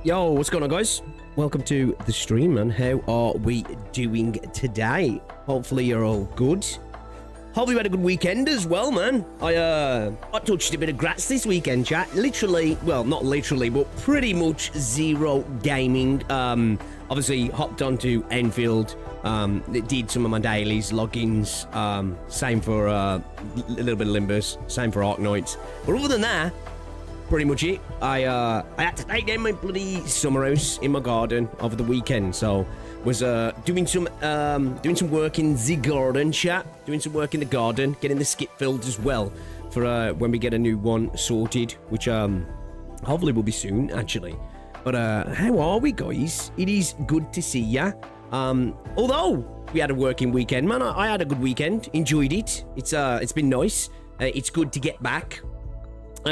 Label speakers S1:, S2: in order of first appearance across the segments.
S1: Yo, what's going on, guys? Welcome to the stream, and how are we doing today? Hopefully you're all good. Hopefully you had a good weekend as well, man. I touched a bit of grass this weekend, chat. Literally, well, not literally, but pretty much zero gaming. Obviously hopped onto Endfield. Did some of my dailies, logins. Same for a little bit of Limbus. Same for Arknights. But other than that, pretty much it. I had to take down my bloody summer house in my garden over the weekend, so was doing some work in the garden, chat. Doing some work in the garden, getting the skip filled as well for when we get a new one sorted, which hopefully will be soon, actually. But how are we, guys? It is good to see ya. Although we had a working weekend, man, I had a good weekend. Enjoyed it. It's been nice. It's good to get back.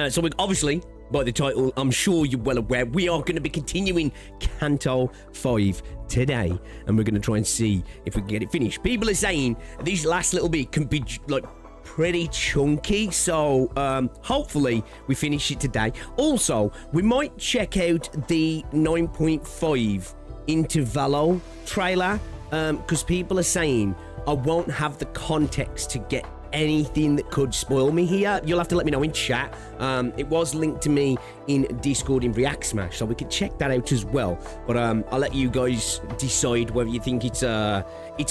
S1: So we obviously, by the title, I'm sure you're well aware, we are going to be continuing Canto 5 today, and we're going to try and see if we can get it finished. People are saying this last little bit can be like pretty chunky, so hopefully we finish it today. Also, we might check out the 9.5 Intervallo trailer, because people are saying I won't have the context to get anything that could spoil me here. You'll have to let me know in chat. It was linked to me in Discord in React Smash, so we could check that out as well. But I'll let you guys decide whether you think it's a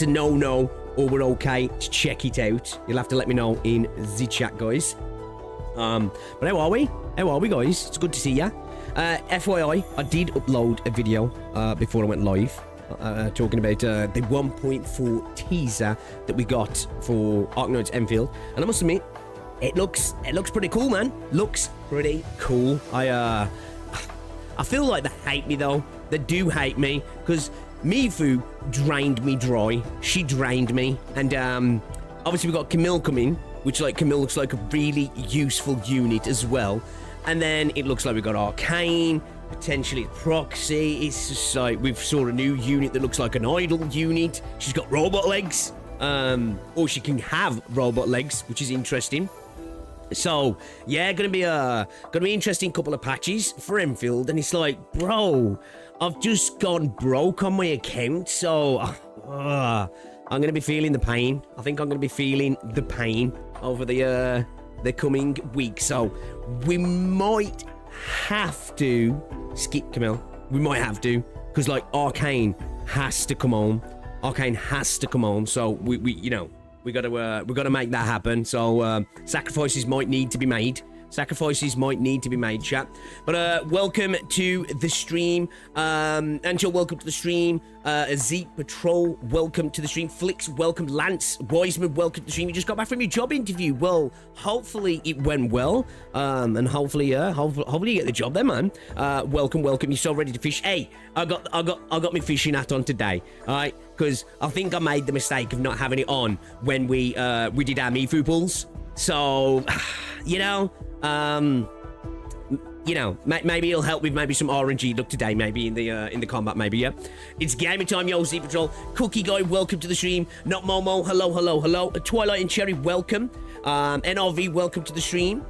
S1: no-no or we're okay to check it out. You'll have to let me know in the chat, guys. But how are we? How are we, guys? It's good to see ya. FYI, I did upload a video before I went live. Talking about the 1.4 teaser that we got for Arknights Endfield, and I must admit, it looks pretty cool, man. Looks pretty cool. I feel like they hate me though. They do hate me because Mifu drained me dry. She drained me, and obviously we got Camille coming, which Camille looks like a really useful unit as well. And then it looks like we got Arcane. Potentially proxy. It's just like we've saw a new unit that looks like an idle unit. She's got robot legs, or she can have robot legs, which is interesting. So yeah, gonna be interesting couple of patches for Endfield. And it's like, bro, I've just gone broke on my account, so I'm gonna be feeling the pain. I think I'm gonna be feeling the pain over the coming week. So we might have to skip Camille. We might have to, because Arcane has to come on. Arcane has to come on. So we gotta make that happen. So sacrifices might need to be made. Sacrifices might need to be made, chat. But welcome to the stream. Angel, welcome to the stream. Zeke Patrol, welcome to the stream. Flix, welcome. Lance Wiseman, welcome to the stream. You just got back from your job interview. Well, hopefully it went well. And hopefully you get the job there, man. Welcome. You're so ready to fish. Hey, I got my fishing hat on today. All right, because I think I made the mistake of not having it on when we did our Mifu pulls. So, maybe it'll help with maybe some RNG luck today, maybe in the combat, maybe, yeah. It's gaming time, yo, Z Patrol. Cookie Guy, welcome to the stream. Not Momo, hello. Twilight and Cherry, welcome. NRV, welcome to the stream.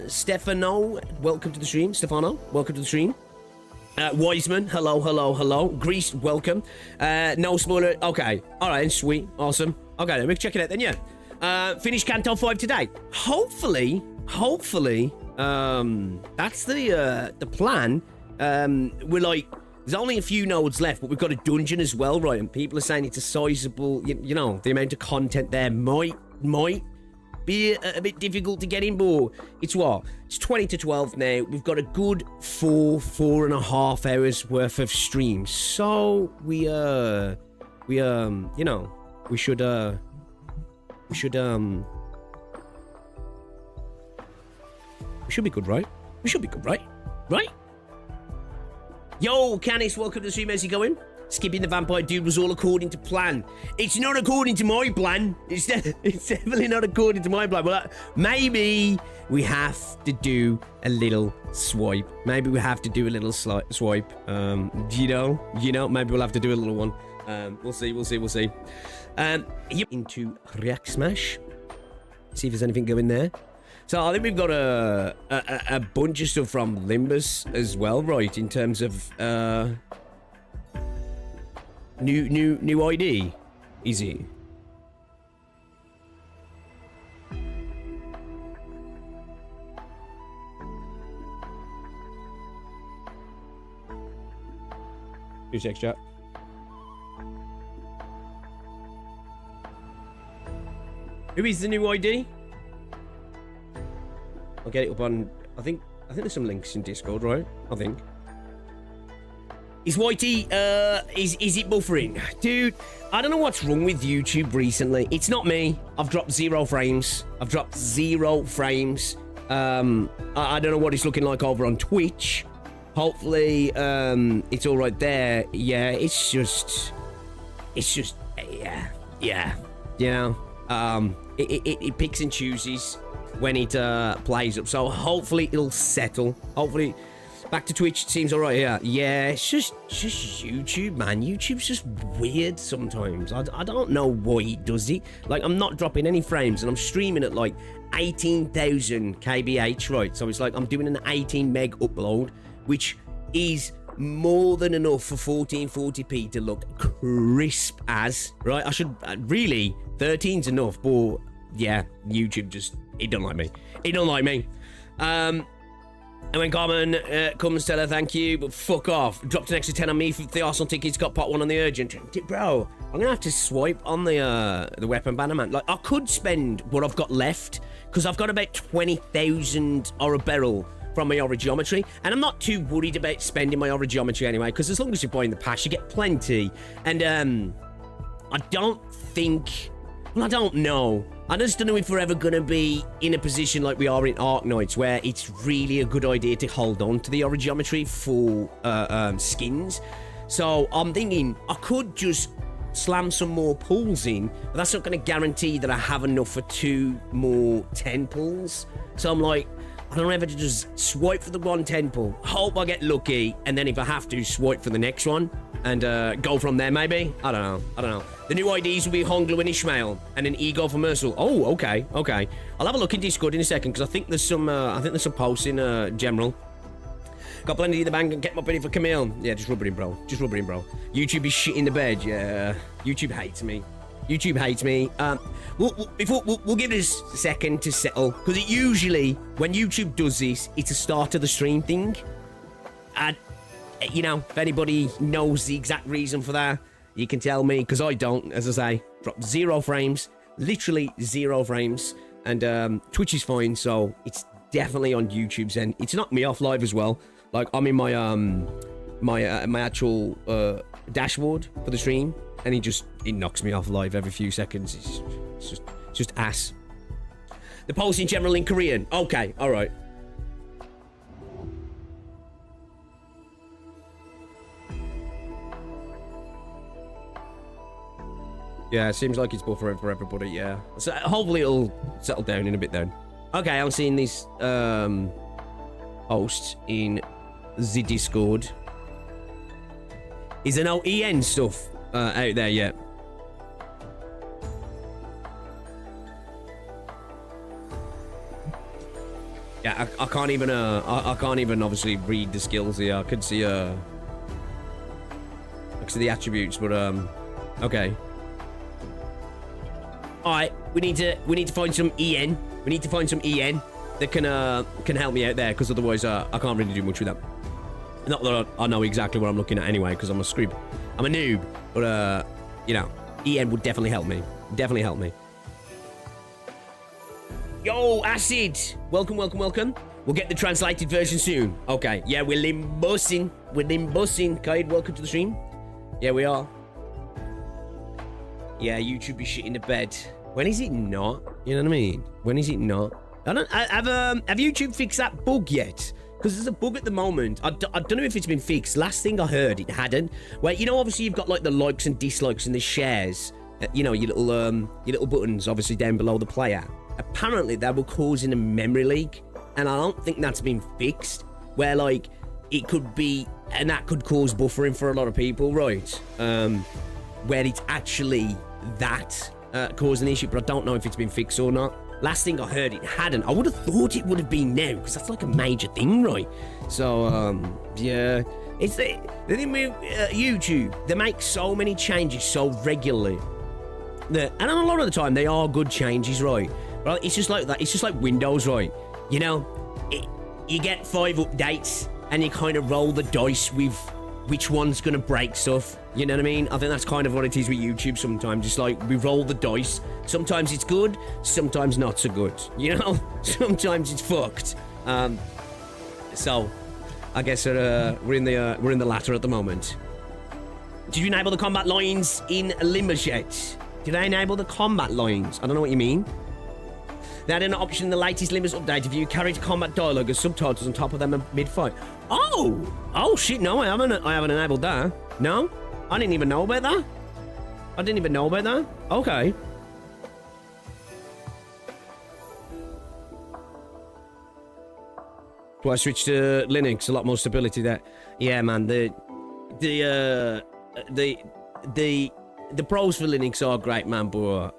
S1: Stefano, welcome to the stream. Wiseman, hello. Grease, welcome. No spoiler. Okay, all right, sweet, awesome. Okay, then we'll check it out then, yeah. Finish Canto 5 today. Hopefully, that's the plan. We're there's only a few nodes left, but we've got a dungeon as well, right? And people are saying it's a sizable, you know, the amount of content there might be a bit difficult to get in, but it's 20 to 12 now. We've got a good 4.5 hours worth of stream. So we should be good, right? We should be good, right? Right? Yo, Canis, welcome to the stream. How's it going? Skipping the vampire dude was all according to plan. It's not according to my plan. It's definitely not according to my plan. Well, maybe we have to do a little swipe. Maybe we have to do a little swipe. You know, maybe we'll have to do a little one. We'll see. Into React Smash. See if there's anything going there. So I think we've got a bunch of stuff from Limbus as well, right? In terms of new ID, is it? Two seconds, chat. Who is the new ID? I'll get it up on. I think there's some links in Discord, right? I think. Is Whitey, is it buffering? Dude, I don't know what's wrong with YouTube recently. It's not me. I've dropped 0 frames. I don't know what it's looking like over on Twitch. Hopefully, it's all right there. Yeah, it's just, yeah. You know, it picks and chooses when it plays up. So hopefully it'll settle. Hopefully, back to Twitch. It seems all right here. Yeah, it's just YouTube, man. YouTube's just weird sometimes. I don't know why it does it. Like, I'm not dropping any frames, and I'm streaming at like 18,000 kbh, right? So it's like I'm doing an 18 meg upload, which is more than enough for 1440p to look crisp as, right? I should really 13's enough, but yeah, YouTube just, it don't like me. It don't like me. And when Carmen comes, tell her thank you, but fuck off. Dropped an extra 10 on me for the Arsenal tickets, got pot 1 on the urgent. Bro, I'm gonna have to swipe on the weapon banner, man. Like, I could spend what I've got left, because I've got about 20,000 or a barrel from my Origeometry, and I'm not too worried about spending my Origeometry anyway, because as long as you're buying the pass, you get plenty. And I don't think, well, I don't know. I just don't know if we're ever going to be in a position like we are in Arknights, where it's really a good idea to hold on to the Origeometry for skins. So I'm thinking I could just slam some more pulls in, but that's not going to guarantee that I have enough for 2 more 10 pulls. So I'm like, I don't know if I just swipe for the 110 pull, hope I get lucky, and then if I have to, swipe for the next one, and go from there, maybe? I don't know. The new IDs will be Honglu and Ishmael, and an Ego for Mercil. Oh, okay. I'll have a look in Discord in a second, because I think there's some posts in general. Got plenty in the bank and get my ready for Camille. Yeah, just rub it in, bro. YouTube is shit in the bed, yeah. YouTube hates me. We'll give this a second to settle, because it usually, when YouTube does this, it's a start of the stream thing. And, you know, if anybody knows the exact reason for that, you can tell me, because I don't, as I say. Dropped 0 frames, literally 0 frames, and Twitch is fine, so it's definitely on YouTube's end. It's knocked me off live as well. Like, I'm in my my actual dashboard for the stream, and it knocks me off live every few seconds. It's just ass. The post in general in Korean. Okay, all right. Yeah, it seems like it's buffering for everybody, yeah. So hopefully it'll settle down in a bit then. Okay, I'm seeing these posts in the Discord. Is there no EN stuff out there yet? Yeah, I can't even I can't even obviously read the skills here. I can see the attributes, but okay. All right, we need to find some EN. We need to find some EN that can help me out there, because otherwise I can't really do much with that. Not that I know exactly what I'm looking at anyway, because I'm a noob, but you know, EN would definitely help me. Yo, Acid! Welcome. We'll get the translated version soon. Okay, yeah, we're limbussing. Kaid, welcome to the stream. Yeah, we are. Yeah, YouTube is shit in the bed. When is it not? You know what I mean? When is it not? Have YouTube fixed that bug yet? Because there's a bug at the moment. I don't know if it's been fixed. Last thing I heard, it hadn't. Where, you know, obviously you've got like the likes and dislikes and the shares. You know, your little buttons obviously down below the player. Apparently they were causing a memory leak, and I don't think that's been fixed. Where like it could be, and that could cause buffering for a lot of people, right? Where it's actually that causing an issue, but I don't know if it's been fixed or not. Last thing I heard, it hadn't. I would have thought it would have been now, because that's like a major thing, right? So, yeah. It's the thing with YouTube. They make so many changes so regularly. And a lot of the time, they are good changes, right? But it's just like that. It's just like Windows, right? You know, you get 5 updates, and you kind of roll the dice with which one's going to break stuff. You know what I mean? I think that's kind of what it is with YouTube sometimes. It's like we roll the dice. Sometimes it's good, sometimes not so good. You know? Sometimes it's fucked. So, I guess we're in the latter at the moment. Did you enable the combat lines in Limbus yet? Did I enable the combat lines? I don't know what you mean. They had an option in the latest Limbus update if you carried combat dialogue as subtitles on top of them mid-fight. Oh shit! No, I haven't enabled that. No, I didn't even know about that. Okay. Well, I switched to Linux, a lot more stability there. Yeah, man. The pros for Linux are great, man, but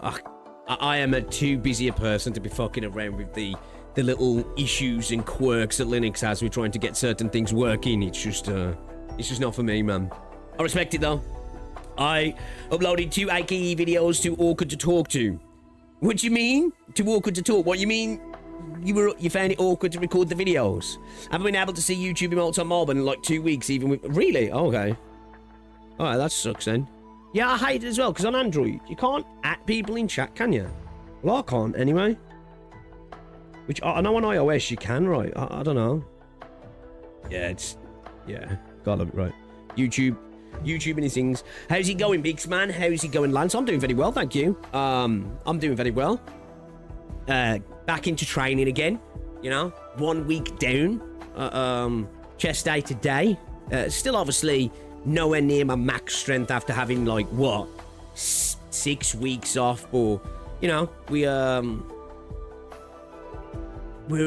S1: I am a too busy a person to be fucking around with the little issues and quirks that Linux has with trying to get certain things working. It's just not for me, man. I respect it though. I uploaded 2 AKE videos to Awkward to Talk to. What do you mean? To Awkward to Talk? What you mean? You found it awkward to record the videos? I haven't been able to see YouTube emotes on mobile in like 2 weeks, even with... Really? Okay. Alright, that sucks then. Yeah, I hate it as well, because on Android, you can't at people in chat, can you? Well, I can't, anyway. Which, I know on iOS you can, right? I don't know. Yeah, gotta love it, right. YouTube and his things. How's it going, Biggs, man? How's it going, Lance? I'm doing very well, thank you. I'm doing very well. Back into training again, you know? 1 week down. Chest day today. Still, obviously... nowhere near my max strength after having, like, what, 6 weeks off, but, you know, we were,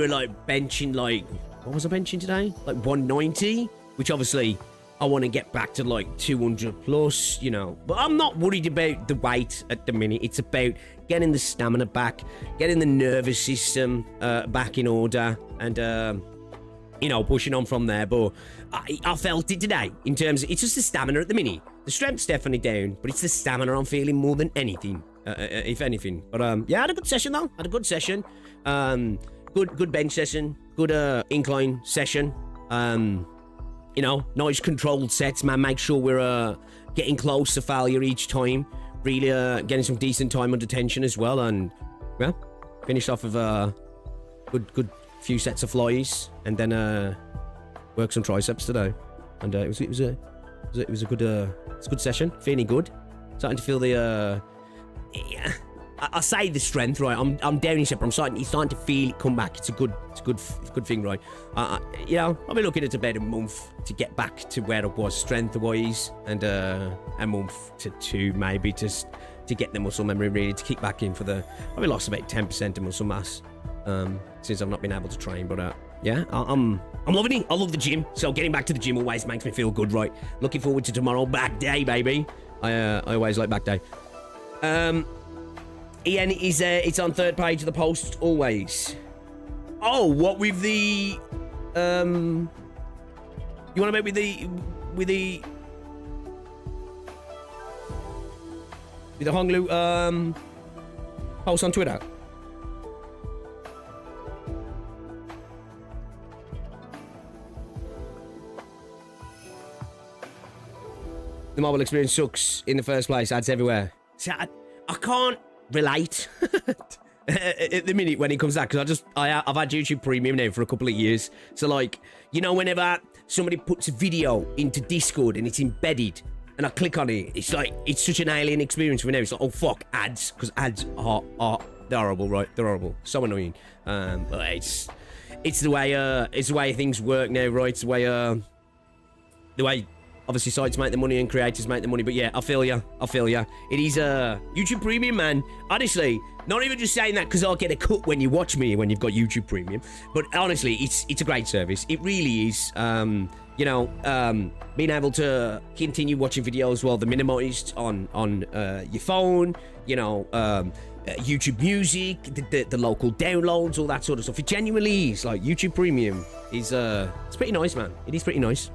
S1: like, benching, like, what was I benching today? Like, 190, which, obviously, I want to get back to, like, 200 plus, you know, but I'm not worried about the weight at the minute. It's about getting the stamina back, getting the nervous system back in order, and, you know, pushing on from there. But I felt it today in terms of, it's just the stamina at the minute. The strength's definitely down, but it's the stamina I'm feeling more than anything, if anything. But yeah, I had a good session though. Good bench session, good incline session. You know, nice controlled sets, man. Make sure we're getting close to failure each time. Really getting some decent time under tension as well, and well, finished off with good few sets of flies, and then work some triceps today, and it was a good session. Feeling good, starting to feel the I say the strength, right? I'm down in step. I'm starting to feel it come back. It's a good thing, right? You know, I'll be looking at about a month to get back to where I was strength wise, and a month to 2 maybe to get the muscle memory really to kick back in for the. Probably lost about 10% of muscle mass. Since I've not been able to train, but yeah, I'm loving it. I love the gym, so getting back to the gym always makes me feel good, right? Looking forward to tomorrow, back day, baby. I always like back day. Ian is it's on 3rd page of the post always. Oh, what with the you want to make with the Honglu post on Twitter? The mobile experience sucks in the first place. Ads everywhere. See, I can't relate at the minute when it comes out, because I've had YouTube Premium now for a couple of years. So, like, you know, whenever somebody puts a video into Discord and it's embedded, and I click on it, it's like, it's such an alien experience for me now. It's like, oh fuck, ads, because ads are they're horrible, right? They're horrible, so annoying. But it's the way things work now, right? It's the way obviously sites make the money and creators make the money. But yeah, I feel ya. It is YouTube Premium, man. Honestly, not even just saying that because I'll get a cut when you watch me when you've got YouTube Premium, but honestly, it's a great service. It really is. You know, being able to continue watching videos while they're minimized on your phone, you know, YouTube Music, the local downloads, all that sort of stuff. It genuinely is. Like, YouTube Premium is, it's pretty nice, man. It is pretty nice.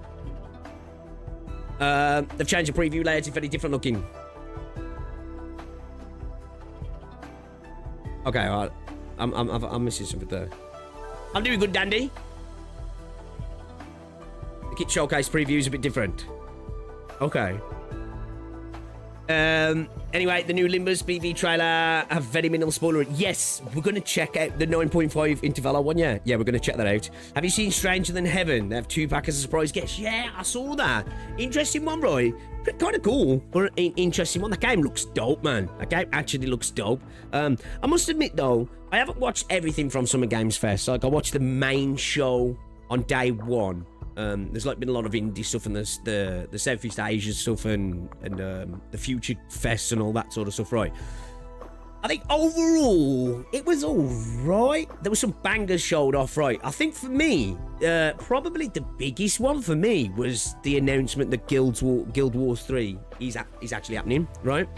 S1: They've changed the preview layout. It's very different looking. Okay, all right. I'm missing something there. I'm doing good, Dandy. The kit showcase preview is a bit different. Okay. Anyway, the new Limbus BV trailer have very minimal spoiler. Yes, we're going to check out the 9.5 intervallo one, yeah. Yeah, we're going to check that out. Have you seen Stranger Than Heaven? They have 2-pack as a surprise guest. Yeah, I saw that. Interesting one, right? Kind of cool, but an interesting one. That game looks dope, man. That game actually looks dope. I must admit, though, I haven't watched everything from Summer Games Fest. Like, I watched the main show on day one. There's like been a lot of indie stuff and there's the Southeast Asia stuff and the Future Fest and all that sort of stuff, right? I think overall it was all right. There was some bangers showed off, right? I think for me, probably the biggest one for me was the announcement that Guild Wars 3 is actually happening, right?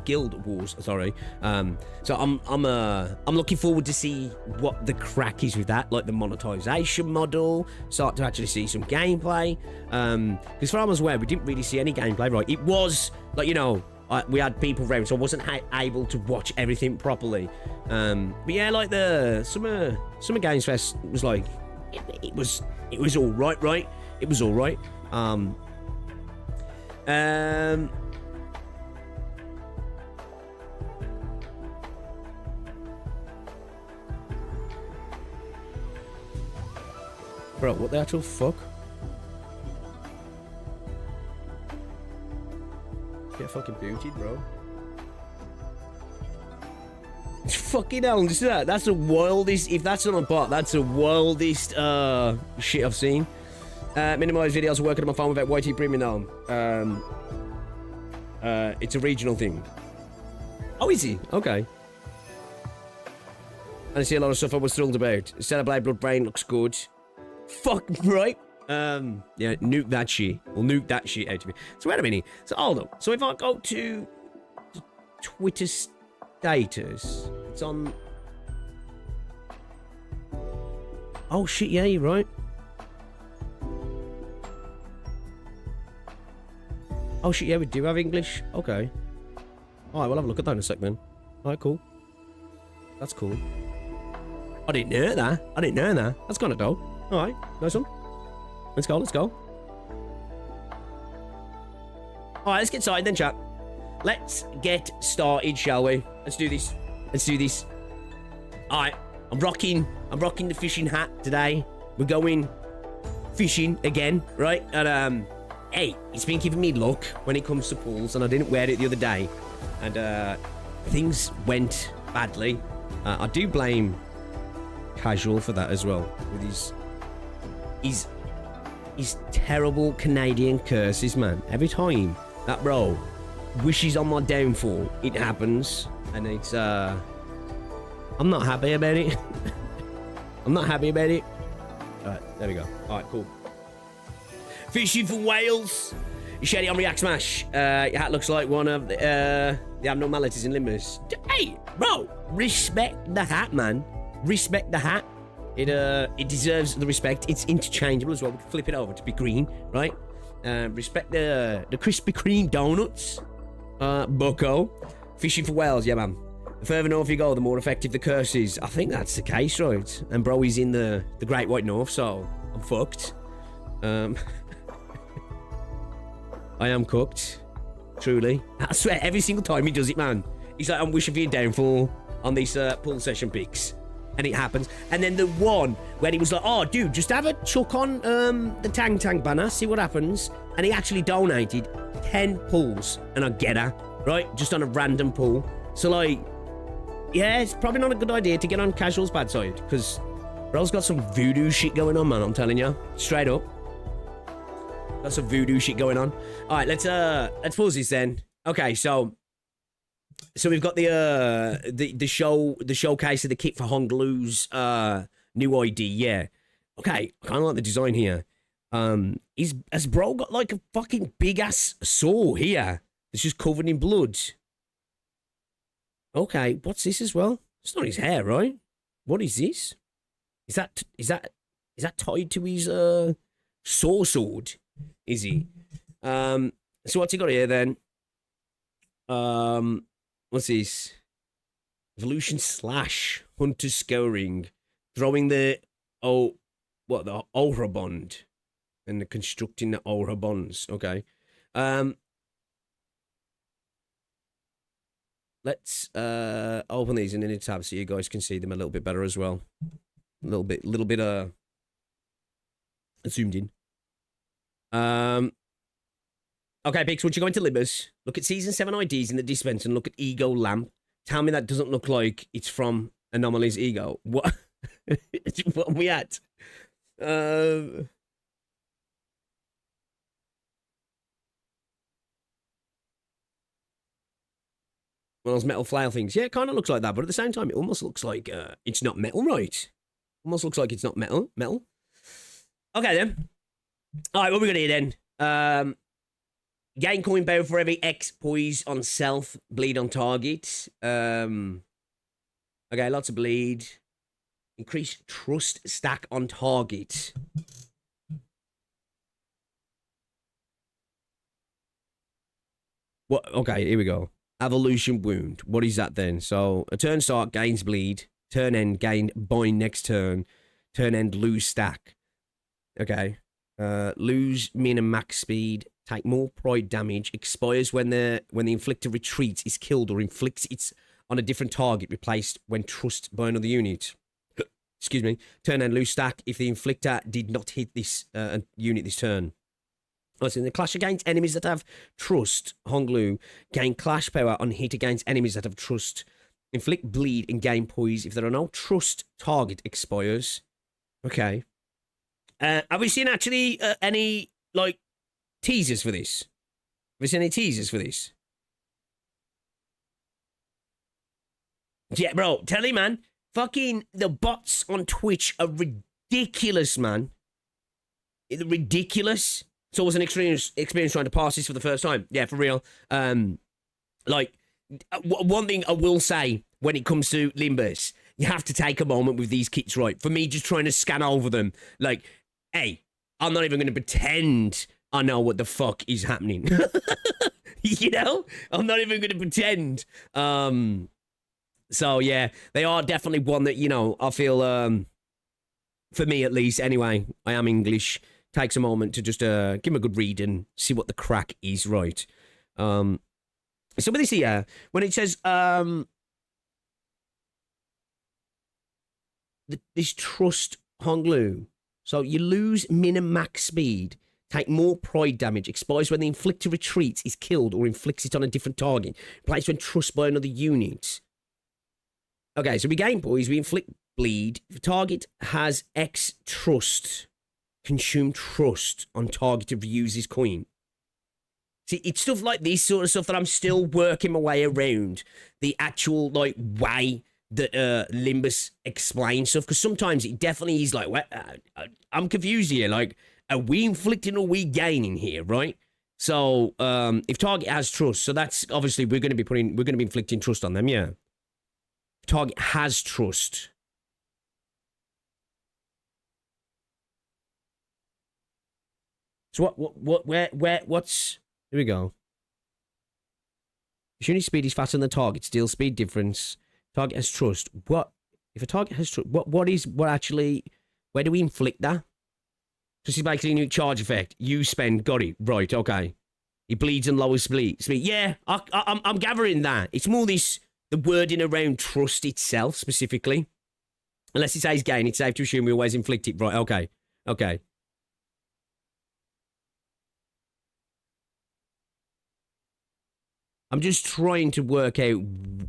S1: Guild Wars, sorry. So I'm looking forward to see what the crack is with that, like the monetization model, start to actually see some gameplay. Because far as I was aware, we didn't really see any gameplay, right? It was like, you know, we had people around, so I wasn't able to watch everything properly. But yeah, like the Summer Games Fest was like, it was all right, right? It was all right. Bro, what the actual fuck? Get fucking booted, bro. Fucking hell, listen to that. That's the wildest, if that's not a bot, that's the wildest shit I've seen. Minimize videos working on my phone without YT Premium now. It's a regional thing. Oh, is he? Okay. I see a lot of stuff I was thrilled about. Celebrate Blood Brain looks good. Fuck, right? Yeah, nuke that shit. We'll nuke that shit out of me. So wait a minute. So hold on. So if I go to Twitter status, it's on. Oh shit, yeah, you're right. Oh shit, yeah, we do have English. Okay. Alright, we'll have a look at that in a sec then. Alright, cool. That's cool. I didn't know that. I didn't know that. That's kind of dope. Alright, nice one. Let's go, let's go. Alright, let's get started then, chat. Let's get started, shall we? Let's do this. Let's do this. Alright, I'm rocking the fishing hat today. We're going fishing again, right? And hey, it's been giving me luck when it comes to pools, and I didn't wear it the other day. And things went badly. I do blame Casual for that as well, with his terrible Canadian curses, man. Every time that bro wishes on my downfall, it happens, and it's I'm not happy about it. I'm not happy about it. Alright, there we go. Alright, cool. Fishing for whales. Shady on React Smash. Your hat looks like one of the abnormalities in Limbus. Hey, bro, respect the hat, man. Respect the hat. It deserves the respect. It's interchangeable as well. We can flip it over to be green, right? Respect the Krispy Kreme donuts. Bucko. Fishing for whales, yeah, man. The further north you go, the more effective the curse is. I think that's the case, right? And bro, he's in the Great White North, so I'm fucked. I am cooked. Truly. I swear, every single time he does it, man. He's like, I'm wishing for your downfall on these pool session pics. And it happens. And then the one where he was like, oh, dude, just have a chuck on the Tang banner, see what happens. And he actually donated 10 pools. And I get her, right? Just on a random pool. So, like, yeah, it's probably not a good idea to get on Casual's bad side. Because bro's got some voodoo shit going on, man, I'm telling you. Straight up. Got some voodoo shit going on. All right, let's pause this then. Okay, so we've got the showcase of the kit for Honglu's new ID. Yeah. Okay, I kind of like the design here. Has bro got like a fucking big ass saw here? It's just covered in blood. Okay, what's this as well? It's not his hair, right? What is this? Is that tied to his sword? Is he? So what's he got here then? What's this? Evolution slash hunter scouring, throwing the aura bond, and constructing the aura bonds. Okay. Let's open these in any tab so you guys can see them a little bit better as well. A little bit zoomed in. Okay, Bix, once you go into Limbus, look at Season 7 IDs in the dispenser and look at Ego Lamp. Tell me that doesn't look like it's from Anomaly's Ego. What? What are we at? One of those metal flail things. Yeah, it kind of looks like that, but at the same time, it almost looks like it's not metal, right? Almost looks like it's not metal. Okay, then. All right, what we got here, then? Gain coin bow for every X poise on self, bleed on target. Okay, lots of bleed. Increase trust stack on target. What? Okay, here we go. Evolution wound. What is that then? So a turn start gains bleed. Turn end gain bind next turn. Turn end lose stack. Okay. Lose min and max speed. Take more pride damage. Expires when the inflictor retreats, is killed, or inflicts it on a different target, replaced when trust by another unit. Excuse me. Turn and lose stack if the inflictor did not hit this unit this turn. Also, in the clash against enemies that have trust, Honglu gain clash power on hit against enemies that have trust. Inflict bleed and gain poise if there are no trust target expires. Okay. Have we seen actually any like teasers for this? Have we seen any teasers for this? Yeah, bro, tell you, man. Fucking the bots on Twitch are ridiculous, man. Ridiculous. It's always an experience trying to pass this for the first time. Yeah, for real. Like, one thing I will say when it comes to Limbus, you have to take a moment with these kits, right? For me, just trying to scan over them, like, hey, I'm not even going to pretend I know what the fuck is happening. You know? I'm not even going to pretend. So, yeah, they are definitely one that, you know, I feel, for me at least, anyway, I am English. Takes a moment to just give him a good read and see what the crack is, right? So with this here, when it says this trust Honglu, so you lose min and max speed, take more pride damage, expires when the inflictor retreats, is killed, or inflicts it on a different target, placed when trust by another unit. Okay, so we gain poise, we inflict bleed. If the target has X trust, consume trust on target to reuse his coin. See, it's stuff like this sort of stuff that I'm still working my way around the actual like way that Limbus explains stuff, because sometimes it definitely is like, I'm confused here. Like, are we inflicting or are we gaining here, right? So if target has trust, so that's obviously we're going to be inflicting trust on them, yeah. Target has trust. So what's... Here we go. Shooting speed is faster than the target. Steal speed difference. Target has trust. What? If a target has trust, what actually... Where do we inflict that? This is basically a new charge effect. You spend... Got it. Right, okay. He bleeds and lowers speed. Yeah, I'm gathering that. It's more this... The wording around trust itself, specifically. Unless it says gain, it's safe to assume we always inflict it. Right, okay. Okay. I'm just trying to work out...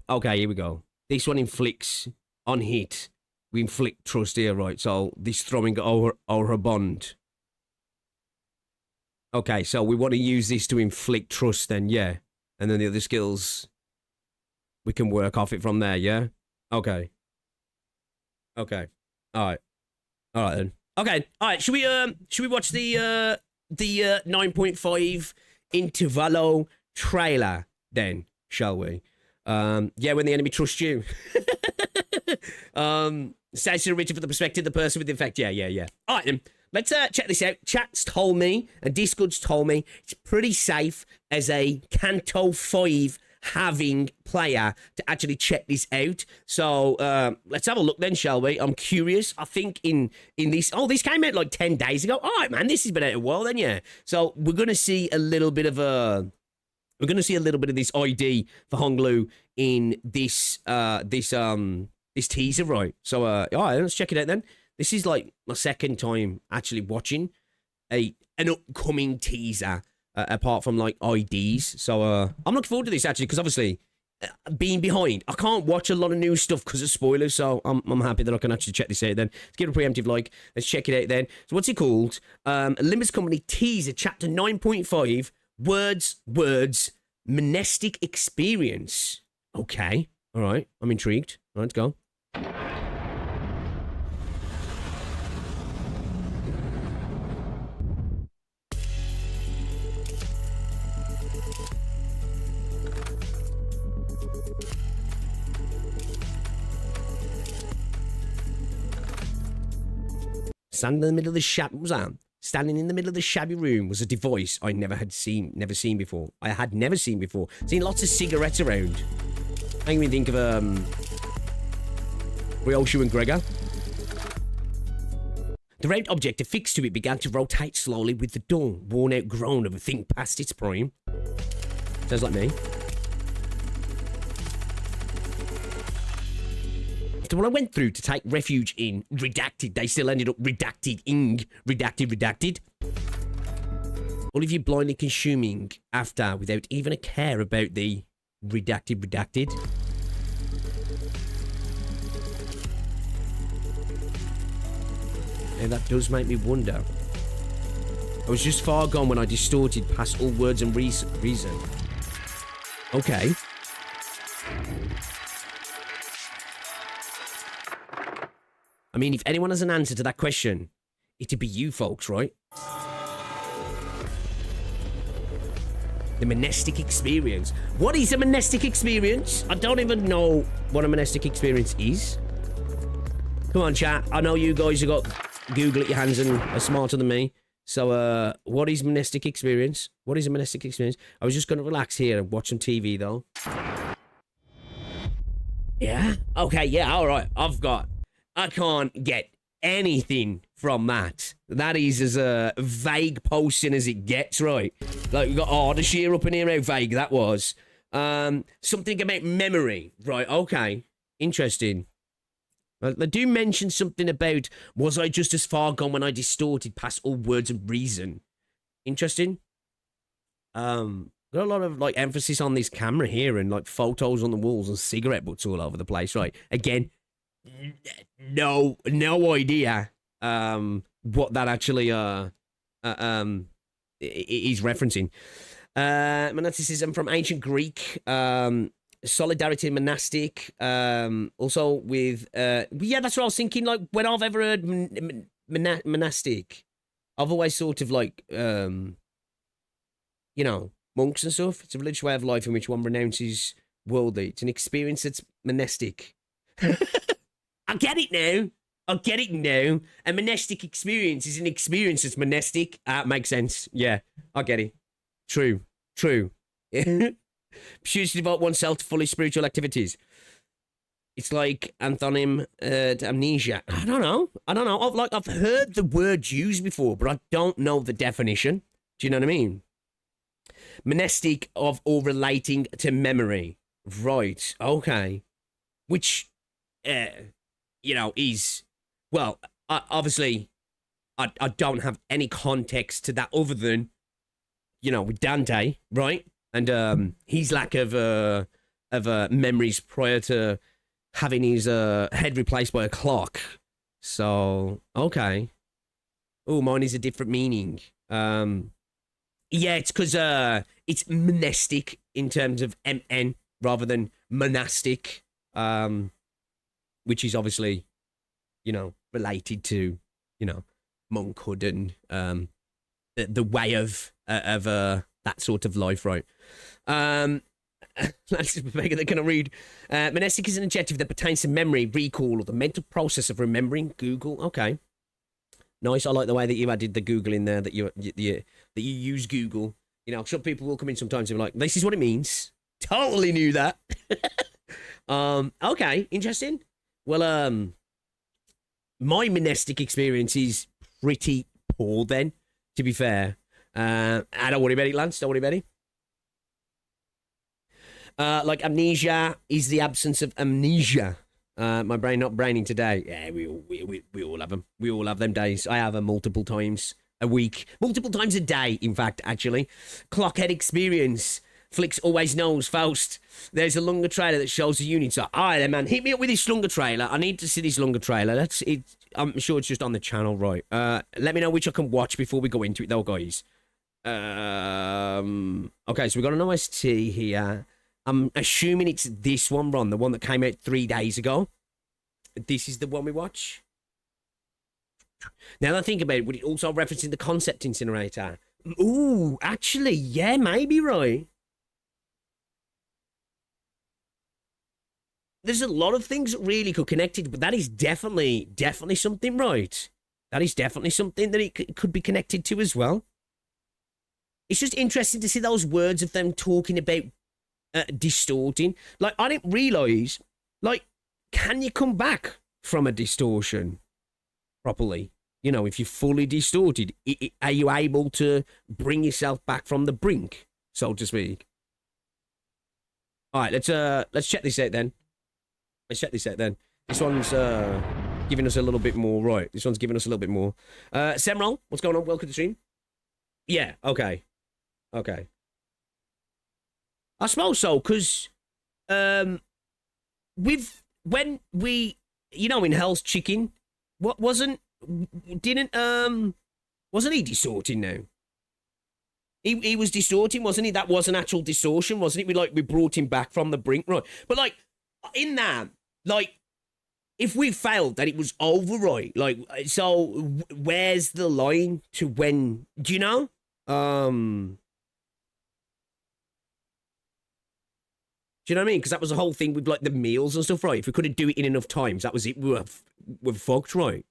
S1: Okay, here we go. This one inflicts on hit. We inflict trust here, right? So this throwing over a bond. Okay, so we want to use this to inflict trust then, yeah. And then the other skills, we can work off it from there, yeah? Okay. Okay. Alright. Alright then. Okay, alright, should we watch the 9.5 Intervallo trailer then, shall we? Yeah, when the enemy trusts you. Says to Richard for the perspective, the person with the effect. Yeah. All right, then. Let's check this out. Chat's told me, and Discord's told me, it's pretty safe as a Canto 5 having player to actually check this out. So let's have a look then, shall we? I'm curious. I think in this... Oh, this came out like 10 days ago. All right, man, this has been out a while then, yeah. So we're going to see a little bit of a... We're going to see a little bit of this ID for Honglu in this this teaser, right? So, all right, let's check it out then. This is like my second time actually watching an upcoming teaser, apart from like IDs. So, I'm looking forward to this actually, because obviously, being behind, I can't watch a lot of new stuff because of spoilers. So, I'm happy that I can actually check this out then. Let's give it a preemptive like. Let's check it out then. So, what's it called? Limbus Company teaser, chapter 9.5. Words, monastic experience. Okay. All right. I'm intrigued. All right, let's go. Standing in the middle of the Standing in the middle of the shabby room was a device I never seen before. Seen lots of cigarettes around. Making me think of Ryoshu and Gregor. The round object affixed to it began to rotate slowly with the dull, worn-out groan of a thing past its prime. Sounds like me. After what I went through to take refuge in redacted, they still ended up redacted. All of you blindly consuming after without even a care about the redacted. And that does make me wonder. I was just far gone when I distorted past all words and reason. Okay. I mean, if anyone has an answer to that question, it'd be you folks, right? The monastic experience. What is a monastic experience? I don't even know what a monastic experience is. Come on, chat. I know you guys have got Google at your hands and are smarter than me. So, what is monastic experience? What is a monastic experience? I was just going to relax here and watch some TV, though. Yeah? Okay, yeah, all right. I can't get anything from that. That is as vague posting as it gets, right? Like, we got Ardashir up in here, how vague that was. Something about memory. Right, okay. Interesting. They do mention something about, was I just as far gone when I distorted past all words and reason? Interesting. Got a lot of, like, emphasis on this camera here and, like, photos on the walls and cigarette butts all over the place, right? Again, no idea what that actually is referencing. Monasticism from ancient Greek, solidarity monastic, also with yeah, that's what I was thinking. Like, when I've ever heard monastic, I've always sort of like you know, monks and stuff. It's a religious way of life in which one renounces worldly. It's an experience that's monastic. I get it now. A monastic experience is an experience that's monastic. Makes sense. Yeah, I get it. True. Choose to devote oneself to fully spiritual activities. It's like antonym to amnesia. I don't know. I've heard the word used before, but I don't know the definition. Do you know what I mean? Monastic of or relating to memory. Right. Okay. Which, you know, is, well, obviously, I don't have any context to that other than, you know, with Dante, right? And his lack of memories prior to having his head replaced by a clock. So, okay. Oh, mine is a different meaning. Yeah, it's because it's monastic in terms of MN rather than monastic, which is obviously, you know, related to, you know, monkhood and the way of that sort of life, right? That's bigger than can I read. Mnestic is an adjective that pertains to memory, recall, or the mental process of remembering. Google. Okay. Nice. I like the way that you added the Google in there, that you use Google. You know, some people will come in sometimes and be like, this is what it means. Totally knew that. Okay, interesting. Well, my monastic experience is pretty poor then, to be fair. I don't worry about it, Lance. Don't worry about it. Like amnesia is the absence of amnesia. My brain not braining today. Yeah, we all have them. We all have them days. I have them multiple times a week, multiple times a day, in fact, actually. Clockhead experience. Flicks always knows, Faust. There's a longer trailer that shows the units. All right, then, man. Hit me up with this longer trailer. I need to see this longer trailer. That's it. I'm sure it's just on the channel, right? Let me know which I can watch before we go into it, though, guys. Okay, so we got an OST here. I'm assuming it's this one, Ron, the one that came out 3 days ago. This is the one we watch. Now that I think about it, would it also referencing the concept incinerator? Ooh, actually, yeah, maybe, right. There's a lot of things that really could connect it, but that is definitely something, right? That is definitely something that it could be connected to as well. It's just interesting to see those words of them talking about distorting. Like, I didn't realise, like, can you come back from a distortion properly? You know, if you're fully distorted, are you able to bring yourself back from the brink, so to speak? All right, let's check this out then. Let's check this out then. This one's giving us a little bit more, right? This one's giving us a little bit more. Semrol, what's going on? Welcome to the stream. Yeah, okay. Okay. I suppose so, because when we, you know, in Hell's Chicken, wasn't he distorting now? He was distorting, wasn't he? That was an actual distortion, wasn't it? We brought him back from the brink, right? But like in that, like if we failed, that it was over, right? Like, so where's the line to when? Do you know? Do you know what I mean? Because that was the whole thing with like the meals and stuff, right? If we couldn't do it in enough times, that was it. We're fucked, right?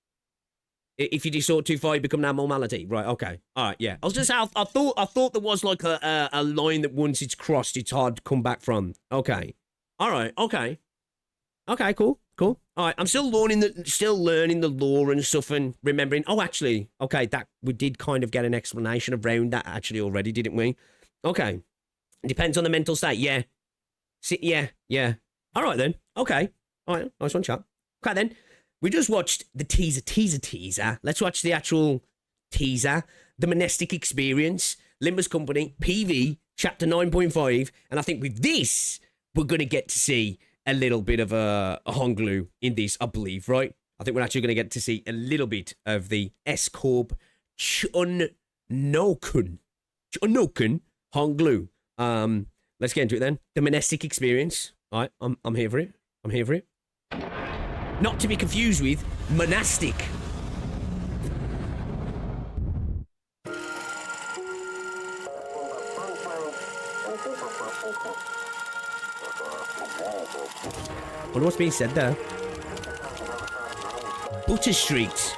S1: If you distort too far, you become an abnormality, right? Okay, all right, yeah. I was just, I thought there was like a line that once it's crossed, it's hard to come back from. Okay, all right, okay, cool. All right, I'm still learning the lore and stuff and remembering. Oh, actually, okay, that we did kind of get an explanation around that actually already, didn't we? Okay, it depends on the mental state. Yeah. Yeah. All right, then. Okay. All right, nice one, chat. Okay, then. We just watched the teaser. Let's watch the actual teaser. The Monastic Experience, Limbus Company, PV, Chapter 9.5. And I think with this, we're going to get to see a little bit of a Honglu in this, I believe, right? I think we're actually going to get to see a little bit of the S-Corp Chunnoken Honglu. Let's get into it then. The Monastic Experience. All right, I'm here for it. Not to be confused with monastic. Wonder what's being said there. Butter Street.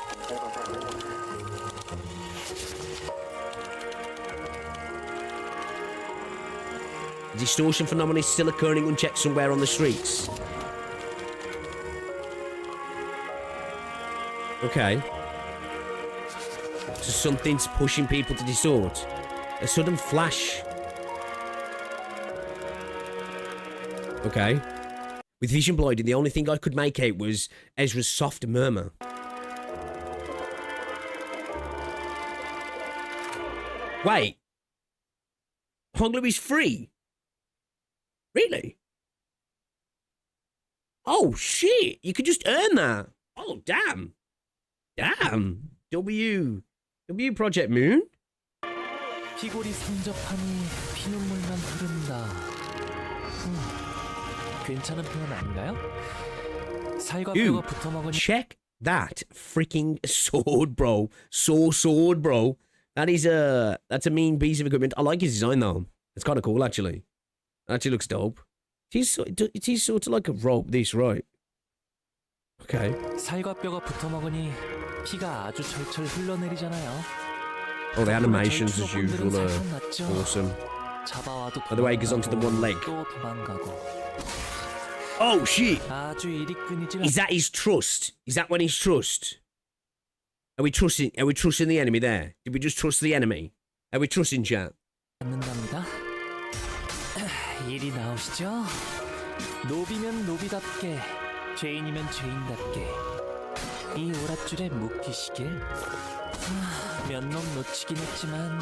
S1: Distortion phenomenon is still occurring unchecked somewhere on the streets. Okay. So something's pushing people to distort. A sudden flash. Okay. With vision blinded, the only thing I could make out was Ezra's soft murmur. Wait. Honglu is free? Really? Oh, shit. You could just earn that. Oh, damn. W Project Moon?
S2: 피골이 성접하니 피눈물만 흐른다. 괜찮은 표현 아닌가요? 살과 뼈가 붙어먹으니
S1: check that freaking sword, bro. Sword, bro. That's a mean piece of equipment. I like his design though. It's kind of cool actually. Actually looks dope. It is sort of like a rope, this, right? Okay.
S2: 살과 뼈가 붙어 먹으니 피가 아주 철철 흘러내리잖아요.
S1: Oh, the animations as usual are awesome.
S2: 잡아와도
S1: By the way, he goes onto the one leg.
S2: 또 도망가고.
S1: Oh shit!
S2: 아주 일이 끊이질
S1: Is that his trust? Is that when he's trust? Are we trusting the enemy there? Did we just trust the enemy? Are we trusting chat?
S2: 않는답니다. 일이 나오시죠? 노비면 노비답게, 죄인이면 죄인답게 이 오랏줄에 묶이시길. 몇 놈 놓치긴 했지만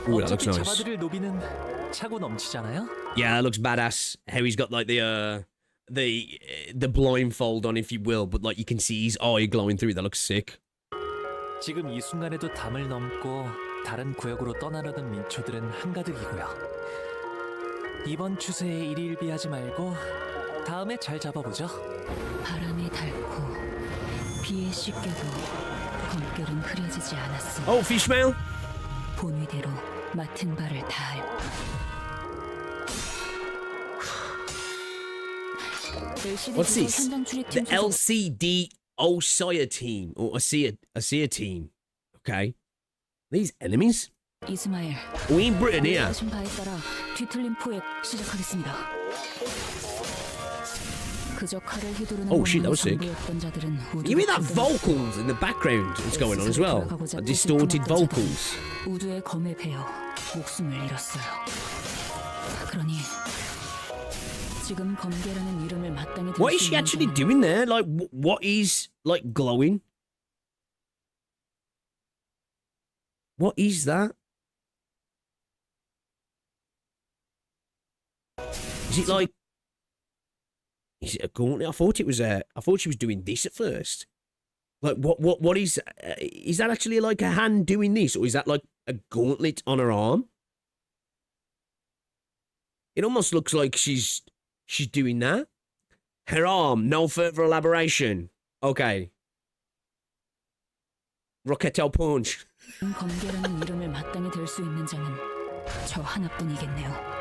S1: Ooh, that looks
S2: 어차피
S1: nice.
S2: 잡아드릴 노비는 차고 넘치잖아요.
S1: Yeah, that looks badass. How he's got like the blindfold on, if you will, but like you can see his eye glowing through. That looks sick.
S2: 지금 이 순간에도 담을 넘고 다른 구역으로 떠나려던 민초들은 한가득이고요. 이번 추세에 일일비하지 말고 다음에 잘 잡아보죠.
S3: 바람에 닳고 비에 씻겨도 검결은 흐려지지 않았으니
S1: Oh, fishmail.
S3: 본위대로 맡은 바를 다할.
S1: What's this? The LCD Osaya team or Osea team. Okay, these enemies.
S3: 이스마엘.
S1: We in Britain here.
S3: 하신 바에 따라 뒤틀린 포획 시작하겠습니다. 그저 칼을 휘두르는
S1: Oh shit, that was sick.
S3: 전부였던 자들은
S1: You hear that vocals in the background that's going on as well? Like distorted vocals.
S3: 우두의 검에 베어 목숨을 잃었어요. 그러니 지금 검계라는 이름을 마땅히
S1: What is she actually doing there? Like, what is like glowing? What is that? Is it like? Is it a gauntlet? I thought she was doing this at first. Like, what is? Is that actually like a hand doing this, or is that like a gauntlet on her arm? It almost looks like she's doing that. Her arm, no further elaboration. Okay. Rocketo punch.
S3: 검계라는 이름을 마땅히 들 수 있는 자는 저 하나뿐이겠네요.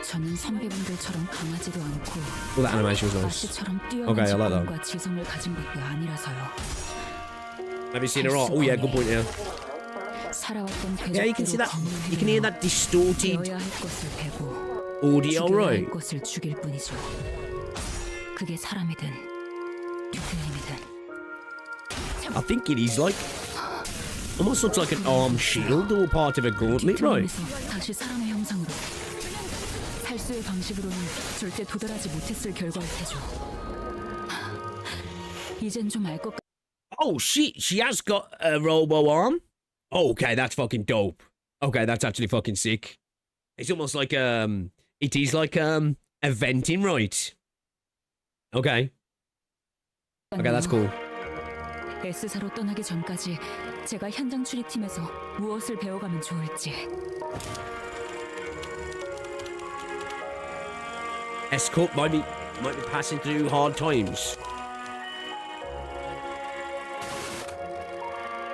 S3: 저는 선배분들처럼 강하지도 않고
S1: Well, that animation was nice.
S3: 아씨처럼 뛰어난
S1: Okay, I like that.
S3: 직관과 지성을 가진 것도 아니라서요.
S1: Have you seen her art? Oh yeah, good point. Yeah.
S3: 살아왔던
S1: Yeah, you can see that. You can hear that distorted
S3: 배워야 할 것을 배고
S1: audio,
S3: 죽여야
S1: right?
S3: 할 것을 죽일 뿐이죠. 그게 사람이든 뒤틀림이든.
S1: I think it is like almost looks like an arm shield or part of a gauntlet, right?
S3: 뒤틀림에서 다시 사람의 형상으로. 탈수의 방식으로는 절대 도달하지 못했을 결과일 테죠. 이젠 좀 알 것 같.
S1: Oh shit, she has got a robo arm. Oh, okay, that's fucking dope. Okay, that's actually fucking sick. It's almost like it is like a venting, right? Okay. Okay, that's cool.
S3: S사로 떠나기 전까지 제가 현장 출입팀에서 무엇을 배워가면 좋을지.
S1: S-Cup might be passing through hard times.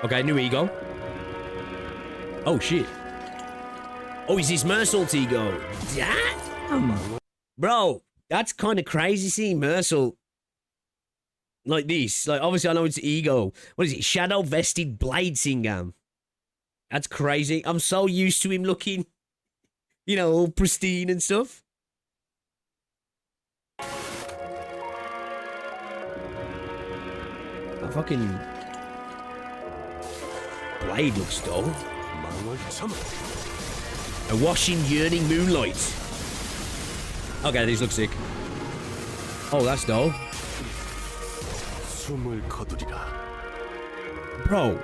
S1: Okay, new ego. Oh shit. Oh, is this Mersault's ego? Damn! Bro, that's kind of crazy seeing Mersault like this. Like, obviously I know it's ego. What is it? Shadow Vested Blade Singer. That's crazy. I'm so used to him looking, you know, all pristine and stuff. That fucking blade looks dull. A washing, yearning moonlight. Okay, these look sick. Oh, that's dull. Bro,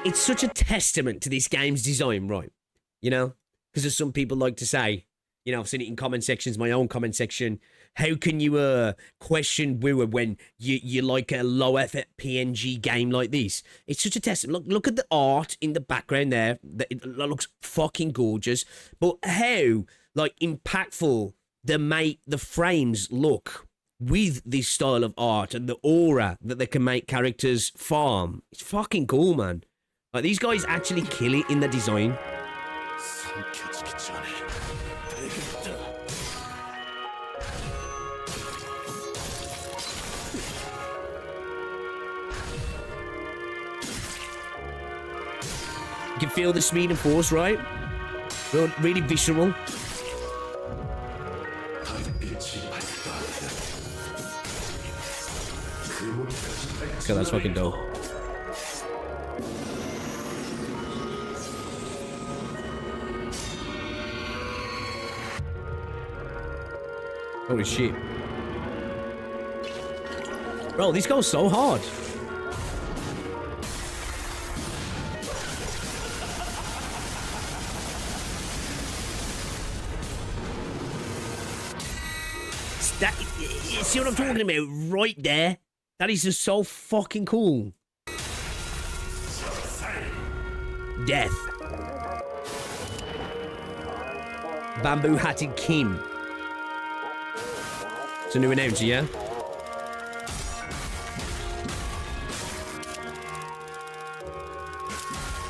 S1: it's such a testament to this game's design, right? You know? Because as some people like to say, you know, I've seen it in comment sections, my own comment section. How can you question Wua when you like a low effort PNG game like this? It's such a testament. Look at the art in the background there. It looks fucking gorgeous. But how like impactful the frames look with this style of art and the aura that they can make characters farm. It's fucking cool, man. Like these guys actually kill it in the design.
S4: 삼켜지기 전에 되겠다.
S1: You can feel the speed and force, right? Really visceral. Okay, that's fucking dope. Holy shit. Bro, these go so hard. That, you see what I'm talking about? Right there. That is just so fucking cool. Death. Bamboo Hatted Kim. It's a new announcer, yeah?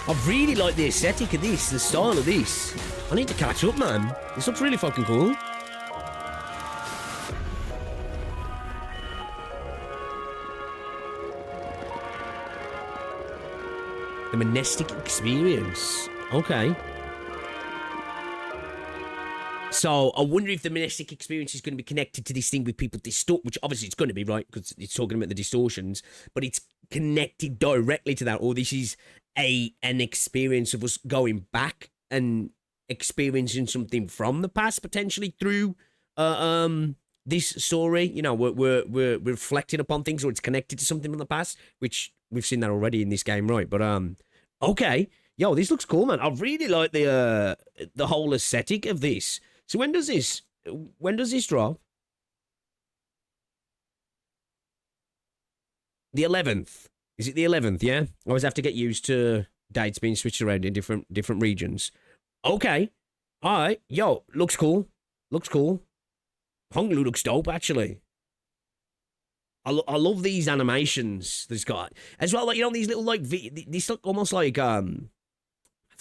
S1: I really like the aesthetic of this, the style of this. I need to catch up, man. This looks really fucking cool. The monastic experience. Okay. So, I wonder if the monastic experience is going to be connected to this thing with people distort, which obviously it's going to be, right? Because it's talking about the distortions, but it's connected directly to that, or this is an experience of us going back and experiencing something from the past, potentially through this story. You know, we're reflecting upon things, or it's connected to something from the past, which we've seen that already in this game, right? But okay, yo, this looks cool, man. I really like the whole aesthetic of this. So when does this drop? The 11th. Is it the 11th? Yeah. I always have to get used to dates being switched around in different regions. Okay. All right. Yo, looks cool. Looks cool. Honglu looks dope, actually. I love these animations that it's got. As well, like, you know, these little, like, these look almost like, I don't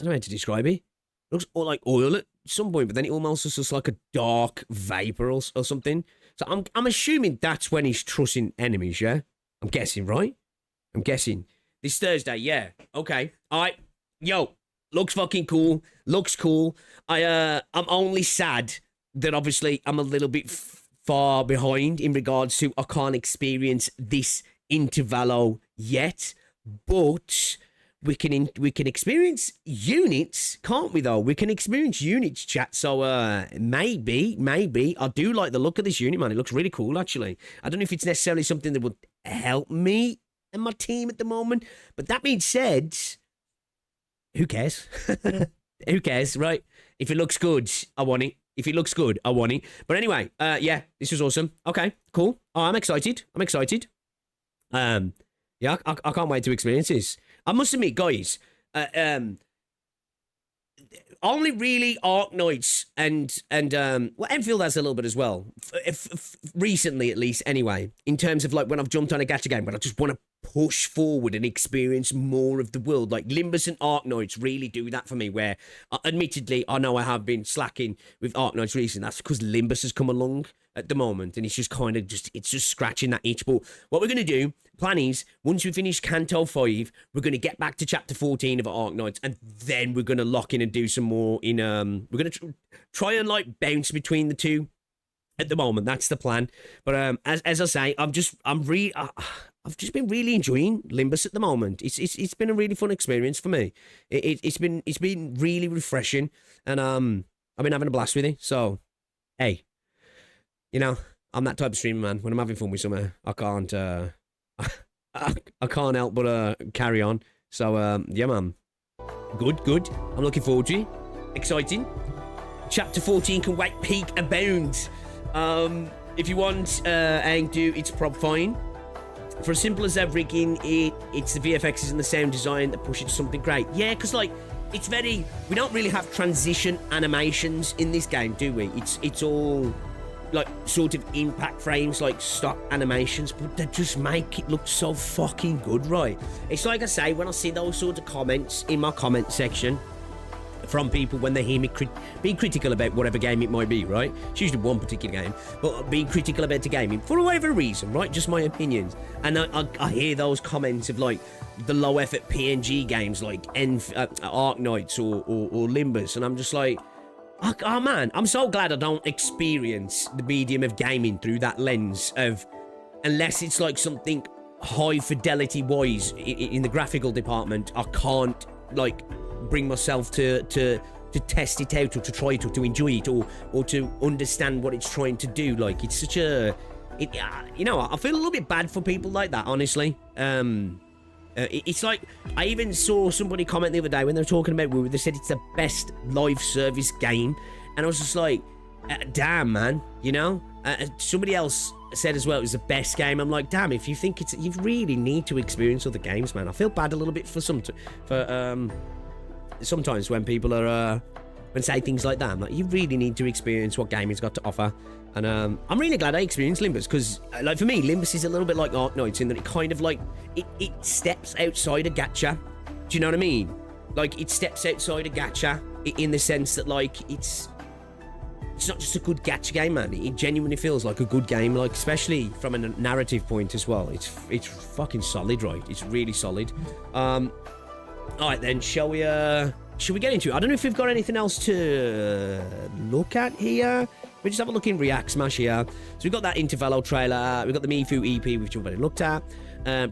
S1: know how to describe it. It looks like oil at some point, but then it almost looks just like a dark vapor or something. So I'm assuming that's when he's trussing enemies, yeah? I'm guessing, right? I'm guessing. This Thursday, yeah. Okay. All right. Yo, looks fucking cool. Looks cool. I'm only sad that obviously I'm a little bit far behind in regards to I can't experience this intervallo yet, but we can experience units, can't we? Though we can experience units, chat. So maybe I do like the look of this unit, man. It looks really cool, actually. I don't know if it's necessarily something that would help me and my team at the moment, but that being said, who cares? Who cares, right? If it looks good, I want it. If it looks good, I want it. But anyway, yeah, this was awesome. Okay, cool. Oh, I'm excited. Yeah, I can't wait to experience this. I must admit, guys, only really Arknights and well, Endfield has a little bit as well. Recently, at least, anyway, in terms of like when I've jumped on a gacha game, but I just want to push forward and experience more of the world. Like Limbus and Arknights really do that for me, where admittedly I know I have been slacking with Arknights recently. That's because Limbus has come along at the moment, and it's just kind of it's just scratching that itch. But what we're going to do, plan is, once we finish Canto 5, we're going to get back to chapter 14 of Arknights, and then we're going to lock in and do some more in we're going to try and like bounce between the two at the moment. That's the plan. But as I say, I've just been really enjoying Limbus at the moment. It's been a really fun experience for me. It's been really refreshing, and I've been having a blast with it. So, hey, you know, I'm that type of streamer, man. When I'm having fun with something, I can't I can't help but carry on. So yeah, man. Good. I'm looking forward to it. Exciting. Chapter 14 can wait peak abound. If you want and do, it's prop fine. For as simple as that rigging, it's the VFXs and the sound design that push it to something great. Yeah, because like it's very, we don't really have transition animations in this game, do we? It's all like sort of impact frames, like stop animations, but they just make it look so fucking good, right? It's like I say, when I see those sort of comments in my comment section from people when they hear me being critical about whatever game it might be, right? It's usually one particular game, but being critical about the gaming for whatever reason, right? Just my opinions. And I hear those comments of like the low effort PNG games like Arknights or Limbus, and I'm just like, oh man, I'm so glad I don't experience the medium of gaming through that lens of, unless it's like something high fidelity wise in the graphical department, I can't like bring myself to test it out or to try it or to enjoy it or to understand what it's trying to do. Like, it's such a, you know, I feel a little bit bad for people like that, honestly. It's like, I even saw somebody comment the other day when they were talking about WoW, they said it's the best live service game, and I was just like, damn, man, you know? Somebody else said as well it was the best game. I'm like, damn, if you think it's, you really need to experience other games, man. I feel bad a little bit for sometimes when people are when say things like that. I'm like, you really need to experience what gaming's got to offer. And I'm really glad I experienced Limbus, because like for me, Limbus is a little bit like Arknights in that it kind of like it steps outside of gacha. Do you know what I mean? Like, it steps outside of gacha in the sense that like it's not just a good gacha game, man. It genuinely feels like a good game, like especially from a narrative point as well. It's fucking solid, right? It's really solid. All right then, shall we get into it? I don't know if we've got anything else to look at here. We just have a look in React Smash here. So we've got that Intervallo trailer. We've got the Mifu EP, which we've already looked at.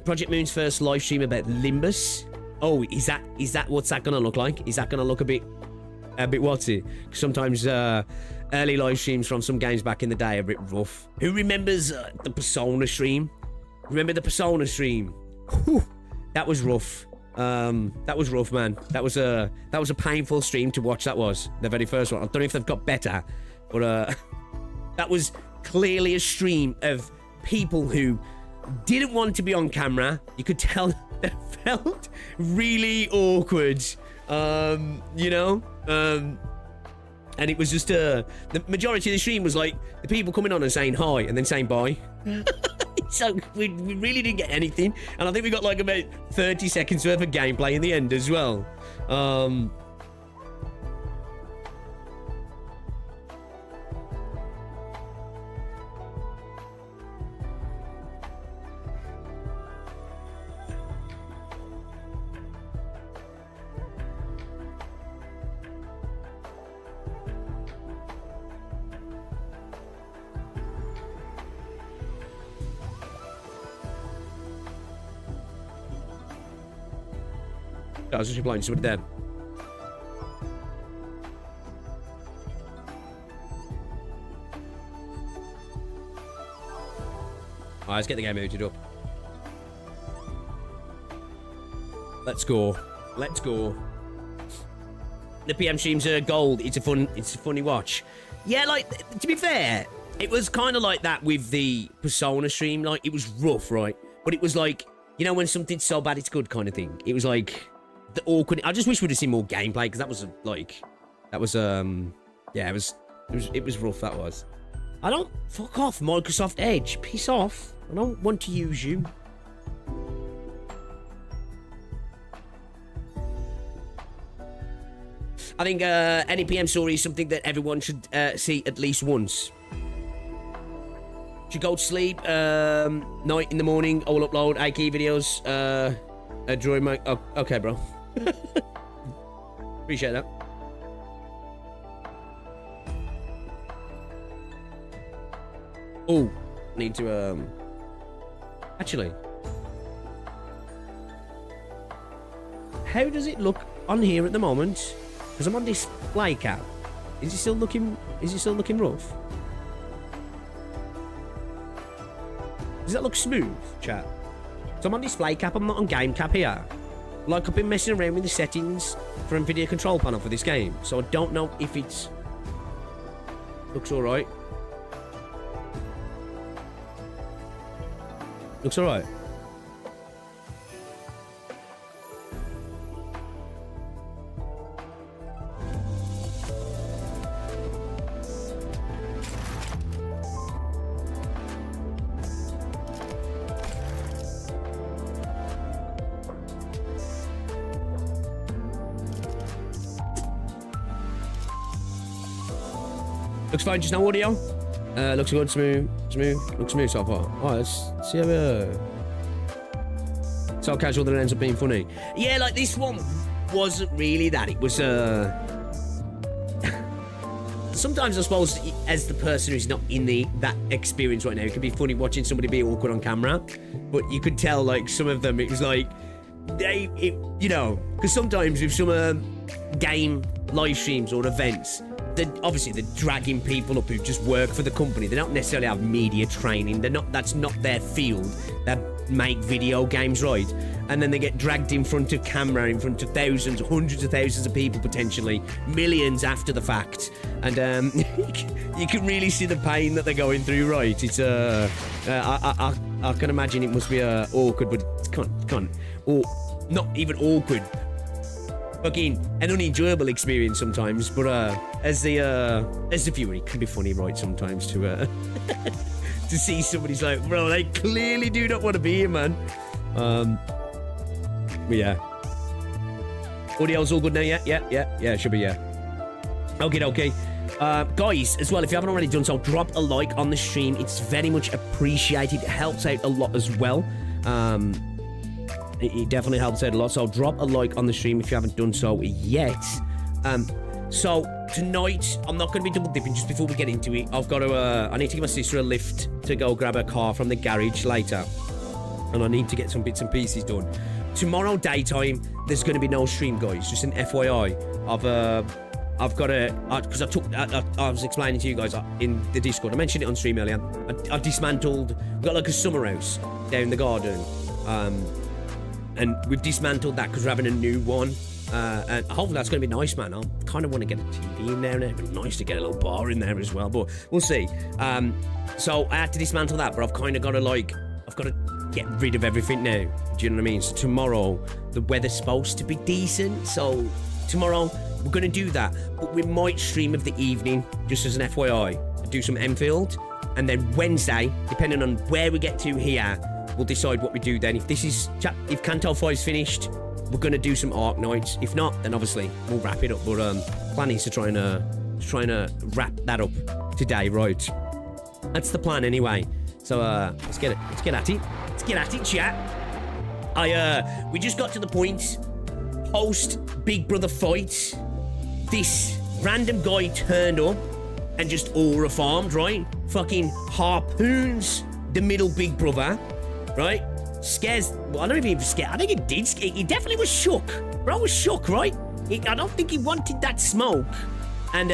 S1: Project Moon's first live stream about Limbus. Oh, is that what's that gonna look like? Is that gonna look a bit what's it? Sometimes early live streams from some games back in the day are a bit rough. Who remembers the Persona stream? Remember the Persona stream? Whew, that was rough. That was rough, man. That was a painful stream to watch. That was the very first one. I don't know if they've got better, but that was clearly a stream of people who didn't want to be on camera. You could tell they felt really awkward, you know, and it was just the majority of the stream was like the people coming on and saying hi and then saying bye. So we really didn't get anything, and I think we got like about 30 seconds worth of gameplay in the end as well. I was just blind, somebody dead. Alright, let's get the game mooted up. Let's go. Let's go. The PM streams are gold. It's a funny watch. Yeah, like, to be fair, it was kind of like that with the Persona stream. Like, it was rough, right? But it was like, you know, when something's so bad it's good kind of thing. It was like the awkward. I just wish we'd have seen more gameplay, because that was like, yeah, it was rough. That was. I don't fuck off, Microsoft Edge. Piss off. I don't want to use you. I think any PM story is something that everyone should see at least once. Should go to sleep, night in the morning, I will upload AK videos, drawing my... Oh, okay, bro. Appreciate that. Oh, need to, actually. How does it look on here at the moment? Because I'm on display cap. Is it still looking rough? Does that look smooth, chat? So I'm on display cap, I'm not on game cap here. Like, I've been messing around with the settings for NVIDIA control panel for this game, so I don't know if it's... Looks alright. Looks alright. Looks fine, just no audio. Looks good, smooth. Looks smooth so far. Alright, let's see how so casual that it ends up being funny. Yeah, like this one wasn't really that. It was sometimes I suppose as the person who's not in that experience right now, it can be funny watching somebody be awkward on camera. But you could tell like some of them, it was like you know, because sometimes with some game live streams or events, obviously they're dragging people up who just work for the company. They don't necessarily have media training. That's not their field. They make video games, right? And then they get dragged in front of camera, in front of thousands, hundreds of thousands of people, potentially millions after the fact. And you can really see the pain that they're going through, right? It's I can imagine it must be awkward, but it's not even awkward. Fucking an unenjoyable experience sometimes, but as the viewer, it can be funny, right? Sometimes to to see somebody's like, bro, they clearly do not want to be here, man. But yeah, audio's all good now. Yeah, should be, yeah. Okay. Guys, as well, if you haven't already done so, drop a like on the stream. It's very much appreciated. It helps out a lot as well. It definitely helps out a lot. So drop a like on the stream if you haven't done so yet. So tonight, I'm not going to be double dipping just before we get into it. I've got to, I need to give my sister a lift to go grab her car from the garage later. And I need to get some bits and pieces done. Tomorrow daytime, there's going to be no stream, guys. Just an FYI. I've got to, because I was explaining to you guys in the Discord. I mentioned it on stream earlier. I've dismantled, we've got like a summer house down the garden. And we've dismantled that because we're having a new one. And hopefully that's going to be nice, man. I kind of want to get a TV in there. It'd be nice to get a little bar in there as well, but we'll see. So I had to dismantle that, but I've kind of got to I've got to get rid of everything now. Do you know what I mean? So tomorrow, the weather's supposed to be decent. So tomorrow, we're going to do that. But we might stream of the evening, just as an FYI. Do some Endfield. And then Wednesday, depending on where we get to here, we'll decide what we do then. If Canto 5's finished, we're going to do some Arknights. If not, then obviously we'll wrap it up. But plan is to try and wrap that up today, right? That's the plan anyway. So let's get at it. Let's get at it, chat. We just got to the point. Post Big Brother fight. This random guy turned up and just aura farmed, right? Fucking harpoons the middle Big Brother. Right? Scares. Well, I don't even scare. I think it did scare. He definitely was shook. Bro was shook, right? I don't think he wanted that smoke. And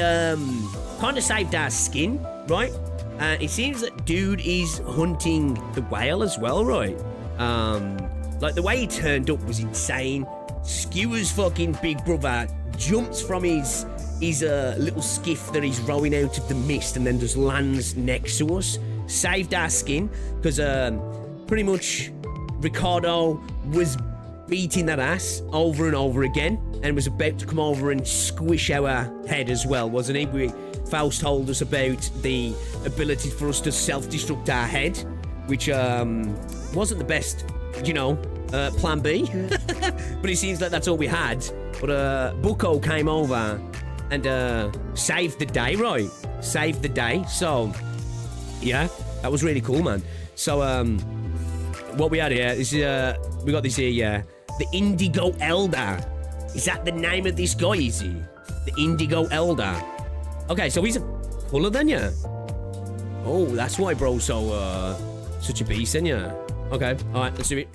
S1: kind of saved our skin, right? It seems that dude is hunting the whale as well, right? Like the way he turned up was insane. Skewers fucking Big Brother, jumps from his little skiff that he's rowing out of the mist and then just lands next to us. Saved our skin because pretty much Ricardo was beating that ass over and over again and was about to come over and squish our head as well, wasn't he? Faust told us about the ability for us to self-destruct our head, which wasn't the best, plan B. But it seems like that's all we had. But Bucco came over and saved the day, right? Saved the day. So, yeah, that was really cool, man. So, what we had here is, we got this here, yeah. The Indigo Elder. Is that the name of this guy, is he? The Indigo Elder. Okay, so he's a puller then, yeah? Oh, that's why bro's so, such a beast then, yeah? Okay, alright, let's do it.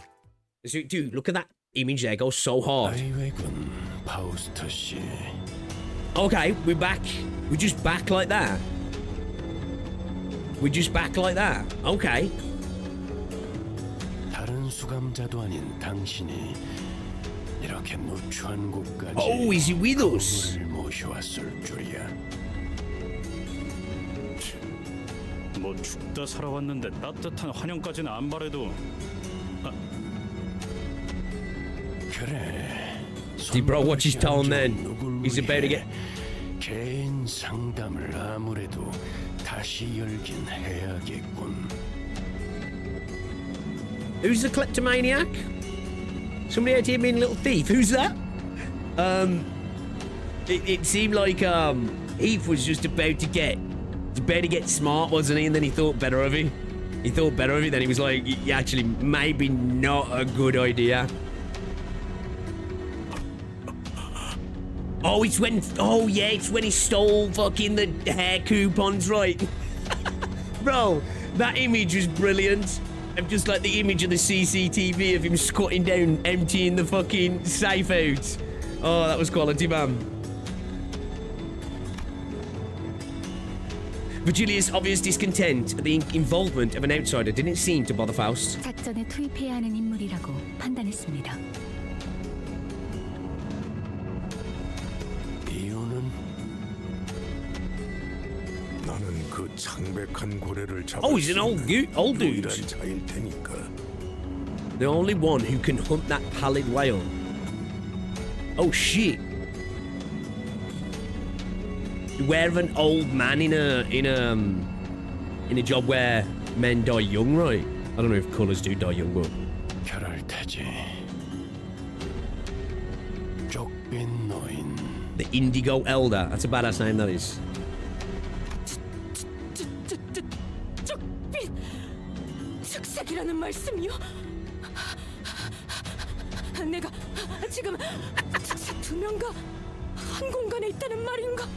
S1: Let's do it. Dude, look at that image there, it goes so hard. Okay, we're back. We're just back like that. We're just back like that. Okay. Oh, is he with us?
S5: 뭐 죽다 살아왔는데 따뜻한 환영까지는 안 바래도.
S1: See, bro, watch his tone then. He's about to get.
S4: 개인 상담을 아무래도 다시 열긴 해야겠군.
S1: Who's the kleptomaniac? Somebody out here being a little thief. Who's that? It seemed like Eve was just about to get He better get smart, wasn't he? And then he thought better of it. He thought better of it. Then he was like, yeah, actually, maybe not a good idea. Oh, it's when... Oh, yeah, it's when he stole fucking the hair coupons, right? Bro, that image was brilliant. Of just like the image of the CCTV of him squatting down, emptying the fucking safe out. Oh, that was quality, man. Virgilia's obvious discontent at the involvement of an outsider didn't seem to bother Faust.
S3: 작전에 투입해야 하는 인물이라고 판단했습니다.
S4: 이유는
S6: 나는 그 창백한 고래를 잡을
S1: Oh, he's an old dude.
S6: 유일한 자일 테니까.
S1: The only one who can hunt that pallid whale. Oh shit. Beware of an old man in a job where men die young, right? I don't know if colours do die young, but
S4: 결할 테지. 쪽빈 노인.
S1: the Indigo Elder. That's a badass name, that is.
S3: 쪽빛 숙색이라는 말씀이요? 내가 지금 특사 두 명과 한 공간에 있다는 말인가?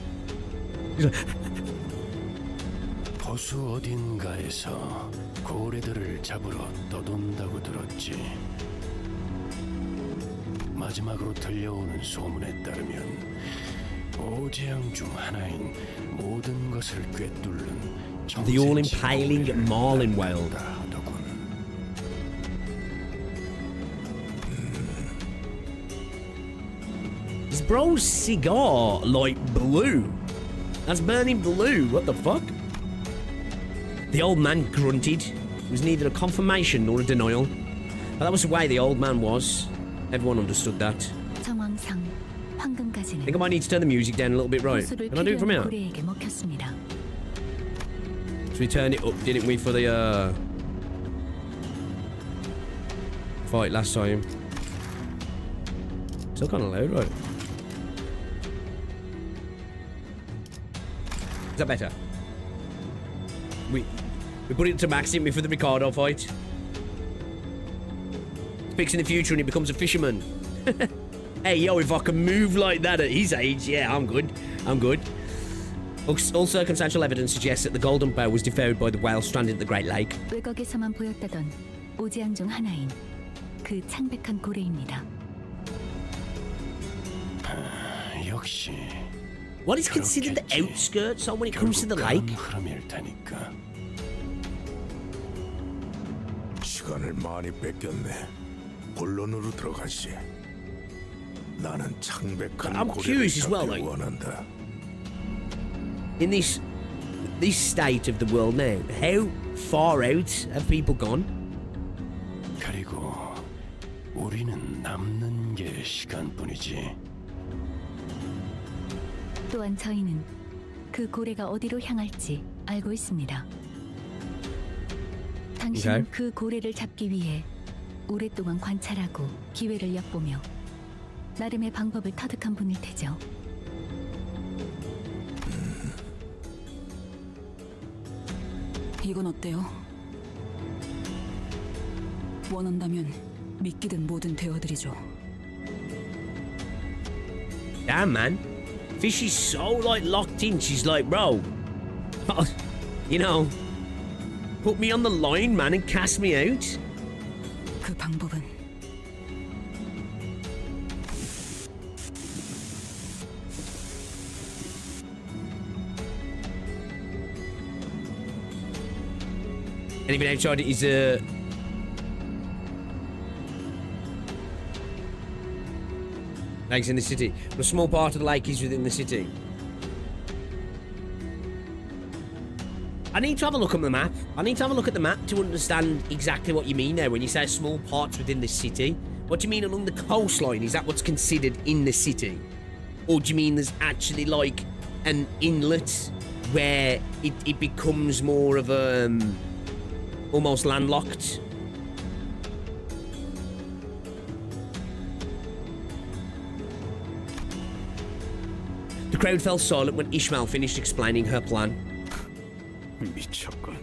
S4: 호수 어딘가에서 고래들을 잡으러 떠돈다고 들었지. 마지막으로 들려오는 소문에 따르면 오재앙 중 하나인 모든 것을 꿰뚫는
S1: The all-impaling marlin whale.
S4: 하더군.
S1: Is bro's cigar like blue? That's burning blue. What the fuck? The old man grunted. It was neither a confirmation nor a denial. But that was the way the old man was. Everyone understood that.
S3: 정황상
S1: I
S3: 황금가지는
S1: think I might need to turn the music down a little bit, right?
S3: 호수를
S1: Can I do it from here?
S3: 고래에게 먹혔습니다.
S1: So we turned it up, didn't we, for the fight last time? Still kind of loud, right? Is that better? We put it to max, didn't we, for the Ricardo fight? Speaks in the future and he becomes a fisherman. Hey, yo, if I can move like that at his age, yeah, I'm good. I'm good. All circumstantial evidence suggests that the golden bow was devoured by the whale stranded at the Great Lake.
S3: 외곽에서만 보였다던 오지안 중 하나인 그 창백한 고래입니다.
S4: 역시
S1: What is considered the outskirts when it comes to the lake?
S4: 흐름일 테니까.
S6: 시간을 많이 뺏겼네. 본론으로 들어가시. 나는 창백한
S1: I'm
S6: 고래를
S1: curious as well,
S6: 잡기
S1: like-
S6: 원한다.
S1: In this state of the world now, how far out have people gone?
S4: 그리고 우리는 남는 게 시간뿐이지.
S3: 또한 저희는 그 고래가 어디로 향할지 알고 있습니다. 당신은
S1: Okay.
S3: 그 고래를 잡기 위해 오랫동안 관찰하고 기회를 엿보며 나름의 방법을 터득한 분일 테죠.
S7: 이건 어때요? 원한다면 믿기든 뭐든 되어드리죠.
S1: Damn, man. Fish is so, like, locked in. She's like, bro, you know, put me on the line, man, and cast me out.
S7: 그 방법은
S1: Anything outside it is, lake's in the city. But a small part of the lake is within the city. I need to have a look at the map. I need to have a look at the map to understand exactly what you mean there when you say small parts within the city. What do you mean along the coastline? Is that what's considered in the city? Or do you mean there's actually like an inlet where it becomes more of a almost landlocked? The crowd fell silent when Ishmael finished explaining her plan.
S5: 미쳤군.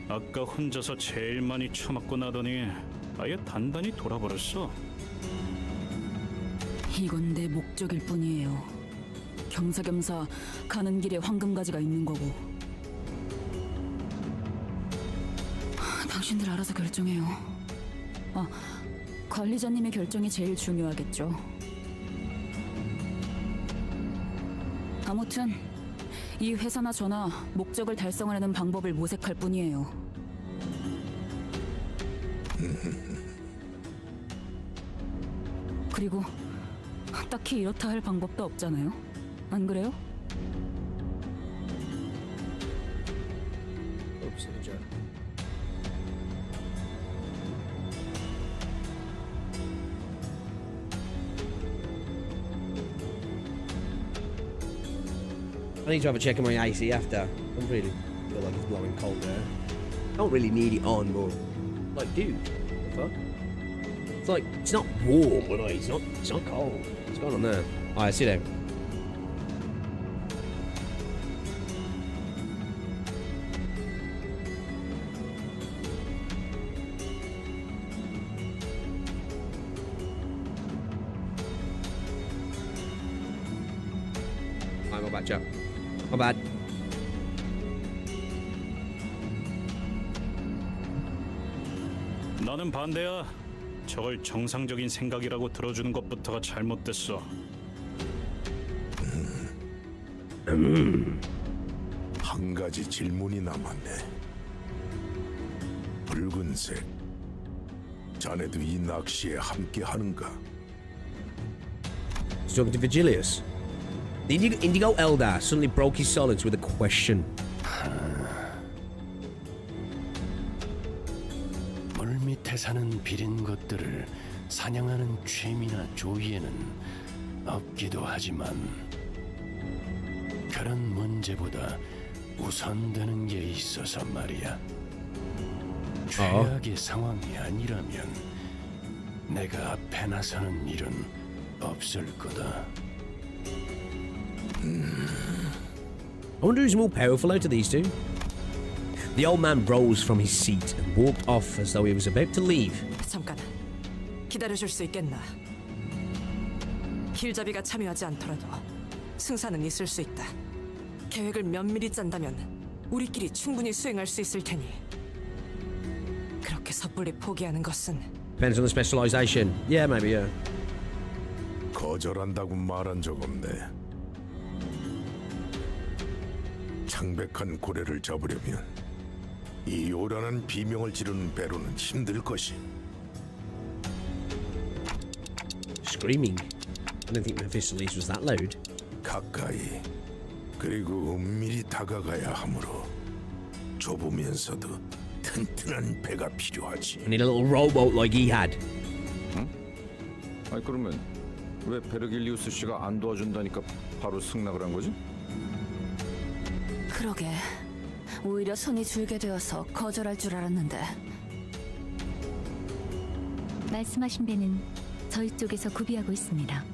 S5: 아까 혼자서 제일 많이 처맞고 나더니 아예 단단히 돌아버렸어.
S7: 이건 내 목적일 뿐이에요. 겸사겸사 가는 길에 황금가지가 있는 거고. 당신들 알아서 결정해요. 관리자님의 결정이 제일 중요하겠죠. 아무튼 이 회사나 저나 목적을 달성하려는 방법을 모색할 뿐이에요. 그리고 딱히 이렇다 할 방법도 없잖아요. 안 그래요?
S1: Oops, a joke. I need to have a check on my AC after. I really feel like it's blowing cold there. Don't really need it on, but like, dude, what the fuck? It's like it's not warm, but like, it's not cold. What's going on there? Alright, sit down. Alright, my bad, chap. My bad.
S5: 나는 반대야. 저걸 정상적인 생각이라고 들어주는 것부터가 잘못됐어.
S6: 한 가지 질문이 남았네. 붉은색. 자네도 이 낚시에 함께 하는가?
S1: He's talking to Vigilius. The Indigo Eldar suddenly broke his silence with a question.
S4: 물 밑에 사는 비린 것들을 사냥하는 취미나 조이에는 없기도 하지만 그런 문제보다 우선되는 게 있어서 말이야. 최악의 상황이 아니라면 내가 앞에 나서는 일은 없을 거다.
S1: I wonder who's more powerful out of these two. The old man rose from his seat and walked off as though he was about to leave.
S8: 잠깐 기다려줄 수 있겠나? 길잡이가 참여하지 않더라도 승산은 있을 수 있다. 계획을 면밀히 짠다면 우리끼리 충분히 수행할 수 있을 테니 그렇게 섣불리 포기하는 것은
S1: Depends on the specialization. Yeah, maybe, yeah.
S6: 거절한다고 말한 적 없네. 창백한 고래를 잡으려면 이 요란한 비명을 지르는 배로는 힘들 것이.
S1: Screaming. I don't think Mephistopheles was that loud.
S6: 가까이 그리고 은밀히 다가가야 하므로 좁으면서도 튼튼한 배가 필요하지.
S1: I need a little rowboat like he had.
S9: 아니 그러면 왜 베르길리우스 씨가 안 도와준다니까 바로 승낙을 한 거지?
S3: 그러게. 오히려 손이 줄게 되어서 거절할 줄 알았는데. 말씀하신 배는 저희 쪽에서 구비하고 있습니다.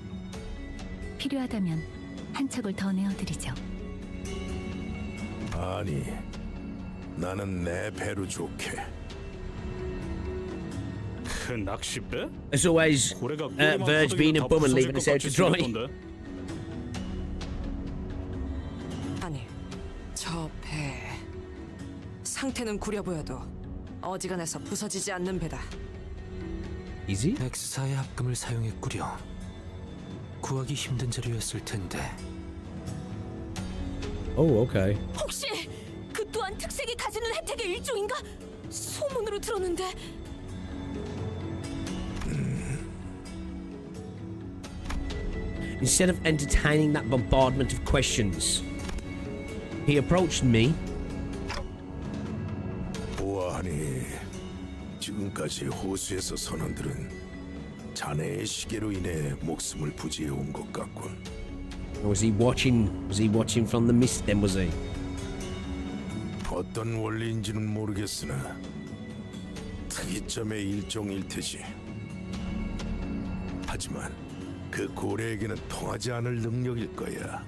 S3: 필요하다면 한 척을 더 내어드리죠.
S6: 아니, 나는 내 배로 좋게.
S5: 그 낚싯배?
S1: As always,
S5: 고래가
S1: Verge being a bum and leaving us out to dry.
S8: 아니 저 배 상태는 구려 보여도 어지간해서 부서지지 않는 배다.
S1: Is he?
S2: 엑스사의 합금을 사용했구려. 구하기 힘든 자료였을 텐데.
S1: Oh, okay.
S3: 혹시 그 또한 특색이 가지는 혜택의 일종인가? 소문으로 들었는데.
S1: Instead of entertaining that bombardment of questions, he approached me.
S6: 보아하니 지금까지 호수에서 선원들은 자네의 시계로 인해 목숨을 부지해 온 것 같군.
S1: Was he watching? Was he watching from the mist? Then was he?
S6: 어떤 원리인지는 모르겠으나 특이점의 일종일 테지. 하지만 그 고래에게는 통하지 않을 능력일 거야.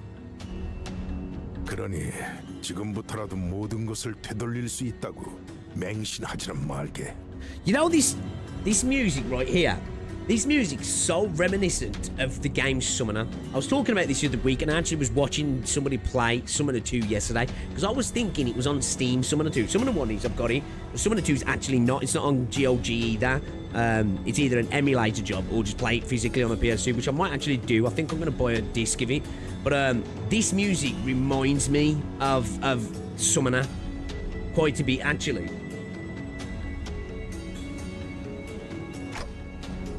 S6: 그러니 지금부터라도 모든 것을 되돌릴 수 있다고 맹신하지는 말게.
S1: You know this music right here. This music's so reminiscent of the game Summoner. I was talking about this the other week and I actually was watching somebody play Summoner 2 yesterday because I was thinking it was on Steam, Summoner 2. Summoner 1 is, I've got it. But Summoner 2 is actually not. It's not on GOG either. It's either an emulator job or just play it physically on the PS2, which I might actually do. I think I'm going to buy a disc of it. But this music reminds me of Summoner quite a bit, actually.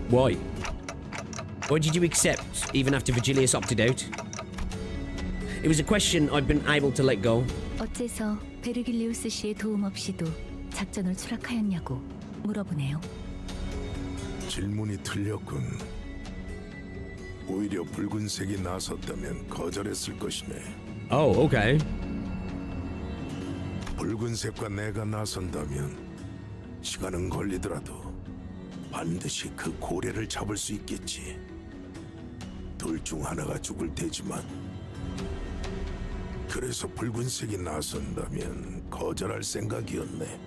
S1: Why? Why did you accept, even after Vigilius opted out? It was a question I've been able to let go.
S3: 어째서 베르길리우스 씨의 도움 없이도 작전을 수락하였냐고 물어보네요.
S6: 질문이 틀렸군. 오히려 붉은색이 나섰다면 거절했을 것이네.
S1: Oh, okay.
S6: 붉은색과 내가 나선다면 시간은 걸리더라도 반드시 그 고래를 잡을 수 있겠지. 둘 중 하나가 죽을 테지만. 그래서 붉은색이 나선다면 거절할 생각이었네.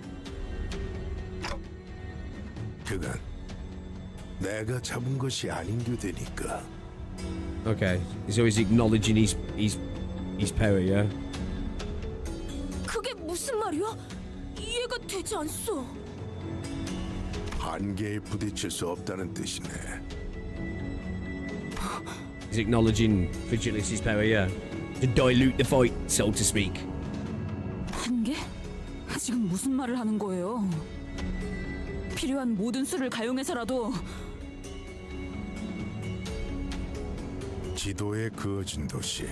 S6: 그간 내가 잡은 것이 아닌 게 되니까.
S1: Okay. So he's acknowledging his power, yeah?
S7: 그게 무슨 말이야? 이해가 되지 않소.
S6: 한계에 부딪힐 수 없다는 뜻이네.
S1: He's acknowledging Vigilius' power, yeah? To dilute the fight, so to speak.
S7: 한계? 지금 무슨 말을 하는 거예요? 필요한 모든 수를 가용해서라도
S6: 지도에 그어진 도시.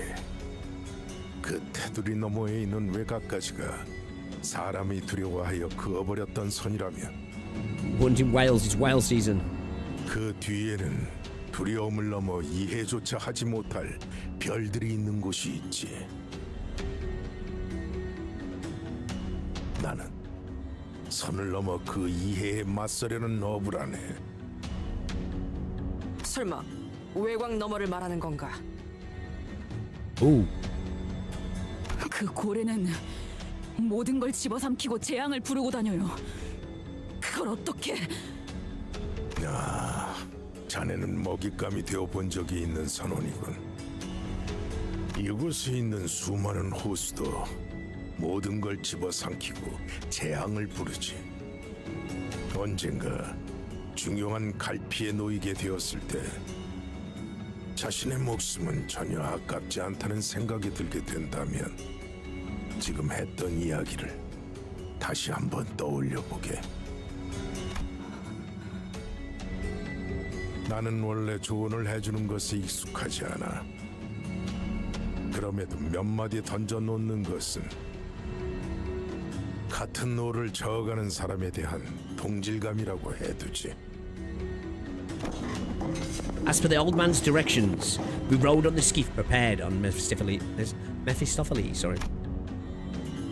S6: 그 테두리 너머에 있는 외곽까지가 사람이 두려워하여 그어버렸던 선이라면
S1: Wanting Wales, it's whale season.
S6: 그 뒤에는 두려움을 넘어 이해조차 하지 못할 별들이 있는 곳이 있지. 나는 선을 넘어 그 이해에 맞서려는 어부라네.
S8: 설마 외곽 너머를 말하는 건가?
S1: Ooh.
S7: 그 고래는 모든 걸 집어삼키고 재앙을 부르고 다녀요. 그걸 어떻게?
S6: 아, 자네는 먹잇감이 되어본 적이 있는 선원이군. 이곳에 있는 수많은 호수도 모든 걸 집어삼키고 재앙을 부르지. 언젠가 중요한 갈피에 놓이게 되었을 때 자신의 목숨은 전혀 아깝지 않다는 생각이 들게 된다면 지금 했던 이야기를 다시 한번 떠올려 보게. 나는 원래 조언을 해주는 것에 익숙하지 않아. 그럼에도 몇 마디 던져놓는 것은 같은 노를 저어가는 사람에 대한 동질감이라고 해두지.
S1: As for the old man's directions, we rode on the skiff prepared on Mephistopheles. Sorry.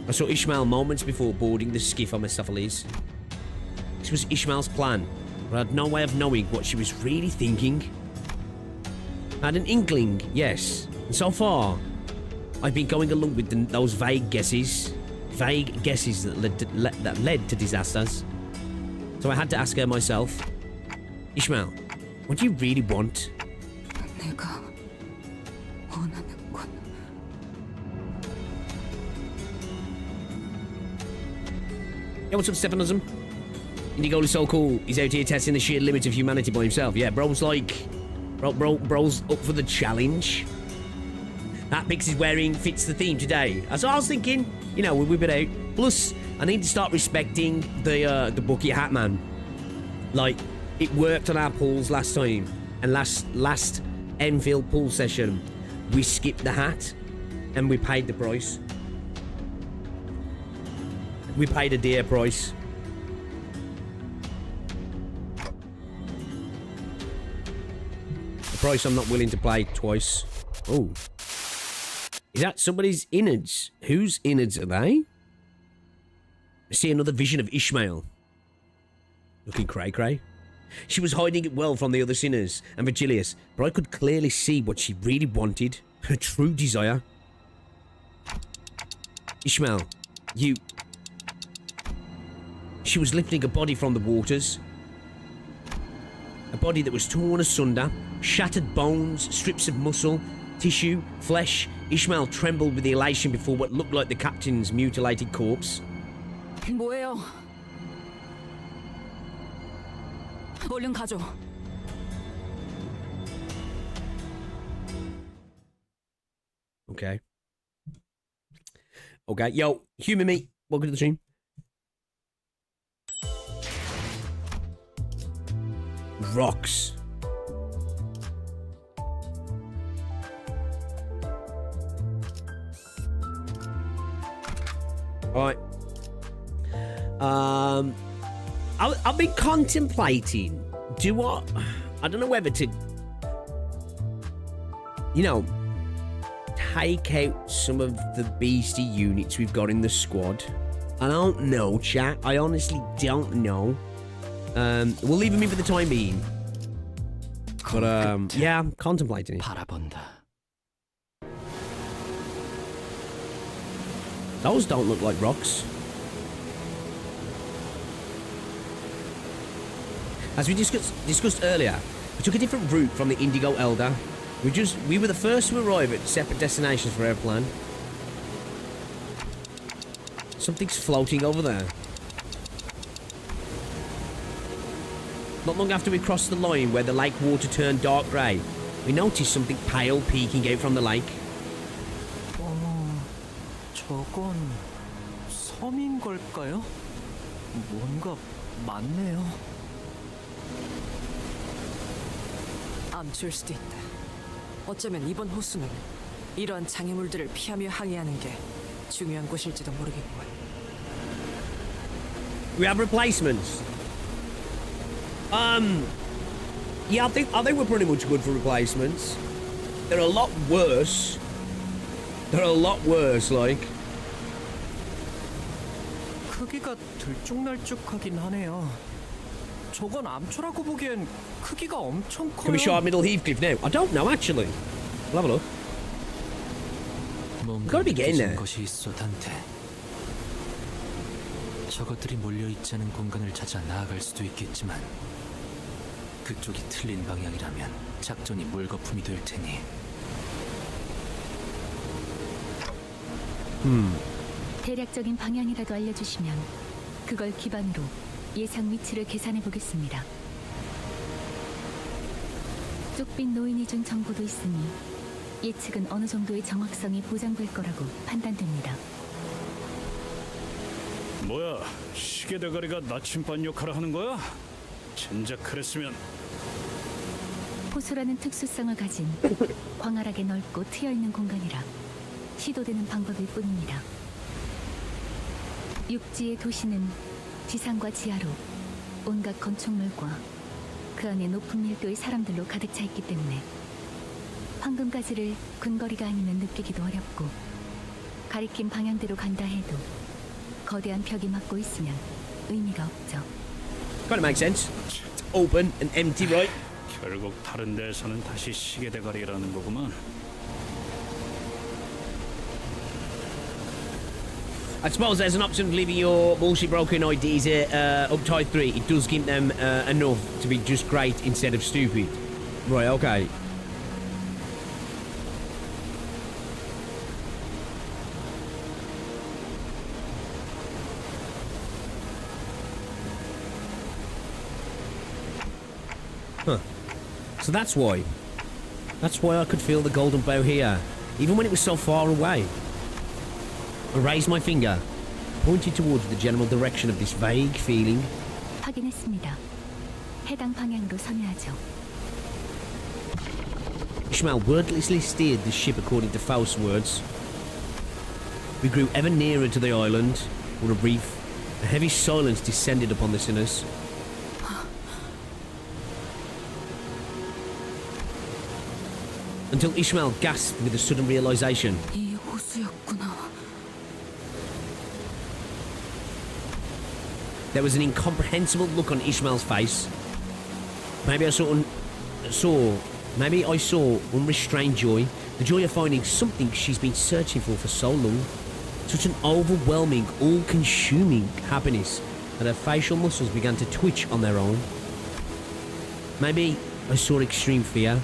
S1: I saw Ishmael moments before boarding the skiff on Mephistopheles. This was Ishmael's plan, but I had no way of knowing what she was really thinking. I had an inkling, yes, and so far, I've been going along with those vague guesses that led to disasters. So I had to ask her myself, Ishmael, what do you really want?
S7: 내가 원하는 건
S1: Yo, what's up, Stephanism? Indigo is so cool. He's out here testing the sheer limits of humanity by himself. Yeah, bro's like... Bro's up for the challenge. That Pix is wearing fits the theme today. As I was thinking, you know, we'll whip it out. Plus, I need to start respecting the bucket hat man. Like, it worked on our pools last time. And last Endfield pool session, we skipped the hat. And we paid the price. We paid a dear price. A price I'm not willing to pay twice. Oh. Is that somebody's innards? Whose innards are they? I see another vision of Ishmael. Looking cray-cray. She was hiding it well from the other sinners and Vigilius, but I could clearly see what she really wanted. Her true desire. Ishmael, you... She was lifting a body from the waters. A body that was torn asunder, shattered bones, strips of muscle, tissue, flesh. Ishmael trembled with elation before what looked like the captain's mutilated corpse.
S7: 뭐예요? 얼른 가죠.
S1: Okay. Okay, yo, human meat, welcome to the stream. Rocks. Alright. I've been contemplating, I don't know whether to, you know, take out some of the beastie units we've got in the squad. I don't know, chat. I honestly don't know. We'll leave them in for the time being. But, yeah, I'm contemplating it.
S2: 바라본다.
S1: Those don't look like rocks. As we discussed earlier, we took a different route from the Indigo Elder. We were the first to arrive at separate destinations for our plan. Something's floating over there. Not long after we crossed the line where the lake water turned dark grey, we noticed something pale peeking out from the lake.
S2: 저건 섬인 걸까요? 뭔가 많네요.
S8: 암초일 수도 있다. 어쩌면 이번 호수는 이러한 장애물들을 피하며 항해하는 게 중요한 곳일지도 모르겠군.
S1: We have replacements. Yeah, I think we're pretty much good for replacements. They're a lot worse. Like.
S2: 크기가 들쭉날쭉하긴 하네요. 저건 암초라고 보기엔 크기가 엄청 커요.
S1: Can we show our middle Heathcliff now? I don't know, actually. We'll have a look. Gotta be getting there.
S2: 것이 있어, 단테. 저것들이 몰려있지 않은 공간을 찾아 나아갈 수도 있겠지만 그쪽이 틀린 방향이라면 작전이 물거품이 될 테니.
S3: 대략적인 방향이라도 알려주시면 그걸 기반으로 예상 위치를 계산해 보겠습니다. 쪽빈 노인이 준 정보도 있으니 예측은 어느 정도의 정확성이 보장될 거라고 판단됩니다.
S5: 뭐야, 시계 대가리가 나침반 역할을 하는 거야? 진작 그랬으면.
S3: 호수라는 특수성을 가진 광활하게 넓고 트여있는 공간이라 시도되는 방법일 뿐입니다. 육지의 도시는 지상과 지하로 온갖 건축물과 그 안에 높은 밀도의 사람들로 가득 차 있기 때문에 황금가지를 근거리가 아니면 느끼기도 어렵고 가리킨 방향대로 간다 해도 거대한 벽이 막고 있으면 의미가 없죠.
S1: Kind of makes sense. Open and empty, right?
S5: 결국 다른 데에서는 다시 시계 대가리라는 거구만.
S1: I suppose there's an option of leaving your bullshit broken ideas up to 3. It does give them enough to be just great instead of stupid. Right, okay. Huh. So that's why. That's why I could feel the golden bow here, even when it was so far away. I raised my finger, pointed towards the general direction of this vague feeling.
S3: 확인했습니다. 해당 방향으로 선회하죠.
S1: Ishmael wordlessly steered the ship according to Faust's words. We grew ever nearer to the island, or a reef. A heavy silence descended upon the sinners. Until Ishmael gasped with a sudden realization.
S7: 이 호수였구나.
S1: There was an incomprehensible look on Ishmael's face. Maybe I saw unrestrained joy, the joy of finding something she's been searching for so long. Such an overwhelming, all-consuming happiness that her facial muscles began to twitch on their own. Maybe I saw extreme fear,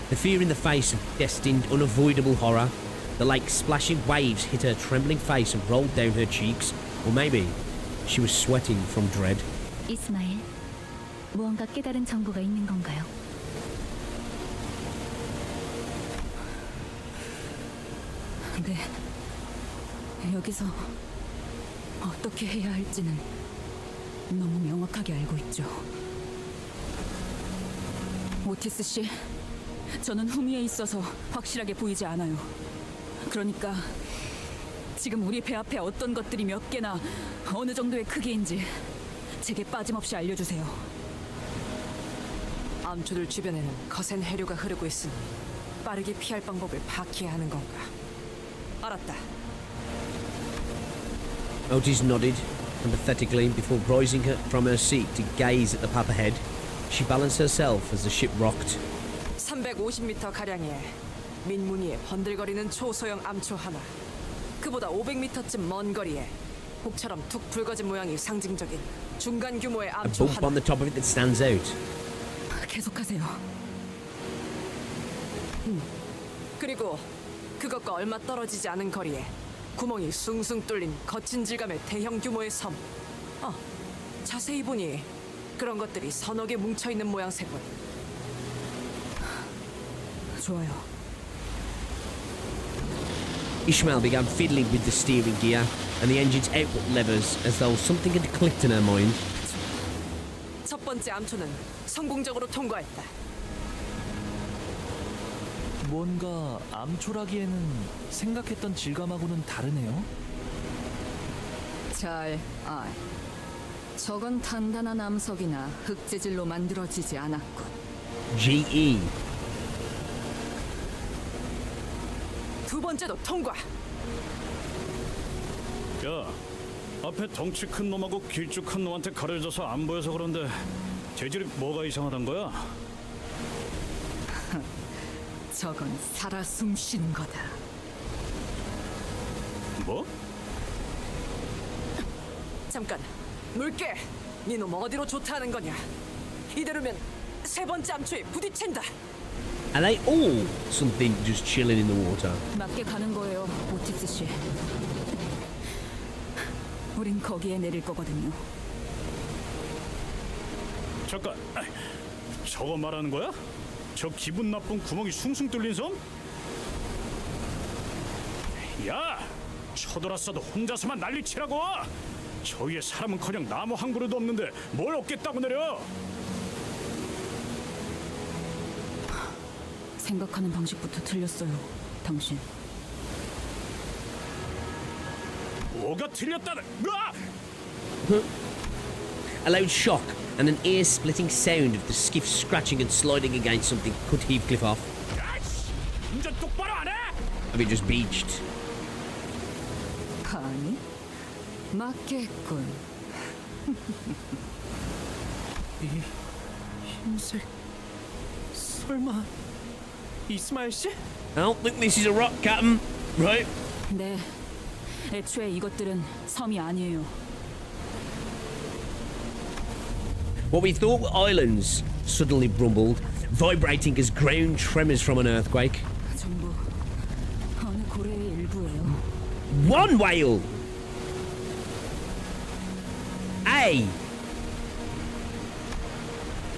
S1: the fear in the face of destined, unavoidable horror. The like splashing waves hit her trembling face and rolled down her cheeks, or maybe she was sweating from dread.
S3: 이스마엘, 무언가 깨달은 정보가 있는 건가요?
S7: 네. 여기서 어떻게 해야 할지는 너무 명확하게 알고 있죠. 오티스 씨, 저는 후미에 있어서 확실하게 보이지 않아요. 그러니까 지금 우리 배 앞에 어떤 것들이 몇 개나 어느 정도의 크기인지 제게 빠짐없이 알려주세요.
S8: 암초들 주변에는 거센 해류가 흐르고 있으니 빠르게 피할 방법을 파악해야 하는 건가. 알았다.
S1: Otis nodded empathetically before rising from her seat to gaze at the path ahead. She balanced herself as the ship rocked.
S8: 350m 가량의 민무늬에 번들거리는 초소형 암초 하나. 그보다 500m쯤 먼 거리에 복처럼 툭 붉어진 모양이 상징적인 중간 규모의
S1: A
S8: 암초
S1: bump
S8: 하나.
S1: on the top of it that stands out.
S7: 계속하세요.
S8: 그리고 그것과 얼마 떨어지지 않은 거리에 구멍이 숭숭 뚫린 거친 질감의 대형 규모의 섬. 자세히 보니 그런 것들이 서너 개 뭉쳐있는 모양새군.
S7: 좋아요.
S1: Ishmael began fiddling with the steering gear and the engine's output levers as though something had clicked in her mind.
S8: 첫 번째 암초는 성공적으로 통과했다.
S2: 뭔가 암초라기에는 생각했던 질감하고는 다르네요.
S7: 잘 저건 단단한 암석이나 흙재질로 만들어지지 않았고.
S1: GE.
S8: 두 번째도 통과.
S5: 야, 앞에 덩치 큰 놈하고 길쭉한 놈한테 가려져서 안 보여서 그런데 재질이 뭐가 이상하단 거야?
S7: 저건 살아 숨쉬는 거다.
S5: 뭐?
S8: 잠깐, 물개. 니놈 어디로 좋다는 거냐? 이대로면 세 번째 암초에 부딪힌다.
S1: Are they all something just chilling in the water?
S7: 맞게 가는 거예요, 오티스 씨. 우린 거기에 내릴 거거든요.
S5: 잠깐, 저거 말하는 거야? 저 기분 나쁜 구멍이 숭숭 뚫린 섬? 야, 쳐들었어도 혼자서만 난리치라고! 저 위에 사람은커녕 나무 한 그루도 없는데 뭘 얻겠다고 내려?
S7: 생각하는 방식부터 틀렸어요, 당신.
S5: 뭐가 틀렸다는? 으아!
S1: A loud shock and an ear-splitting sound of the skiff scratching and sliding against something cut Heathcliff off.
S5: 아이씨, 운전 똑바로 안 해?
S1: Have it just beached?
S7: 아니, 맞겠군.
S2: 흰색 설마 이스마엘 씨?
S1: I don't think this is a rock, Captain. Right?
S7: 네, 애초에 이것들은 섬이 아니에요.
S1: What we thought were islands suddenly rumbled, vibrating as ground tremors from an earthquake.
S7: 전부 어느 고래의 일부예요.
S1: One whale!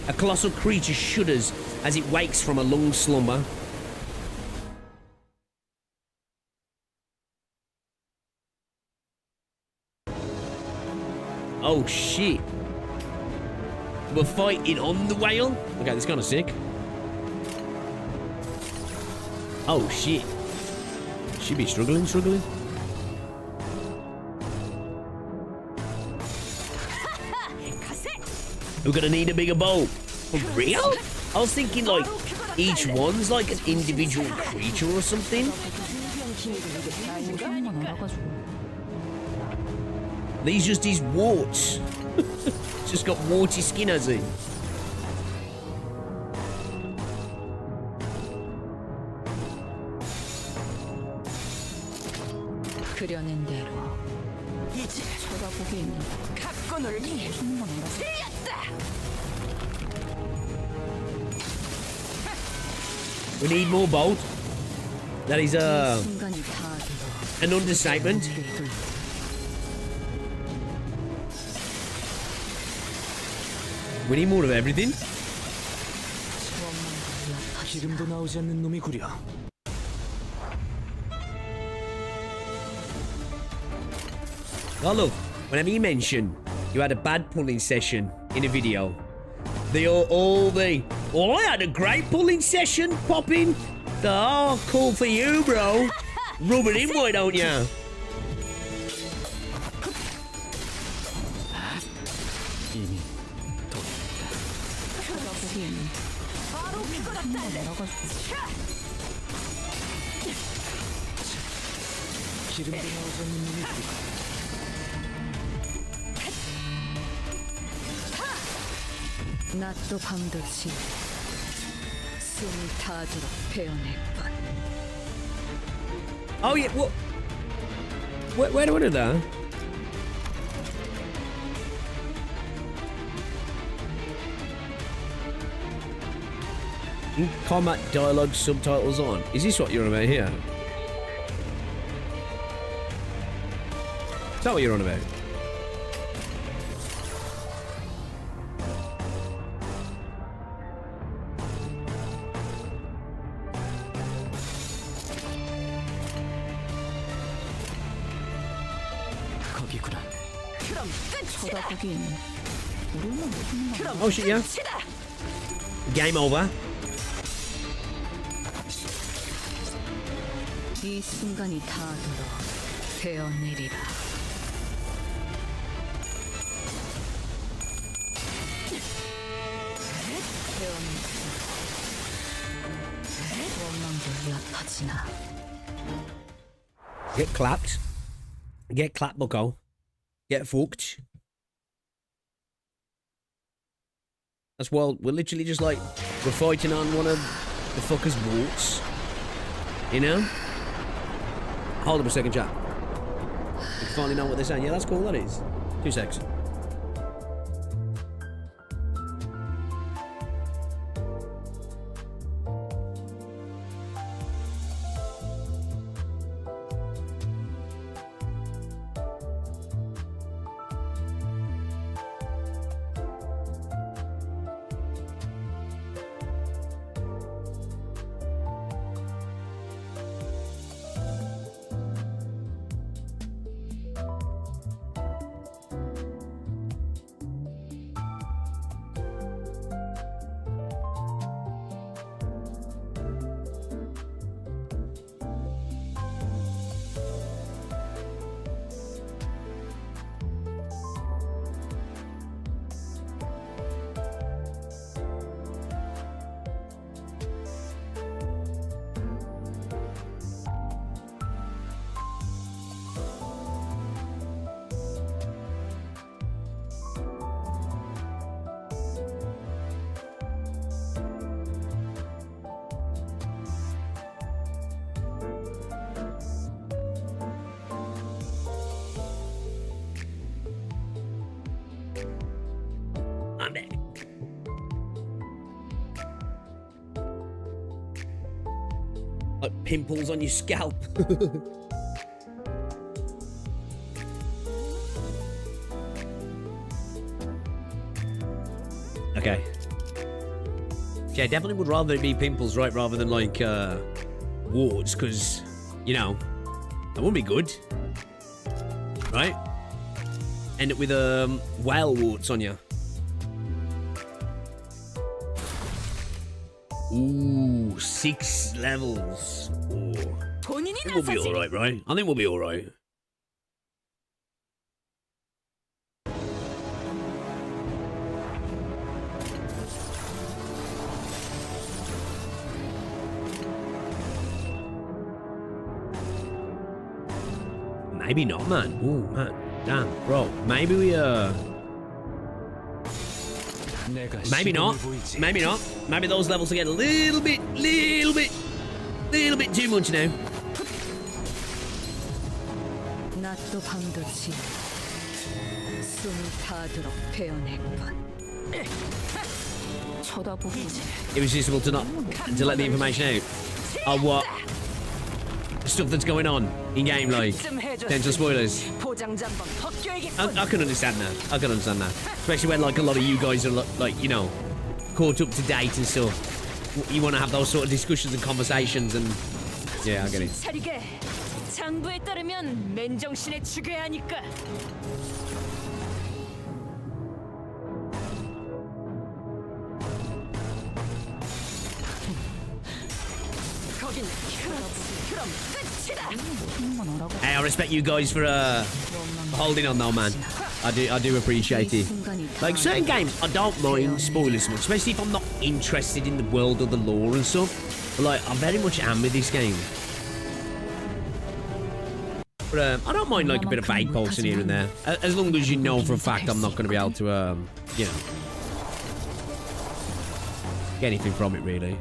S1: A colossal creature shudders as it wakes from a long slumber. Oh shit. We're fighting on the whale? Okay, that's kind of sick. Oh shit. She be struggling. We're gonna need a bigger boat. For real? I was thinking like each one's like an individual creature or something. These just these warts. Just got warty skin, has he?
S7: 그려낸 대로
S8: 이제
S7: 쳐다보기에는
S8: 갖고 놀기
S7: 무슨 건 알아.
S8: 틀렸다.
S1: We need more bolt. That is
S7: 순간이 다
S1: an understatement. We need more of everything.
S2: 기름도 나오지 않는 놈이구려.
S1: Oh look, whenever you mention you had a bad pulling session in a video, they all be, oh, I had a great pulling session, popping. Oh, cool for you, bro. Rub it in, why don't you?
S2: 이미
S7: 쳐다보기에는
S8: 바로 그거다.
S2: 기름도 나오지 않는 놈이구려.
S7: 낮도 밤도 지 숨이 닿도록 베어낼 뿐.
S1: Oh yeah, what? Where do I do that? In combat dialogue subtitles on. Is this what you're on about here? Is that what you're on about?
S2: 거기구나.
S8: 그럼 끝이다.
S7: 쳐다보기에는 우리는 무슨 말.
S8: 그럼
S1: Oh shit, yeah.
S8: 끝이다.
S1: Game over.
S7: 이 순간이 닿도록 베어내리라. 원망도 얕아지나.
S1: Get clapped. Get clapped, bucko. Get fucked. That's well, we're literally just like, we're fighting on one of the fuckers' boats. You know? Hold up a second, chat. We finally know what they're saying. Yeah, that's cool, that is. 2 secs. I'm back. Like pimples on your scalp. Okay. Yeah, I definitely would rather it be pimples, right, rather than like warts, because, you know, that wouldn't be good. Right? End up with whale warts on you. Ooh, 6 levels. Ooh. I think we'll be alright, right? I think we'll be alright. Maybe not, man. Ooh, man. Damn, bro. Maybe we, Maybe not. Maybe not. Maybe those levels will get a little bit too much now.
S7: 낮도 밤도 지 숨을 닿도록 베어낼 것. 쳐다보기지.
S1: It was useful to not to let the information out of what stuff that's going on in game, like potential spoilers.
S8: 포장자 한번 벗겨야겠군.
S1: I can understand that. I can understand that, especially when like a lot of you guys are like you know caught up to date and stuff. You want to have those sort of discussions and conversations, and yeah, I get it.
S7: 차리게. 장부에 따르면 맨정신에 죽여야 하니까.
S8: 거긴 그럼 끝이다.
S1: Hey, I respect you guys for holding on though, man. I do appreciate it. Like certain games, I don't mind spoilers much, especially if I'm not interested in the world or the lore and stuff. But like, I very much am with this game. But I don't mind like a bit of vague posting here and there, as long as you know for a fact I'm not going to be able to, you know, get anything from it really.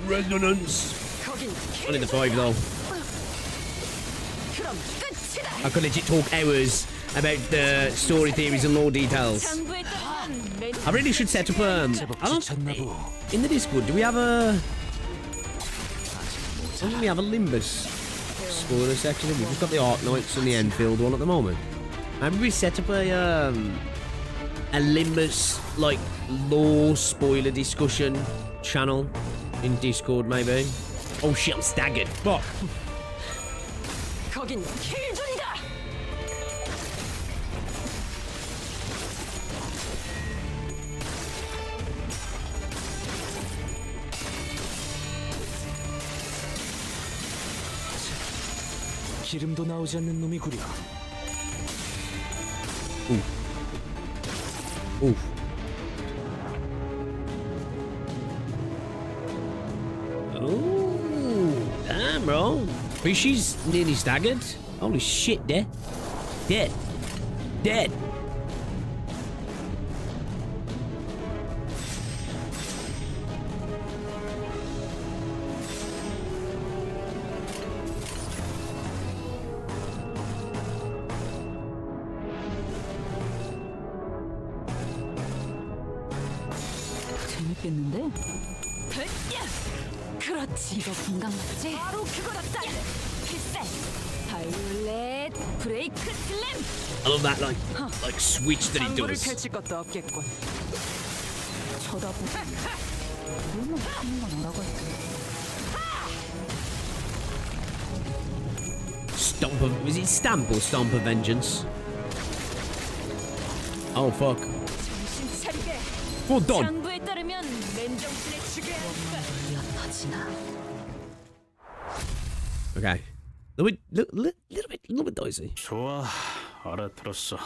S1: Resonance. Only the 5 though. I could legit talk hours about the story theories and lore details. I really should set up in the Discord. Do we have a? Don't we have a Limbus spoiler section? We've just got the Arknights and the Endfield one at the moment. Maybe we set up a Limbus like lore spoiler discussion channel in Discord, maybe. Oh shit, I'm staggered. Fuck.
S8: 거긴 킬존이다.
S2: 기름도 나오지 않는 놈이구려.
S1: Oof. Oh, damn, bro. Fishy's nearly staggered. Holy shit, dead. Dead. Dead.
S7: 재밌겠는데? 그렇지. 이거 공감 맞지? 바로 그거다. 필살. 바이올렛 브레이크 슬램.
S1: I love that like switch that he
S8: 장부를
S1: does.
S8: 펼칠 것도 없겠군.
S7: 쳐다보고. 얼마나 하는 건 알아가 있어.
S1: Stomp of, was it Stamp or Stomp of Vengeance? Oh fuck.
S7: 정신 차리게.
S1: Well done.
S7: 장부에 따르면 맨정신에 죽여야 하니까. 터지나.
S1: Okay. Little bit dicey.
S5: 좋아, 알아들었어.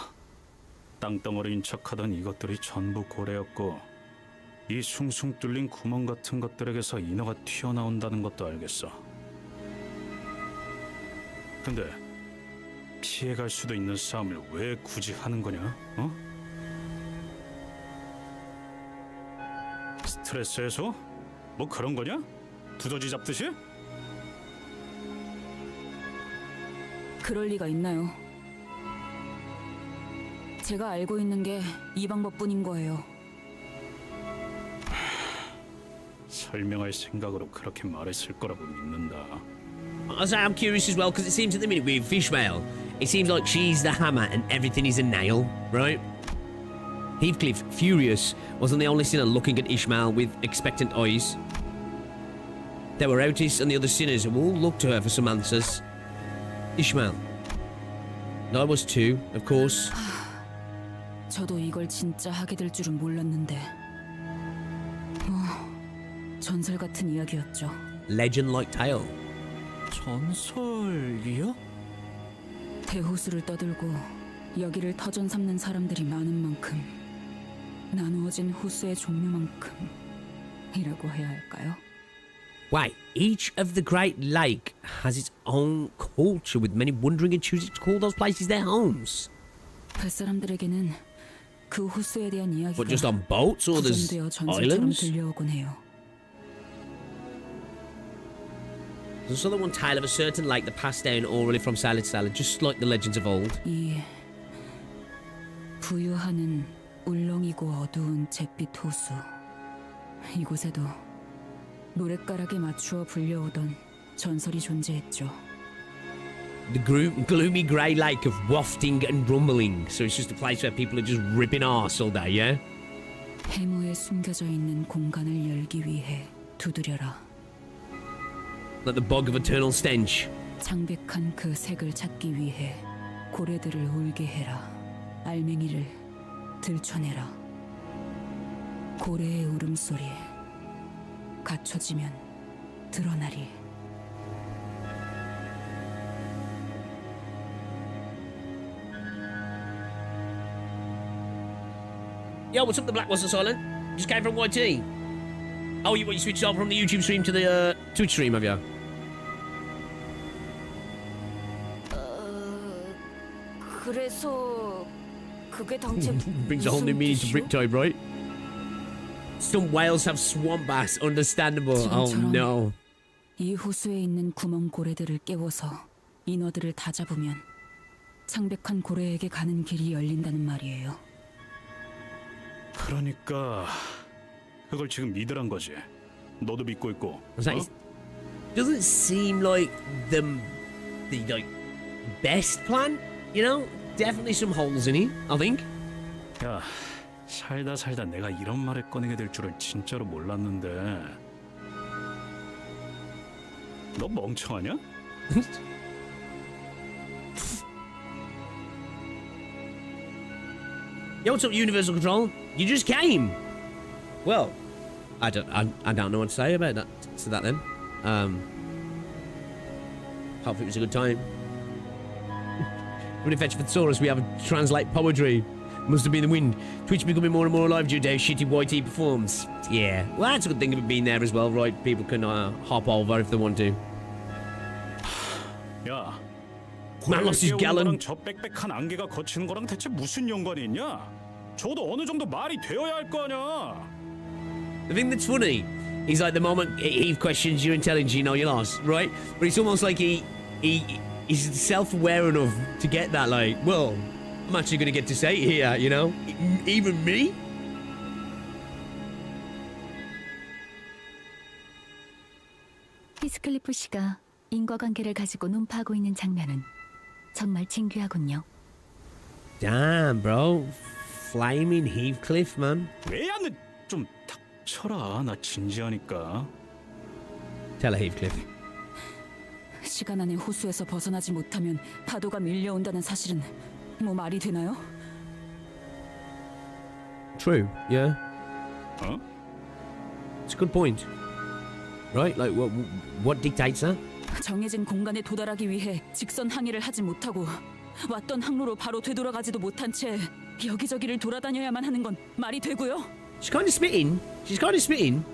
S5: 땅덩어리인 척하던 이것들이 전부 고래였고 이 숭숭 뚫린 구멍 같은 것들에게서 인어가 튀어나온다는 것도 알겠어. 근데 피해갈 수도 있는 싸움을 왜 굳이 하는 거냐? 어? 스트레스 해소? 뭐 그런 거냐? 두더지 잡듯이?
S7: 그럴 리가 있나요? 제가 알고 있는 게 이 방법뿐인 거예요.
S5: 설명할 생각으로 그렇게 말했을 거라고 믿는다.
S1: I'm curious as well because it seems at the minute with Fishmail, it seems like she's the hammer and everything is a nail, right? Heathcliff, furious, wasn't the only sinner looking at Ishmael with expectant eyes. There were Otis and the other sinners who all looked to her for some answers. Ishmael. And I was too, of course.
S7: 저도 이걸 진짜 하게 될 줄은 몰랐는데. 전설 같은 이야기였죠.
S1: Legend-like tale.
S2: 전설이요?
S7: 대호수를 떠들고 여기를 터전 삼는 사람들이 많은 만큼 나누어진 호수의 종류만큼이라고 해야 할까요?
S1: Wait, each of the Great Lake has its own culture, with many wondering and choosing to call those places their homes.
S7: 뱃사람들에게는 그 호수에 대한 이야기가
S1: But just on boats or there's
S7: 구전되어 전설처럼
S1: islands?
S7: 들려오곤 해요.
S1: There's also one tale of a certain lake that passed down orally from sailor to sailor, just like the legends of old.
S7: 이 부유하는 울렁이고 어두운 잿빛 호수. 이곳에도 노랫가락에 맞추어 불려오던 전설이 존재했죠.
S1: The gloomy grey lake of wafting and rumbling. So it's just a place where people are just ripping arse all day, yeah?
S7: 해무에 숨겨져 있는 공간을 열기 위해 두드려라.
S1: Like the bog of eternal stench.
S7: 창백한 그 색을 찾기 위해 고래들을 울게 해라. 알맹이를 들춰내라. 고래의 울음소리 갖춰지면 드러나리.
S1: Yo, what's up? The black wasn't silent. Just came from YT. Oh, you switched over from the YouTube stream to the Twitch stream, have you?
S3: 그래서 그게 당최
S1: Brings a whole new meaning to Bricktide, right? Some whales have swamp bass. Understandable. Oh
S7: 지금처럼
S1: no.
S7: 이 호수에 있는 구멍 고래들을 깨워서 인어들을 다 잡으면 창백한 고래에게 가는 길이 열린다는 말이에요.
S5: 그러니까 그걸 지금 믿으란 거지. 너도 믿고 있고.
S1: It doesn't seem like the like best plan, you know? Definitely some holes in it, I think.
S5: 야, 살다 내가 이런 말을 꺼내게 될 줄은 진짜로 몰랐는데. 너 멍청하냐?
S1: Yo, what's up, Universal Control? You just came. Well, I don't know what to say about that. To that then. Hopefully it was a good time. Really fetch for Thesaurus, we have a translate poetry. Must have been the wind. Twitch becoming more and more alive due to how shitty YT performs. Yeah, well, that's a good thing of it being there as well, right? People can hop over if they want to.
S5: 야,
S1: Man lost his gallon.
S5: 저 빽빽한 안개가 거치는 거랑 대체 무슨 연관이 있냐? 저도 어느 정도 말이 되어야 할 거 아니야.
S1: The thing that's funny is like the moment Eve questions your intelligence, you know you're lost, right? But it's almost like he's self-aware enough to get that, like, well, I'm actually going to get to say it here, you know? Even me?
S3: 히스클리프 씨가 인과관계를 가지고 논파하고 있는 장면은 정말 진귀하군요.
S1: Damn, bro. Flaming Heathcliff, man.
S5: 왜야, 너 좀 닥쳐라. 나 진지하니까.
S1: Tell her, Heathcliff.
S7: 시간 안에 호수에서 벗어나지 못하면 파도가 밀려온다는 사실은 뭐 말이 되나요?
S1: True, yeah.
S5: 어?
S1: It's a good point. Right? Like, what dictates that?
S7: 정해진 공간에 도달하기 위해 직선 항해를 하지 못하고 왔던 항로로 바로 되돌아가지도 못한 채 여기저기를 돌아다녀야만 하는 건 말이 되고요.
S1: She's kind of spitting. She's kind of spitting.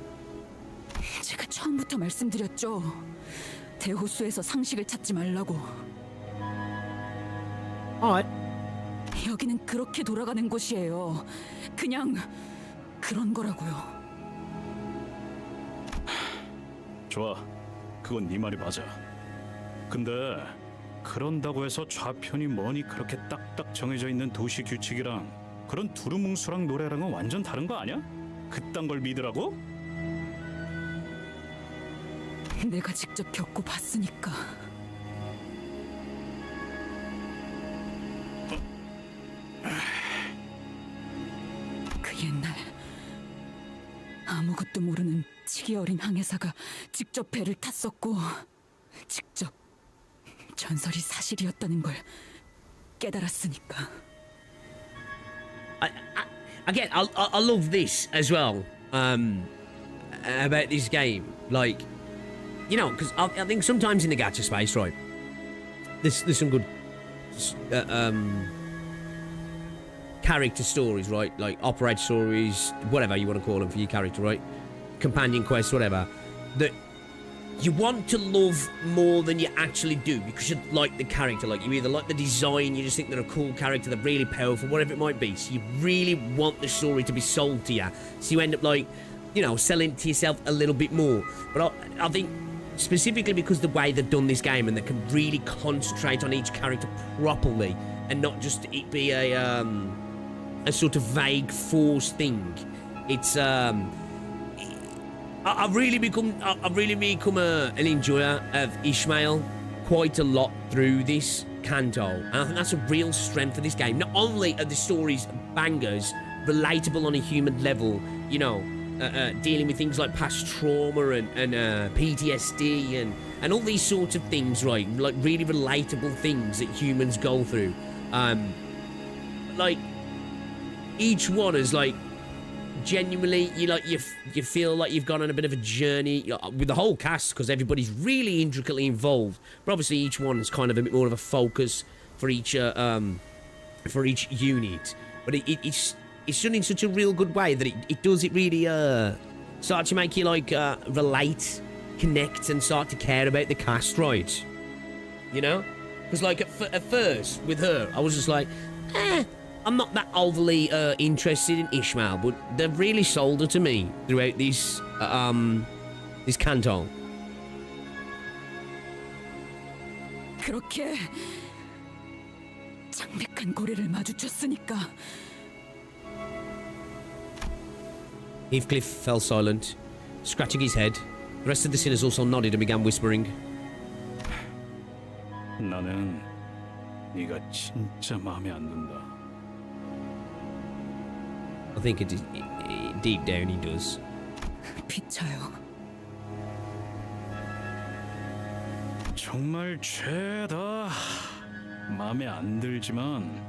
S7: 제가 처음부터 말씀드렸죠. 대호수에서 상식을 찾지 말라고.
S1: Alright.
S7: 여기는 그렇게 돌아가는 곳이에요. 그냥 그런 거라고요.
S5: 좋아. 그건 네 말이 맞아. 근데 그런다고 해서 좌편이 뭐니 그렇게 딱딱 정해져 있는 도시 규칙이랑 그런 두루뭉술한 노래랑은 완전 다른 거 아니야? 그딴 걸 믿으라고?
S7: 내가 직접 겪고 봤으니까. 그 옛날 아무것도 모르는 치기 어린 항해사가 직접 배를 탔었고 직접 전설이 사실이었다는 걸 깨달았으니까.
S1: Again, I love this as well. About this game, like, you know, because I think sometimes in the gacha space, right, there's some good character stories, right, like operator stories, whatever you want to call them for your character, right, companion quests, whatever, that you want to love more than you actually do because you like the character. Like, you either like the design, you just think they're a cool character, they're really powerful, whatever it might be. So you really want the story to be sold to you. So you end up, like, you know, selling to yourself a little bit more. But I think specifically because the way they've done this game and they can really concentrate on each character properly and not just it be a sort of vague forced thing. It's I've really become an enjoyer of Ishmael quite a lot through this Canto, and I think that's a real strength of this game. Not only are the stories bangers, relatable on a human level, you know, dealing with things like past trauma and PTSD and all these sorts of things, right? Like really relatable things that humans go through. Like each one is like genuinely, you feel like you've gone on a bit of a journey with the whole cast because everybody's really intricately involved. But obviously, each one's kind of a bit more of a focus for each unit. But it's done in such a real good way that it does it really start to make you like relate, connect, and start to care about the cast, right? You know, because like at first with her, I was just like, I'm not that overly interested in Ishmael, but they've really sold her to me throughout this Canto.
S7: 그렇게 창백한 고리를 마주쳤으니까.
S1: Heathcliff fell silent, scratching his head. The rest of the sinners also nodded and began whispering.
S5: 나는 네가 진짜 마음에 안 든다.
S1: I think deep down he does.
S7: 비차요.
S5: 정말 죄다 마음에 안 들지만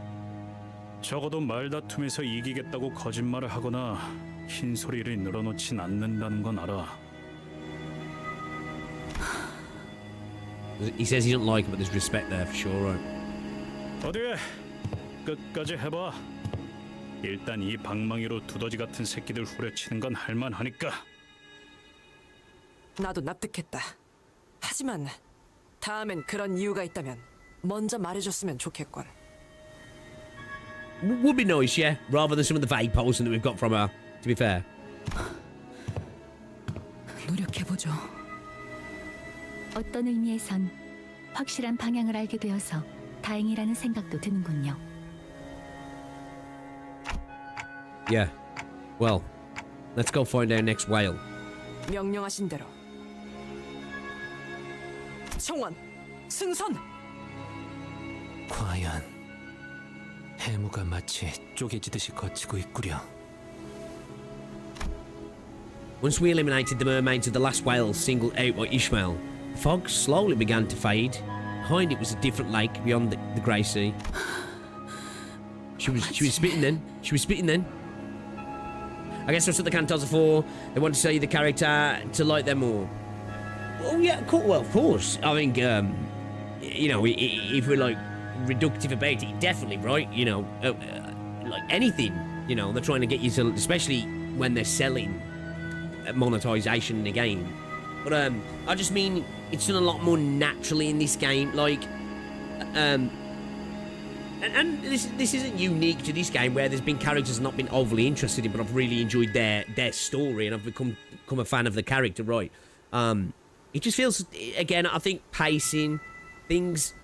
S5: 적어도 말다툼에서 이기겠다고 거짓말을 하거나 흰소리를 늘어놓진 않는다는 건 알아.
S1: He says he doesn't like it, but there's respect there for sure, right?
S5: 어디 끝까지 해봐. 일단 이 방망이로 두더지 같은 새끼들 후려치는 건 할만하니까.
S8: 나도 납득했다. 하지만 다음엔 그런 이유가 있다면 먼저 말해줬으면 좋겠군.
S1: Would be nice, yeah, rather than some of the vague posting that we've got from her, to be fair.
S7: 노력해보죠.
S3: 어떤 의미에선 확실한 방향을 알게 되어서 다행이라는 생각도 드는군요.
S1: Yeah. Well, let's go find our next whale.
S8: 명령하신 대로. 청원, 승선!
S2: 과연 해무가 마치 쪼개지듯이 거치고 있구려.
S1: Once we eliminated the mermaids of the last whale singled out by Ishmael, the fog slowly began to fade. Behind it was a different lake beyond the grey sea. She was spitting then. She was spitting then. I guess that's what the Cantos are for. They want to sell you the character to like them more. Oh yeah, cool. Well, of course. I think, you know, if we're like reductive about it, definitely, right? You know, like anything, you know, they're trying to get you to, especially when they're selling monetization in the game. But I just mean it's done a lot more naturally in this game. Like, and this isn't unique to this game where there's been characters I've not been overly interested in, but I've really enjoyed their story and I've become a fan of the character, right? It just feels, again, I think pacing, things,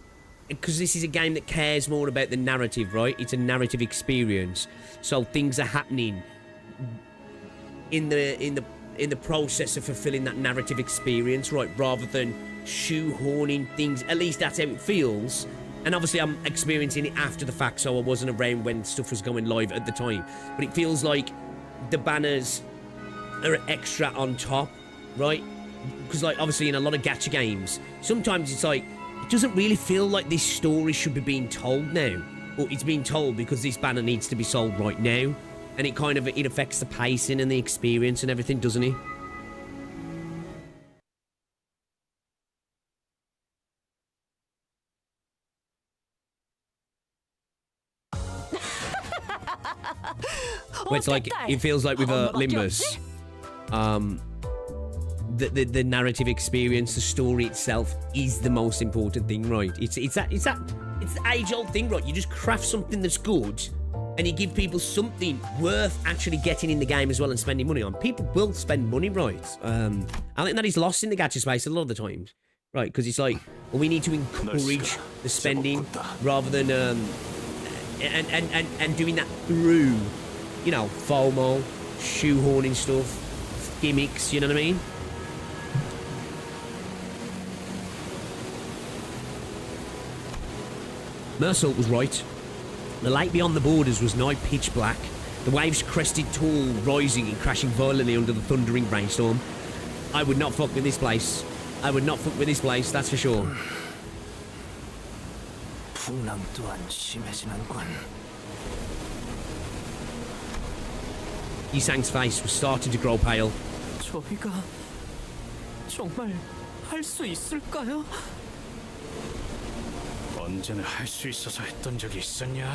S1: because this is a game that cares more about the narrative, right? It's a narrative experience, so things are happening in the process of fulfilling that narrative experience, right? Rather than shoehorning things. At least that's how it feels. And obviously I'm experiencing it after the fact, so I wasn't around when stuff was going live at the time. But it feels like the banners are extra on top, right? Because like obviously in a lot of gacha games, sometimes it's like, it doesn't really feel like this story should be being told now. Or it's being told because this banner needs to be sold right now. And it kind of, it affects the pacing and the experience and everything, doesn't it? Where it's like, it feels like with Limbus, the narrative experience, the story itself is the most important thing, right? It's the age-old thing, right? You just craft something that's good, and you give people something worth actually getting in the game as well and spending money on. People will spend money, right? I think that is lost in the gacha space a lot of the times, right? Because it's like, well, we need to encourage the spending rather than and doing that through, you know, FOMO, shoehorning stuff, gimmicks. You know what I mean? Mersault was right. The lake beyond the borders was nigh pitch black. The waves crested tall, rising and crashing violently under the thundering rainstorm. I would not fuck with this place. I would not fuck with this place, that's for sure.
S2: 풍랑 또한 심해지는군.
S1: Yisang's face was starting to grow pale.
S2: 저희가 정말 할 수 있을까요?
S5: 언제나 할 수 있어서 했던 적이 있었냐?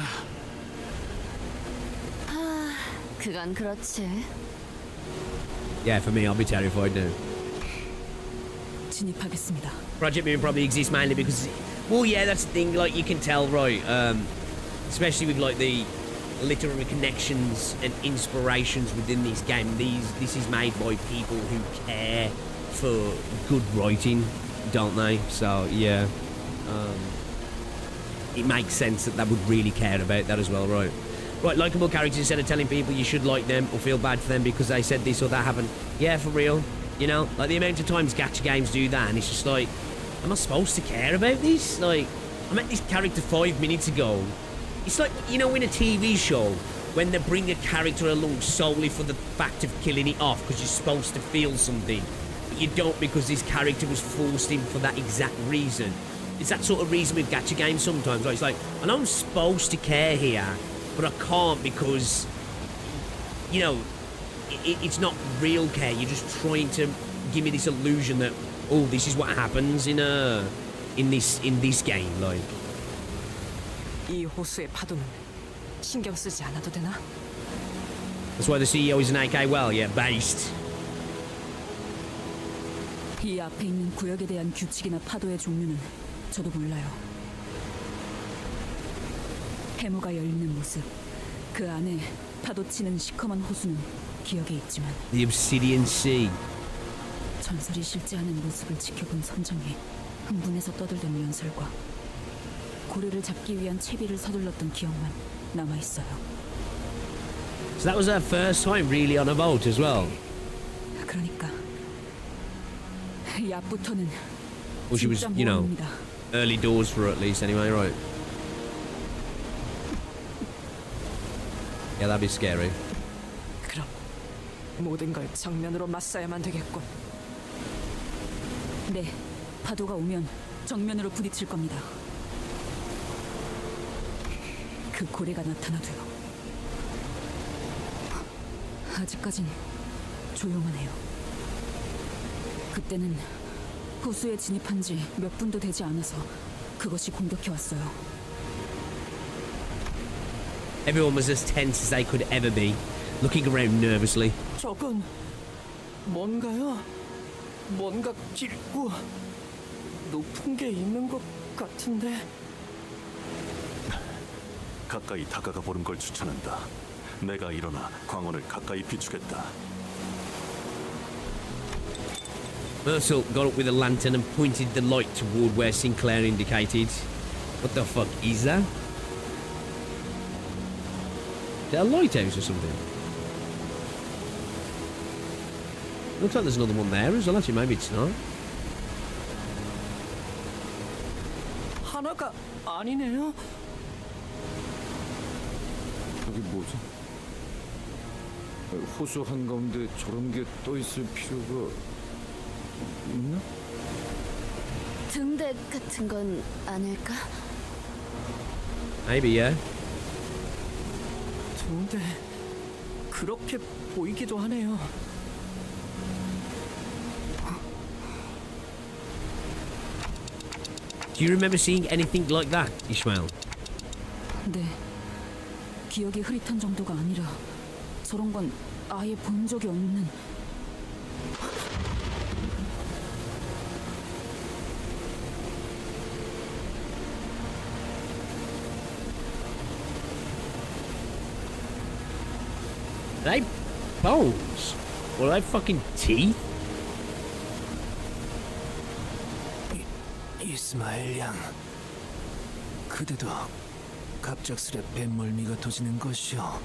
S3: 그건 그렇지.
S1: Yeah, for me, I'll be terrified now.
S7: 진입하겠습니다.
S1: Project Moon probably exists mainly because, well, yeah, that's the thing. Like, you can tell, right? Especially with like the literary connections and inspirations within this game. This is made by people who care for good writing, don't they? So yeah, it makes sense that would really care about that as well, right? Right, likeable characters, instead of telling people you should like them or feel bad for them because they said this or that happened. Yeah, for real. You know, like the amount of times gacha games do that, and it's just like, am I supposed to care about this? Like, I met this character 5 minutes ago. It's like, you know, in a TV show, when they bring a character along solely for the fact of killing it off because you're supposed to feel something, but you don't because this character was forced in for that exact reason. It's that sort of reason with gacha games sometimes. Right? It's like, I know I'm supposed to care here, but I can't because, you know, it's not real care. You're just trying to give me this illusion that, oh, this is what happens in this game. Like,
S8: 이 호수의 파도는 신경 쓰지 않아도 되나?
S1: that's why the CEO is an AK. Well, yeah, based.
S7: 이 앞에 있는 구역에 대한 규칙이나 파도의 종류는 저도 몰라요. 해무가 열리는 모습, 그 안에 파도치는 시커먼 호수는 기억에 있지만
S1: The Obsidian Sea.
S7: 전설이 실제하는 모습을 지켜본 선장이 흥분해서 떠들던 연설과 고래를 잡기 위한 채비를 서둘렀던 기억만 남아있어요.
S1: So that was her first time really on a boat as well.
S7: 그러니까 이 앞부터는
S1: Well, she was,
S7: 진짜
S1: you know,
S7: 모험입니다.
S1: early doors for her at least anyway, right? Yeah, that'd be scary.
S8: 그럼 모든 걸 정면으로 맞서야만 되겠군.
S7: 네, 파도가 오면 정면으로 부딪힐 겁니다. 그 고래가 나타나도요. 아직까진 조용하네요. 그때는 호수에 진입한 지 몇 분도 되지 않아서 그것이 공격해 왔어요.
S1: Everyone was as tense as they could ever be, looking around nervously.
S2: 저건 뭔가요? 뭔가 길고 높은 게 있는 것 같은데.
S10: 가까이 다가가 보는 걸 추천한다. 내가 일어나 광원을 가까이 비추겠다.
S1: Mersault got up with a lantern and pointed the light toward where Sinclair indicated. What the fuck is that? Is that a lighthouse or something? Looks like there's another one there as well. Actually, maybe it's not.
S2: 하나가 아니네요.
S9: 저기 뭐지? 호수 한가운데 저런 게 떠 있을 필요가 있나?
S3: 등대 같은 건 아닐까?
S1: Maybe, yeah.
S2: 근데 그렇게 보이기도 하네요.
S1: Do you remember seeing anything like that, Ishmael?
S7: 네, 기억이 흐릿한 정도가 아니라 저런 건 아예 본 적이 없는.
S1: they bones? Or are they fucking teeth?
S2: 이스마엘 양, 그대도 갑작스레 뱃멀미가 도지는 것이오.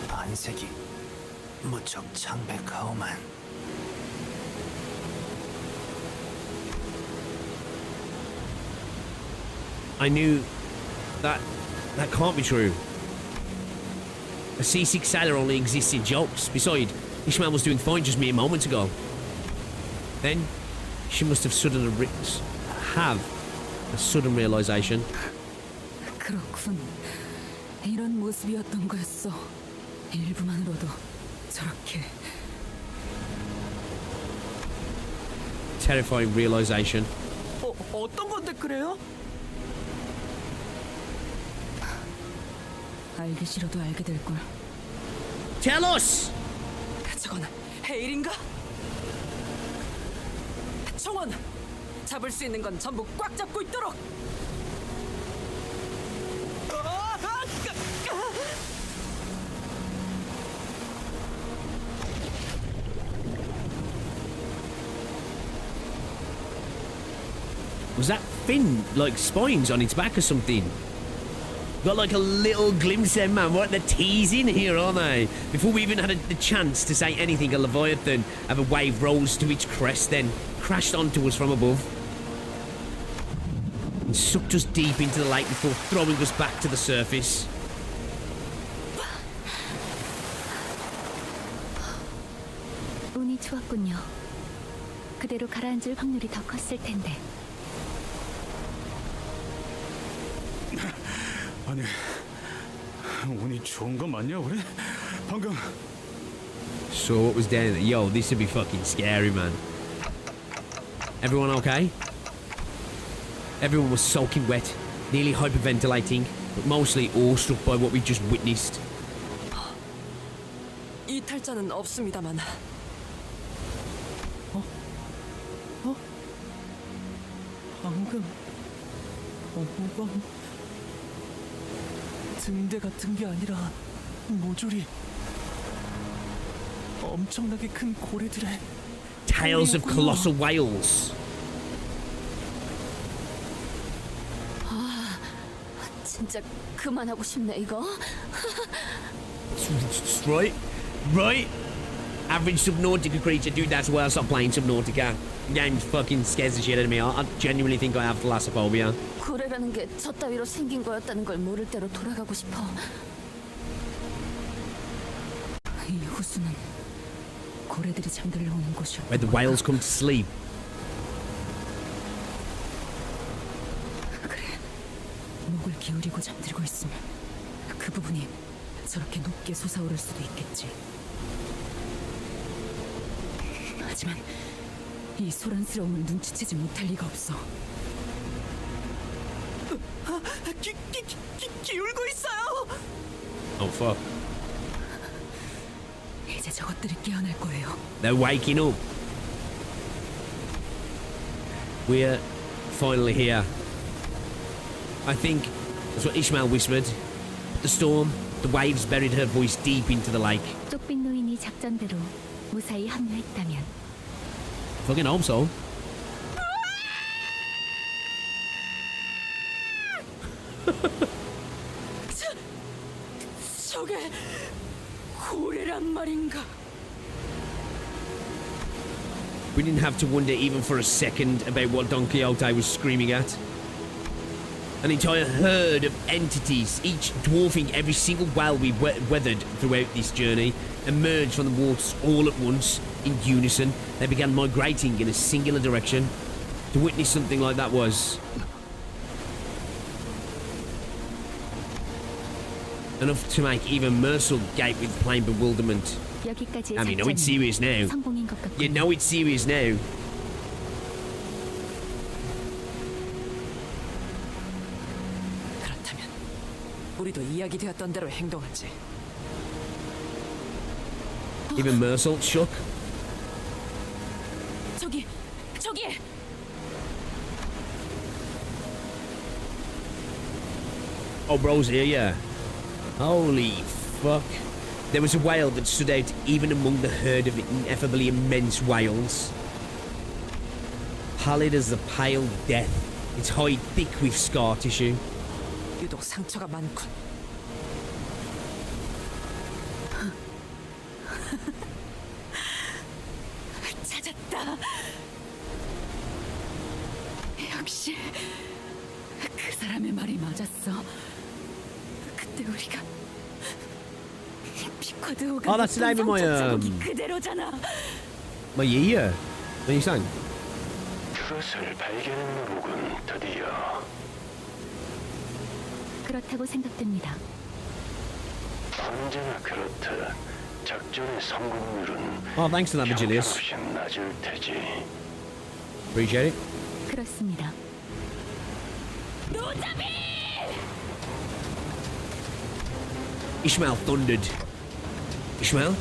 S2: 안색이 무척 창백하오만.
S1: I knew that can't be true. A C6 sailor only exists in jokes. Besides, Ishmael was doing fine just mere moments ago. Then she must have a sudden realization.
S7: 그렇군. 이런 모습이었던 거였어. 일부만으로도 저렇게.
S1: Terrifying realization.
S2: 어떤 건데 그래요?
S7: 알기 싫어도 알게 될 걸.
S1: Tell us.
S8: 저건 헤일인가? 청원! 잡을 수 있는 건 전부 꽉 잡고 있도록!
S1: Was that fin like spines on its back or something? Got like a little glimpse there, man. What, they're teasing here, aren't they? Before we even had the chance to say anything, a Leviathan of a wave rose to its crest, then crashed onto us from above and sucked us deep into the lake before throwing us back to the surface.
S3: 운이 좋았군요. 그대로 가라앉을 확률이 더 컸을 텐데.
S5: 아니, 운이 좋은 거 맞냐 그래? 방금
S1: So what was down there? Yo, this would be fucking scary, man. Everyone okay? Everyone was soaking wet, nearly hyperventilating, but mostly awestruck by what we just witnessed.
S8: 이탈자는 없습니다만
S2: 방금 어머방 등대 같은 게 아니라 모조리 엄청나게 큰 고래들의
S1: Tales of colossal whales.
S3: 진짜 그만하고 싶네 이거.
S1: Right? Right? Average Subnautica creature. Dude, that's why I stopped playing Subnautica. The game fucking scares the shit out of me. I genuinely think I have thalassophobia.
S3: 고래라는 게 저 따위로 생긴 거였다는 걸 모를 때로 돌아가고 싶어.
S7: 이 호수는 고래들이 잠들러 오는 곳이었던
S1: Where the whales come to sleep.
S7: 그래. 목을 기울이고 잠들고 있으면 그 부분이 저렇게 높게 솟아오를 수도 있겠지. 하지만 이 소란스러움을 눈치채지 못할 리가 없어.
S8: 기울고 있어요!
S1: Oh fuck.
S7: 이제 저것들이 깨어날 거예요.
S1: They're waking up. We're finally here. I think that's what Ishmael whispered. The storm, the waves buried her voice deep into the lake.
S3: 쪽빛 노인이 작전대로 무사히 합류했다면
S1: Fucking hope so.
S8: 저게 고래란 말인가?
S1: We didn't have to wonder even for a second about what Don Quixote was screaming at. An entire herd of entities, each dwarfing every single whale we weathered throughout this journey, emerged from the waters all at once, in unison. They began migrating in a singular direction. To witness something like that was enough to make even Mercer gape with plain bewilderment.
S3: 여기까지의
S1: I mean, you know it's
S3: 작전이
S1: serious now.
S3: 성공인 것 같고.
S1: You know it's serious now.
S8: 그렇다면 우리도 이야기되었던 대로 행동하지.
S1: Even Mercer shook.
S7: 저기!
S1: Oh, bro's here, yeah. Holy fuck? There was a whale that stood out even among the herd of ineffably immense whales. Pallid as the pale death, its hide thick with scar tissue.
S8: 유독 상처가 많군.
S7: 찾았다. 역시 그 사람의 말이 맞았어. 그때 우리가 피쿼드호가
S1: Oh, that's the name of my,
S7: 자국이 그대로잖아.
S1: My year. What are you saying?
S4: 그것을 발견했노군 드디어.
S3: 그렇다고 생각됩니다.
S4: 언제나 그렇듯 작전의 성공률은
S1: Oh, thanks for that, Virgilius.
S4: 형편없이 낮을 테지.
S1: Appreciate it.
S3: 그렇습니다.
S7: 노자비!
S1: Ishmael thundered. Ishmael?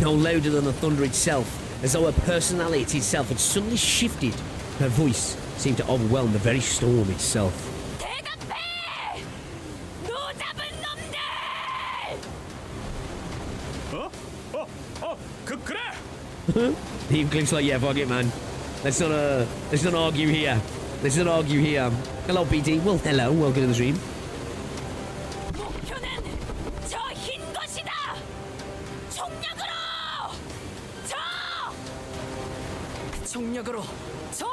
S1: No louder than the thunder itself, as though her personality itself had suddenly shifted. Her voice seemed to overwhelm the very storm itself.
S7: 대답해! 노잡은 놈들!
S5: 그래.
S1: He clicks like, yeah, fuck it, man. Let's not argue here. Let's not argue here. Hello, BD. Well, hello. Welcome to the stream.
S7: 목표는 저 흰 것이다! 총력으로! 저!
S8: 총력으로 저!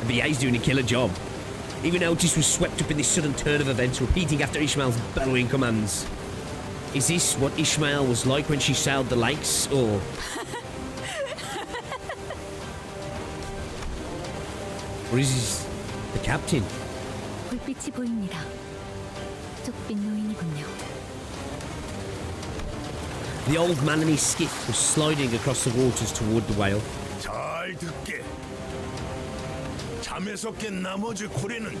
S1: BA's doing a killer job. Even Otis was swept up in this sudden turn of events, repeating after Ishmael's bellowing commands. Is this what Ishmael was like when she sailed the lakes, or...? Or is this the captain?
S3: 불빛이 보입니다. 쪽빛 노인이군요.
S1: The old man in his skiff was sliding across the waters toward the whale.
S6: 잘 듣게. 잠에서 깬 나머지 고래는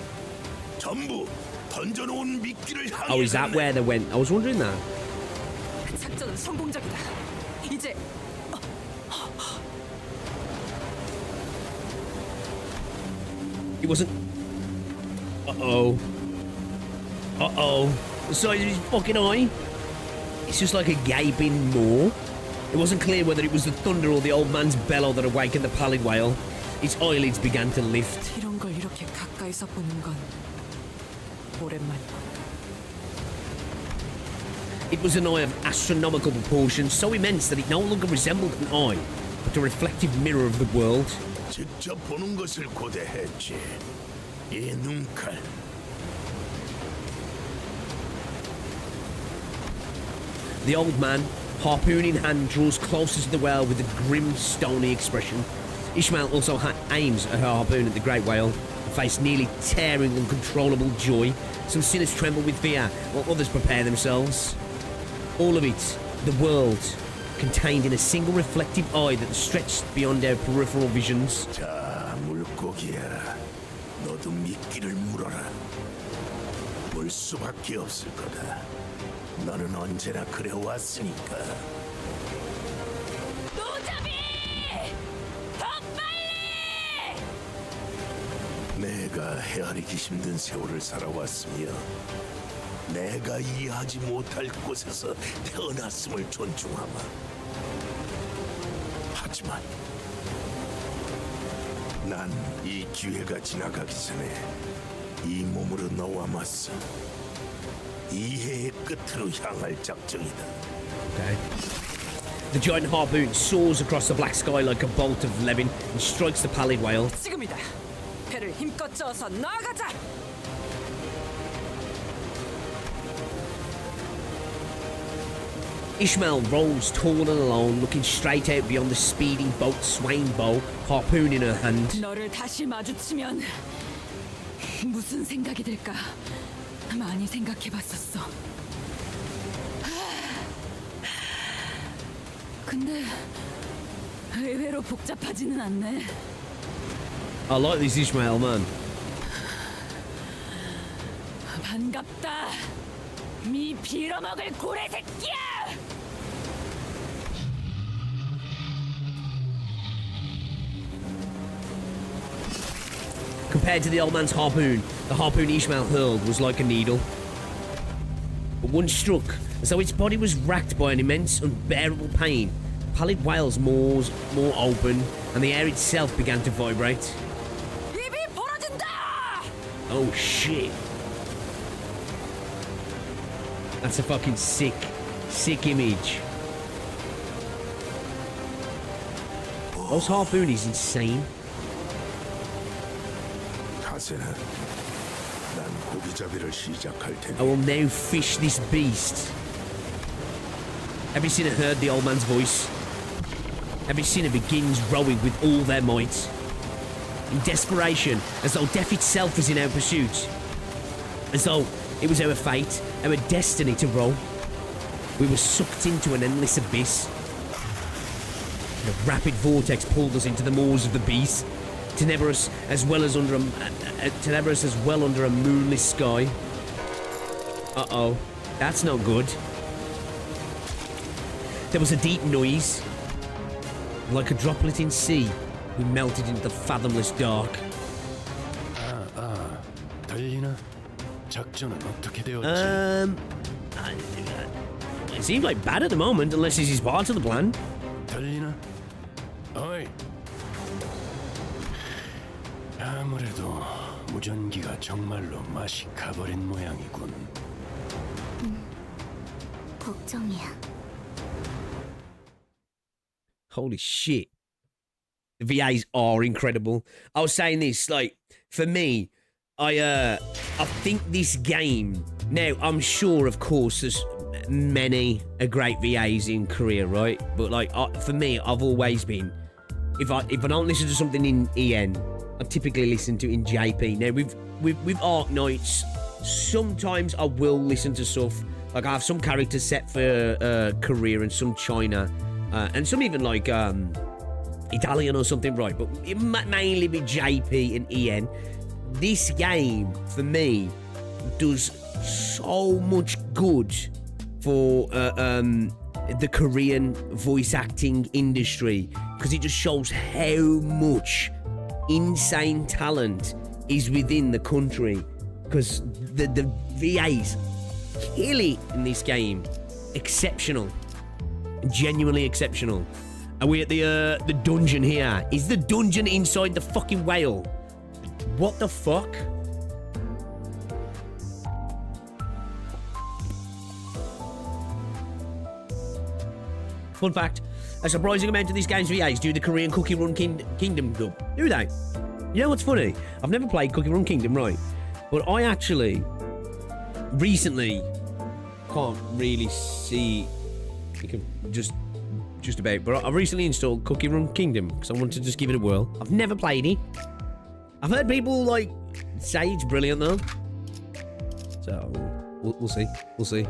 S6: 전부 던져놓은 미끼를 향해.
S1: Oh, is that where they went? I was wondering that.
S8: 작전은 성공적이다. 이제
S1: It wasn't. Uh-oh. Uh-oh. The size of his fucking eye. It's just like a gaping maw. It wasn't clear whether it was the thunder or the old man's bellow that awakened the pallid whale. Its eyelids began to lift.
S8: 이런 걸 이렇게 가까이서 보는 건 오랜만이야.
S1: It was an eye of astronomical proportions, so immense that it no longer resembled an eye, but a reflective mirror of the world.
S6: 직접 보는 것을 고대했지. 이 눈칼.
S1: The old man, harpoon in hand, draws closer to the whale with a grim, stony expression. Ishmael also aims her harpoon at the great whale, her face nearly tearing uncontrollable joy. Some sinners tremble with fear, while others prepare themselves. All of it, the world, contained in a single reflective eye that stretched beyond our peripheral visions.
S6: 자, 물고기야. 너도 미끼를 물어라. 물 수밖에 없을 거다. 너는 언제나 그래왔으니까.
S7: 노잡이! 더 빨리!
S6: 내가 헤아리기 힘든 세월을 살아왔으며 내가 이해하지 못할 곳에서 태어났음을 존중하마. 하지만 난 이 기회가 지나가기 전에 이 몸으로 너와 맞서 이해의 끝으로 향할 작정이다.
S1: Okay. The giant harpoon soars across the black sky like a bolt of levin and strikes the pallid whale.
S8: 지금이다. 배를 힘껏 저어서 나아가자.
S1: Ishmael rolls tall and alone, looking straight out beyond the speeding boat, swaying bow, harpoon in her hand.
S7: 너를 다시 마주치면 무슨 생각이 들까? 많이 생각해봤었어. 근데 의외로 복잡하지는 않네.
S1: I like this Ishmael, man.
S7: 반갑다. 미 빌어먹을 고래 새끼야!
S1: Compared to the old man's harpoon, the harpoon Ishmael hurled was like a needle. once struck as though its body was racked by an immense, unbearable pain. Pallid whales more open, and the air itself began to vibrate.
S8: 입이 벌어진다!
S1: Oh shit. That's a fucking sick image. Those harpoonies insane.
S6: 가세는 난 고기잡이를 시작할 테니.
S1: I will now fish this beast. Every sinner heard the old man's voice. Every sinner begins rowing with all their might. In desperation, as though death itself was in our pursuit. As though it was our fate, our destiny to row. We were sucked into an endless abyss. And a rapid vortex pulled us into the maws of the beast, to never us as well under a moonless sky. Uh-oh, that's not good. There was a deep noise. Like a droplet in sea, we melted into the fathomless dark.
S4: 들리나? 작전은 어떻게 되었지?
S1: It seems like bad at the moment, unless this is part of the plan.
S4: 들리나? 어이. 아무래도 무전기가 정말로 맛이 가버린 모양이군.
S3: 걱정이야.
S1: Holy shit. The VAs are incredible. I was saying this, like, for me, I think this game, now, I'm sure, of course, there's many great VAs in Korea, right? But, like, for me, I've always been, if I don't listen to something in EN, I typically listen to it in JP. Now, with Arknights, sometimes I will listen to stuff, like, I have some characters set for Korea and some China, and some even like Italian or something, right? But it mainly be JP and EN. This game, for me, does so much good for the Korean voice acting industry, because it just shows how much insane talent is within the country. Because the VAs kill it in this game. Exceptional. Genuinely exceptional. Are we at the dungeon here? Is the dungeon inside the fucking whale? What the fuck? Fun fact, a surprising amount of these game's VAs do the Korean Cookie Run Kingdom dub. Do they? You know what's funny? I've never played Cookie Run Kingdom, right? But I actually recently can't really see. You can just about. But I recently installed Cookie Run Kingdom because I wanted to just give it a whirl. I've never played it. I've heard people like say it's brilliant though. So we'll see. We'll see.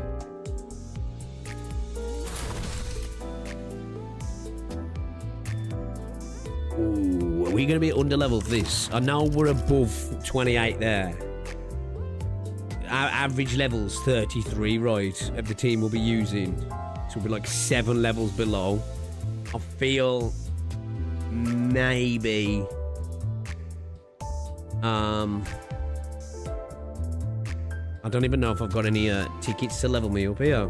S1: Ooh, are we going to be under level for this? I know we're above 28 there. Our average level's 33, right? Of the team we'll be using. So we'll be like 7 levels below. I feel maybe I don't even know if I've got any tickets to level me up here.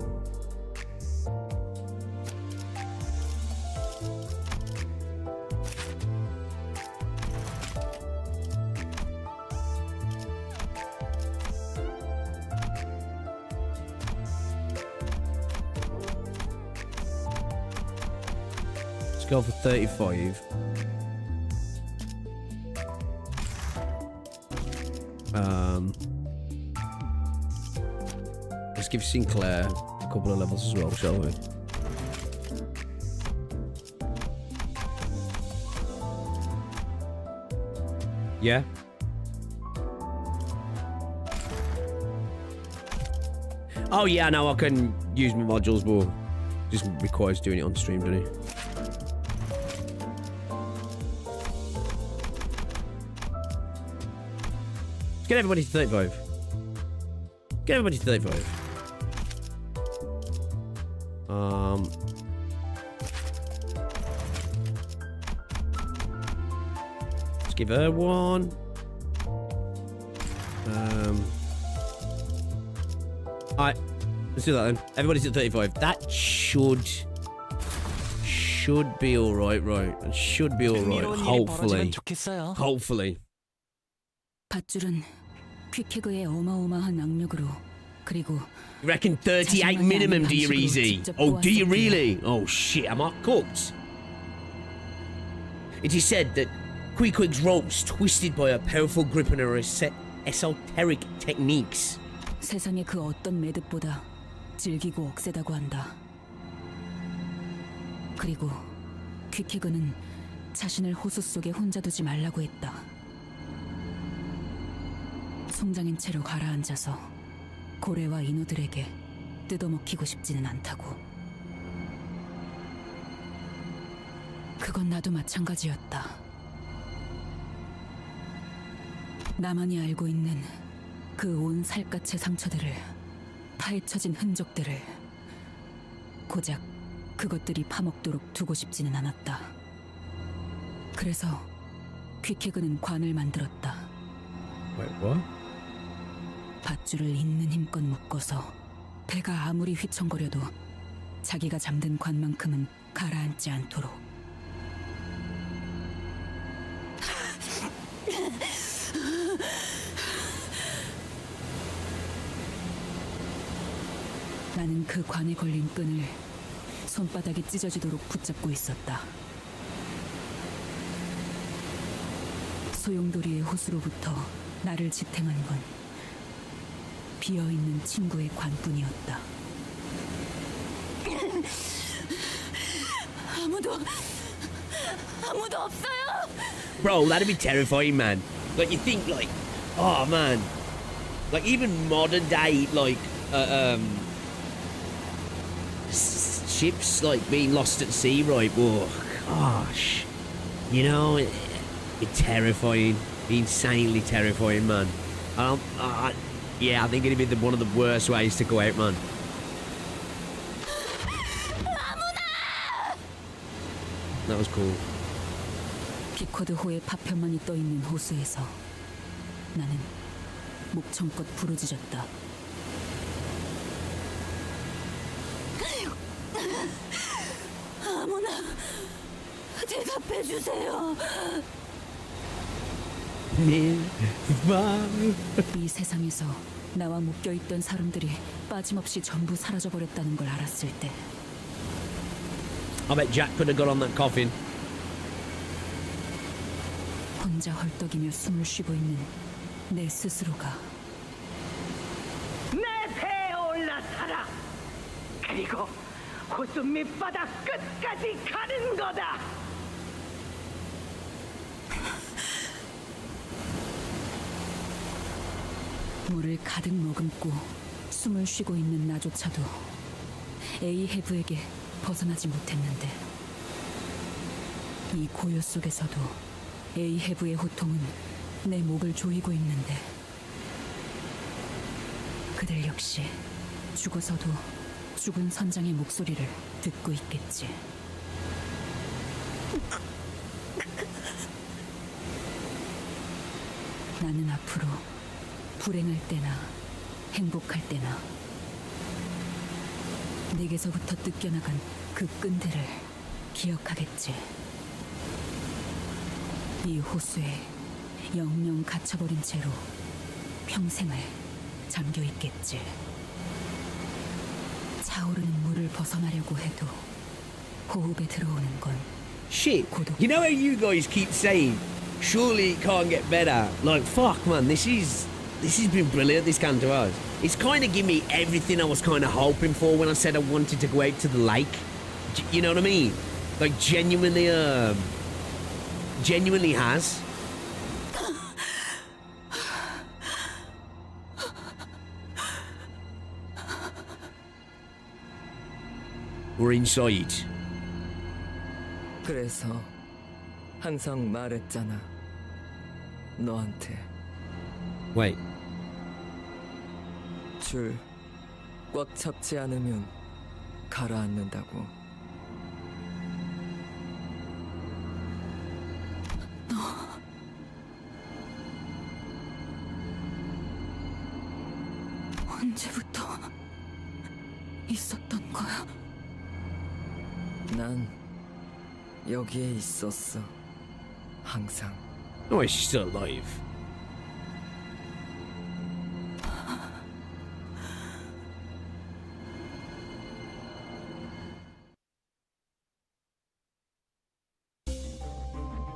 S1: Let's go for 35. Let's give Sinclair a couple of levels as well, shall we? Yeah. Oh yeah, now I can use my modules, but just requires doing it on stream, doesn't it? Let's get everybody to 35. Get everybody to 35. Let's give her one. Let's do that then. Everybody's at 35. That should be all right, right? It should be all right.
S2: 흥미로운 일이
S1: Hopefully.
S2: 벌어지면 좋겠어요.
S1: Hopefully.
S7: 밧줄은 퀴케그의 어마어마한 악력으로 그리고
S1: You reckon 38 minimum, do you, Easy? Oh, do you really? Oh, shit, am I cooked? It is said that Queequeg's ropes, twisted by a powerful grip and her esoteric techniques.
S7: 세상의 그 어떤 매듭보다 질기고 억세다고 한다. 그리고 퀴케그는 자신을 호수 속에 혼자 두지 말라고 했다. 송장인 채로 가라앉아서 고래와 인어들에게 뜯어먹히고 싶지는 않다고. 그건 나도 마찬가지였다. 나만이 알고 있는 그 온 살갗의 상처들을, 파헤쳐진 흔적들을 고작 그것들이 파먹도록 두고 싶지는 않았다. 그래서 퀴케그는 관을 만들었다.
S1: Wait, what?
S7: 밧줄을 있는 힘껏 묶어서 배가 아무리 휘청거려도 자기가 잠든 관만큼은 가라앉지 않도록. 나는 그 관에 걸린 끈을 손바닥이 찢어지도록 붙잡고 있었다. 소용돌이의 호수로부터 나를 지탱한 건 비어있는 친구의 관뿐이었다. 아무도 없어요.
S1: Bro, that'd be terrifying, man. Like, you think, like, oh, man. Like, even modern day, like, ships, like, being lost at sea, right? Whoa, gosh. You know, it's terrifying. Insanely terrifying, man. Yeah, I think it'd be one of the worst ways to go out, man. That was cool.
S7: 비쿼드호의 파편만이 떠있는 호수에서 나는 목청껏 부르짖었다. 아무나 대답해주세요. 이 세상에서 나와 묶여있던 사람들이 빠짐없이 전부 사라져버렸다는 걸 알았을 때
S1: I bet Jack could have got on that coffin.
S7: 혼자 헐떡이며 숨을 쉬고 있는 내 스스로가
S11: 내 배에 올라타라. 그리고 호수 밑바닥 끝까지 가는 거다.
S7: 물을 가득 머금고 숨을 쉬고 있는 나조차도 에이헤브에게 벗어나지 못했는데 이 고요 속에서도 에이헤브의 호통은 내 목을 조이고 있는데 그들 역시 죽어서도 죽은 선장의 목소리를 듣고 있겠지. 나는 앞으로 불행할 때나 행복할 때나 내게서부터 뜯겨나간 그 끈들을 기억하겠지. 이 호수에 영영 갇혀버린 채로 평생을 잠겨있겠지. 차오르는 물을 벗어나려고 해도 호흡에 들어오는 건
S1: Shit.
S7: 고독.
S1: You know how you guys keep saying, surely it can't get better? Like, fuck, man, this has been brilliant, this Canto has. It's kind of given me everything I was kind of hoping for when I said I wanted to go out to the lake. You know what I mean? Like, genuinely has. We're inside.
S8: 그래서 항상 말했잖아. 너한테
S1: Wait.
S8: 줄 꽉 잡지 않으면 가라앉는다고.
S7: 언제부터 있었던 거야?
S12: 난 여기에 있었어. 항상.
S1: Oh, she's still alive.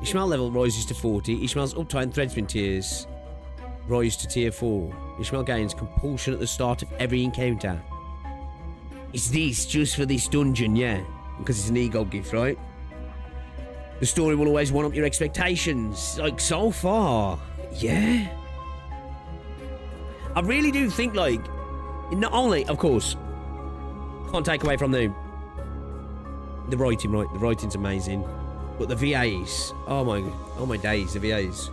S1: Ishmael level rises to 40. Ishmael's uptime and threadsman tiers rise to tier 4. Ishmael gains compulsion at the start of every encounter. Is this just for this dungeon? Yeah. Because it's an ego gift, right? The story will always one up your expectations. Like, so far. Yeah. I really do think, like, not only, of course, can't take away from the writing, right? The writing's amazing. But the VAs, oh my days, the VAs.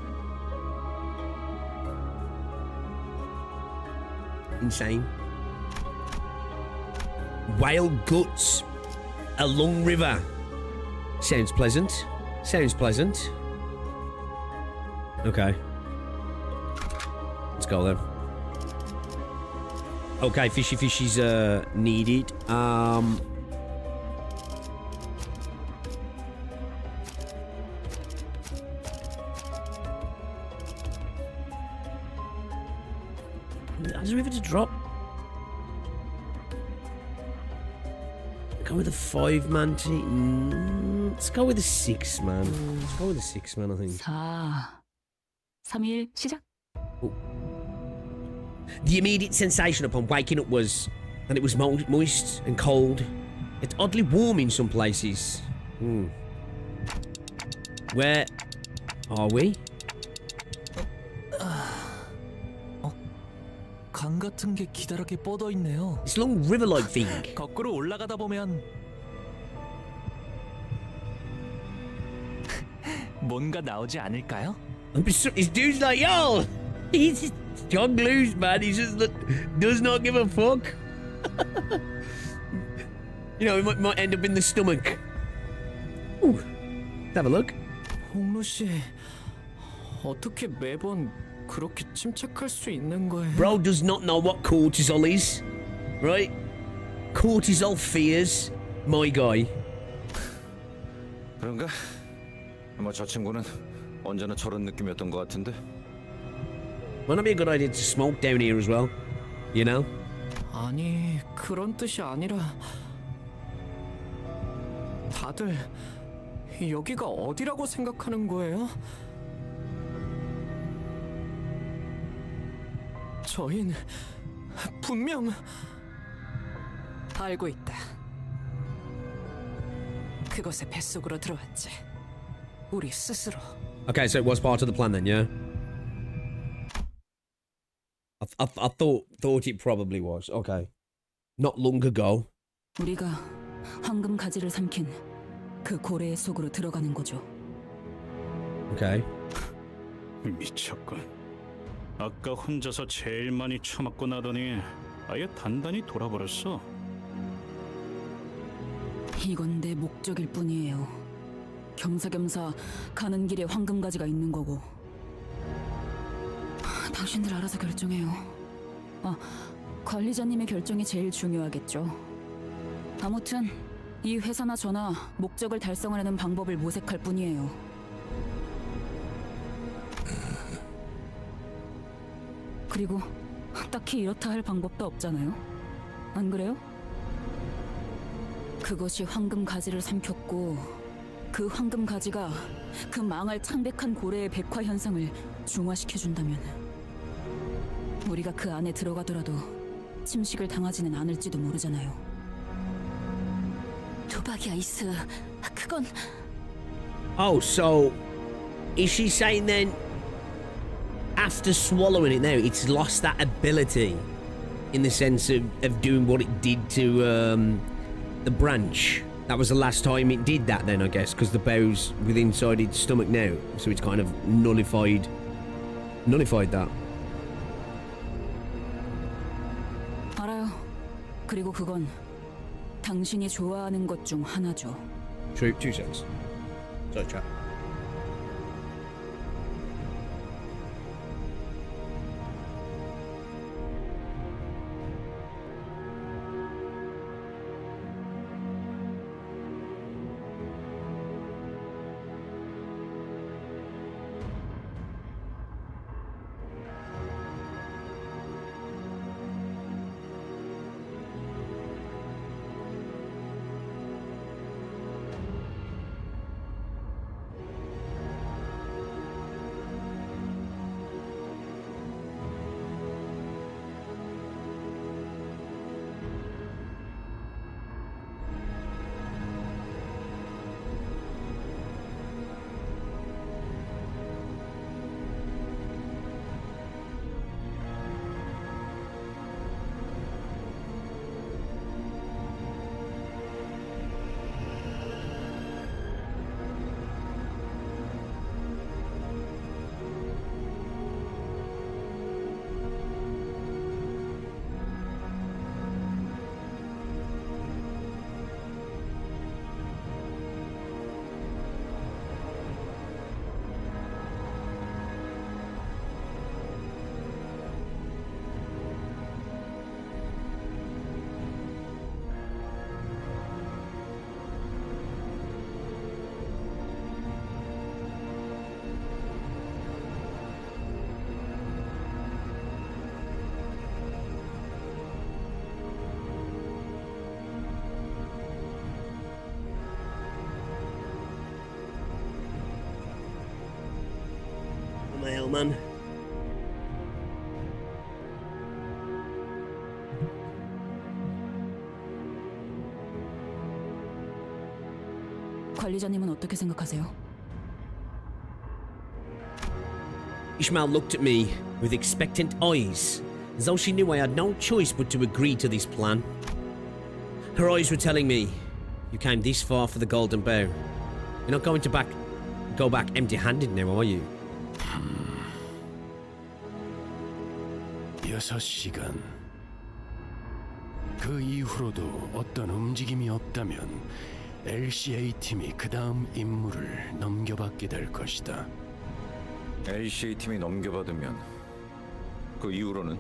S1: Insane. Whale guts. A long river. Sounds pleasant. Sounds pleasant. Okay. Let's go then. Okay, fishy's needed. Has a river to drop? Go with a 5-man team. Let's go with a 6-man. Let's go with a 6-man, I think.
S7: 4, 3일 시작.
S1: Oh. The immediate sensation upon waking up was that it was moist and cold. It's oddly warm in some places. Where are we?
S2: 강 같은 게 기다랗게 뻗어 있네요.
S1: It's long river-like thing.
S2: 거꾸로 올라가다 보면 뭔가 나오지 않을까요?
S1: His dude's like, yo, he's John Loose, man. He just does not give a fuck. You know, he might end up in the stomach. Ooh, let's have a look.
S12: 홍로 씨, 어떻게 매번 그렇게 침착할 수 있는 거예요?
S1: Bro does not know what cortisol is, right? Cortisol fears my guy.
S9: 그런가? 뭐 저 친구는 언제나 저런 느낌이었던 것 같은데.
S1: Might not be a good idea to smoke down here as well, you know?
S12: 아니, 그런 뜻이 아니라 다들 여기가 어디라고 생각하는 거예요? 저흰 분명
S8: 알고 있다. 그곳의 뱃속으로 들어왔지. 우리 스스로.
S1: Okay, so it was part of the plan then, yeah? I thought it probably was. Okay. Not long ago.
S7: 우리가 황금 가지를 삼킨 그 고래의 속으로 들어가는 거죠.
S1: Okay.
S5: 미쳤군. 아까 혼자서 제일 많이 처맞고 나더니 아예 단단히 돌아버렸어.
S7: 이건 내 목적일 뿐이에요. 겸사겸사 가는 길에 황금 가지가 있는 거고. 당신들 알아서 결정해요. 관리자님의 결정이 제일 중요하겠죠. 아무튼 이 회사나 저나 목적을 달성하려는 방법을 모색할 뿐이에요. 그리고 딱히 이렇다 할 방법도 없잖아요. 안 그래요? 그것이 황금 가지를 삼켰고 그 황금 가지가 그 망할 창백한 고래의 백화 현상을 중화시켜준다면 우리가 그 안에 들어가더라도 침식을 당하지는 않을지도 모르잖아요. 도박이야, 이스. 그건...
S1: Oh, so is she saying then after swallowing it now, it's lost that ability in the sense of doing what it did to the branch? That was the last time it did that then, I guess, because the bow's within inside its stomach now, so it's kind of nullified that.
S7: 알아요. 그리고 그건 당신이 좋아하는 것 중 하나죠.
S1: True, 2 seconds. Sorry, chat. mail, man.
S7: 관리자님은 어떻게 생각하세요?
S1: Ishmael looked at me with expectant eyes, as though she knew I had no choice but to agree to this plan. Her eyes were telling me, you came this far for the golden bow. You're not going to go back empty-handed now, are you?
S4: 6시간. 그 이후로도 어떤 움직임이 없다면 LCA-팀이 그 다음 임무를 넘겨받게 될 것이다.
S9: LCA 팀이 넘겨받으면 그 이후로는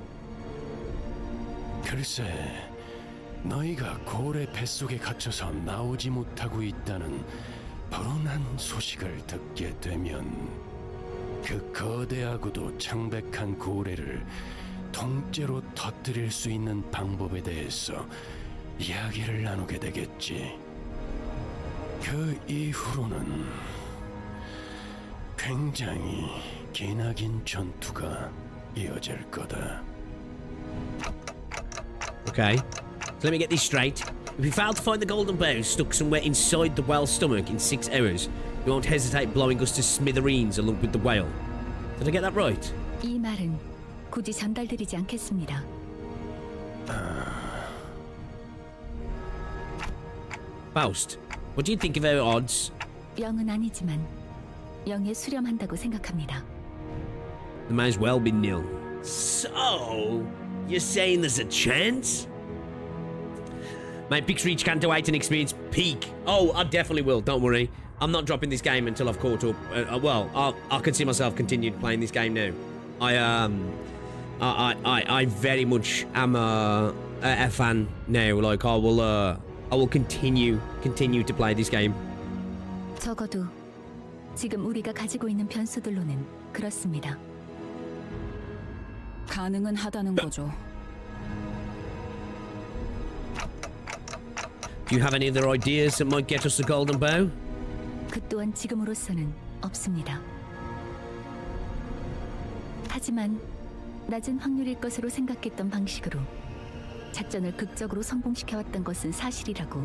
S4: 글쎄, 너희가 고래 뱃속에 갇혀서 나오지 못하고 있다는 불운한 소식을 듣게 되면 그 거대하고도 창백한 고래를 통째로 터뜨릴 수 있는 방법에 대해서 이야기를 나누게 되겠지. 그 이후로는 굉장히 기나긴 전투가 이어질 거다.
S1: Okay, so let me get this straight. If we fail to find the golden bow stuck somewhere inside the whale's stomach in 6 hours, we won't hesitate blowing us to smithereens along with the whale. Did I get that right?
S3: 이 말은 굳이 전달드리지 않겠습니다.
S1: Faust, what do you think of our odds?
S3: 0은 아니지만 0에 수렴한다고 생각합니다.
S1: There may as well be nil. So, you're saying there's a chance? My picks reach Canto 8 and experience peak. Oh, I definitely will, don't worry. I'm not dropping this game until I've caught up. Well, I can see myself continuing playing this game now. I very much am a fan now. Like, I will continue to play this game.
S3: 적어도 지금 우리가 가지고 있는 변수들로는 그렇습니다.
S7: 가능은 하다는 거죠.
S1: Do you have any other ideas that might get us the golden bow?
S3: 그 또한 지금으로서는 없습니다. 하지만 낮은 확률일 것으로 생각했던 방식으로 작전을 극적으로 성공시켜왔던 것은 사실이라고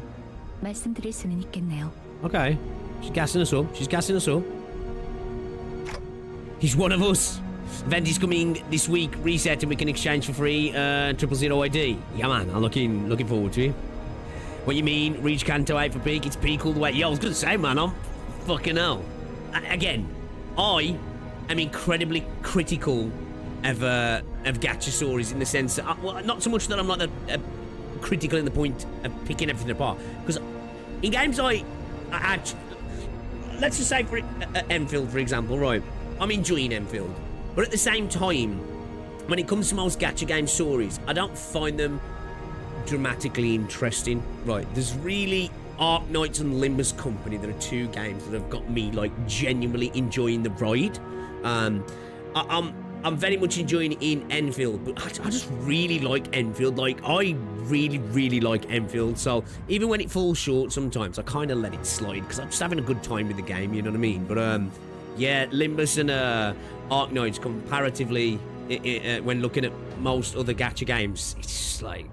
S3: 말씀드릴 수는 있겠네요.
S1: Okay, she's gassing us up. She's gassing us up. He's one of us. Event is coming this week. Reset and we can exchange for free 000 ID. Yeah, man. I'm looking forward to it. What you mean? Reach Canto 8 for peak? It's peak all the way. Yo, I was gonna say, man. I'm fucking hell. Again, I am incredibly critical of gacha stories in the sense that, well, not so much that I'm like critical in the point of picking everything apart, because in games I actually, let's just say for Endfield, for example, right? I'm enjoying Endfield, but at the same time, when it comes to most gacha game stories, I don't find them dramatically interesting. Right? There's really Arknights and Limbus Company. There are two games that have got me like genuinely enjoying the ride. I'm very much enjoying it in Endfield, but I just really like Endfield. Like, I really like Endfield. So even when it falls short, sometimes I kind of let it slide because I'm just having a good time with the game. You know what I mean? But yeah, Limbus and Arknights comparatively, when looking at most other gacha games, it's just like,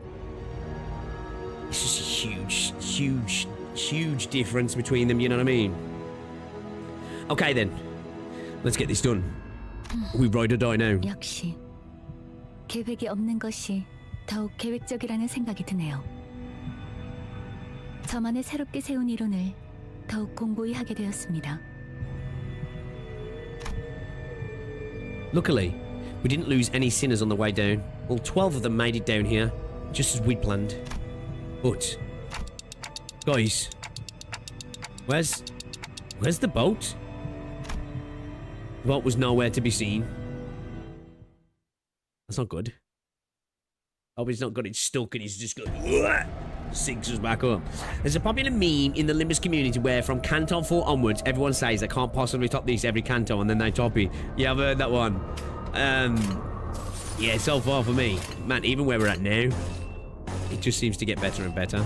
S1: it's just a huge difference between them. You know what I mean? Okay then, let's get this done. We ride or die now.
S3: 역시 계획이 없는 것이 더욱 계획적이라는 생각이 드네요. 저만의 새롭게 세운 이론을 더욱 공고히 하게 되었습니다.
S1: Luckily, we didn't lose any sinners on the way down. All 12 of them made it down here, just as we'd planned. But, guys, where's the boat? The boat was nowhere to be seen. That's not good. Oh, he's not got it stuck and he's just going sinks us back up. There's a popular meme in the Limbus community where from Canto 4 onwards, everyone says they can't possibly top this every Canto, and then they top it. Yeah, I've heard that one. Yeah, so far for me. Man, even where we're at now, it just seems to get better and better.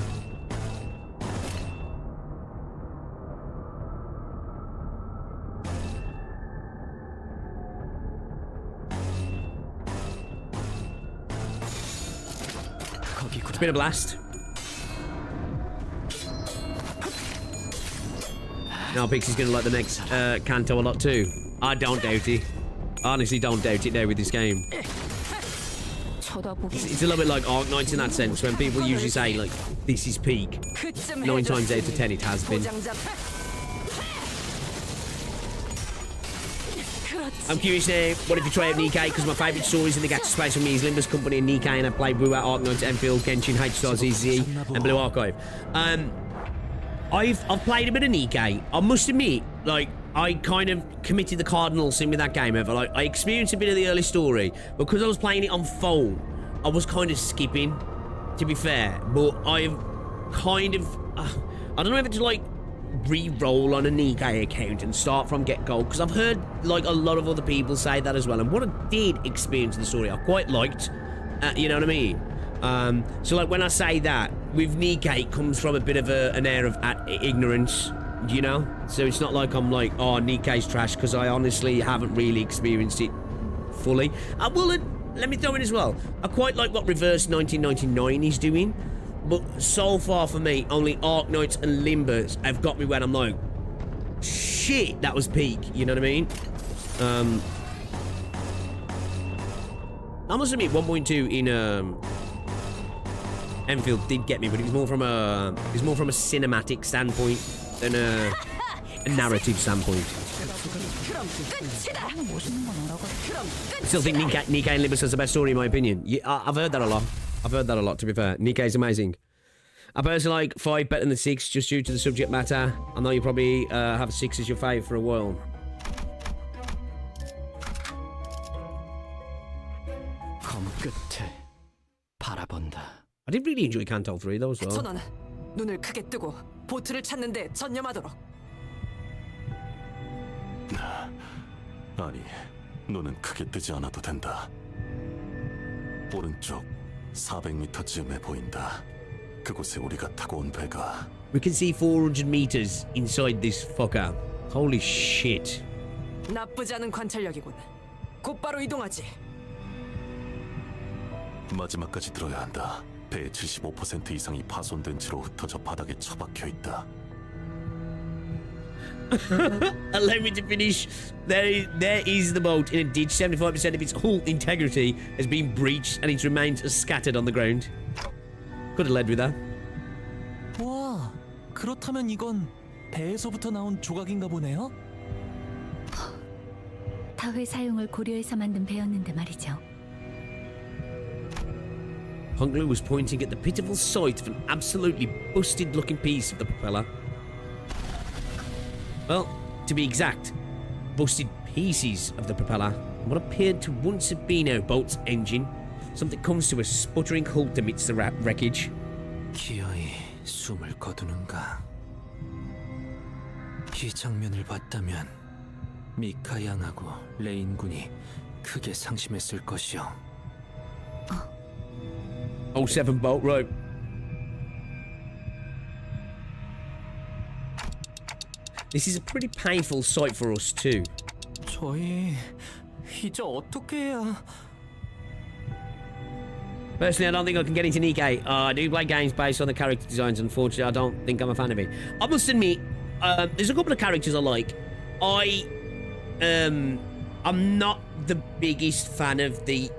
S1: been a blast. Now Pixie's gonna like the next Canto a lot too. I don't doubt it. I honestly don't doubt it now with this game. It's a little bit like Arknights in that sense, when people usually say, like, this is peak. 9 times out of 10 it has been. I'm curious now, what if you try out Nikkei? Because my favourite stories in the gacha space for me is Limbus Company and Nikkei, and I played Blue at Arknights, Endfield, Genshin, H-Stars, and Blue Archive. I've played a bit of Nikkei. I must admit, like, I kind of committed the cardinal sin with that game ever. Like, I experienced a bit of the early story, but because I was playing it on phone, I was kind of skipping, to be fair. But I've kind of, I don't know if it's like re-roll on a Nikkei account and start from get-go, because I've heard like a lot of other people say that as well. And what I did experience in the story, I quite liked. You know what I mean? So like when I say that, with Nikkei it comes from a bit of an air of ignorance, you know? So it's not like I'm like, oh, Nikkei's trash, because I honestly haven't really experienced it fully. Let me throw in as well, I quite like what Reverse 1999 is doing, but so far for me, only Arknights and Limbus have got me when I'm like, shit, that was peak, you know what I mean? I must admit, 1.2 in Endfield did get me, but it was more from a cinematic standpoint than a narrative standpoint. I still think Nikkei and Limbus has the best story in my opinion. Yeah, I've heard that a lot. To be fair. Nikkei's amazing. I personally like 5 better than 6 just due to the subject matter. I know you probably have 6 as your fave for a while. I did really enjoy Canto 3 though as well.
S8: 천원은 눈을 크게 뜨고 보트를 찾는데 전념하도록.
S10: 아니, 눈은 크게 뜨지 않아도 된다. 오른쪽 400m쯤에 보인다. 그곳에 우리가 타고 온 배가.
S1: We can see 400 meters inside this fucker. Holy shit.
S8: 나쁘지 않은 관찰력이군. 곧바로 이동하지.
S10: 마지막까지 들어야 한다. 배의 75% 이상이 파손된 채로 흩어져 바닥에 처박혀 있다.
S1: Allow me to finish. There is the boat in a ditch. 75% of its hull integrity has been breached and its remains are scattered on the ground. Could have led with that.
S2: 와, 그렇다면 이건 배에서부터 나온 조각인가 보네요?
S3: 다회 사용을 고려해서 만든 배였는데 말이죠.
S1: Hunglu was pointing at the pitiful sight of an absolutely busted-looking piece of the propeller. Well, to be exact, busted pieces of the propeller. What appeared to once have been our boat's engine. Something comes to a sputtering halt amidst the wreckage.
S12: 기어이 숨을 거두는가. 이 장면을 봤다면 미카 양하고 레인 군이 크게 상심했을 것이요.
S1: 07 boat, right. This is a pretty painful sight for us too.
S12: 저희 이제 어떻게 해야?
S1: Personally, I don't think I can get into Nikkei. I do play games based on the character designs. Unfortunately, I don't think I'm a fan of it. I must admit, there's a couple of characters I like. I'm not the biggest fan of the.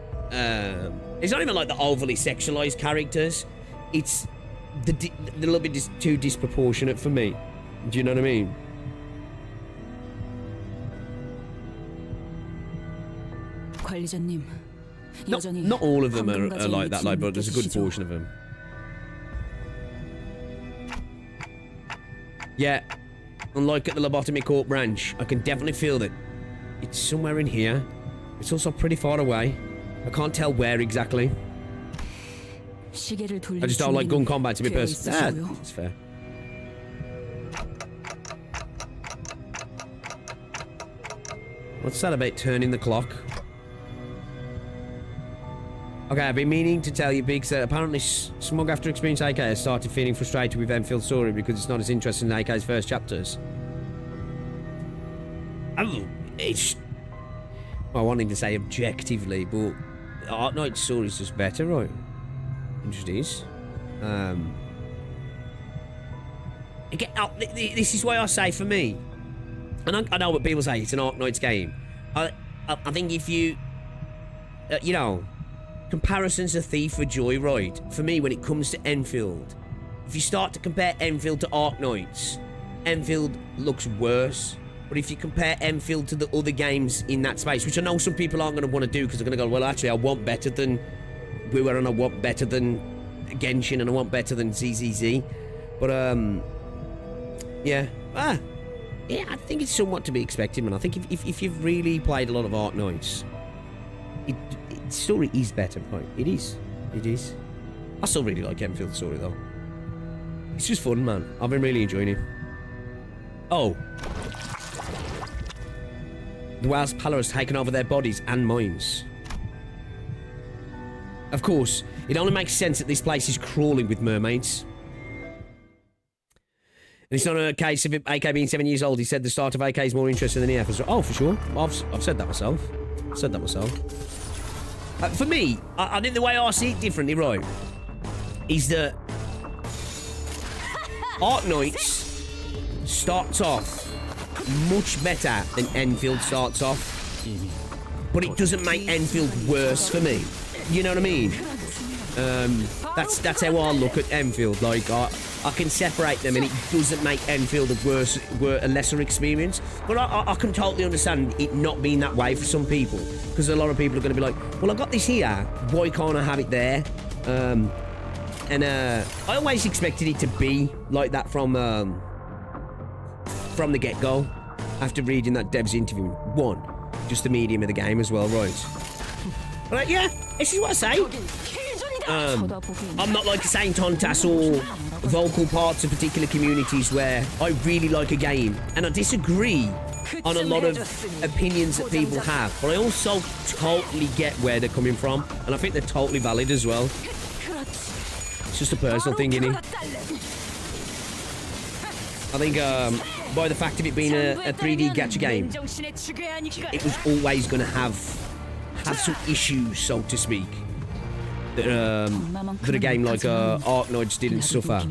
S1: It's not even like the overly sexualized characters. It's the little bit too disproportionate for me. Do you know what I mean?
S7: 관리자님, 여전히
S1: Not all of them are
S7: 황금가지의
S1: like that, like, but there's a good
S7: 느껴지시죠?
S1: portion of them. Yeah, unlike at the lobotomy court branch, I can definitely feel that it's somewhere in here. It's also pretty far away. I can't tell where exactly.
S7: 시계를 돌릴
S1: I just don't like gun
S7: 준비는
S1: combat to be
S7: 되어
S1: personal.
S7: 있으시고요.
S1: It's fair. What's that about turning the clock? Okay, I've been meaning to tell you, Biggs, that apparently Smug, after experiencing AK, has started feeling frustrated with Enfield's story because it's not as interesting as AK's first chapters. It's... Well, I wanted to say objectively, but Arknights' story is just better, right? It just is. Again, this is why I say for me, and I know what people say, it's an Arknights game. I think if you, you know, comparisons are thief for joy, right? For me, when it comes to Endfield, if you start to compare Endfield to Arknights, Endfield looks worse. But if you compare Endfield to the other games in that space, which I know some people aren't going to want to do because they're going to go, well, actually, I want better than Wewer and I want better than Genshin and I want better than ZZZ. But, yeah. Yeah, I think it's somewhat to be expected, man. I think if you've really played a lot of Arknights, its story is better, right? It is. It is. I still really like Enfield's story, though. It's just fun, man. I've been really enjoying it. Oh. The Wales Pala has taken over their bodies and minds. Of course, it only makes sense that this place is crawling with mermaids. And it's not a case of AK being 7 years old. He said the start of AK is more interesting than EF. Oh, for sure. I've said that myself. For me, I think the way I see it differently, right, is that Arknights starts off much better than Endfield starts off. But it doesn't make Endfield worse for me. You know what I mean? That's how I look at Endfield. Like, I can separate them, and it doesn't make Endfield a lesser experience. But I can totally understand it not being that way for some people, because a lot of people are going to be like, well, I got this here, why can't I have it there? I always expected it to be like that from the get-go, after reading that dev's interview. One, just the medium of the game as well, right? But yeah, this is what I say. I'm not like Saint Tontas or vocal parts of particular communities where I really like a game, and I disagree on a lot of opinions that people have, but I also totally get where they're coming from, and I think they're totally valid as well. It's just a personal thing, innit? I think by the fact of it being a 3D gacha game, it was always going to have some issues, so to speak, that a game like Arknights didn't suffer.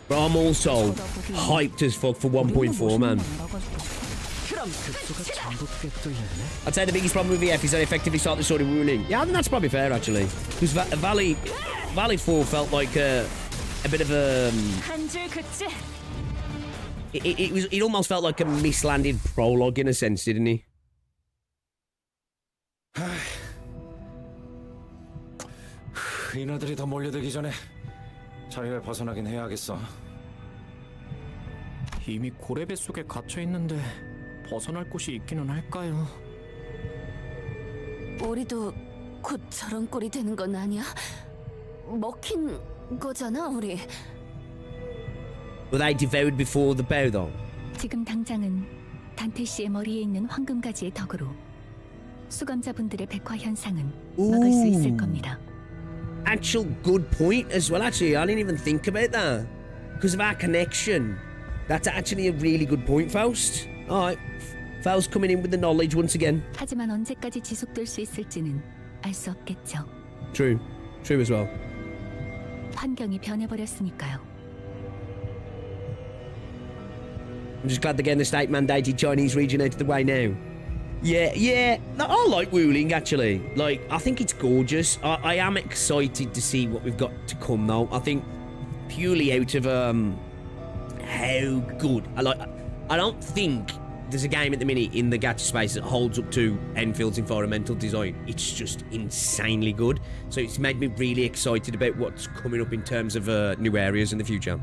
S1: But I'm also hyped as fuck for 1.4, man. I'd say the biggest problem with EF is that effectively start the story ruining. Yeah, I think that's probably fair, actually. Because Valley 4 felt like a bit of a... It almost felt like a mislanded prologue in a sense, didn't he?
S9: 이나들이 더 몰려들기 전에 자리를 벗어나긴 해야겠어.
S12: 이미 고래배 속에 갇혀 있는데 벗어날 곳이 있기는 할까요?
S3: 우리도 곧 저런 꼴이 되는 건 아니야? 먹힌 거잖아, 우리.
S1: Were they devoured before the bow, though?
S3: 지금 당장은 단테 씨의 머리에 있는 황금가지의 덕으로 수감자분들의 백화 현상은 막을 수 있을 겁니다.
S1: Actual good point as well, actually. I didn't even think about that. Because of our connection. That's actually a really good point, Faust. Alright. Faust coming in with the knowledge once again.
S3: 하지만 언제까지 지속될 수 있을지는 알 수 없겠죠.
S1: True. True as well.
S3: 환경이 변해버렸으니까요.
S1: I'm just glad they're getting the state-mandated Chinese region out of the way now. Yeah. No, I like Wuling, actually. Like, I think it's gorgeous. I am excited to see what we've got to come, though. I think purely out of, how good. I don't think there's a game at the minute in the gacha space that holds up to Enfield's environmental design. It's just insanely good. So it's made me really excited about what's coming up in terms of new areas in the future.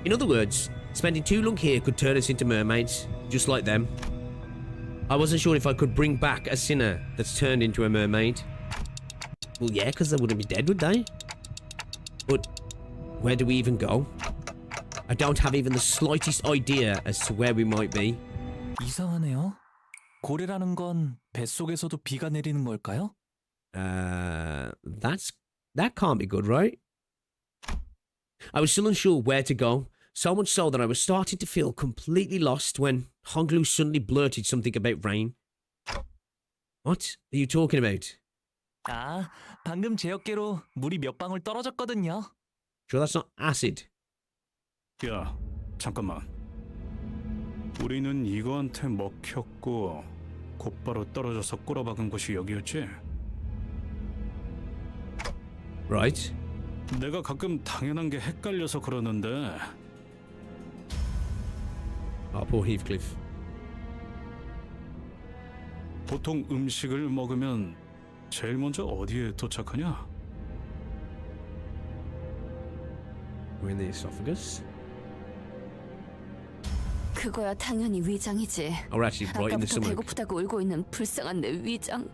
S1: In other words, spending too long here could turn us into mermaids, just like them. I wasn't sure if I could bring back a sinner that's turned into a mermaid. Well, yeah, because they wouldn't be dead, would they? But where do we even go? I don't have even the slightest idea as to where we might be.
S2: 이상하네요. 고래라는 건 뱃속에서도 비가 내리는 걸까요?
S1: That can't be good, right? I was still unsure where to go, so much so that I was starting to feel completely lost when Honglu suddenly blurted something about rain. What are you talking about?
S2: 아, 방금 제 어깨로 물이 몇 방울 떨어졌거든요.
S1: Sure that's not acid?
S5: 야, 잠깐만. 우리는 이거한테 먹혔고 곧바로 떨어져서 꼬라박은 곳이 여기였지?
S1: Right.
S5: 내가 가끔 당연한 게 헷갈려서 그러는데
S1: Oh, poor Heathcliff.
S5: 보통 음식을 먹으면 제일 먼저 어디에 도착하냐?
S1: We're in the esophagus.
S3: 그거야 당연히 위장이지.
S1: Or actually right in the
S3: 아까부터
S1: stomach.
S3: 배고프다고 울고 있는 불쌍한 내 위장.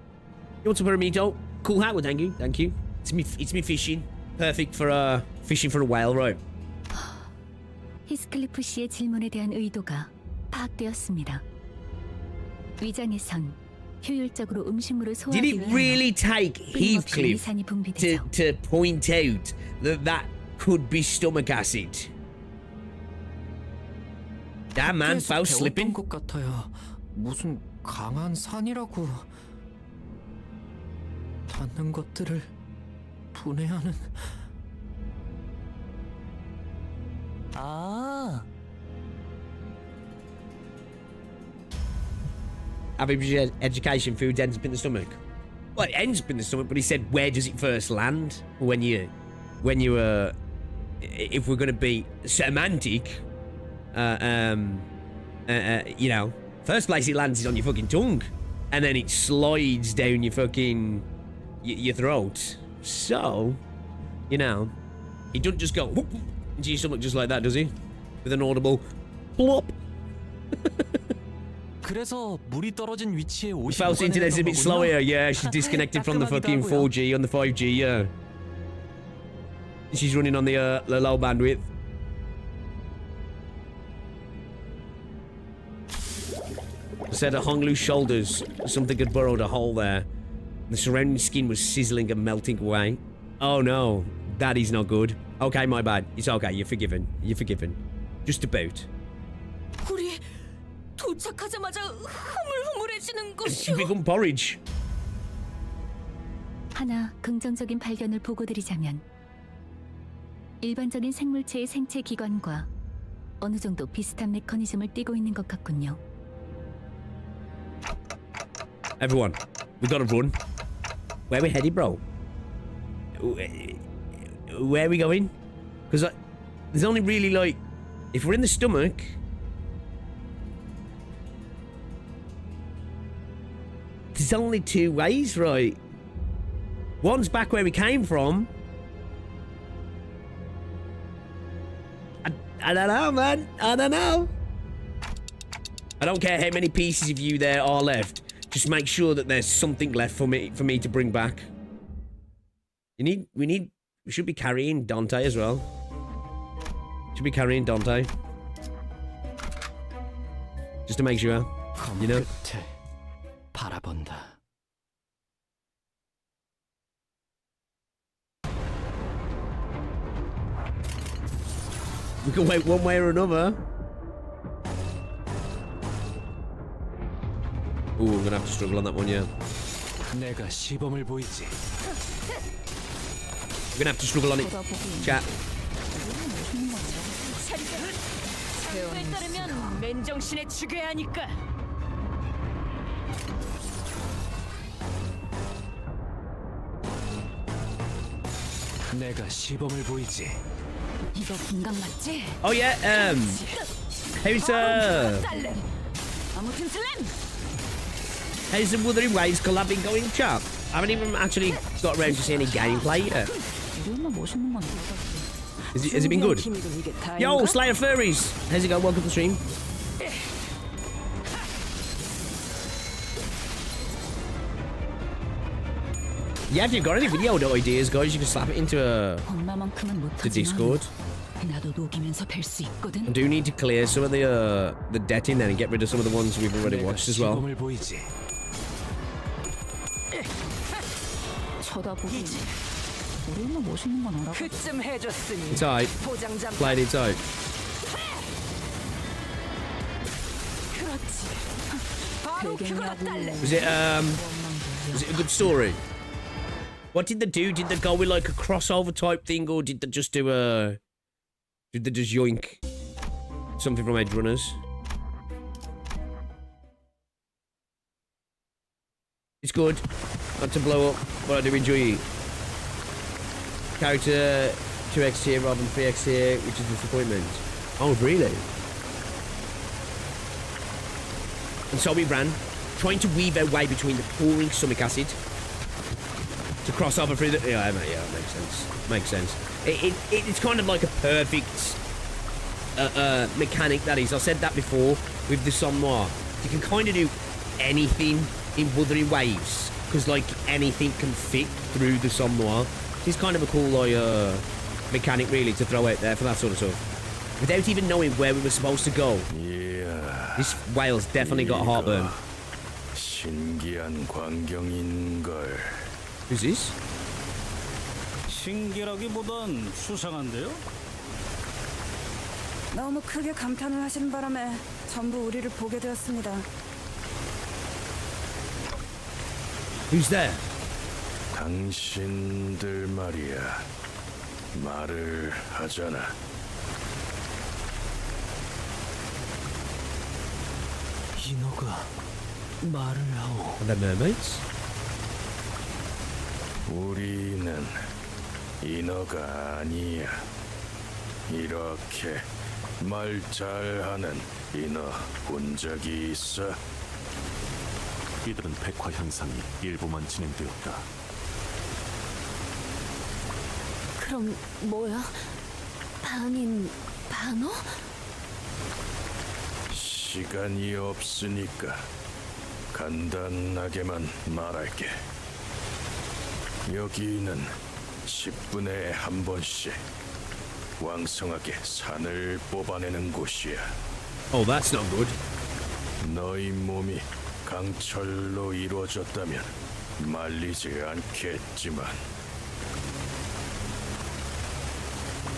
S1: You want some burrito? Cool hat, well, thank you, thank you. It's me fishing. Perfect for fishing for a whale, right?
S3: 히스클리프 씨의 질문에 대한 의도가 파악되었습니다. 위장에선 효율적으로 음식물을
S1: Did
S3: 소화하기
S1: it
S3: 위하여
S1: really take
S3: 끊임없이
S1: Heathcliff
S3: 위산이 분비되죠.
S1: to point out that could be stomach acid? That man fell slipping.
S12: 것 같아요. 무슨 강한 산이라고. 닿는 것들을 분해하는.
S2: 아,
S1: Average education, food ends up in the stomach. Well, it ends up in the stomach, but he said, where does it first land? If we're going to be semantic, you know, first place it lands is on your fucking tongue, and then it slides down your fucking your throat. So, you know, he doesn't just go whoop, into your stomach just like that, does he? With an audible plop.
S2: 그래서 물이 떨어진 위치에
S1: He fell into this a bit slower. Yeah, she's disconnected from the fucking 4G on the 5G. Yeah, she's running on the low bandwidth. Said at Honglu's shoulders, something had burrowed a hole there. The surrounding skin was sizzling and melting away. Oh no, that is not good. Okay, my bad. It's okay. You're forgiven. You're forgiven. Just about.
S7: 우리 도착하자마자 흐물흐물해지는
S1: It's
S7: 것이요.
S1: become porridge.
S3: 하나 긍정적인 발견을 보고드리자면 일반적인 생물체의 생체 기관과 어느 정도 비슷한 메커니즘을 띠고 있는 것 같군요.
S1: Everyone, we gotta run. Where we headed, bro? Where are we going? Because there's only really like, if we're in the stomach, there's only two ways, right? One's back where we came from. I don't know, man. I don't know. I don't care how many pieces of you there are left. Just make sure that there's something left for me to bring back. We should be carrying Dante as well. Should be carrying Dante. Just to make sure, you know.
S12: 바라본다.
S1: We can wait one way or another. Ooh, I'm gonna have to struggle on that one, yeah.
S12: 내가 시범을 보이지.
S1: We're gonna have to struggle on it. Chat.
S8: 사유에 따르면 맨정신에 죽여야 하니까.
S12: 내가 시범을 보이지.
S3: 이거 분강 맞지?
S1: Oh yeah, how's
S8: 아무튼 슬램.
S1: how's the Wuthering Waves collabing going, chap? I haven't even actually got around to see any gameplay yet. Has it been good? Yo, Slayer Furries! How's it going? Welcome to the stream. Yeah, if you've got any video ideas, guys, you can slap it into
S7: 엄마만큼은
S1: the
S7: 못하지만
S1: Discord.
S7: 나도 녹이면서 뵐 수 있거든.
S1: I do need to clear some of the debt in there and get rid of some of the ones we've already watched as well.
S12: 시범을 보이지.
S7: 쳐다보기지. 우리 엄마 멋있는 건 알아.
S8: 그쯤 해줬으니.
S1: It's alright.
S8: 포장장.
S1: Played it's alright.
S8: 그렇지. 바로 그거나 딸래.
S1: Was it Was it a good story? What did they do? Did they go with like a crossover type thing, or did they just do a... Did they just yoink something from Edge Runners? It's good. Not to blow up, but I do enjoy it. Character 2x tier rather than 3x tier, which is a disappointment. Oh, really? And so we ran, trying to weave our way between the pouring stomach acid to cross over through the... Yeah, mate, yeah, it makes sense. Makes sense. It's kind of like a perfect mechanic, that is. I said that before with the Son Noir. You can kind of do anything in Wuthering Waves, because, like, anything can fit through the Son Noir. It's kind of a cool, like, mechanic, really, to throw out there for that sort of stuff. Without even knowing where we were supposed to go.
S6: Yeah.
S1: This whale's definitely got heartburn.
S6: 신기한 광경인걸.
S1: Who's this?
S5: 신기라기보단 수상한데요?
S7: 너무 크게 감탄을 하시는 바람에 전부 우리를 보게 되었습니다.
S1: Who's there?
S6: 당신들 말이야. 말을 하잖아.
S12: 인어가 말을 하오.
S1: Are they mermaids?
S6: 우리는 인어가 아니야. 이렇게 말 잘하는 인어 본 적이 있어?
S10: 이들은 백화 현상이 일부만 진행되었다.
S3: 그럼 뭐야? 반인 반어?
S6: 시간이 없으니까 간단하게만 말할게. 여기는 10분에 한 번씩 왕성하게 산을 뽑아내는 곳이야.
S1: Oh, that's not good.
S6: 너희 몸이 강철로 이루어졌다면 말리지 않겠지만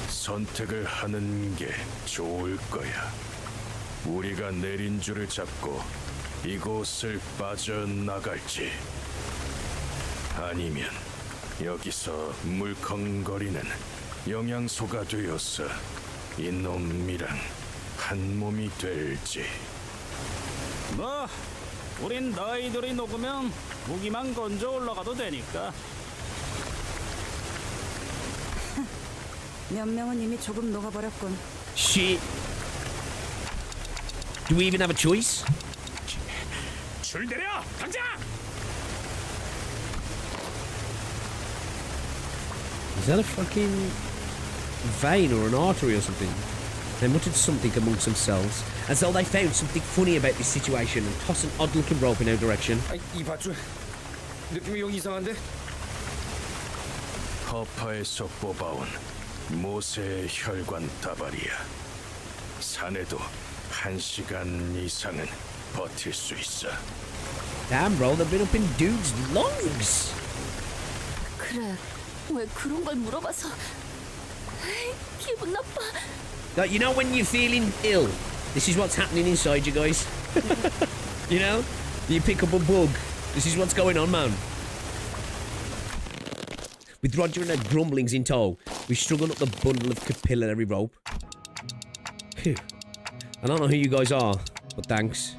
S6: 선택을 하는 게 좋을 거야. 우리가 내린 줄을 잡고 이곳을 빠져나갈지, 아니면 여기서 물컹거리는 영양소가 되어서 이놈이랑 한 몸이 될지.
S5: 뭐, 우린 너희들이 녹으면 무기만 건져 올라가도 되니까.
S7: 몇 명은 이미 조금 녹아버렸군.
S1: Shit. Do we even have a choice?
S5: 줄 내려, 당장!
S1: Is that a fucking vein or an artery or something? They muttered something amongst themselves, as though they found something funny about this situation, and tossed an odd-looking rope in our direction.
S12: 이 밧줄 느낌이 영 이상한데?
S6: 허파에서 뽑아온 모세의 혈관 다발이야. 산에도 1시간 이상은 버틸 수 있어.
S1: Damn, bro, they've been up in dudes' lungs.
S3: 그래, 왜 그런 걸 물어봐서 기분 나빠.
S1: Like, you know when you're feeling ill, this is what's happening inside you guys. You know? You pick up a bug. This is what's going on, man. With Roger and her grumblings in tow, we struggled up the bundle of capillary rope. Phew. I don't know who you guys are, but thanks.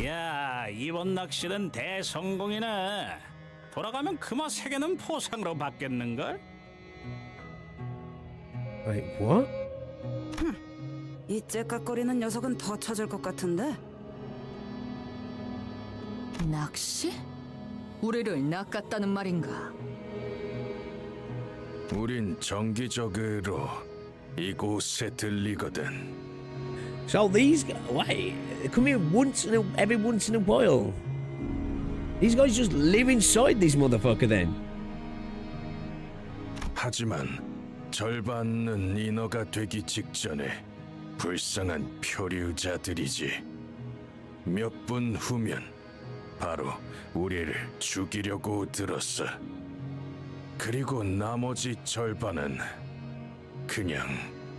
S5: 야, 이번 낚시는 대성공이네. 돌아가면 그마 3개는 포상으로 받겠는걸?
S1: Wait, what?
S7: 이 째깍거리는 녀석은 더 찾을 것 같은데?
S8: 낚시? 우리를 낚았다는 말인가?
S6: 우린 정기적으로 이곳에 들리거든.
S1: So these guys, wait, they come here every once in a while. These guys just live inside this motherfucker then.
S6: 하지만 절반은 인어가 되기 직전에 불쌍한 표류자들이지. 몇 분 후면 바로 우리를 죽이려고 들었어. 그리고 나머지 절반은 그냥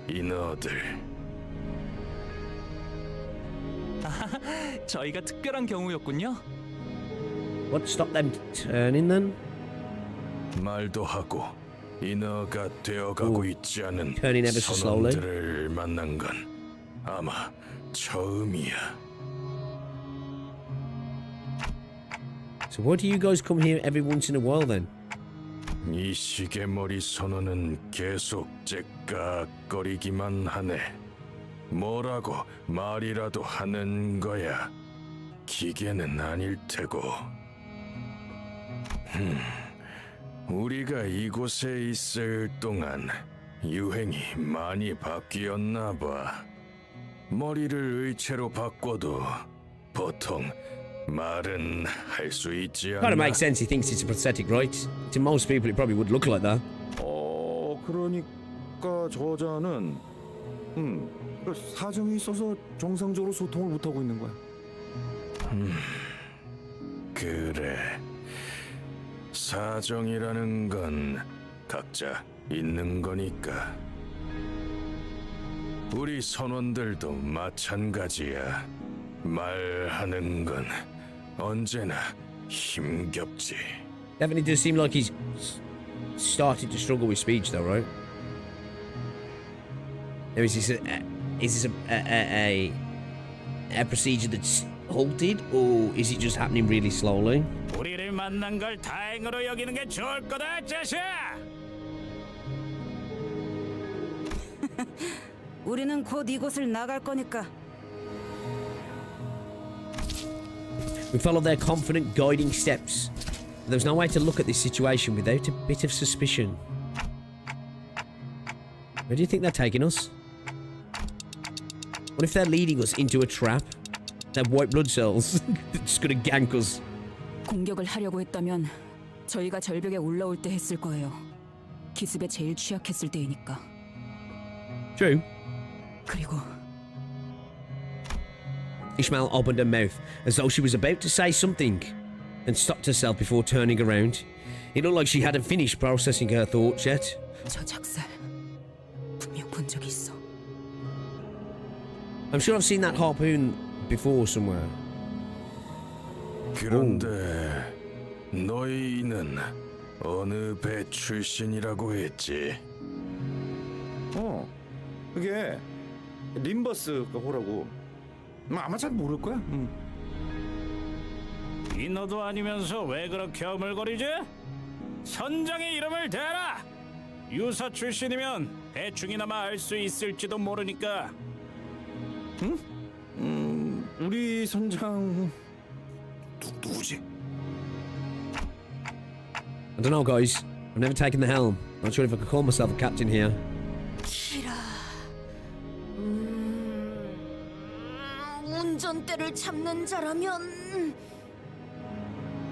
S6: 인어들.
S2: 저희가 특별한 경우였군요.
S1: What stopped them turning then?
S6: 말도 하고 인어가 되어가고 있지 않은
S1: turning ever so slowly.
S6: 선원들을 만난 건 아마 처음이야.
S1: So why do you guys come here every once in a while then?
S6: 이 시계머리 선원은 계속 째깍거리기만 하네. 뭐라고 말이라도 하는 거야. 기계는 아닐 테고. 우리가 이곳에 있을 동안 유행이 많이 바뀌었나 봐. 머리를 의체로 바꿔도 보통 말은 할 수 있지
S1: Kind of
S6: 않나?
S1: makes sense. He thinks it's a prosthetic, right? To most people, it probably would look like that.
S9: 그러니까 저자는 사정이 있어서 정상적으로 소통을 못 하고 있는 거야.
S6: 그래. 사정이라는 건 각자 있는 거니까. 우리 선원들도 마찬가지야. 말하는 건 언제나 힘겹지.
S1: Definitely does seem like he's started to struggle with speech, though, right? Now, is this a procedure that's halted, or is it just happening really slowly?
S5: 우리를 만난 걸 다행으로 여기는 게 좋을 거다, 자식아.
S8: 우리는 곧 이곳을 나갈 거니까.
S1: We followed their confident, guiding steps. There was no way to look at this situation without a bit of suspicion. Where do you think they're taking us? What if they're leading us into a trap? They're white blood cells. They're just gonna gank us.
S7: 공격을 하려고 했다면 저희가 절벽에 올라올 때 했을 거예요. 기습에 제일 취약했을 때이니까.
S1: True.
S7: 그리고
S1: Ishmael opened her mouth as though she was about to say something and stopped herself before turning around. It looked like she hadn't finished processing her thoughts yet.
S7: 저 작살 분명 본 적이 있어.
S1: I'm sure I've seen that harpoon before somewhere.
S6: 그런데 너희는 어느 배 출신이라고 했지?
S9: 그게 림버스 호라고. 아마 잘 모를 거야.
S5: 인어도 아니면서 왜 그렇게 어물거리지? 선장의 이름을 대라. 유사 출신이면 대충이나마 알 수 있을지도 모르니까.
S9: 우리 선장
S6: 누구지?
S1: I don't know, guys. I've never taken the helm. Not sure if I could call myself a captain here.
S8: 키라. 운전대를 잡는 자라면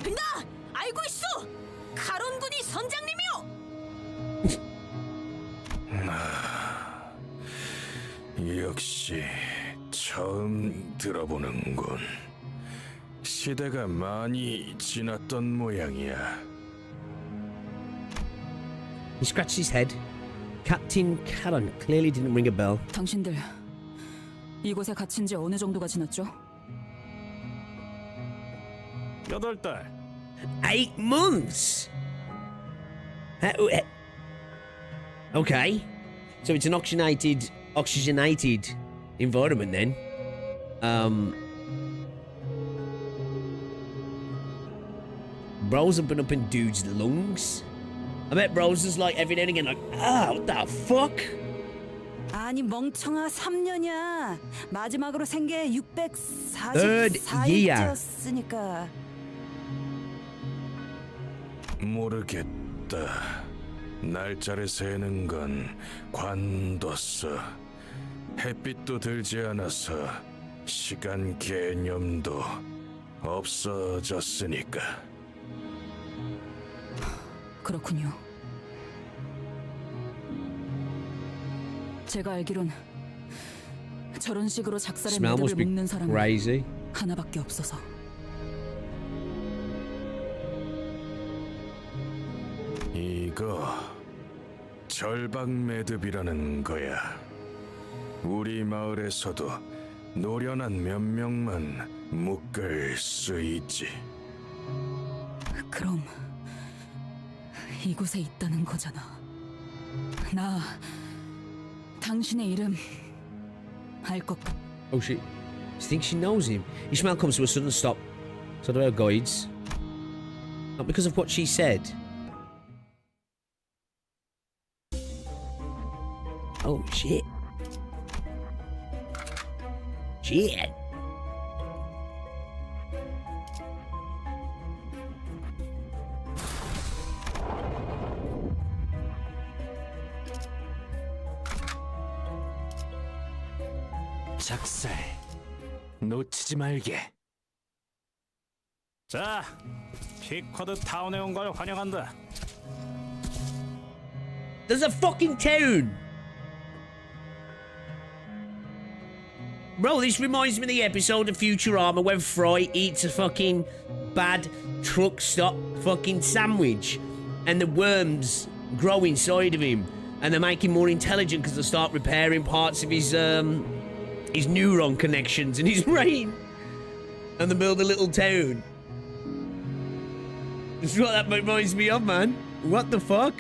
S8: 나 알고 있어. 가론군이 선장님이요.
S6: 역시 처음 들어보는군. 시대가 많이 지났던 모양이야.
S1: He scratched his head. Captain Callan clearly didn't ring a bell.
S7: 당신들 이곳에 갇힌 지 어느 정도가 지났죠?
S5: 8달.
S1: 8 months! Okay. So it's an oxygenated environment then. Bros have been up in dudes' lungs. I bet Bros is like every now and again like, what the fuck?
S8: 아니 멍청아 3년이야. 마지막으로 생계
S1: Third year.
S8: 644일째였으니까.
S6: 모르겠다. 날짜를 세는 건 관뒀어. 햇빛도 들지 않아서 시간 개념도 없어졌으니까.
S7: 그렇군요. 제가 알기론 저런 식으로 작살의
S1: Smell
S7: 매듭을
S1: must be
S7: 묶는 사람은
S1: crazy.
S7: 하나밖에 없어서.
S6: 이거 절박 매듭이라는 거야. 우리 마을에서도 노련한 몇 명만 묶을 수 있지.
S7: 그럼 이곳에 있다는 거잖아. 나 당신의 이름 알 것 같아.
S1: Oh, she thinks she knows him. Ishmael comes to a sudden stop. Sort of her guides. Not because of what she said. Oh, shit. Shit.
S12: 작살 놓치지 말게.
S5: 자, 피쿼드 타운에 온 걸 환영한다.
S1: There's a fucking town! Bro, this reminds me of the episode of Futurama when Fry eats a fucking bad truck stop fucking sandwich and the worms grow inside of him and they make him more intelligent because they start repairing parts of his neuron connections in his brain and they build a little town. This is what that reminds me of, man. What the fuck?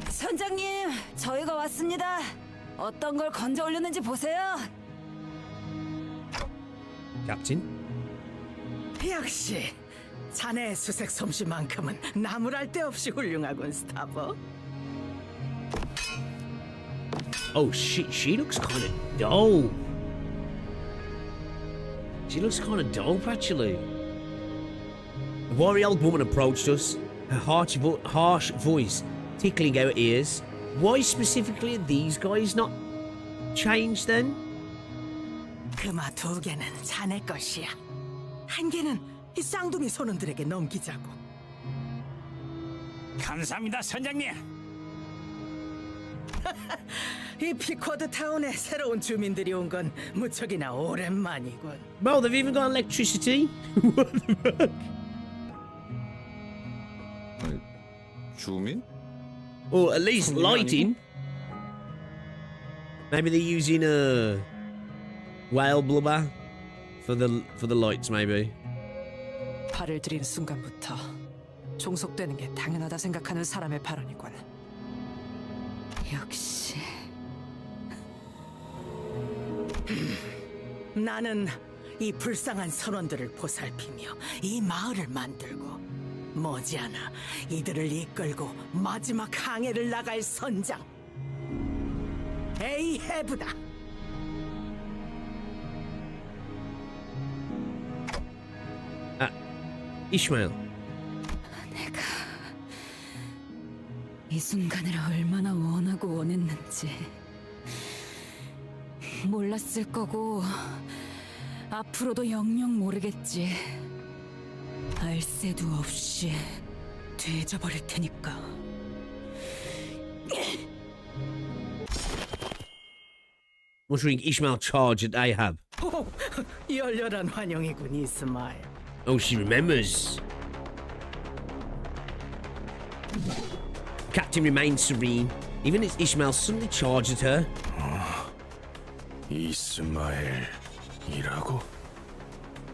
S7: 선장님, 저희가 왔습니다. 어떤 걸 건져 올렸는지 보세요.
S1: Captain?
S11: 역시 자네의 수색 솜씨만큼은 나무랄 데 없이 훌륭하군, 스타버.
S1: Oh shit, she looks kind of dope. She looks kind of dope, actually. A wary old woman approached us, her harsh voice tickling our ears. Why specifically are these guys not changed then?
S11: 금화 2개는 자네 것이야. 1개는 이 쌍둥이 손원들에게 넘기자고.
S5: 감사합니다, 선장님.
S11: 이 피쿼드 타운에 새로운 주민들이 온 건 무척이나 오랜만이군.
S1: Bro, they've even got electricity. What the fuck?
S9: 아니, 주민?
S1: Or at least lighting. Maybe they're using a whale blubber for the lights, maybe.
S8: 발을 들인 순간부터 종속되는 게 당연하다 생각하는 사람의 발언이군.
S7: 역시
S11: 나는 이 불쌍한 선원들을 보살피며 이 마을을 만들고 머지않아 이들을 이끌고 마지막 항해를 나갈 선장 에이헤브다.
S1: Ishmael.
S7: 내가 이 순간을 얼마나 원하고 원했는지 몰랐을 거고 앞으로도 영영 모르겠지. 알 새도 없이 되져버릴 테니까.
S1: Muttering Ishmael charge at Ahab.
S11: 오, 열렬한 환영이군, 이스마엘.
S1: Oh, she remembers. Captain remains serene, even as Ishmael suddenly charged at her.
S6: 이스마엘이라고?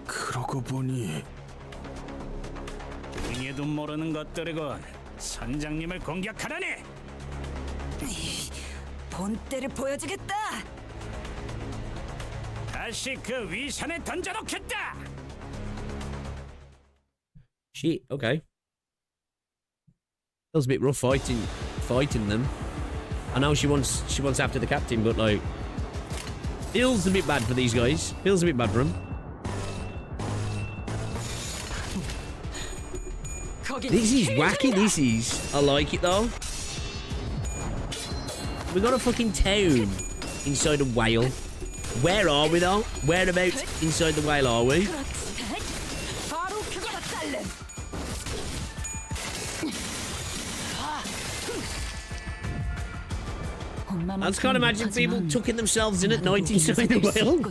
S6: 그러고 보니
S5: 등에도 모르는 것들이건 선장님을 공격하다니.
S7: 본때를 보여주겠다.
S5: 다시 그 위산에 던져놓겠다.
S1: Shit, okay. Feels a bit rough fighting them. I know she wants after the captain, but like, feels a bit bad for these guys. Feels a bit bad for them. This is wacky. This is. I like it though. We got a fucking town inside a whale. Where are we though? Whereabouts inside the whale are we?
S7: 바로 그거다 딸래.
S1: I just can't imagine people tucking themselves in at night inside the whale.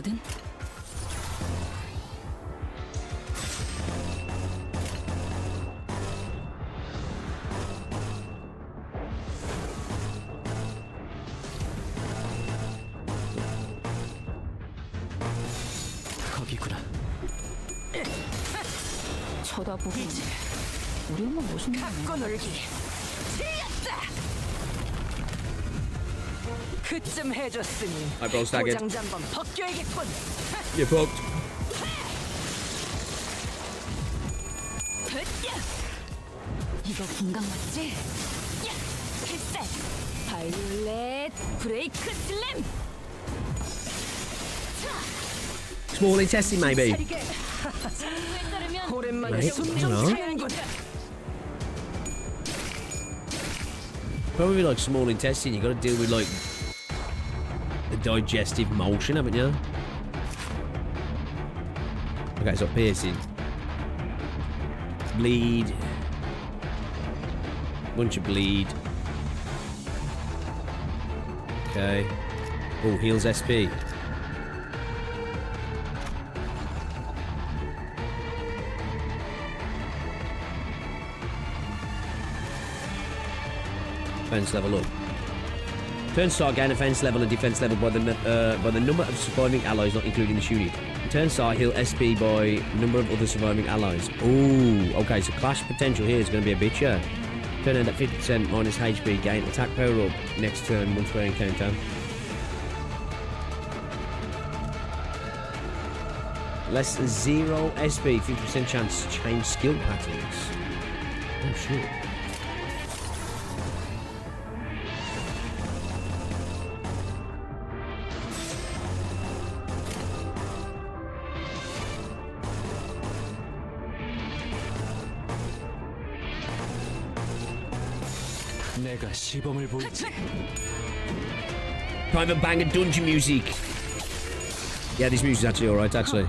S2: 저기구나.
S7: 쳐다보고 우리 엄마 멋있는 거
S8: 갖고 놀기 틀렸다. 그쯤 해줬으니
S1: I bro, stag it.
S8: 포장지 한번 벗겨야겠군.
S1: You're fucked.
S7: 이거 분강 맞지? 필살 바이올렛 브레이크 슬램.
S1: Small intestine, maybe.
S8: 오랜만에
S1: Right,
S8: 숨
S1: I
S8: 좀
S1: don't know.
S8: 차는군.
S1: Probably like small intestine. You got to deal with like the digestive motion, haven't you? Okay, so piercing, bleed, bunch of bleed. Okay. Oh, heals SP. Defense level up. Turn star gain offense level and defense level by the number of surviving allies, not including the shooting. Turn star heal SP by number of other surviving allies. Ooh, okay, so clash potential here is going to be a bitch, yeah. Turn end at 50% minus HP, gain attack power up next turn once wearing Canto. Less than 0 SP, 50% chance to change skill patterns. Oh shit.
S2: 내가 시범을 보이지.
S1: Kind of banging dungeon music. Yeah, this music's actually alright, actually.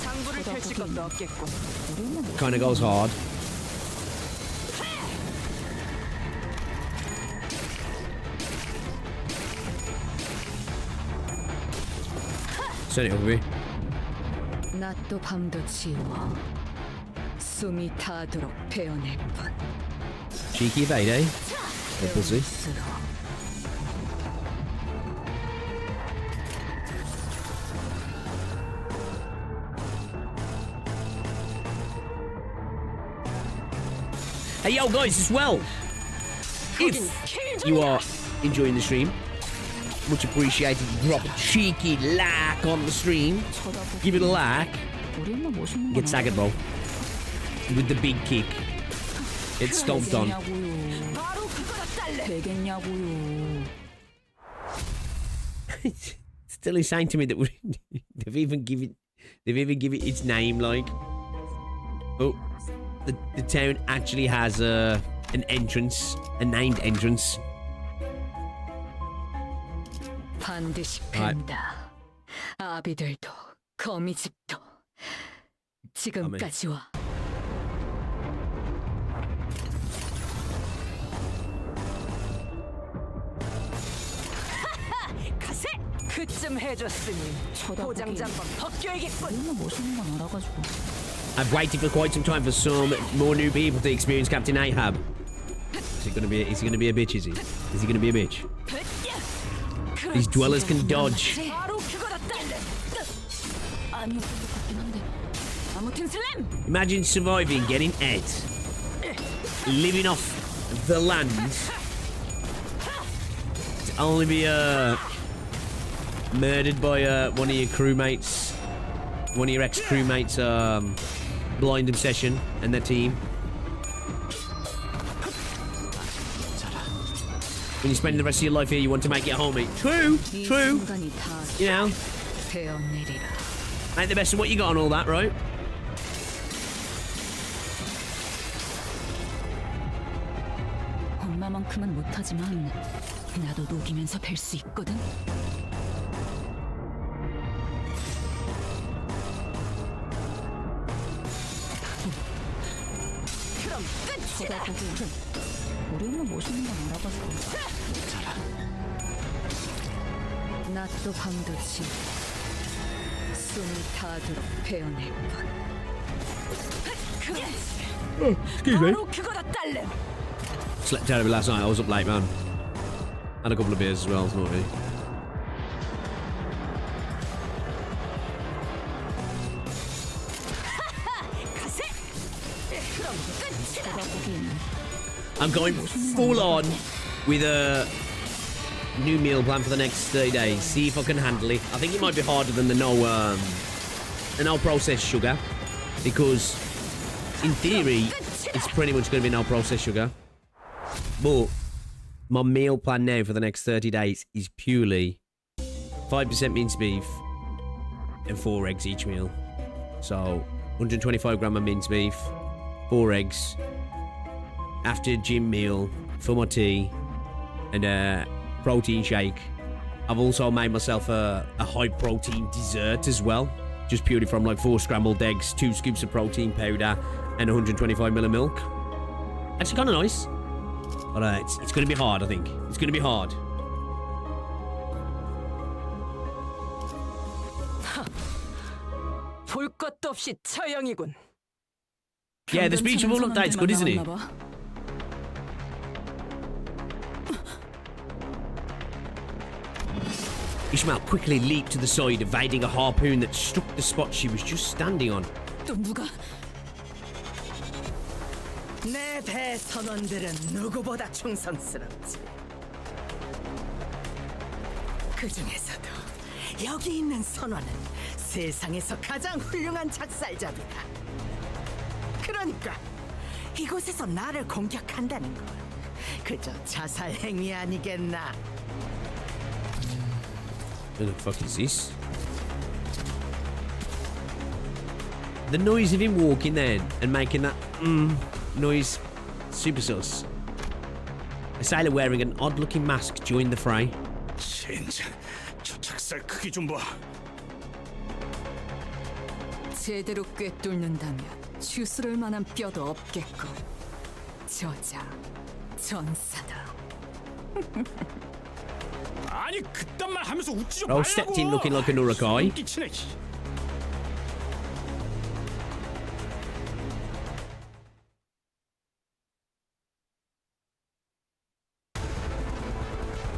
S8: 장부를 펼칠 것도 없겠군.
S1: Kind of goes hard. Send it over me.
S7: 낮도 밤도 지워 숨이 닿도록 베어낼 뿐.
S1: Cheeky bait, eh? Or pussy. Hey, yo, guys, as well. If you are enjoying the stream, much appreciated. Drop a cheeky like on the stream. Give it a like. Get sagged, bro. With the big kick. It's stomped on. Still insane to me that they've even given it its name. Like, oh, the town actually has an entrance, a named entrance.
S7: 반드시 팬다. 아비들도 거미집도 지금까지 와.
S8: 가세! 그쯤 해줬으니 포장지 한번 벗겨야겠군.
S7: 멋있는 건 알아가지고.
S1: I've waited for quite some time for some more new people to experience Captain Ahab. Is he gonna be a bitch, is he? Is he gonna be a bitch? These dwellers can dodge. Imagine surviving, getting ate, living off the land, to only be murdered by one of your crewmates, one of your ex-crewmates' blind obsession and their team. When you spend the rest of your life here, you want to make it home, mate. True. You know, ain't the best of what you got and all that, right?
S7: 엄마만큼은 못하지만 나도 녹이면서 뵐 수 있거든.
S8: 그럼 끝이다.
S7: 우리 엄마 멋있는 건 알아봐서. 낮도 밤도 지워 숨이 닿도록 베어낼 뿐.
S1: Excuse me.
S8: 바로 그거다 딸래.
S1: Slept terribly last night. I was up late, man. Had a couple of beers as well. It's naughty. I'm going full on with a new meal plan for the next 30 days. See if I can handle it. I think it might be harder than the no processed sugar, because in theory it's pretty much going to be no processed sugar. But my meal plan now for the next 30 days is purely 5% minced beef and 4 eggs each meal. So 125 gram of minced beef, 4 eggs, after gym meal, for my tea, and a protein shake. I've also made myself a high protein dessert as well, just purely from like 4 scrambled eggs, 2 scoops of protein powder, and 125 ml of milk. Actually kind of nice. But it's going to be hard, I think. It's going to be hard.
S8: 볼 것도 없이 처형이군.
S1: Yeah, the speech of all update's good, isn't it? Ishmael quickly leaped to the side, evading a harpoon that struck the spot she was just standing on.
S7: 또 누가?
S11: 내 배 선원들은 누구보다 충성스럽지. 그 중에서도 여기 있는 선원은 세상에서 가장 훌륭한 작살잡이다. 그러니까 이곳에서 나를 공격한다는 건 그저 자살 행위 아니겠나?
S1: What the fuck is this? The noise of him walking then and making that noise, super sus. A sailor wearing an odd-looking mask joined the fray.
S5: 젠장, 저 작살 크기 좀 봐.
S7: 제대로 꿰뚫는다면 추스를 만한 뼈도 없겠고 저자 전사다.
S5: 아니 그딴 말 하면서 웃지 좀
S1: Oh,
S5: 말라고.
S1: stepped in looking like an Urukai.
S5: 끼치네.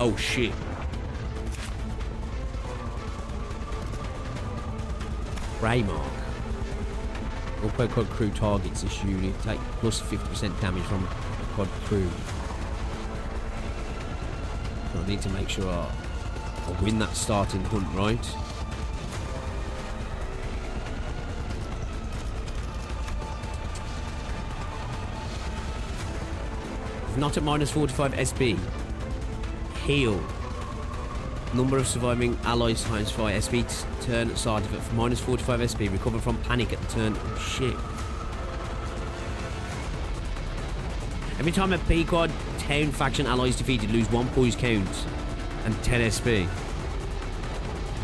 S1: Oh shit. Ray mark. All quad crew targets this unit take plus 50% damage from the quad crew. So I need to make sure I win that starting hunt, right? If not at minus 45 SB, heal. Number of surviving allies times 5 SB turn at start of it for minus 45 SB. Recover from panic at the turn. Oh shit. Every time a Pequod town faction ally is defeated, lose 1 poise count and 10 SB.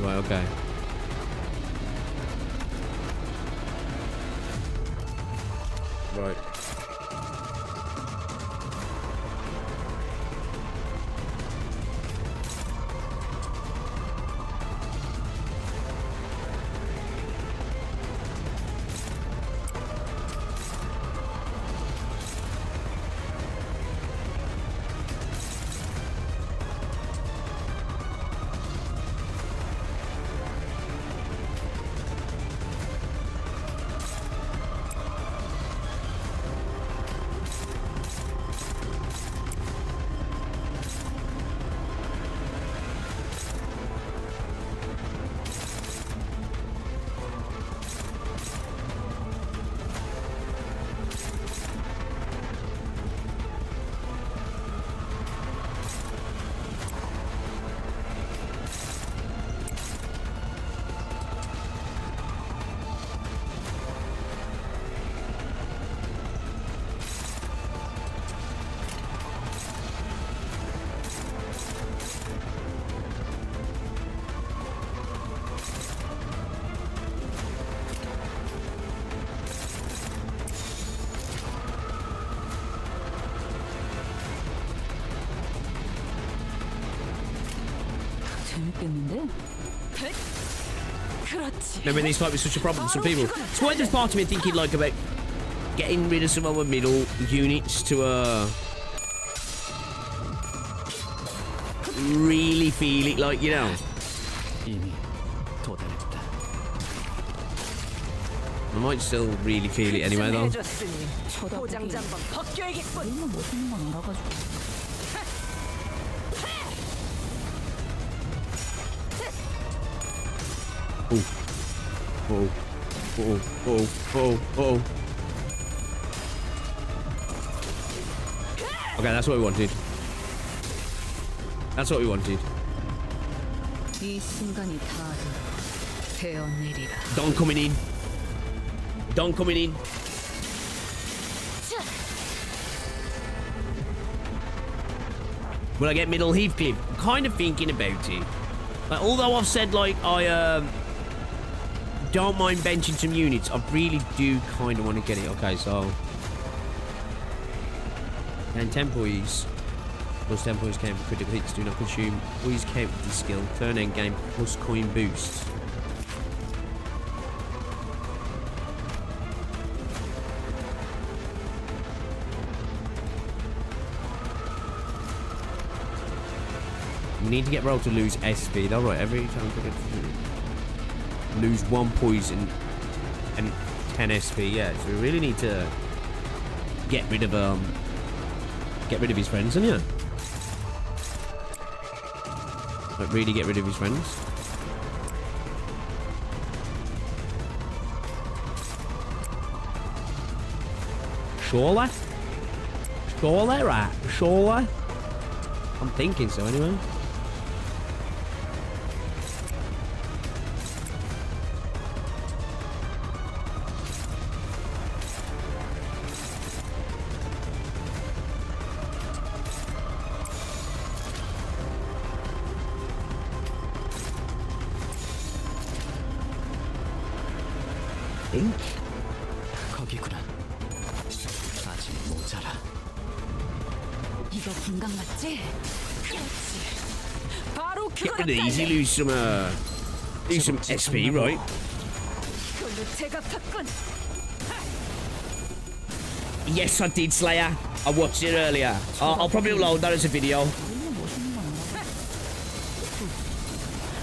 S1: Right, okay. Right.
S7: 재밌겠는데? 그렇지.
S1: Remember these might be such a problem for some people. It's why there's part of me thinking like about getting rid of some of the middle units to really feel it, like, you know.
S12: 이미 도달했다.
S1: might still really feel it anyway, though.
S8: 해줬으니 포장지 한번 벗겨야겠군.
S7: 멋있는 건 알아가지고.
S1: Oh. Okay, that's what we wanted. That's what we wanted.
S7: 이 순간이 다 되어내리라.
S1: Don coming in. Don coming in. Will I get middle Heathcliff? I'm kind of thinking about it. Like, although I've said, like, I don't mind benching some units, I really do kind of want to get it. Okay, so... And 10 poise. Plus 10 poise count for critical hits do not consume poise count with this skill. Turn end game plus coin boost. You need to get rolled to lose SP. Though, right? Every time I get lose 1 poison and 10 SP. Yeah, so we really need to get rid of his friends, and yeah, like really get rid of his friends. Surely, right? Surely. I'm thinking so, anyway.
S12: 거기구나. 아직 모자라.
S7: 이거 분강 맞지? 그렇지. 바로
S1: Get
S7: 그거다.
S1: rid of these. Lose some SP, right?
S7: 그걸로 제가 탔군.
S1: Yes, I did, Slayer. I watched it earlier. I'll probably upload that as a video.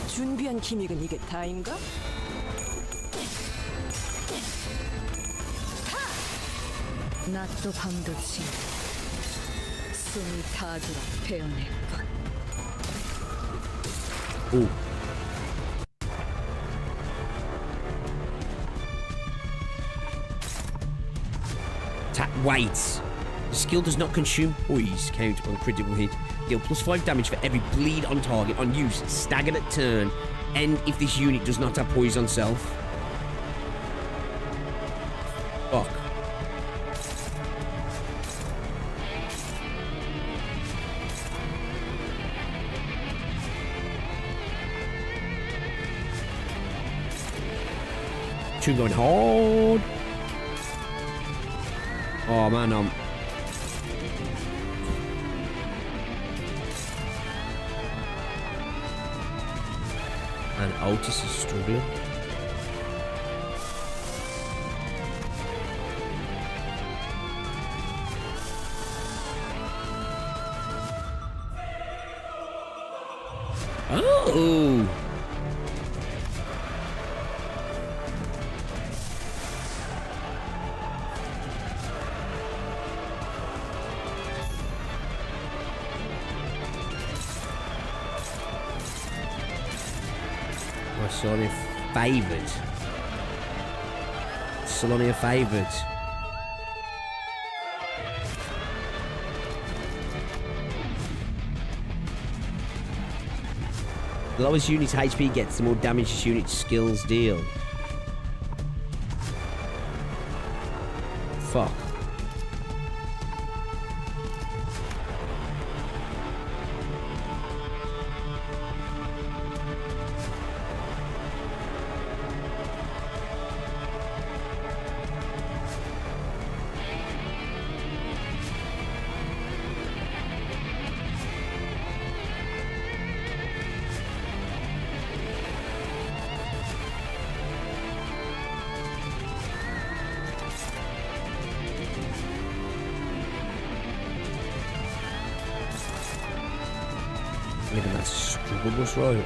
S8: 준비한 기믹은 이게 다인가?
S7: 낮도 밤도 지 숨이 닿도록 베어낼 것.
S1: Ooh. Wait. The skill does not consume poise count on critical hit. Deal plus 5 damage for every bleed on target on use, staggered at turn, and if this unit does not have poise on self. Fuck. Two going hard. Oh man, and Otis is struggling. Oh. Solonia favoured. Solonia favoured. The lowest unit's HP gets, the more damage its unit's skills deal. Fuck. Even that's struggle bus, right?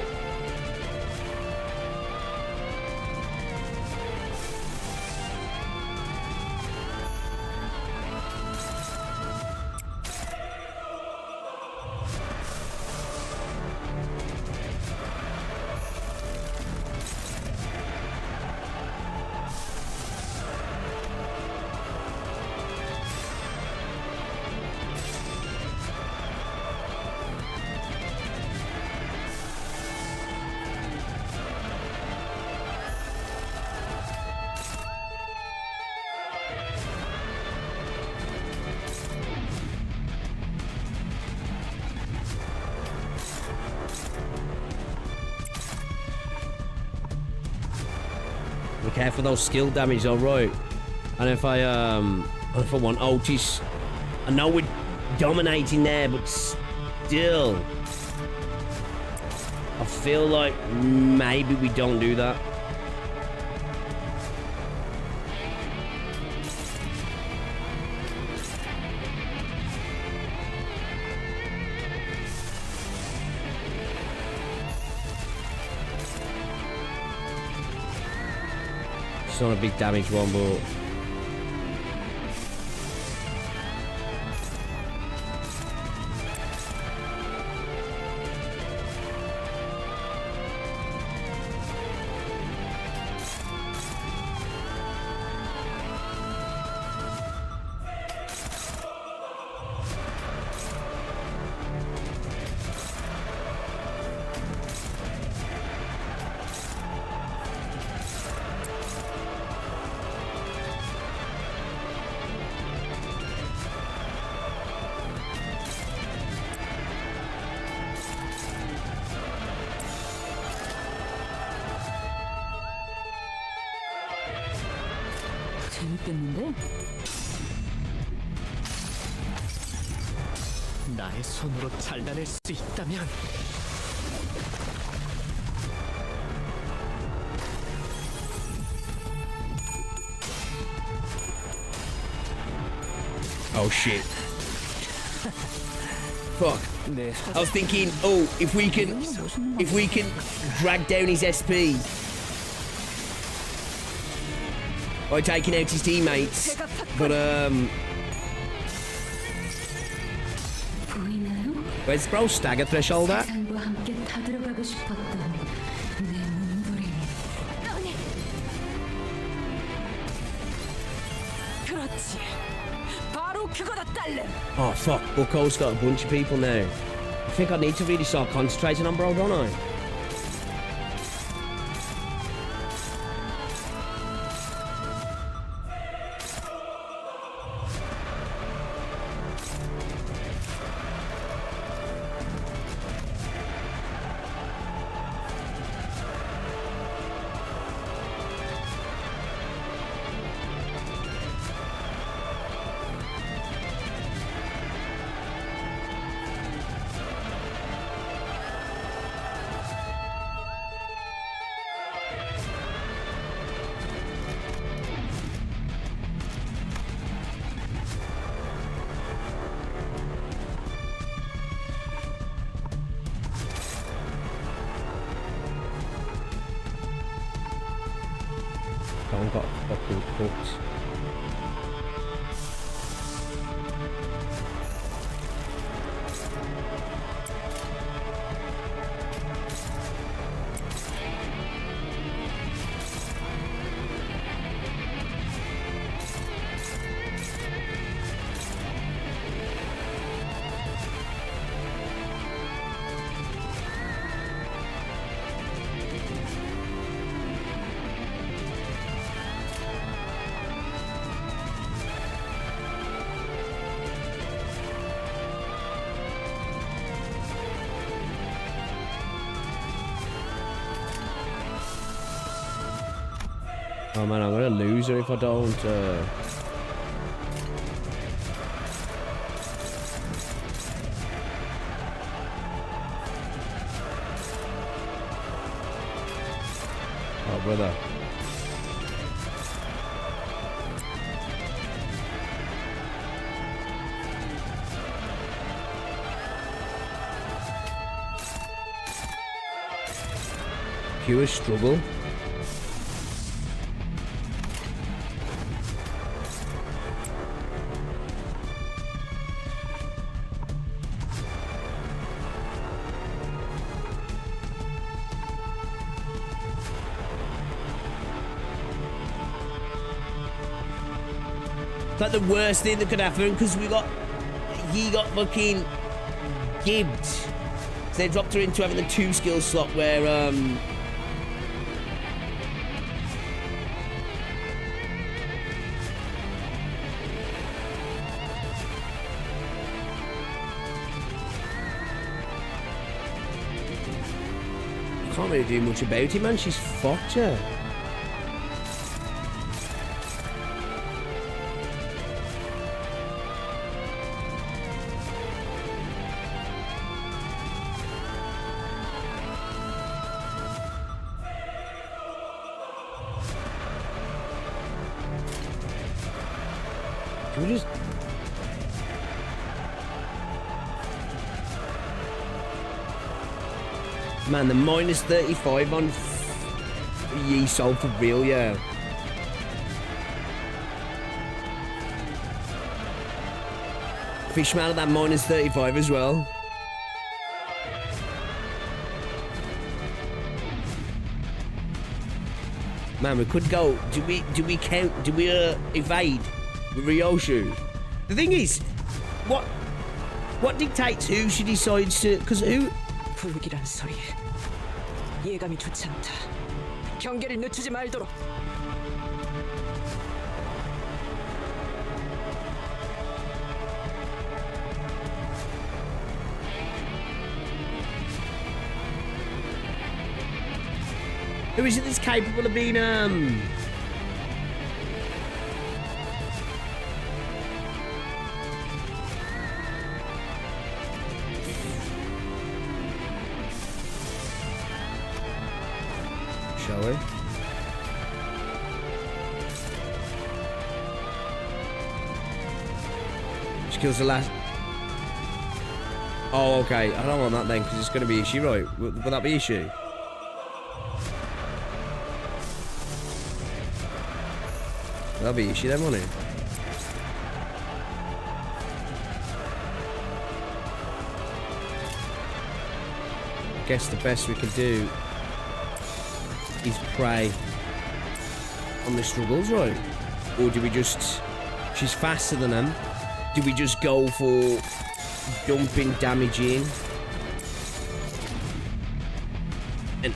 S1: careful those skill damage, alright. And if I want Otis, I know we're dominating there, but still, I feel like maybe we don't do that. It's not a big damage one, but
S7: 재밌겠는데?
S2: 나의 손으로 잘라낼 수 있다면
S1: oh shit. Fuck. I was thinking, oh, if we can drag down his SP by taking out his teammates, but where's bro stagger threshold at?
S3: 세상과 함께 타들어가고 싶었던 내 몸부림이.
S7: 그렇지. 바로 그거다, 딸내.
S1: Oh fuck, Bucko's got a bunch of people now. I think I need to really start concentrating on bro, don't I? Someone got fucking cooked. Oh man, I'm gonna lose her if I don't. Oh brother. Pure struggle. Like the worst thing that could happen because he got fucking gibbed. So they dropped her into having the 2 skill slot where I can't really do much about it, man. She's fucked her. We just... Man, the minus 35 on Ye Soul for real, yeah. Fishman at that minus 35 as well. Man, we could go. Do we count? Do we evade with Ryoshu? The thing is, what dictates who she decides to? Because who?
S8: 불길한 소리. 예감이 좋지 않다. 경계를 늦추지 말도록.
S1: Who is it that's capable of being shall we? She kills the last. Oh, okay. I don't want that then, because it's going to be issue, right? Will that be issue? That'll be issue then, won't it? I guess the best we can do is prey on the struggles, right? Or do we just... She's faster than them. Do we just go for dumping damage in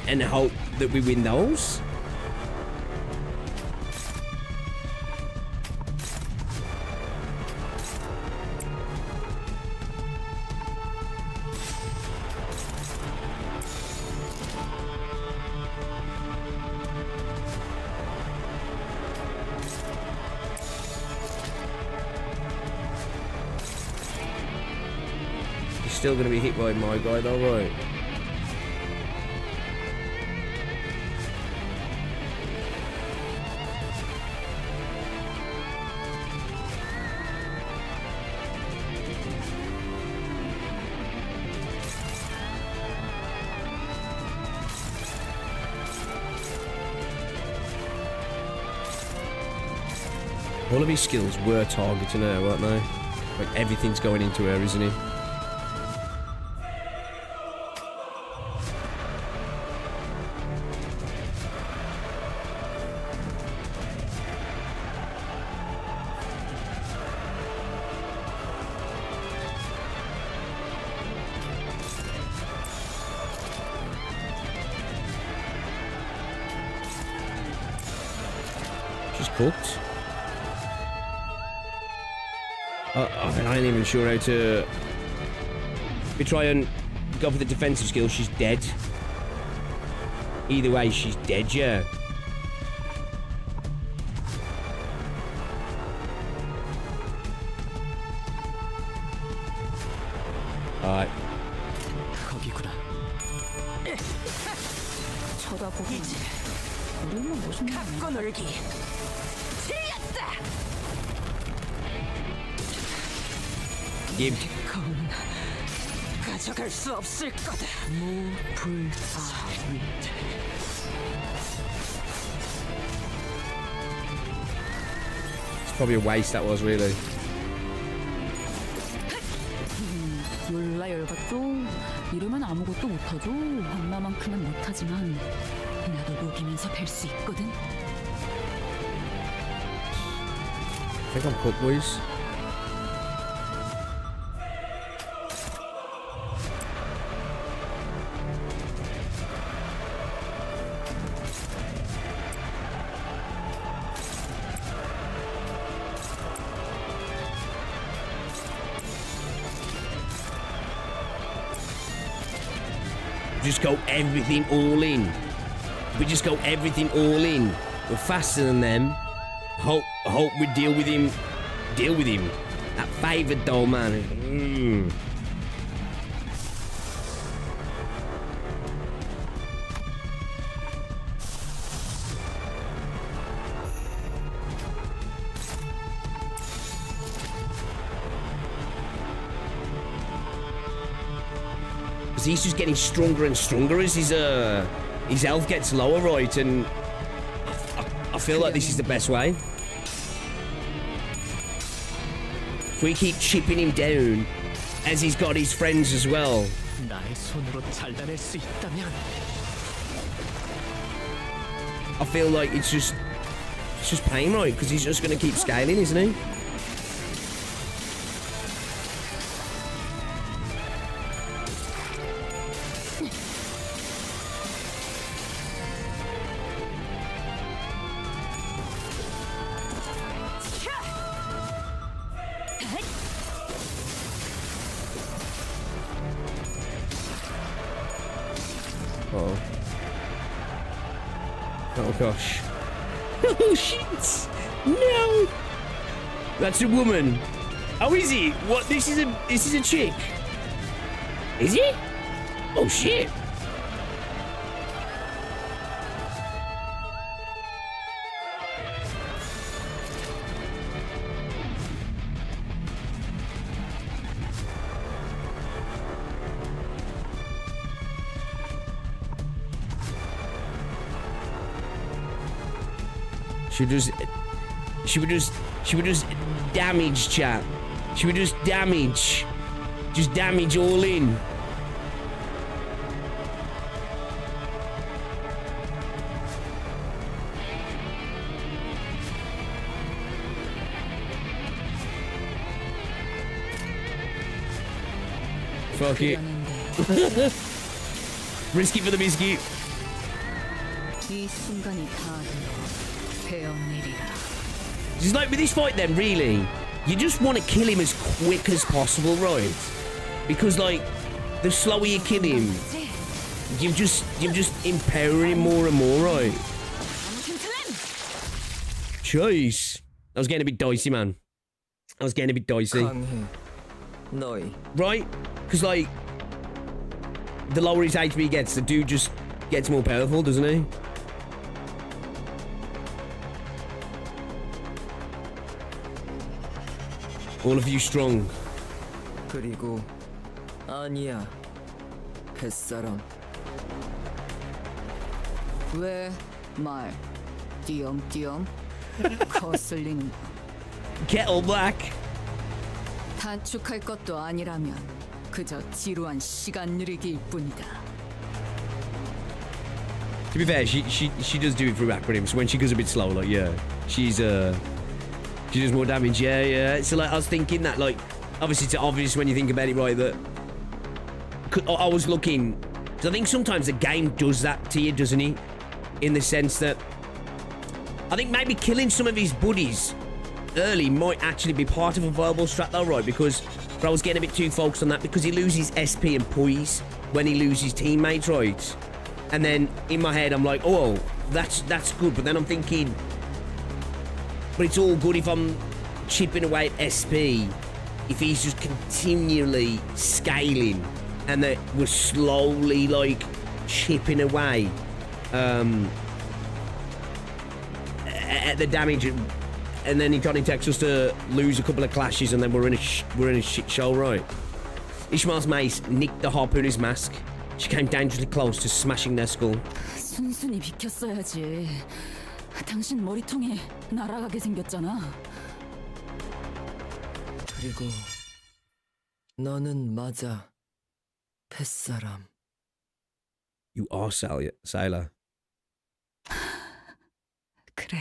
S1: and hope that we win those? Still going to be hit by my guy though, right? All of his skills were targeting her, weren't they? Like everything's going into her, isn't it? She's cooked. I ain't even sure how to... If we try and go for the defensive skill, she's dead. Either way, she's dead, yeah. Alright.
S7: 거기구나. 쳐다보고 우리는 무슨 갖고 놀기. 틀렸다. 건 가져갈 수 없을 거다. 무불사위.
S1: It's probably a waste that was, really.
S7: 몰라 열받죠. 이러면 아무것도 못하죠. 엄마만큼은 못하지만 나도 녹이면서 뵐 수 있거든.
S1: I think I'm cooked, boys. Just go everything all in. We just go everything all in. We're faster than them. Hope we deal with him. That favoured though, man. Because he's just getting stronger and stronger as his health gets lower, right? And I feel like this is the best way. If we keep chipping him down, as he's got his friends as well.
S2: 나의 손으로 잘라낼 수 있다면
S1: I feel like it's just pain, right? Because he's just going to keep scaling, isn't he? Oh gosh. Oh shit! No! That's a woman. Oh, is he? What? This is a chick. Is he? Oh shit! She would just damage, chat. She would just damage all in. Fuck it. Risky for the biscuit.
S7: 이 순간이 다 배엄일이라.
S1: Just like with this fight then, really, you just want to kill him as quick as possible, right? Because like, the slower you kill him, you're just empowering him more and more, right? Jeez. That was getting a bit dicey, man. That was getting a bit dicey. Right? Because like, the lower his HP gets, the dude just gets more powerful, doesn't he? All of you strong.
S11: 그리고 아니야, 뱃사람. 왜 말 띄엄띄엄 거슬리는
S1: Kettle black.
S7: 단축할 것도 아니라면 그저 지루한 시간 느리기일 뿐이다.
S1: To be fair, she does do it through acronyms. When she goes a bit slow, like yeah, she does more damage. Yeah. So like, I was thinking that like, obviously it's obvious when you think about it, right? That I was looking. So I think sometimes the game does that to you, doesn't it? In the sense that I think maybe killing some of his buddies early might actually be part of a viable strat, though, right? Because I was getting a bit too focused on that because he loses SP and poise when he loses teammates, right? And then in my head I'm like, oh, that's good. But then I'm thinking, but it's all good if I'm chipping away at SP, if he's just continually scaling and that we're slowly like chipping away at the damage, and then he kind of takes us to lose a couple of clashes, and then we're in a shit show, right? Ishmael's mace nicked the harpooner's mask. She came dangerously close to smashing their skull.
S7: 순순히 비켰어야지. 당신 머리통이 날아가게 생겼잖아.
S11: 그리고 너는 맞아, 뱃사람.
S1: You are Sailor.
S7: 그래.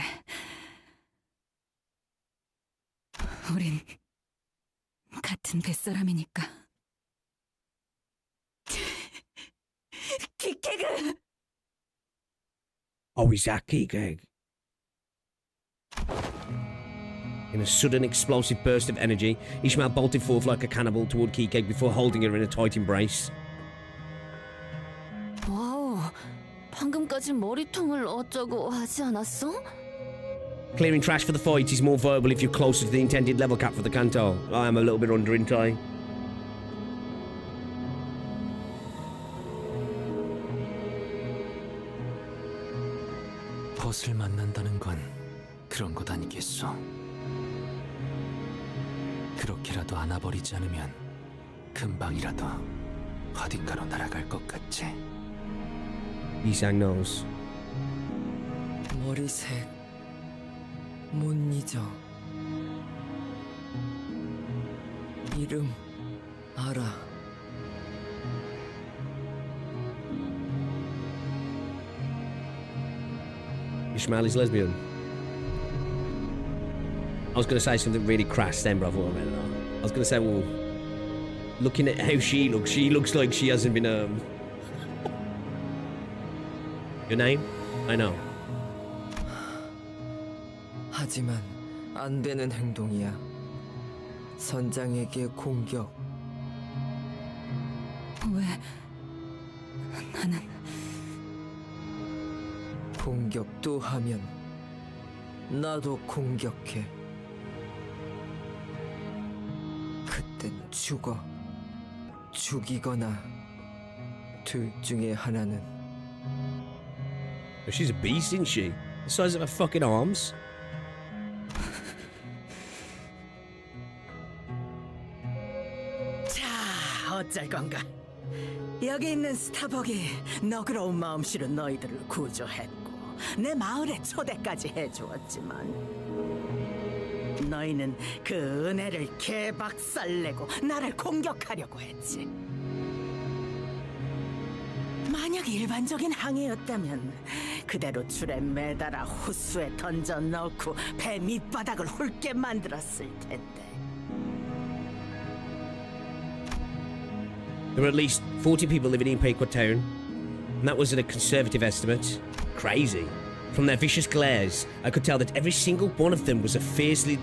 S7: 우린 같은 뱃사람이니까. 기케그!
S1: Oh, is that Kikeg? In a sudden explosive burst of energy, Ishmael bolted forth like a cannibal toward Kikeg before holding her in a tight embrace.
S3: 와우, 방금까지 머리통을 어쩌고 하지 않았어?
S1: Clearing trash for the fight is more viable if you're closer to the intended level cap for the Canto. I am a little bit under in time.
S12: 벗을 만난다는 건 그런 것 아니겠소. 그렇게라도 안아버리지 않으면 금방이라도 어딘가로 날아갈 것 같지?
S1: 이상 knows.
S11: 머리색 못 잊어. 이름 알아.
S1: Ishmael is lesbian. I was going to say something really crass then, but I thought I better not. I was going to say, well, looking at how she looks like she hasn't been, Your name? I know.
S11: 하지만 안 되는 행동이야. 선장에게 공격.
S7: 왜 나는
S11: 공격도 하면 나도 공격해. 그땐 죽어. 죽이거나 둘 중에 하나는.
S1: She's a beast, isn't she? The size of her fucking arms.
S11: 자, 어쩔 건가? 여기 있는 스타벅이 너그러운 마음씨로 너희들을 구조했고 내 마을에 초대까지 해주었지만 너희는 그 은혜를 개박살내고 나를 공격하려고 했지. 만약 일반적인 항해였다면 그대로 줄에 매달아 호수에 던져 넣고 배 밑바닥을 훑게 만들었을 텐데.
S1: There were at least 40 people living in Pequot Town, and that was at a conservative estimate. Crazy. From their vicious glares, I could tell that every single one of them was fiercely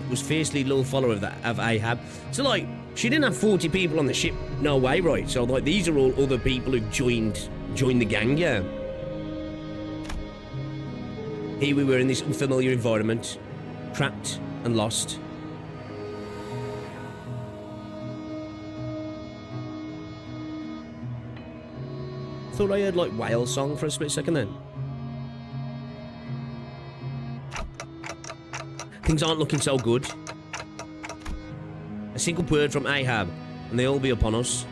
S1: loyal follower of Ahab. So like, she didn't have 40 people on the ship, no way, right? So like, these are all other people who joined the gang, yeah. Here we were in this unfamiliar environment, trapped and lost. Thought I heard like whale song for a split second then. Things aren't looking so good. A single word from Ahab, and they'll be upon us.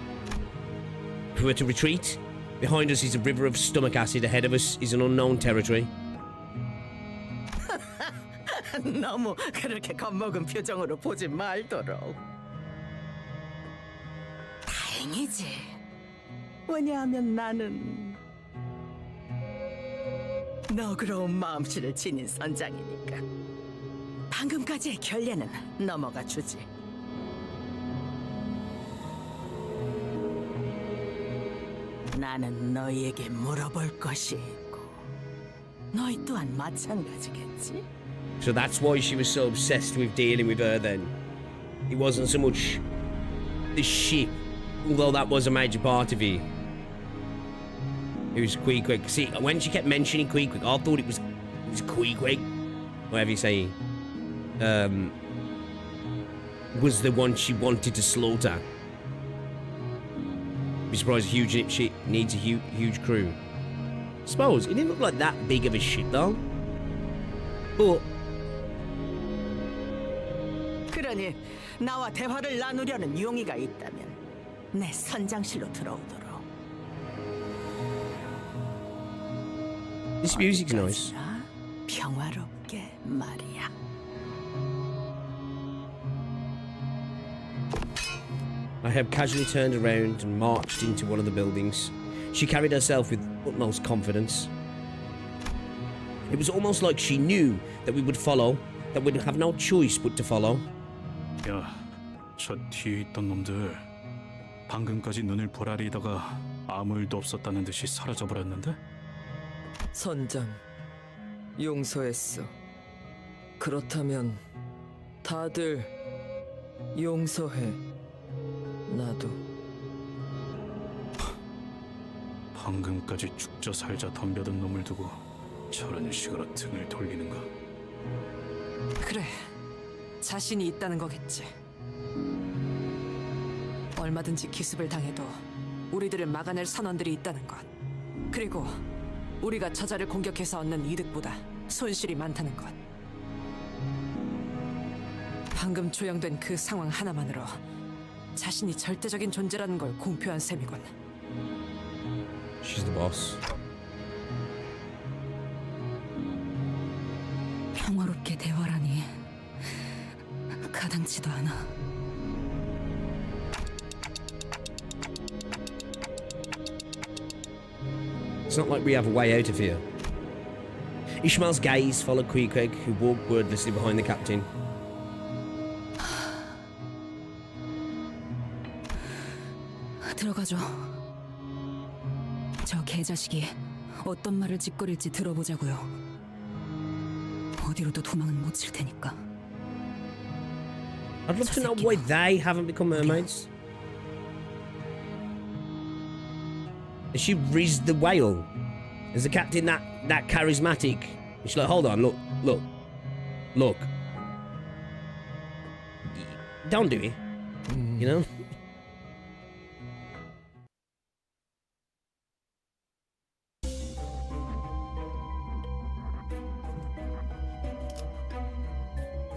S1: If we were to retreat, behind us is a river of stomach acid, ahead of us is an unknown territory.
S11: 너무 그렇게 겁먹은 표정으로 보지 말도록. 다행이지. 왜냐하면 나는 너그러운 마음씨를 지닌 선장이니까 방금까지의 결례는 넘어가 주지. 나는 너희에게 물어볼 것이 있고 너희 또한 마찬가지겠지?
S1: So that's why she was so obsessed with dealing with her then. It wasn't so much the ship, although that was a major part of it. It was Queequeg. See, when she kept mentioning Queequeg, I thought it was Queequeg, whatever you say, was the one she wanted to slaughter. Be surprised a huge ship needs a huge crew. Suppose it didn't look like that big of a ship though. But
S11: 그러니 나와 대화를 나누려는 용의가 있다면 내 선장실로 들어오도록.
S1: this music's nice.
S11: 평화롭게 말이야.
S1: I have casually turned around and marched into one of the buildings. She carried herself with utmost confidence. It was almost like she knew that we would follow, that we'd have no choice but to follow.
S5: 야, 저 뒤에 있던 놈들 방금까지 눈을 보라리다가 아무 일도 없었다는 듯이 사라져버렸는데?
S11: 선장, 용서했어. 그렇다면 다들 용서해. 나도.
S5: 방금까지 죽자 살자 덤벼든 놈을 두고 저런 식으로 등을 돌리는가?
S8: 그래, 자신이 있다는 거겠지. 얼마든지 기습을 당해도 우리들을 막아낼 선원들이 있다는 것. 그리고 우리가 저자를 공격해서 얻는 이득보다 손실이 많다는 것. 방금 조형된 그 상황 하나만으로 자신이 절대적인 존재라는 걸 공표한 셈이군.
S1: She's the boss.
S7: 평화롭게 대화라니 가당치도 않아.
S1: It's not like we have a way out of here. Ishmael's gaze followed Queequeg, who walked wordlessly behind the captain.
S7: 들어가죠. 저 개자식이 어떤 말을 짓거릴지 들어보자고요. 어디로도 도망은 못 칠 테니까.
S1: I'd love to know why they haven't become mermaids. Has she rizzed the whale? Is the captain that charismatic? And she's like, hold on, look. Don't do it. You know?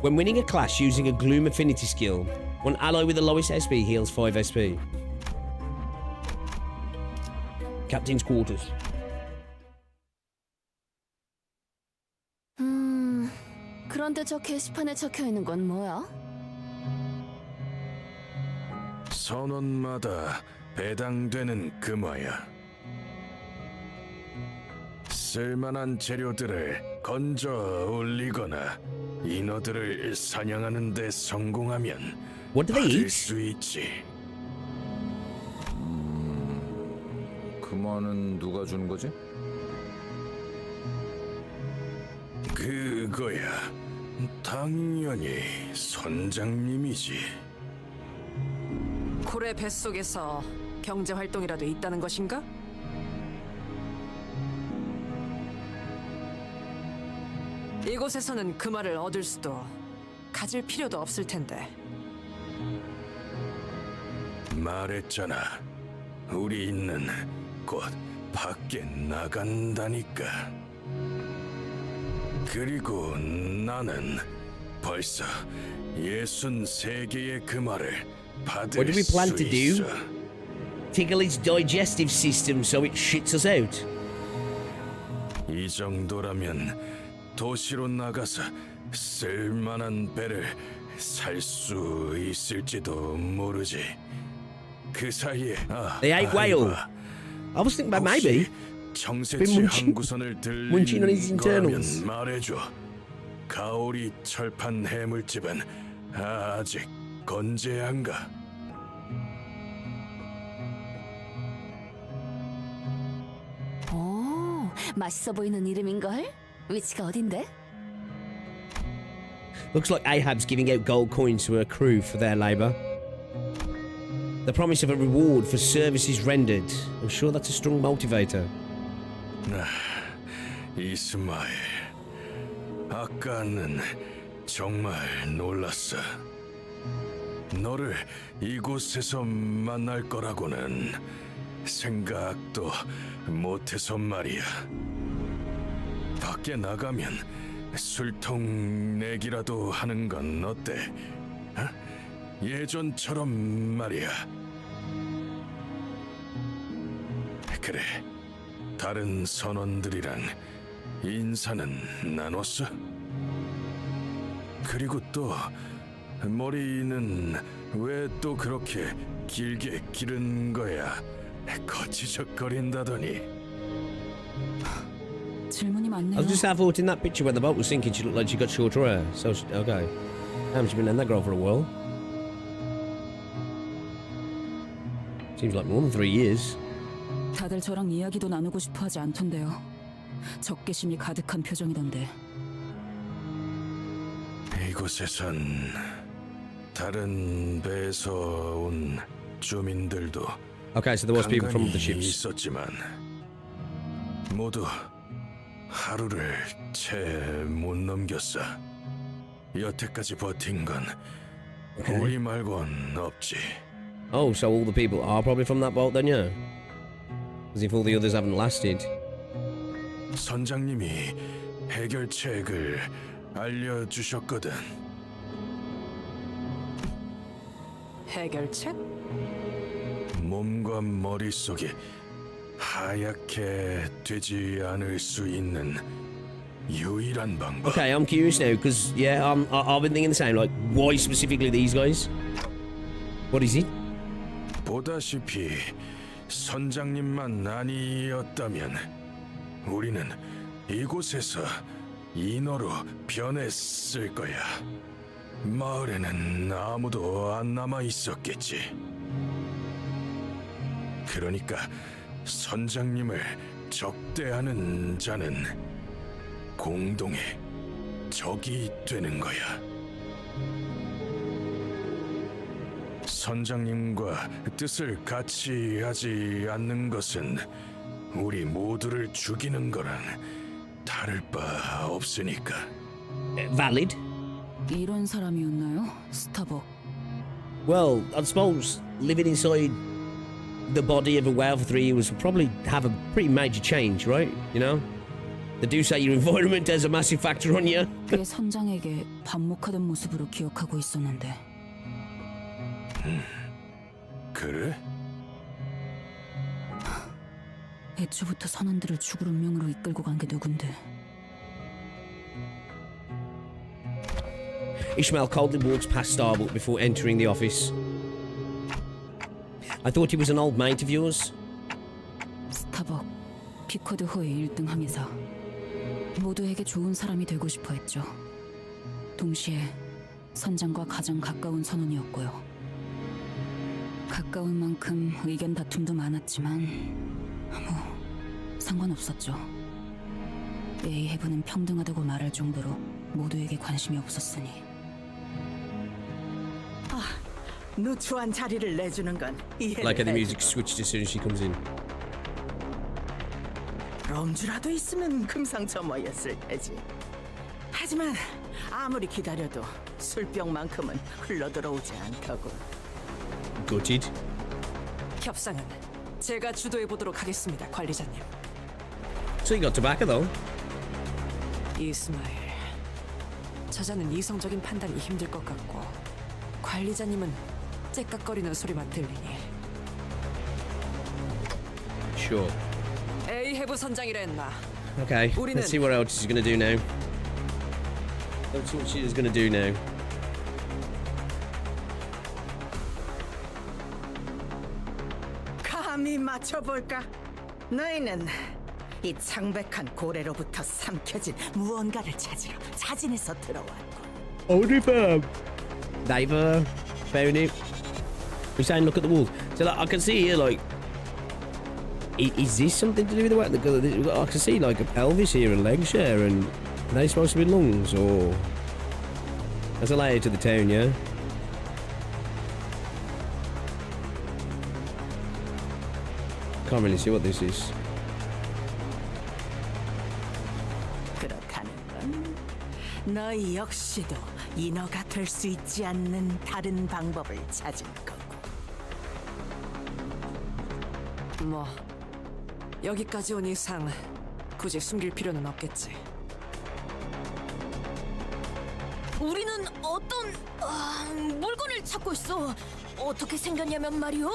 S1: When winning a clash using a Gloom Affinity skill, one ally with the lowest SP heals 5 SP. Captain's quarters.
S3: 그런데 저 게시판에 적혀 있는 건 뭐야?
S6: 선원마다 배당되는 금화야. 쓸만한 재료들을 건져 올리거나 인어들을 사냥하는 데 성공하면
S1: What do they
S6: 받을
S1: eat?
S6: 수 있지.
S9: 금화는 누가 주는 거지?
S6: 그거야 당연히 선장님이지.
S8: 고래 뱃속에서 경제 활동이라도 있다는 것인가? 이곳에서는 그 말을 얻을 수도 가질 필요도 없을 텐데.
S6: 말했잖아. 우리 있는 곧 밖에 나간다니까. 그리고 나는 벌써 63개의 금화를 받을
S1: What do we plan
S6: 수
S1: to
S6: 있어.
S1: do? Tickle its digestive system so it shits us out.
S6: 이 정도라면 도시로 나가서 쓸만한 배를 살 수 있을지도 모르지. 그 사이에
S1: They ate whale. I was thinking about maybe.
S6: 정세치 항구선을
S1: munching on his
S6: 들린 거라면
S1: internals.
S6: 말해줘. 가오리 철판 해물집은 아직 건재한가?
S3: 오, 맛있어 보이는 이름인걸? 위치가 어딘데?
S1: Looks like Ahab's giving out gold coins to her crew for their labour. The promise of a reward for services rendered. I'm sure that's a strong motivator.
S6: 이스마엘, 아까는 정말 놀랐어. 너를 이곳에서 만날 거라고는 생각도 못해서 말이야. 밖에 나가면 술통 내기라도 하는 건 어때? 어? 예전처럼 말이야. 그래, 다른 선원들이랑 인사는 나눴어? 그리고 또 머리는 왜 또 그렇게 길게 기른 거야? 거치적거린다더니.
S7: 질문이
S1: I
S7: 많네요.
S1: was just half thought in that picture when the boat was sinking, she looked like she got shorter hair. So, okay. Damn, she's been letting that girl for a while. Seems like more than 3 years.
S7: 다들 저랑 이야기도 나누고 싶어 하지 않던데요. 적개심이 가득한 표정이던데.
S6: 이곳에선 다른 배에서 온 주민들도
S1: Okay, so there was people from the
S6: 간간히
S1: ships.
S6: 있었지만 모두 하루를 채 못 넘겼어. 여태까지 버틴 건 우리 말곤 없지.
S1: Oh, so all the people are probably from that boat then, yeah? As if all the others haven't lasted.
S6: 선장님이 해결책을 알려주셨거든.
S8: 해결책?
S6: 몸과 머릿속이 하얗게 되지 않을 수 있는 유일한 방법.
S1: Okay, I'm curious now because yeah, I've been thinking the same. Like, why specifically these guys? What is it?
S6: 보다시피 선장님만 아니었다면 우리는 이곳에서 인어로 변했을 거야. 마을에는 아무도 안 남아 있었겠지. 그러니까 선장님을 적대하는 자는 공동의 적이 되는 거야. 선장님과 뜻을 같이 하지 않는 것은 우리 모두를 죽이는 거랑 다를 바 없으니까.
S1: Valid.
S7: 이런 사람이었나요, 스타벅?
S1: Well, I suppose living inside the body of a whale for 3 years would probably have a pretty major change, right? You know? They do say your environment has a massive factor on you.
S7: 꽤 선장에게 반목하던 모습으로 기억하고 있었는데.
S6: 그래?
S7: 애초부터 선원들을 죽을 운명으로 이끌고 간 게 누군데?
S1: Ishmael coldly walks past Starbuck before entering the office. I thought he was an old mate of yours.
S7: 스타벅, 피커드 호의 1등 항해사. 모두에게 좋은 사람이 되고 싶어 했죠. 동시에 선장과 가장 가까운 선원이었고요. 가까운 만큼 의견 다툼도 많았지만 뭐 상관없었죠. 에이헤브는 평등하다고 말할 정도로 모두에게 관심이 없었으니.
S11: 누추한 자리를 내주는 건 이해를
S1: Like how the music
S11: 해주고.
S1: switched as soon as she comes in.
S11: 럼주라도 있으면 금상첨화였을 테지. 하지만 아무리 기다려도 술병만큼은 흘러들어오지 않다고.
S1: Gutted.
S8: 협상은 제가 주도해 보도록 하겠습니다, 관리자님.
S1: So you got tobacco though.
S8: 이스마일, 저자는 이성적인 판단이 힘들 것 같고 관리자님은 째깍거리는 소리만 들리니.
S1: Sure.
S8: 에이헤브 선장이라 했나?
S1: Okay.
S8: 우리는-
S1: Let's see what else she's gonna do now. Let's see what she is gonna do now.
S11: 감히 맞춰볼까? 너희는 이 창백한 고래로부터 삼켜진 무언가를 찾으러 자진해서 들어왔군.
S1: Only firm. They've found it. We're saying, look at the walls. So like, I can see here, like, is this something to do with the way? I can see like a pelvis here and legs here, and are they supposed to be lungs or? That's a layer to the town, yeah. Can't really see what this is.
S11: 그렇다는 건 너희 역시도 인어가 될 수 있지 않는 다른 방법을 찾은 거고.
S8: 뭐 여기까지 온 이상 굳이 숨길 필요는 없겠지.
S3: 우리는 어떤 물건을 찾고 있어. 어떻게 생겼냐면 말이오.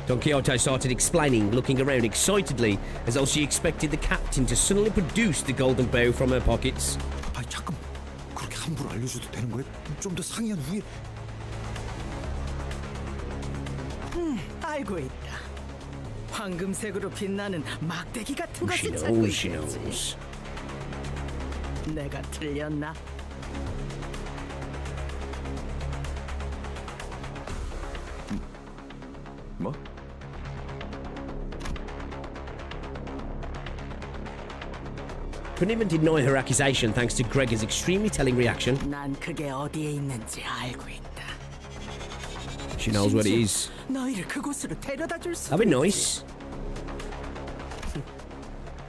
S1: Don Quixote started explaining, looking around excitedly, as though she expected the captain to suddenly produce the golden bow from her pockets.
S12: 아 잠깐 그렇게 함부로 알려줘도 되는 거야? 좀 더 상의한 후에.
S11: 알고 있다. 황금색으로 빛나는 막대기 같은
S1: She
S11: 것을 찾고
S1: knows, she
S11: 있겠지.
S1: knows.
S11: 내가 틀렸나?
S9: 뭐?
S1: Couldn't even deny her accusation thanks to Gregor's extremely telling reaction.
S11: 난 그게 어디에 있는지 알고 있다.
S1: She knows what it is.
S11: 너희를 그곳으로 데려다 줄 수.
S1: That'd be nice.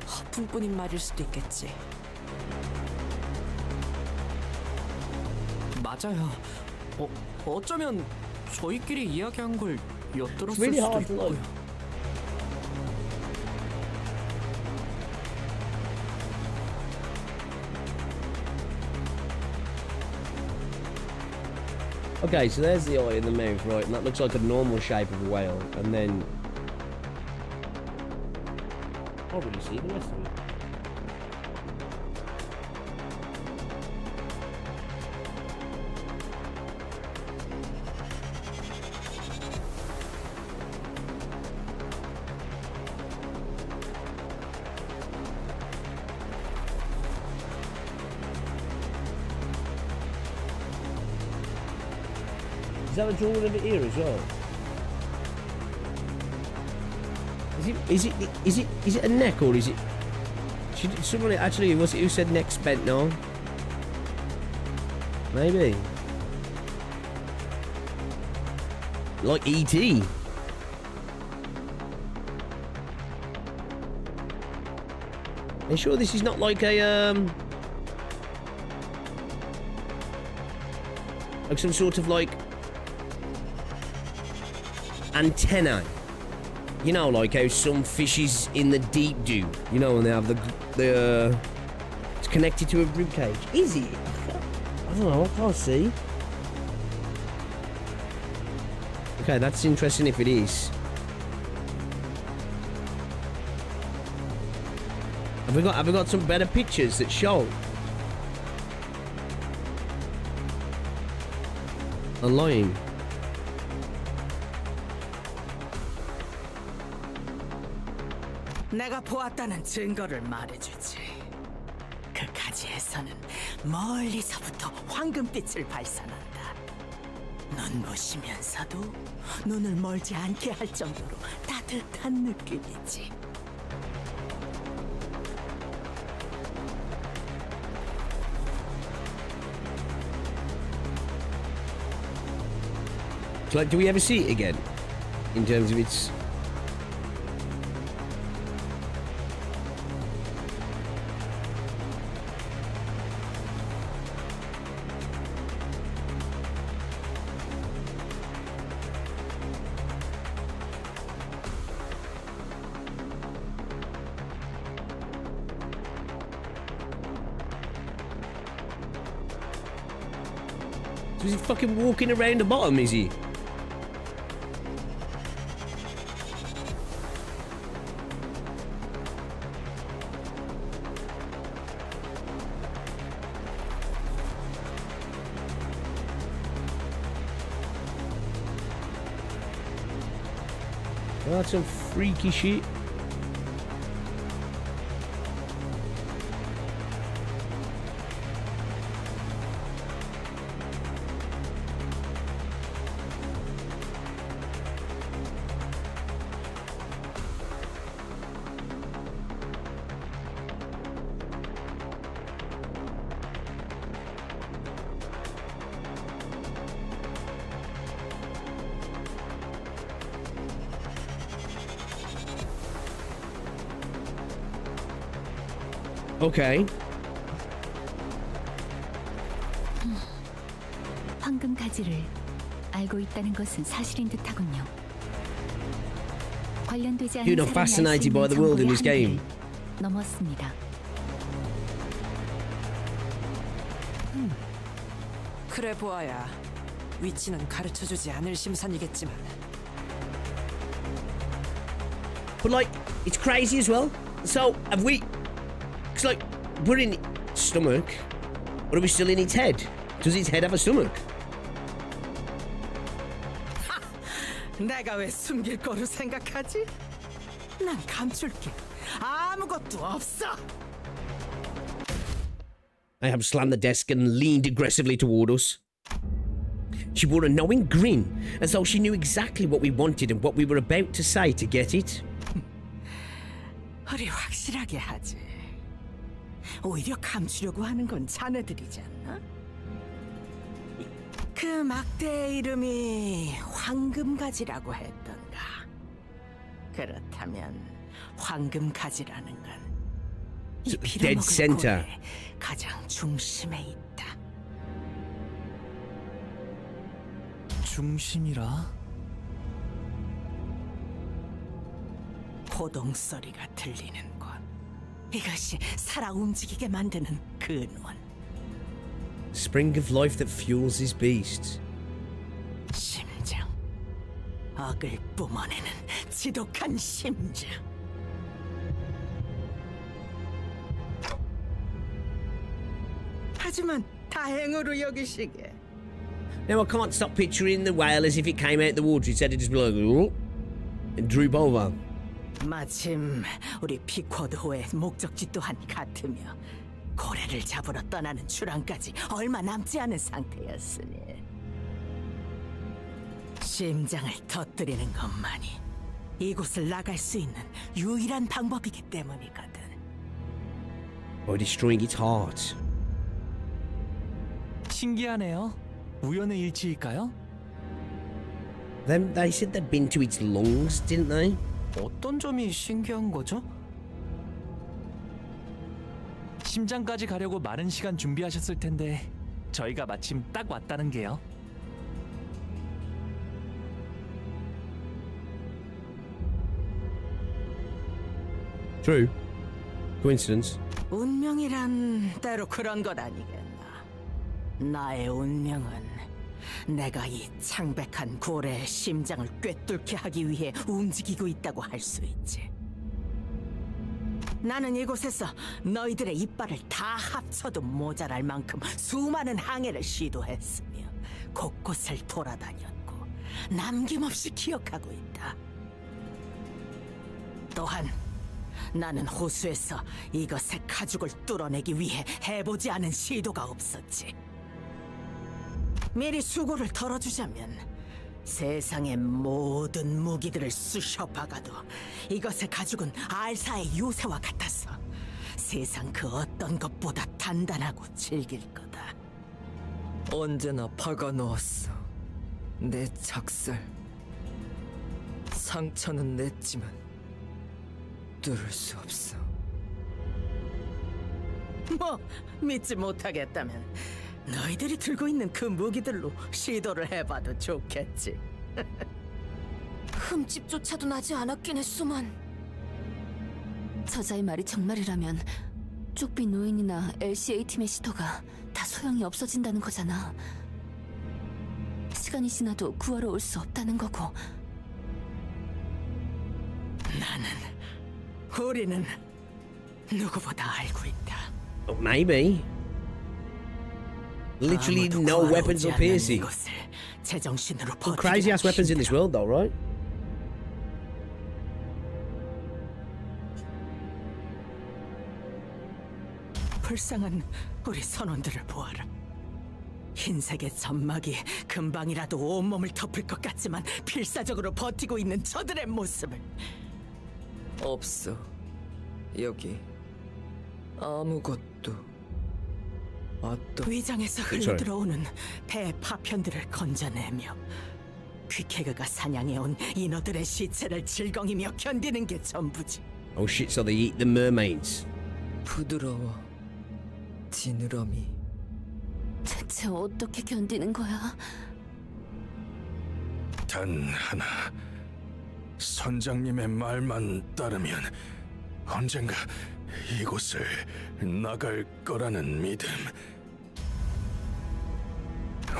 S8: 허풍뿐인 말일 수도 있겠지.
S2: 맞아요. 어쩌면 저희끼리 이야기한 걸 엿들었을
S1: really
S2: 수도
S1: hard to
S2: 있고요.
S1: know. Okay, so there's the eye in the mouth, right? And that looks like a normal shape of a whale. And then... I can't really see the rest of it. Is that a drawing of it here as well? Is it a neck or is it? Someone actually was it who said neck bent now? Maybe. Like E.T. Are you sure this is not like a like some sort of like antenna? You know, like how some fishes in the deep do. You know, and they have the it's connected to a rib cage. Is it? I don't know. I can't see. Okay, that's interesting if it is. Have we got some better pictures that show? Online.
S11: 내가 보았다는 증거를 말해주지. 그 가지에서는 멀리서부터 황금빛을 발산한다. 눈부시면서도 눈을 멀지 않게 할 정도로 따뜻한 느낌이지.
S1: So, like, do we ever see it again? In terms of its... So is he fucking walking around the bottom, is he? Well, that's some freaky shit. Okay.
S3: 황금 가지를 알고 있다는 것은 사실인 듯하군요. 관련되지 않은
S1: You're not fascinated by the world in this game.
S3: 넘었습니다.
S8: 그래 보아야 위치는 가르쳐주지 않을 심산이겠지만
S1: But like, it's crazy as well. So, have we... It's like, we're in its stomach, or are we still in its head? Does its head have a stomach?
S11: 내가 왜 숨길 거로 생각하지? 난 감출게 아무것도 없어.
S1: I have slammed the desk and leaned aggressively toward us. She wore a knowing grin, as though she knew exactly what we wanted and what we were about to say to get it.
S11: 우리 확실하게 하지. 오히려 감추려고 하는 건 자네들이지 않나? 그 막대의 이름이 황금가지라고 했던가. 그렇다면 황금가지라는 건 이
S1: Dead center.
S11: 빌어먹을 골의 가장 중심에 있다.
S2: 중심이라?
S11: 호동 소리가 들리는 곳. 이것이 살아 움직이게 만드는 근원.
S1: Spring of life that fuels his beasts.
S11: 악을 뿜어내는 지독한 심장. 하지만 다행으로 여기시게.
S1: Now I can't stop picturing the whale as if it came out the water. It said it just be like, "Oh," and droop over.
S11: 마침 우리 피코드호의 목적지 또한 같으며 고래를 잡으러 떠나는 출항까지 얼마 남지 않은 상태였으니 심장을 터뜨리는 것만이 이곳을 나갈 수 있는 유일한 방법이기 때문이거든.
S1: By destroying its heart.
S2: 신기하네요. 우연의 일치일까요?
S1: Then they said they'd been to its lungs, didn't they?
S12: 어떤 점이 신기한 거죠?
S2: 심장까지 가려고 많은 시간 준비하셨을 텐데 저희가 마침 딱 왔다는 게요.
S1: True. Coincidence.
S11: 운명이란 때로 그런 것 아니겠나. 나의 운명은 내가 이 창백한 고래의 심장을 꿰뚫게 하기 위해 움직이고 있다고 할 수 있지. 나는 이곳에서 너희들의 이빨을 다 합쳐도 모자랄 만큼 수많은 항해를 시도했으며 곳곳을 돌아다녔고 남김없이 기억하고 있다. 또한 나는 호수에서 이것의 가죽을 뚫어내기 위해 해보지 않은 시도가 없었지. 미리 수고를 덜어주자면 세상의 모든 무기들을 쑤셔박아도 이것의 가죽은 알사의 요새와 같아서 세상 그 어떤 것보다 단단하고 질길 거다.
S13: 언제나 박아 넣었어. 내 작살. 상처는 냈지만 뚫을 수 없어.
S11: 뭐 믿지 못하겠다면 너희들이 들고 있는 그 무기들로 시도를 해봐도 좋겠지.
S3: 흠집조차도 나지 않았긴 했소만. 저자의 말이 정말이라면 쪽비 노인이나 LCA 팀의 시도가 다 소용이 없어진다는 거잖아. 시간이 지나도 구하러 올 수 없다는 거고.
S11: 우리는 누구보다 알고 있다.
S1: Oh, maybe. Literally
S11: 아무도
S1: no
S11: 구하러
S1: weapons
S11: 오지
S1: or
S11: 않는
S1: piercing.
S11: 이곳을 제정신으로
S1: Some crazy ass weapons in this world, though, right?
S11: 불쌍한 우리 선원들을 보아라. 흰색의 점막이 금방이라도 온몸을 덮을 것 같지만 필사적으로 버티고 있는 저들의 모습을.
S13: 없어. 여기 아무것도. 어떤
S11: 위장에서 흘러들어오는 배 파편들을 건져내며 퀴케그가 사냥해온 인어들의 시체를 질겅이며 견디는 게 전부지.
S1: Oh shit, so they eat the mermaids.
S13: 부드러워. 지느러미.
S3: 대체 어떻게 견디는 거야?
S6: 단 하나. 선장님의 말만 따르면 언젠가 이곳을 나갈 거라는 믿음.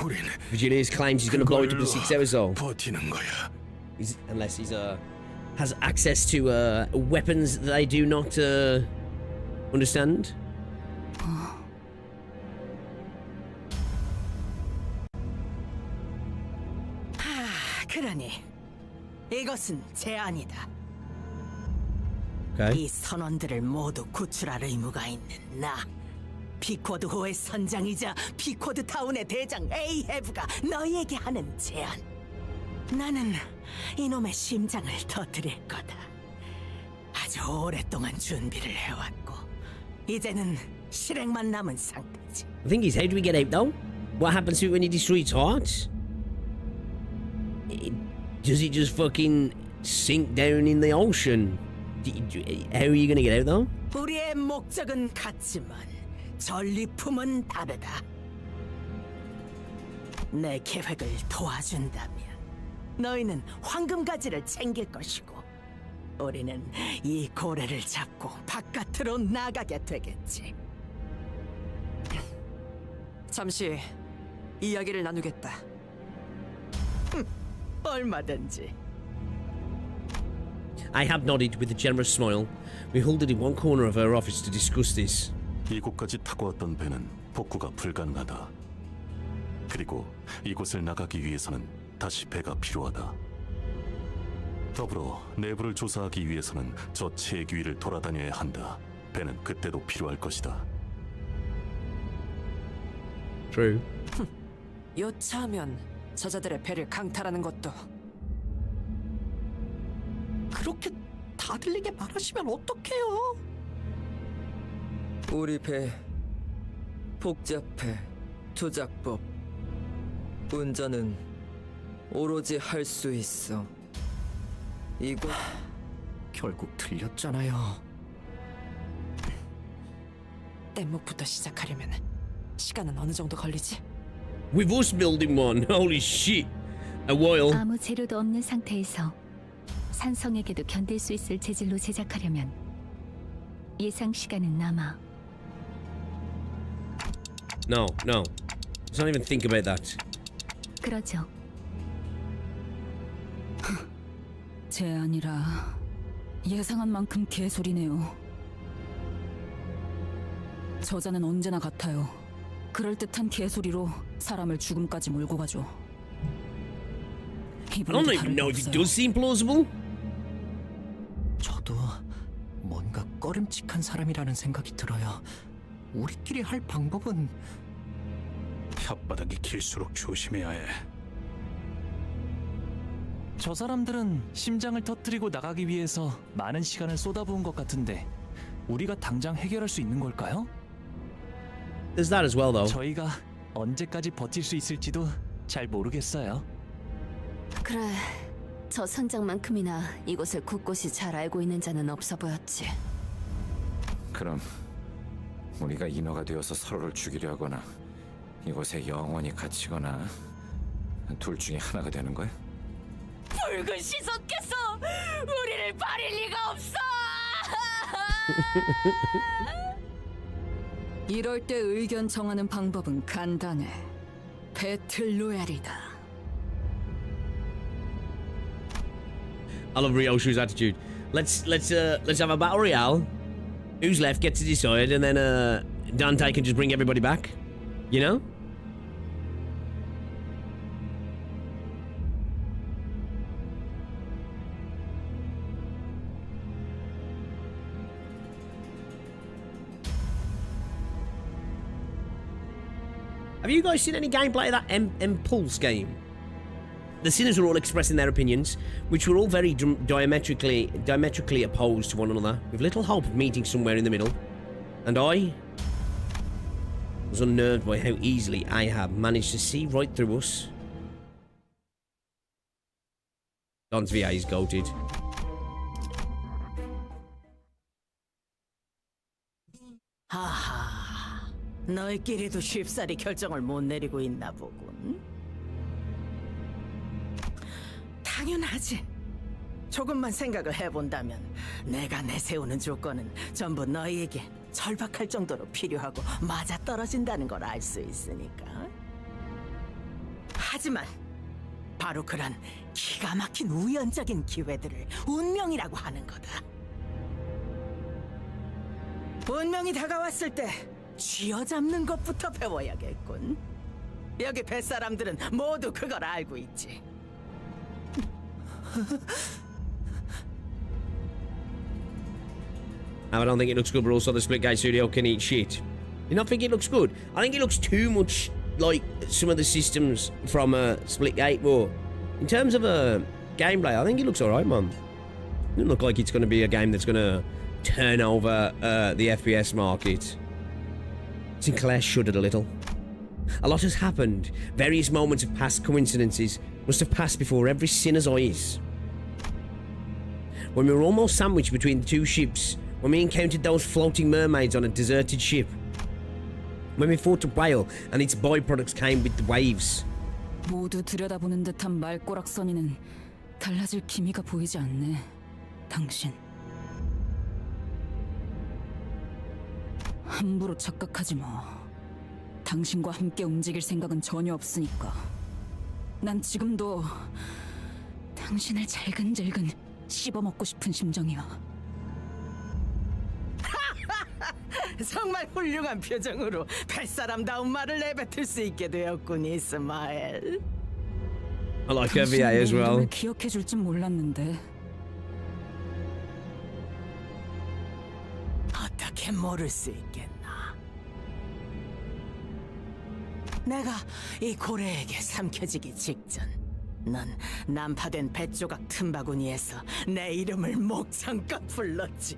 S6: 우린
S1: Virginius claims he's going to blow it up in 6 hours, though.
S6: 버티는 거야.
S1: Unless he's has access to weapons that they do not understand.
S11: 그러니 이것은 제안이다.
S1: Okay.
S11: 이 선원들을 모두 구출할 의무가 있는 나, 피코드호의 선장이자 피코드타운의 대장 에이헤브가 너희에게 하는 제안. 나는 이놈의 심장을 터뜨릴 거다. 아주 오랫동안 준비를 해왔고 이제는 실행만 남은 상태지.
S1: The thing is, how do we get out, though? What happens to it when you destroy its heart? Does it just fucking sink down in the ocean? How are you going to get out, though?
S11: 우리의 목적은 같지만 전리품은 다르다. 내 계획을 도와준다면 너희는 황금가지를 챙길 것이고 우리는 이 고래를 잡고 바깥으로 나가게 되겠지.
S8: 잠시 이야기를 나누겠다.
S11: 얼마든지.
S1: I have nodded with a generous smile. We huddled in one corner of her office to discuss this.
S10: 이곳까지 타고 왔던 배는 복구가 불가능하다. 그리고 이곳을 나가기 위해서는 다시 배가 필요하다. 더불어 내부를 조사하기 위해서는 저 체액 위를 돌아다녀야 한다. 배는 그때도 필요할 것이다.
S1: True.
S8: 여차하면 저자들의 배를 강탈하는 것도.
S13: 그렇게 다 들리게 말하시면 어떡해요? 우리 배 복잡해. 조작법. 운전은 오로지 할 수 있어. 이거
S12: 결국 들렸잖아요.
S8: 뗏목부터 시작하려면 시간은 어느 정도 걸리지?
S1: With us building one, holy shit. A while.
S3: 아무 재료도 없는 상태에서 산성에게도 견딜 수 있을 재질로 제작하려면 예상 시간은 남아.
S1: No. Let's not even think about that.
S3: 그러죠.
S7: 제 아니라 예상한 만큼 개소리네요. 저자는 언제나 같아요. 그럴듯한 개소리로 사람을 죽음까지 몰고 가죠.
S1: I don't even know if it does seem plausible.
S12: 저도 뭔가 꺼림칙한 사람이라는 생각이 들어요. 우리끼리 할 방법은
S5: 혓바닥이 길수록 조심해야 해.
S2: 저 사람들은 심장을 터뜨리고 나가기 위해서 많은 시간을 쏟아부은 것 같은데 우리가 당장 해결할 수 있는 걸까요?
S1: There's that as well, though.
S2: 저희가 언제까지 버틸 수 있을지도 잘 모르겠어요.
S3: 그래, 저 선장만큼이나 이곳을 곳곳이 잘 알고 있는 자는 없어 보였지.
S9: 그럼 우리가 인어가 되어서 서로를 죽이려 하거나 이곳에 영원히 갇히거나 둘 중에 하나가 되는 거야?
S11: 붉은 시선께서 우리를 버릴 리가 없어. 이럴 때 의견 정하는 방법은 간단해. 배틀 로얄이다.
S1: I love Ryoshu's attitude. Let's have a battle royale. Who's left gets to decide, and then Dante can just bring everybody back. You know? Have you guys seen any gameplay of that Impulse game? The sinners were all expressing their opinions, which were all very diametrically opposed to one another, with little hope of meeting somewhere in the middle. And I was unnerved by how easily Ahab managed to see right through us. Don's VA is goated.
S11: 하하, 너희끼리도 쉽사리 결정을 못 내리고 있나 보군. 당연하지. 조금만 생각을 해본다면 내가 내세우는 조건은 전부 너희에게 절박할 정도로 필요하고 맞아떨어진다는 걸 알 수 있으니까. 하지만 바로 그런 기가 막힌 우연적인 기회들을 운명이라고 하는 거다. 운명이 다가왔을 때 쥐어잡는 것부터 배워야겠군. 여기 뱃사람들은 모두 그걸 알고 있지.
S1: I don't think it looks good, but also the Splitgate studio can eat shit. You not think it looks good? I think it looks too much like some of the systems from Splitgate, but in terms of gameplay, I think it looks alright, man. It doesn't look like it's going to be a game that's going to turn over the FPS market. Sinclair shuddered a little. A lot has happened. Various moments of past coincidences must have passed before every sinner's eyes. When we were almost sandwiched between the two ships, when we encountered those floating mermaids on a deserted ship, when we fought a whale and its byproducts came with the waves.
S7: 모두 들여다보는 듯한 말꼬락서니는 달라질 기미가 보이지 않네. 당신. 함부로 착각하지 마. 당신과 함께 움직일 생각은 전혀 없으니까. 난 지금도 당신을 잘근잘근 씹어먹고 싶은 심정이야.
S11: 정말 훌륭한 표정으로 뱃사람다운 말을 내뱉을 수 있게 되었군, 이스마엘.
S1: I like her VA as well.
S7: 이름을 기억해줄 줄 몰랐는데.
S11: 어떻게 모를 수 있겠나? 내가 이 고래에게 삼켜지기 직전, 넌 난파된 뱃조각 틈바구니에서 내 이름을 목청껏 불렀지.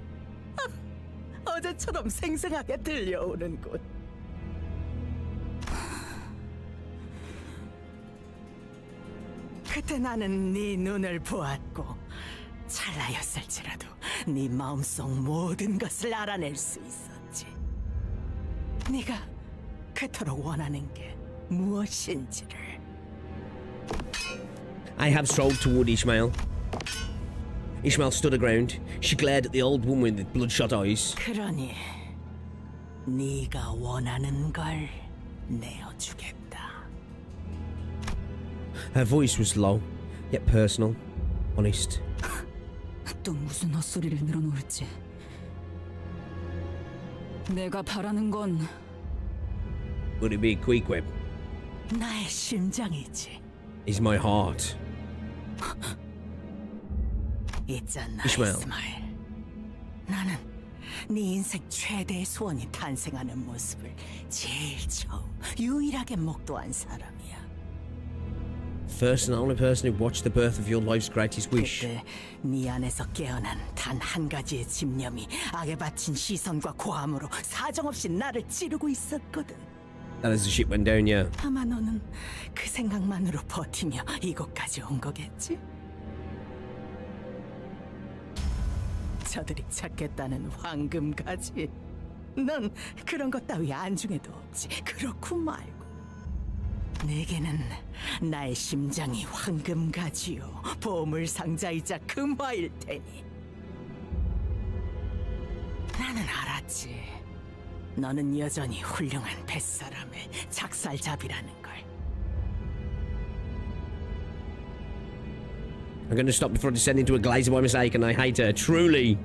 S11: 어제처럼 생생하게 들려오는군. 그때 나는 네 눈을 보았고 찰나였을지라도 네 마음속 모든 것을 알아낼 수 있었지. 네가 그토록 원하는 게 무엇인지를.
S1: I have strolled toward Ishmael. Ishmael stood her ground. She glared at the old woman with bloodshot eyes.
S11: 그러니 네가 원하는 걸 내어주겠다.
S1: Her voice was low, yet personal, honest.
S7: 또 무슨 헛소리를 늘어놓을지. 내가 바라는 건
S1: Would it be Queequeg?
S11: 나의 심장이지.
S1: Is my heart.
S11: 있잖아,
S1: 이스마엘.
S11: 이스마엘. 나는 네 인생 최대의 소원이 탄생하는 모습을 제일 처음 유일하게 목도한 사람이야.
S1: First and only person who watched the birth of your life's greatest wish.
S11: 그때 네 안에서 깨어난 단 한 가지의 집념이 악에 바친 시선과 고함으로 사정없이 나를 찌르고 있었거든.
S1: That as the ship went down, yeah.
S11: 아마 너는 그 생각만으로 버티며 이곳까지 온 거겠지? 저들이 찾겠다는 황금가지. 넌 그런 것 따위 안중에도 없지. 그렇고 말고. 내게는 나의 심장이 황금가지요, 보물상자이자 금화일 테니. 나는 알았지. 너는 여전히 훌륭한 뱃사람의 작살잡이라는 걸.
S1: I'm going to stop before descending to a glazer by mistake, and I hate her, truly.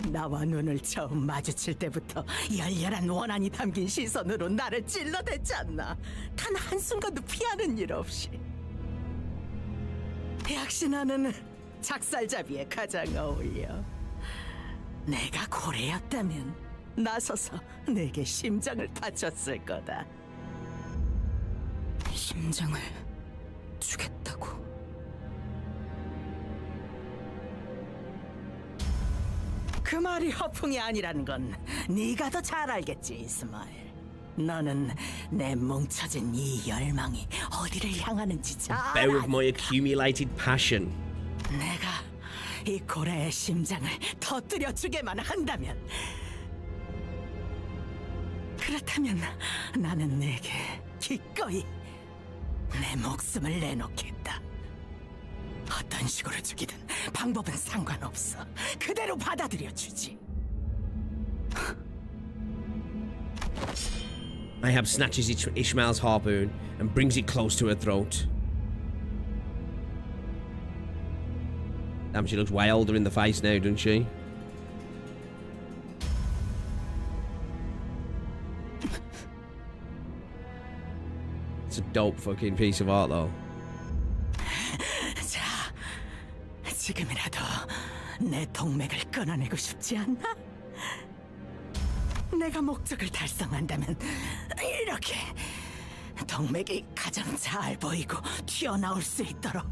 S11: 나와 눈을 처음 마주칠 때부터 열렬한 원한이 담긴 시선으로 나를 찔러댔지 않나. 단 한순간도 피하는 일 없이. 역시 나는 작살잡이에 가장 어울려. 내가 고래였다면 나서서 내게 심장을 바쳤을 거다.
S7: 심장을 주겠다고.
S11: 그 말이 허풍이 아니라는 건 네가 더 잘 알겠지, 이스마엘. 너는 내 뭉쳐진 이 열망이 어디를 향하는지 잘
S1: Bear with
S11: 아니.
S1: my accumulated passion.
S11: 내가 이 고래의 심장을 터뜨려 주게만 한다면, 그렇다면 나는 내게 기꺼이 내 목숨을 내놓겠다. 어떤 식으로 죽이든 방법은 상관없어. 그대로 받아들여 주지.
S1: Ahab snatches Ishmael's harpoon and brings it close to her throat. Damn, she looks way older in the face now, doesn't she? It's a dope fucking piece of art, though.
S11: 자, 지금이라도 내 동맥을 끊어내고 싶지 않나? 내가 목적을 달성한다면 이렇게 동맥이 가장 잘 보이고 튀어나올 수 있도록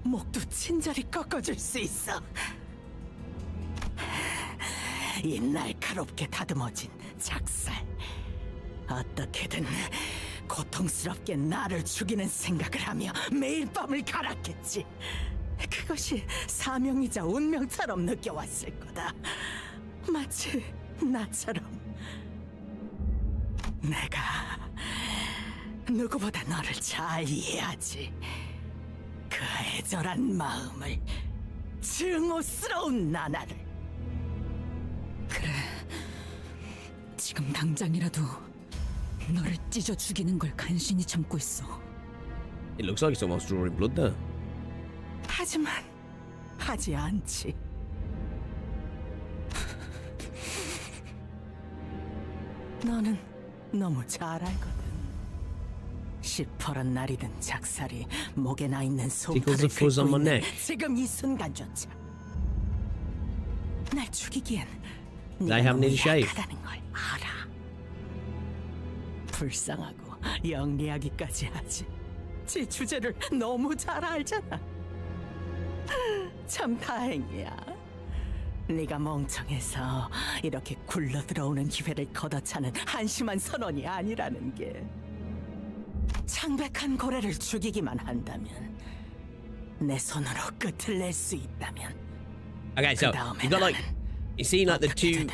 S11: 목도 친절히 꺾어줄 수 있어. 이 날카롭게 다듬어진 작살, 어떻게든 고통스럽게 나를 죽이는 생각을 하며 매일 밤을 갈았겠지. 그것이 사명이자 운명처럼 느껴왔을 거다. 마치 나처럼. 내가 누구보다 너를 잘 이해하지. 그 애절한 마음을, 증오스러운 나날을.
S7: 그래, 지금 당장이라도 너를 찢어 죽이는 걸 간신히 참고 있어.
S1: It looks like it's almost drawing blood there.
S11: 하지만 하지 않지. 너는 너무 잘 알거든. 시퍼런 날이든 작살이 목에 나 있는
S1: Tickles
S11: 소파를
S1: the fuzz on
S11: 긁고
S1: my
S11: 있는
S1: neck.
S11: 지금 이 순간조차 날 죽이기엔
S1: They
S11: 네가
S1: haven't
S11: 너무
S1: need a shave.
S11: 약하다는 걸 알아. 불쌍하고 영리하기까지 하지. 지 주제를 너무 잘 알잖아. 참 다행이야. 네가 멍청해서 이렇게 굴러 들어오는 기회를 걷어차는 한심한 선원이 아니라는 게. 창백한 고래를 죽이기만 한다면, 내 손으로 끝을 낼 수 있다면,
S1: Okay, so you got like you see like the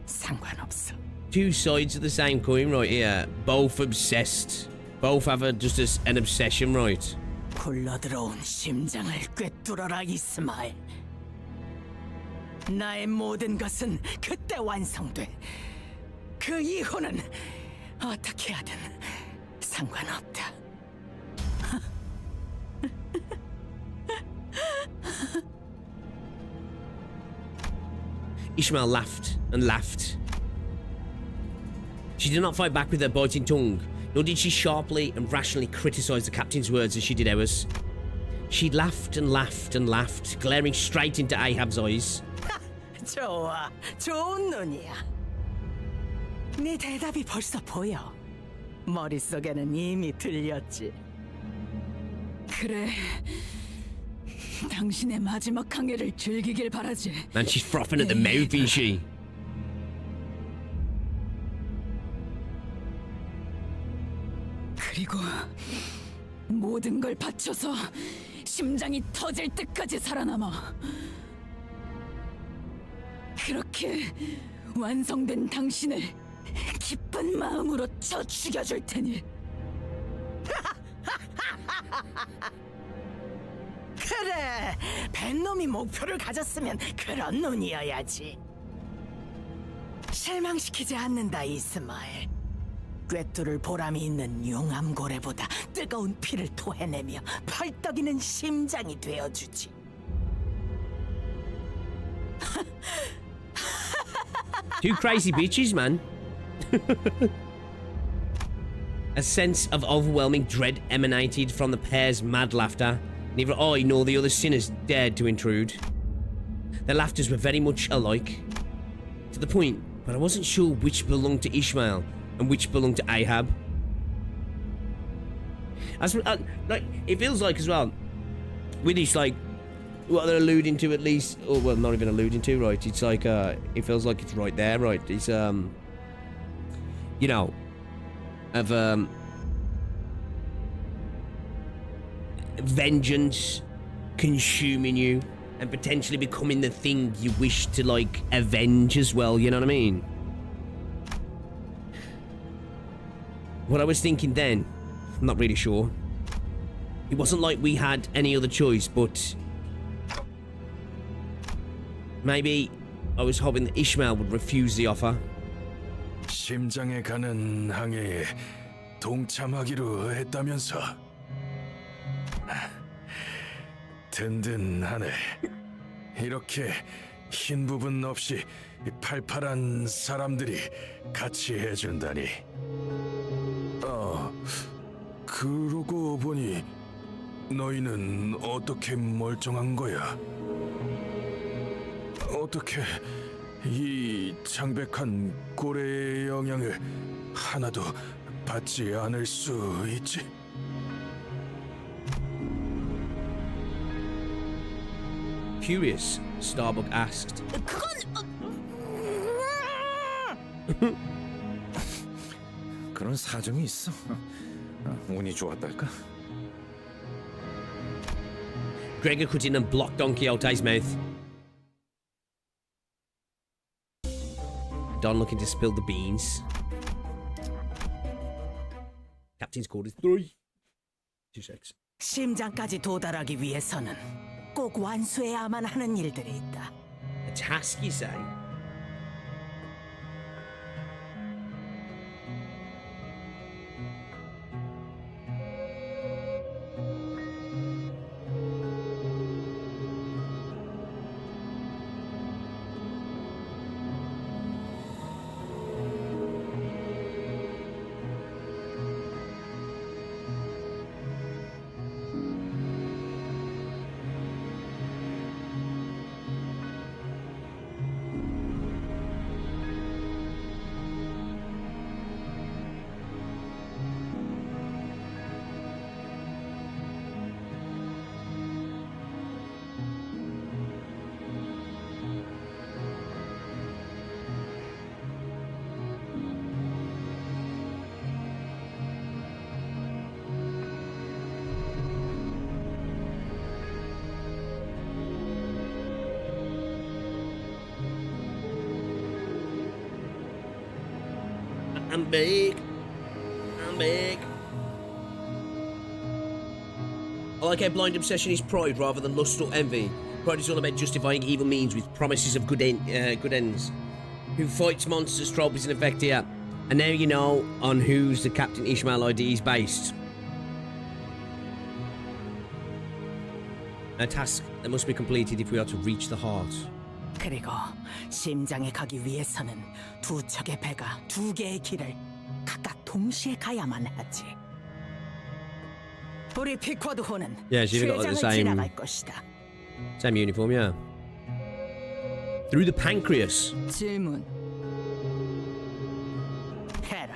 S11: 상관없어.
S1: two sides of the same coin right here. Both obsessed. Both have an obsession, right?
S11: 굴러 들어온 심장을 꿰뚫어라 이스마엘. 나의 모든 것은 그때 완성돼. 그 이후는 어떻게 하든 상관없다.
S1: Ishmael laughed and laughed. She did not fight back with her biting tongue, nor did she sharply and rationally criticize the captain's words as she did ours. She laughed and laughed and laughed, glaring straight into Ahab's eyes.
S11: 좋아, 좋은 눈이야. 네 대답이 벌써 보여. 머릿속에는 이미 들렸지.
S7: 그래. 당신의 마지막 항해를 즐기길 바라지.
S1: Man, she's frothing at the mouth, isn't she?
S7: 그리고 모든 걸 바쳐서 심장이 터질 때까지 살아남아. 그렇게 완성된 당신을 기쁜 마음으로 쳐 죽여줄 테니.
S11: 그래, 벤놈이 목표를 가졌으면 그런 눈이어야지. 실망시키지 않는다, 이스마엘. 꿰뚫을 보람이 있는 용암고래보다 뜨거운 피를 토해내며 펄떡이는 심장이 되어주지.
S1: Two crazy bitches, man. A sense of overwhelming dread emanated from the pair's mad laughter. Neither I nor the other sinners dared to intrude. Their laughters were very much alike, to the point where I wasn't sure which belonged to Ishmael and which belonged to Ahab. As like, it feels like as well, with this, like, what they're alluding to at least, or well, not even alluding to, right? It's like, it feels like it's right there, right? It's, you know, of, vengeance consuming you and potentially becoming the thing you wish to, like, avenge as well, you know what I mean? What I was thinking then, I'm not really sure. It wasn't like we had any other choice, but maybe I was hoping that Ishmael would refuse the offer.
S6: 심장에 가는 항해에 동참하기로 했다면서. 든든하네. 이렇게 흰 부분 없이 팔팔한 사람들이 같이 해준다니. 그러고 보니 너희는 어떻게 멀쩡한 거야? 어떻게 이 창백한 고래의 영향을 하나도 받지 않을 수 있지?
S1: Curious, Starbuck asked.
S9: 그런 사정이 있어. 운이 좋았달까?
S1: Gregor cut in and blocked Don Quixote's mouth. Don looking to spill the beans. Captain's quarters 3. 2-6.
S11: 심장까지 도달하기 위해서는 꼭 완수해야만 하는 일들이 있다.
S1: A task, you say? I'm big. I'm big. I like how blind obsession is pride rather than lust or envy. Pride is all about justifying evil means with promises of good ends. Who fights monsters, tropes, and effect here. And now you know on who's the Captain Ishmael ID is based. A task that must be completed if we are to reach the heart.
S11: 그리고 심장에 가기 위해서는 두 척의 배가 두 개의 길을 각각 동시에 가야만 하지. 우리 피쿼드호는
S1: Yeah, she's got like the
S11: 쇠장을
S1: same
S11: 지나갈 것이다.
S1: Same uniform, yeah. Through the pancreas.
S7: 질문.
S11: 해라.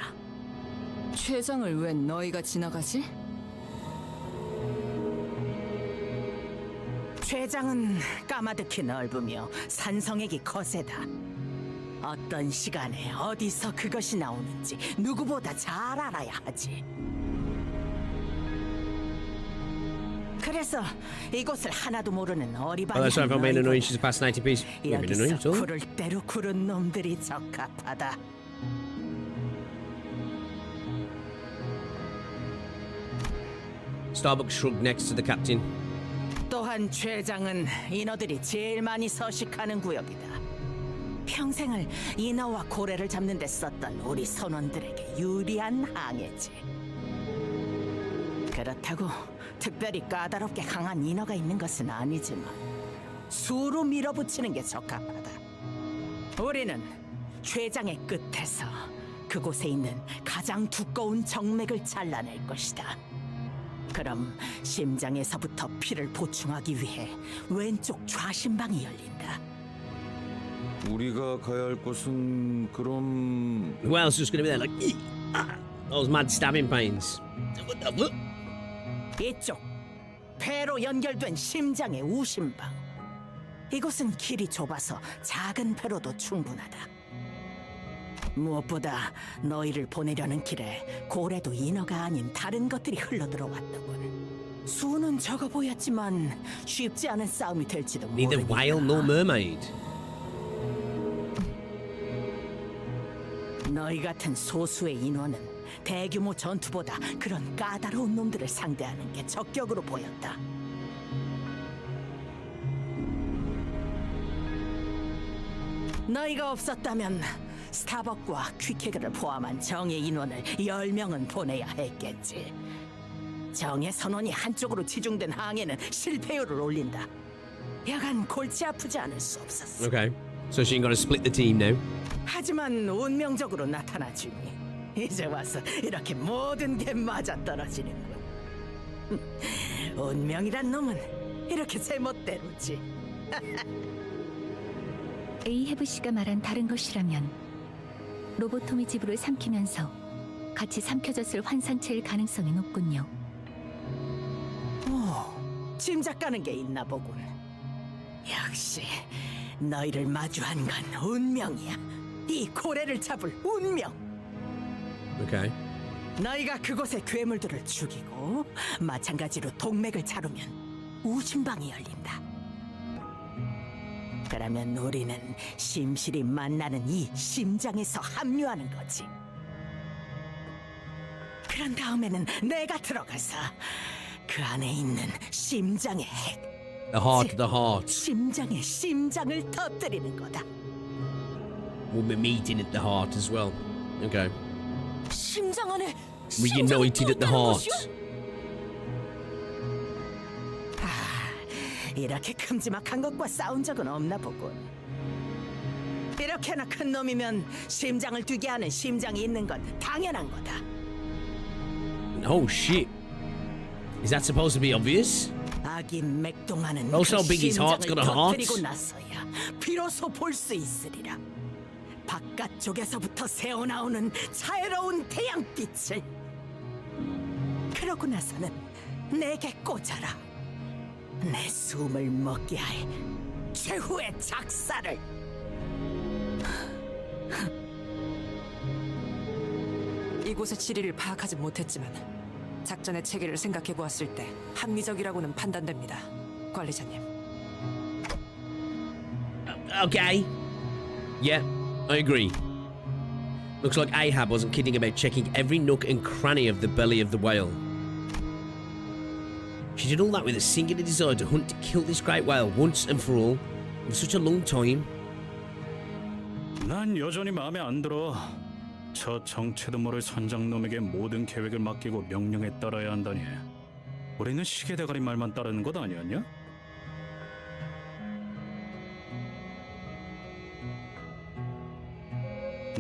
S7: 췌장을 왜 너희가 지나가지?
S11: 췌장은 까마득히 넓으며 산성액이 거세다. 어떤 시간에 어디서 그것이 나오는지 누구보다 잘 알아야 하지. 그래서 이곳을 하나도 모르는
S1: Oh, that's right, if I'm being annoying, she's a fascinating piece. You're being annoying,
S11: 여기서
S1: so.
S11: 구를 대로 구른 놈들이 적합하다.
S1: Starbucks shrugged next to the captain.
S11: 또한 췌장은 인어들이 제일 많이 서식하는 구역이다. 평생을 인어와 고래를 잡는 데 썼던 우리 선원들에게 유리한 항해지. 그렇다고 특별히 까다롭게 강한 인어가 있는 것은 아니지만 수로 밀어붙이는 게 적합하다. 우리는 췌장의 끝에서 그곳에 있는 가장 두꺼운 정맥을 잘라낼 것이다. 그럼 심장에서부터 피를 보충하기 위해 왼쪽 좌심방이 열린다.
S9: 우리가 가야 할 곳은 그럼
S1: Who else is going to be there? Like, those mad stabbing pains. What the fuck?
S11: 이쪽 폐로 연결된 심장의 우심방. 이곳은 길이 좁아서 작은 배로도 충분하다. 무엇보다 너희를 보내려는 길에 고래도 인어가 아닌 다른 것들이 흘러들어왔더군. 수는 적어 보였지만 쉽지 않은 싸움이 될지도
S1: Neither
S11: 모르니까.
S1: whale nor mermaid.
S11: 너희 같은 소수의 인원은 대규모 전투보다 그런 까다로운 놈들을 상대하는 게 적격으로 보였다. 너희가 없었다면 스타벅과 퀵해그를 포함한 정예 인원을 10명은 보내야 했겠지. 정예 선원이 한쪽으로 치중된 항해는 실패율을 올린다. 여간 골치 아프지 않을 수 없었어.
S1: Okay. So she ain't got to split the team now.
S11: 하지만 운명적으로 나타나주니 이제 와서 이렇게 모든 게 맞아떨어지는군. 운명이란 놈은 이렇게 제멋대로지.
S3: 에이헤브 씨가 말한 다른 것이라면 로보토미 지부를 삼키면서 같이 삼켜졌을 환상체일 가능성이 높군요.
S11: 오, 짐작 가는 게 있나 보군. 역시 너희를 마주한 건 운명이야. 이 고래를 잡을 운명.
S1: Okay.
S11: 너희가 그곳의 괴물들을 죽이고 마찬가지로 동맥을 자르면 우심방이 열린다. 그러면 우리는 심실히 만나는 이 심장에서 합류하는 거지. 그런 다음에는 내가 들어가서 그 안에 있는 심장의 핵,
S1: The heart of the heart.
S11: 심장의 심장을 터뜨리는 거다.
S1: We'll be meeting at the heart as well. Okay.
S7: 심장 안에
S1: Reunited at the heart.
S11: 이렇게 큼지막한 것과 싸운 적은 없나 보군. 이렇게나 큰 놈이면 심장을 뛰게 하는 심장이 있는 건 당연한 거다.
S1: Oh shit. Is that supposed to be obvious?
S11: 아기 맥동하는
S1: Also,
S11: 그
S1: Biggie's heart's got a heart.
S11: 터뜨리고 나서야 비로소 볼 수 있으리라. 바깥쪽에서부터 새어나오는 자유로운 태양빛을. 그러고 나서는 내게 꽂아라. 내 숨을 먹게 할 최후의 작사를.
S8: 이곳의 지리를 파악하지 못했지만 작전의 체계를 생각해 보았을 때 합리적이라고는 판단됩니다, 관리자님.
S1: Okay. Yeah, I agree. Looks like Ahab wasn't kidding about checking every nook and cranny of the belly of the whale. She did all that with a singular desire to hunt to kill this great whale once and for all. For such a long time.
S5: 난 여전히 마음에 안 들어. 저 정체도 모를 선장놈에게 모든 계획을 맡기고 명령에 따라야 한다니. 우리는 시계대가리 말만 따르는 것 아니었냐?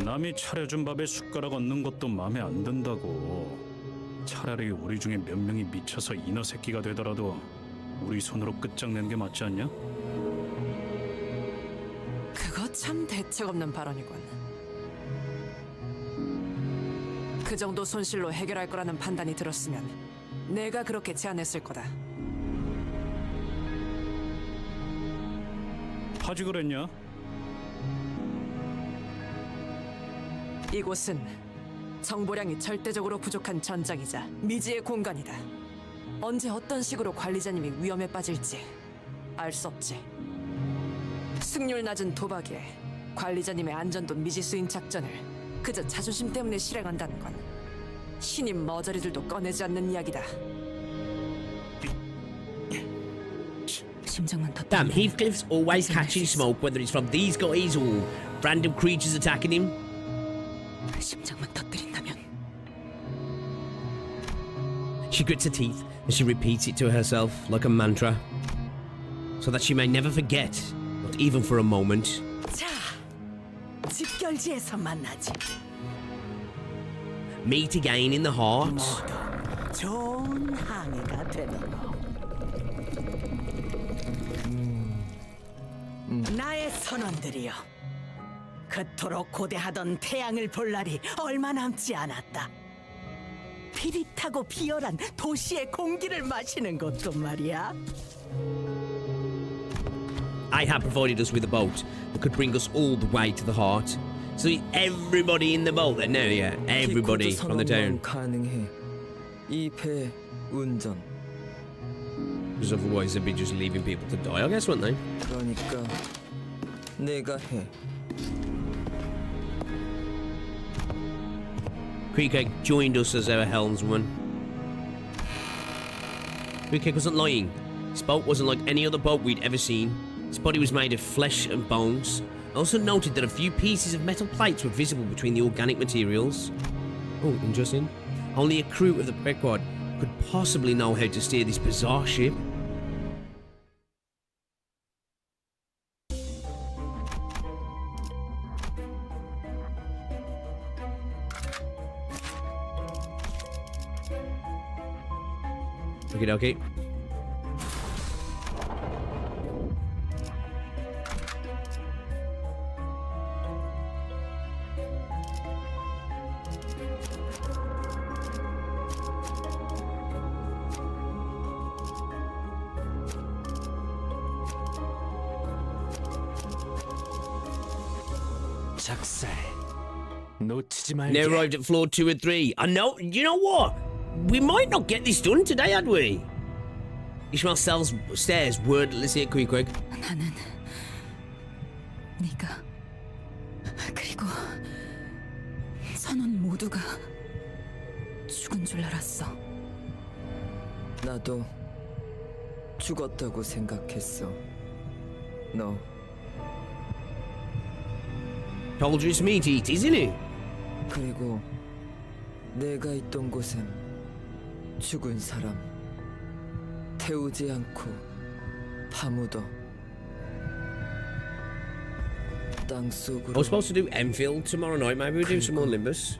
S5: 남이 차려준 밥에 숟가락 얹는 것도 마음에 안 든다고. 차라리 우리 중에 몇 명이 미쳐서 인어 새끼가 되더라도 우리 손으로 끝장내는 게 맞지 않냐?
S8: 그거 참 대책 없는 발언이군. 그 정도 손실로 해결할 거라는 판단이 들었으면 내가 그렇게 제안했을 거다.
S5: 하지 그랬냐?
S8: 이곳은 정보량이 절대적으로 부족한 전장이자 미지의 공간이다. 언제 어떤 식으로 관리자님이 위험에 빠질지 알 수 없지. 승률 낮은 도박에 관리자님의 안전도 미지수인 작전을 그저 자존심 때문에 실행한다는 건 신임 머저리들도 꺼내지 않는 이야기다.
S7: 심장만 더
S1: Damn, Heathcliff's always catching smoke, whether it's from these guys or random creatures attacking him.
S7: 심장만 터뜨린다면
S1: She grits her teeth and she repeats it to herself like a mantra, so that she may never forget, not even for a moment.
S11: 자, 집결지에서 만나지.
S1: Meet again in the heart.
S11: 좋은 항해가 되도록. 나의 선원들이여, 그토록 고대하던 태양을 볼 날이 얼마 남지 않았다. 비릿하고 비열한 도시의 공기를 마시는 것도 말이야.
S1: Ahab provided us with a boat that could bring us all the way to the heart. So everybody in the boat then, no, yeah, everybody from the town.
S13: 가능해. 이 배 운전.
S1: Because otherwise they'd be just leaving people to die, I guess, wouldn't they?
S13: 그러니까 내가 해.
S1: Creekeg joined us as our helmsman. Creekeg wasn't lying. His boat wasn't like any other boat we'd ever seen. His body was made of flesh and bones. I also noted that a few pieces of metal plates were visible between the organic materials. Oh, interesting. Only a crew of the Pequod could possibly know how to steer this bizarre ship. Okay.
S12: 작살 놓치지 말게.
S1: Now arrived at floor 2 and 3. I know. You know what? We might not get this done today, had we? Ishmael stares wordlessly at Creekeg.
S7: 나는 네가 그리고 선원 모두가 죽은 줄 알았어.
S13: 나도 죽었다고 생각했어. 너
S1: Told you it's meat eat, isn't it?
S13: 그리고 내가 있던 곳엔 죽은 사람 태우지 않고 파묻어 땅 속으로.
S1: I was supposed to do Endfield tomorrow night. Maybe we'll do some more Limbus.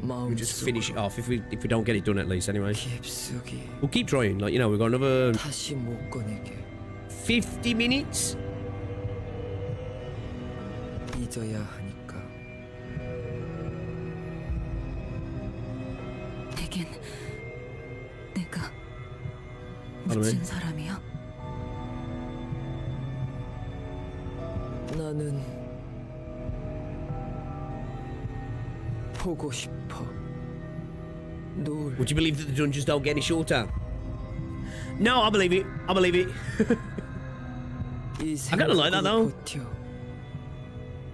S1: We'll just finish it off if we don't get it done at least anyway.
S13: 깊숙이
S1: We'll keep trying. Like, you know, we've got another
S13: 다시 못 꺼내게
S1: 50 minutes.
S13: 잊어야 하니까.
S7: 내겐 내가
S1: Pardon me?
S7: 묻힌 사람이야.
S13: 나는 보고 싶어. 노을.
S1: Would you believe that the dungeons don't get any shorter? No, I believe it. I believe it.
S13: 이
S1: I kinda like that though.
S13: 버텨.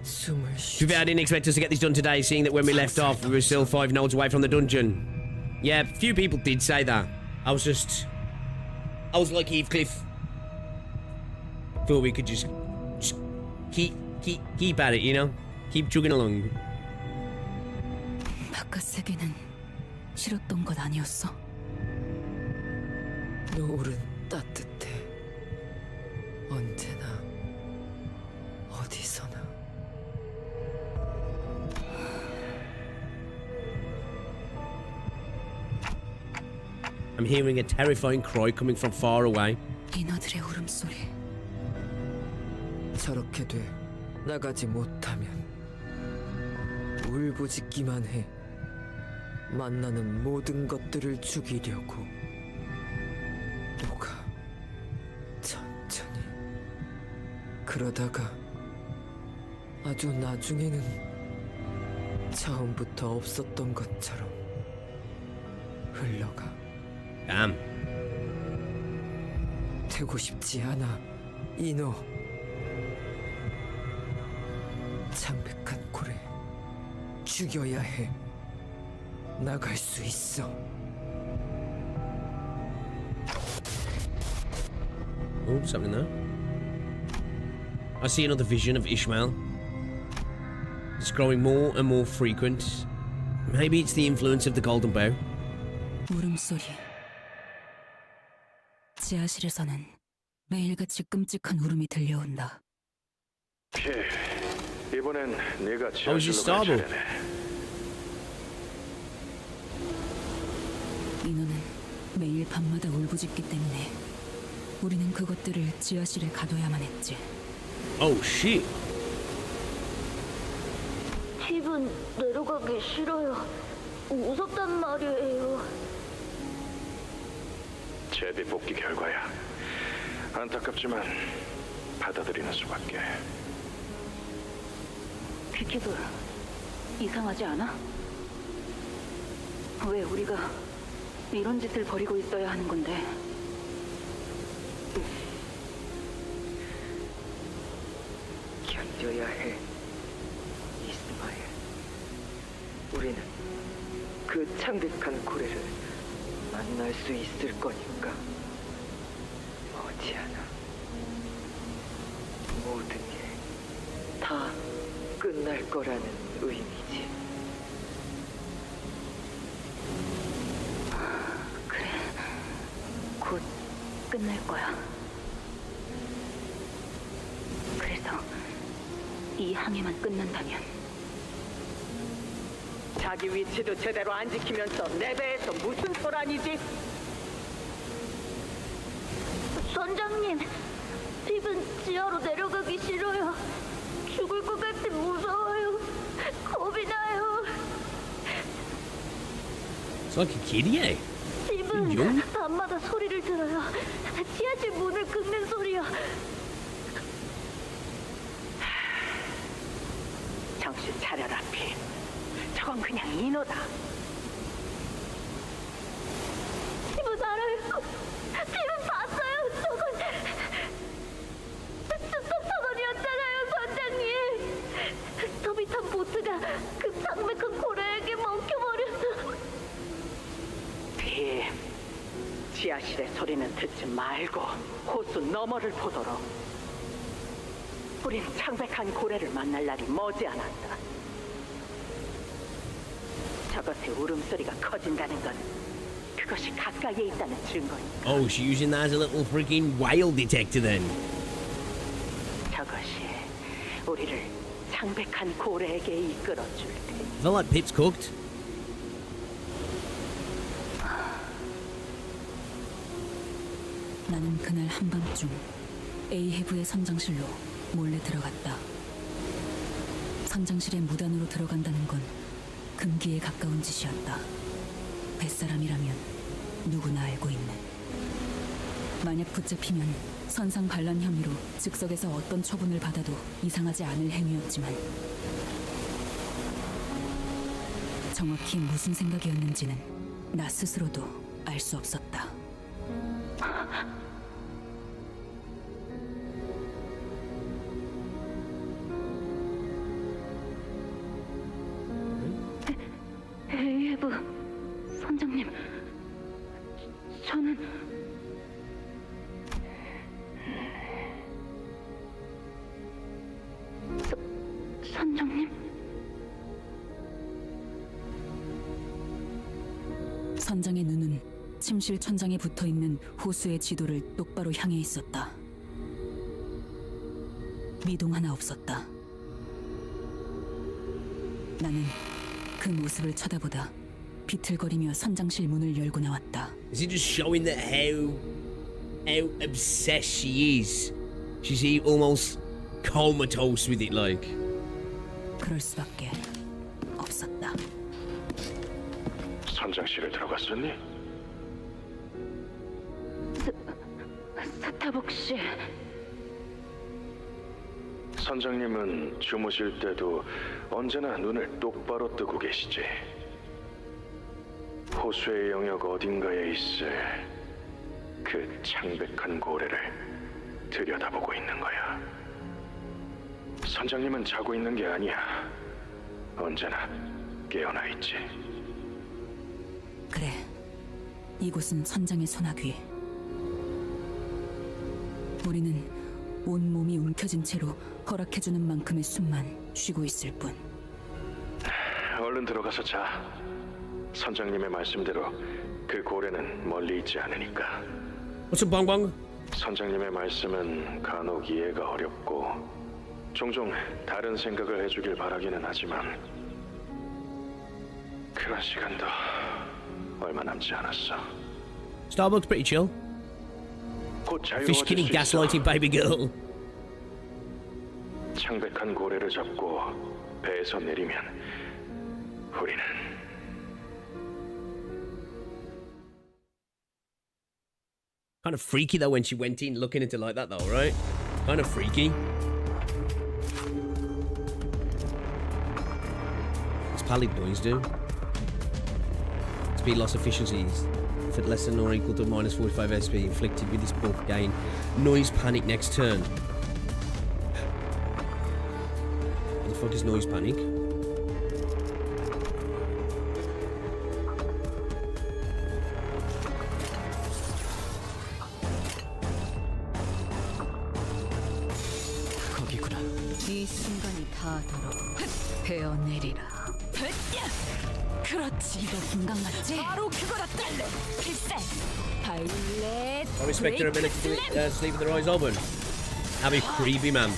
S13: 숨을
S1: To be fair, I didn't expect us to get this done today, seeing that when we left off, we were still 5 nodes away from the dungeon. Yeah, few people did say that. I was like Heathcliff. Thought we could just keep at it, you know? Keep chugging along.
S3: 바깥 세계는 싫었던 것 아니었어?
S13: 노을은 따뜻해. 언제나 어디서나.
S1: I'm hearing a terrifying cry coming from far away.
S3: 인어들의 울음소리.
S13: 저렇게 돼 나가지 못하면 울부짖기만 해. 만나는 모든 것들을 죽이려고. 녹아 천천히. 그러다가 아주 나중에는 처음부터 없었던 것처럼 흘러가.
S1: Damn.
S13: 되고 싶지 않아, 이노. 창백한 고래 죽여야 해. 나갈 수 있어.
S1: Oh, something there. I see another vision of Ishmael. It's growing more and more frequent. Maybe it's the influence of the golden bow.
S3: 울음소리. 지하실에서는 매일같이 끔찍한 울음이 들려온다.
S4: 이번엔 네가
S1: Oh, it's your starboard.
S3: 인어는 매일 밤마다 울부짖기 때문에 우리는 그것들을 지하실에 가둬야만 했지.
S1: Oh, shit.
S14: 집은 내려가기 싫어요. 무섭단 말이에요.
S4: 제비 복귀 결과야. 안타깝지만 받아들이는 수밖에.
S14: 비키돌, 이상하지 않아? 왜 우리가 이런 짓을 벌이고 있어야 하는 건데?
S13: 견뎌야 해, 이스마엘. 우리는 그 창백한 고래를 만날 수 있을 거니까. 머지않아 모든 게 다 끝날 거라는 의미지.
S14: 그래, 곧 끝날 거야. 그래서 이 항해만 끝난다면
S11: 자기 위치도 제대로 안 지키면서 내 배에서 무슨 소란이지?
S14: 선장님, 핍은 지하로 내려가기 싫어요. 죽을 것 같아 무서워요. 겁이 나요.
S1: It's like a kiddie.
S14: 핍은 밤마다 소리를 들어요. 지하실 문을 긁는 소리요.
S11: 정신 차려라, 핍. 저건 그냥 인어다.
S14: 핍은 알아요. 핍은 봤어요. 저건이었잖아요, 선장님. 더비탄 보트가 그 창백한 고래에게 먹혀버렸어.
S11: 핍, 지하실의 소리는 듣지 말고 호수 너머를 보도록. 우린 창백한 고래를 만날 날이 머지않았다. 저것의 울음소리가 커진다는 건 그것이 가까이에 있다는 증거이다.
S1: Oh, she's using that as a little freaking whale detector then.
S11: 저것이 우리를 창백한 고래에게 이끌어줄 테니.
S1: I feel like Pip's cooked.
S3: 나는 그날 한밤중 에이헤브의 선장실로 몰래 들어갔다. 선장실에 무단으로 들어간다는 건 금기에 가까운 짓이었다. 뱃사람이라면 누구나 알고 있는. 만약 붙잡히면 선상 반란 혐의로 즉석에서 어떤 처분을 받아도 이상하지 않을 행위였지만 정확히 무슨 생각이었는지는 나 스스로도 알 수 없었다.
S14: 선장님?
S7: 선장의 눈은 침실 천장에 붙어있는 호수의 지도를 똑바로 향해 있었다. 미동 하나 없었다. 나는 그 모습을 쳐다보다 비틀거리며 선장실 문을 열고 나왔다.
S1: Is he just showing that how obsessed she is? She's almost comatose with it, like.
S7: 그럴 수밖에 없었다.
S6: 선장실에 들어갔었니?
S14: 스타복 씨.
S6: 선장님은 주무실 때도 언제나 눈을 똑바로 뜨고 계시지. 호수의 영역 어딘가에 있을 그 창백한 고래를 들여다보고 있는 거야. 선장님은 자고 있는 게 아니야. 언제나 깨어나 있지.
S7: 그래, 이곳은 선장의 소나귀. 우리는 온몸이 움켜진 채로 허락해주는 만큼의 숨만 쉬고 있을 뿐.
S6: 얼른 들어가서 자. 선장님의 말씀대로 그 고래는 멀리 있지 않으니까.
S1: What's up, Bong Bong?
S6: 선장님의 말씀은 간혹 이해가 어렵고 종종 다른 생각을 해주길 바라기는 하지만 그런 시간도 얼마 남지 않았어.
S1: Starbucks pretty chill.
S6: 곧
S1: Fish
S6: 자유로워질
S1: killing,
S6: 수 있어.
S1: gaslighting baby girl.
S6: 창백한 고래를 잡고 배에서 내리면 우리는
S1: Kind of freaky though when she went in looking at it like that though, right? Kind of freaky. What's pallid noise do? Speed loss efficiencies. If at less than or equal to minus 45 SP inflicted with this buff gain. Noise panic next turn. What the fuck is noise panic?
S12: 거기구나.
S3: 이 순간이 닿도록 베어내리라.
S7: 그렇지.
S3: 이거 금강 맞지?
S7: 바로 그거다. 딸래. 필살.
S3: 발렛.
S1: I respect your ability to sleep with their eyes open. That'd be creepy, man.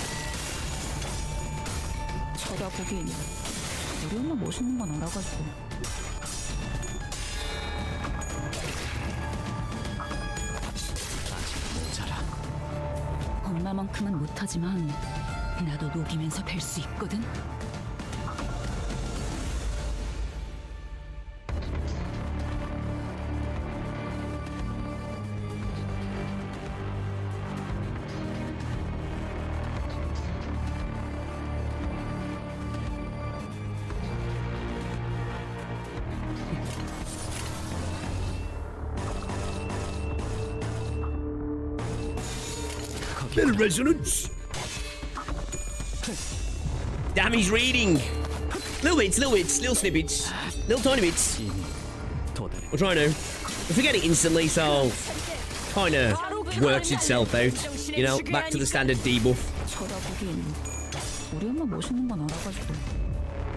S7: 쳐다보기엔 우리 엄마 멋있는 건 알아가지고.
S12: 모자라.
S7: 엄마만큼은 못하지만 나도 녹이면서 뵐 수 있거든.
S1: Little resonance. Damn, he's reading. Little bits, little snippets, little tiny bits. We're trying to. We're forgetting instantly, so kind of works itself out. You know, back to the standard debuff.
S7: 쳐다보기엔 우리 엄마 멋있는 건 알아가지고.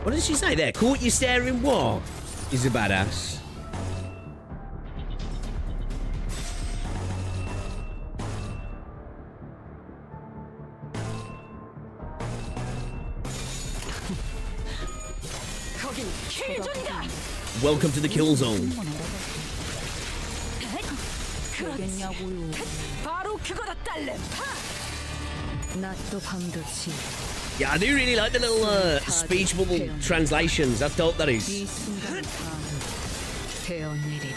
S1: What did she say there? Caught you staring what? He's a badass.
S8: 거긴 킬존이다.
S1: Welcome to the kill zone.
S7: 그러겠냐고요.
S8: 바로 그거다. 딸래.
S3: 낮도 밤도 지.
S1: Yeah, I do really like the little speech bubble translations. That's dope, that
S3: 이
S1: is.
S3: 순간이 닿도록 베어내리라.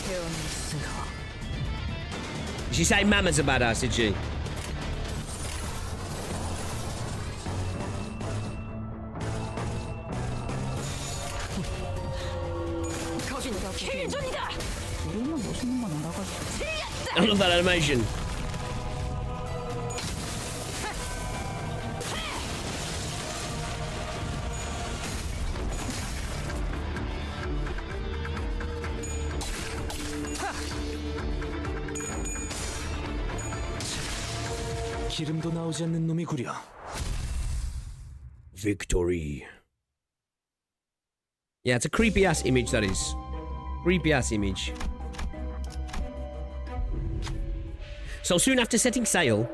S3: 베어낼수록
S1: Did she say Mama's a badass, did she?
S8: 거긴 킬존이다.
S7: 우리 엄마 멋있는 건 알아가지고.
S1: I love that animation.
S12: 기름도 나오지 않는 놈이구려.
S1: Victory. Yeah, it's a creepy ass image, that is. Creepy ass image. So soon after setting sail,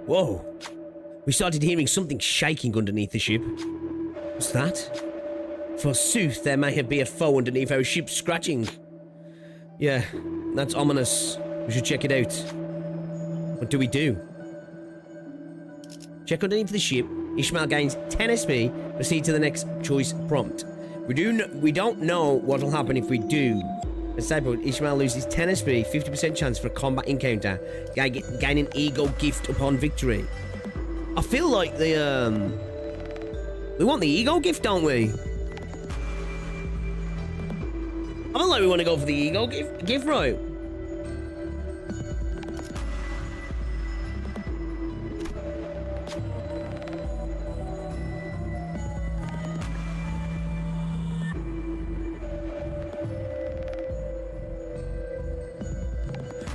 S1: whoa, we started hearing something shaking underneath the ship. What's that? Forsooth, there may have been a foe underneath our ship scratching. Yeah, that's ominous. We should check it out. What do we do? Check underneath the ship. Ishmael gains 10 SP. Proceed to the next choice prompt. We don't know what will happen if we do. Let's say, but Ishmael loses 10 SP, 50% chance for a combat encounter. Gain an ego gift upon victory. I feel like we want the ego gift, don't we? I feel like we want to go for the ego gift, right?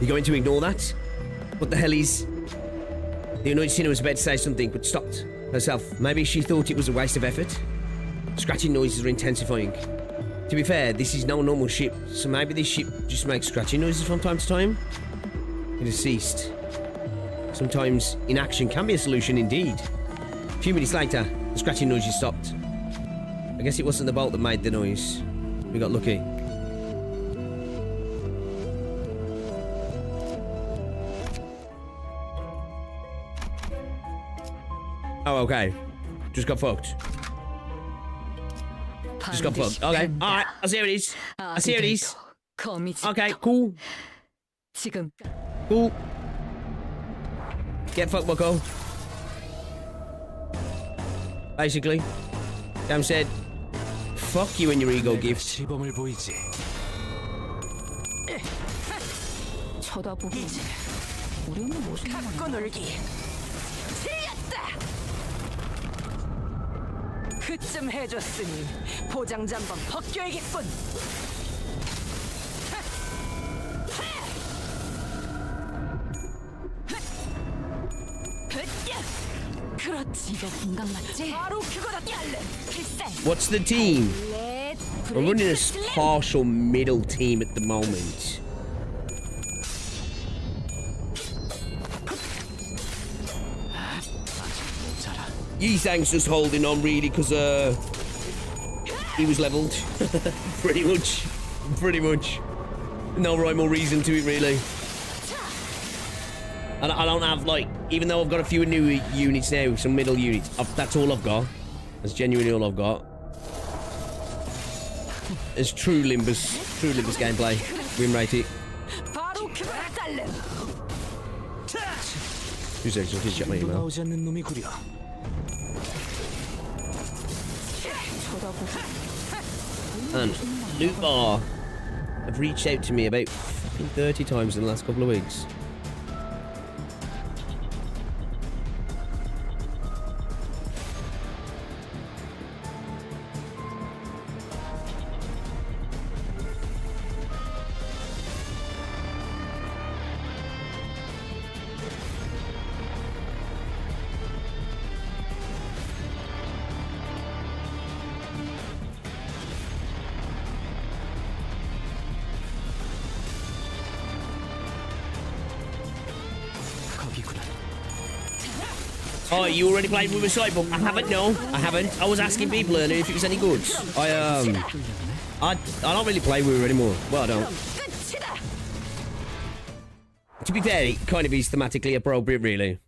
S1: You're going to ignore that? What the hell is... The annoyed sinner was about to say something, but stopped herself. Maybe she thought it was a waste of effort. Scratching noises are intensifying. To be fair, this is no normal ship, so maybe this ship just makes scratching noises from time to time. It has ceased. Sometimes inaction can be a solution indeed. A few minutes later, the scratching noises stopped. I guess it wasn't the bolt that made the noise. We got lucky. Oh, okay. Just got fucked. Just got fucked. Okay. Alright. I see how it is. I see how it is. Okay, cool. Cool. Get fucked, bucko. Basically. Damn said, fuck you and your ego gift.
S12: 시범을 보이지.
S7: 쳐다보고 우리는 무슨 갖고 놀기.
S8: 그쯤 해줬으니 포장지 한번 벗겨야겠군.
S7: 그렇지, 이거 공각 맞지?
S8: 바로 그거다.
S7: 필살.
S1: What's the team? We're running a partial middle team at the moment. Yi-Sang's just holding on really because he was leveled. Pretty much. No rhyme or reason to it really. And I don't have, like, even though I've got a few new units now, some middle units, that's all I've got. That's genuinely all I've got. It's true Limbus gameplay. Win rate it. 2 seconds, I'll just check my email.
S12: 나오지 않는 놈이구려.
S1: And Loot Bar have reached out to me about fucking 30 times in the last couple of weeks. Oh, you already played with a cyborg? I haven't, no. I haven't. I was asking people earlier if it was any good. I don't really play with her anymore. Well, I don't. To be fair, it kind of is thematically appropriate, really.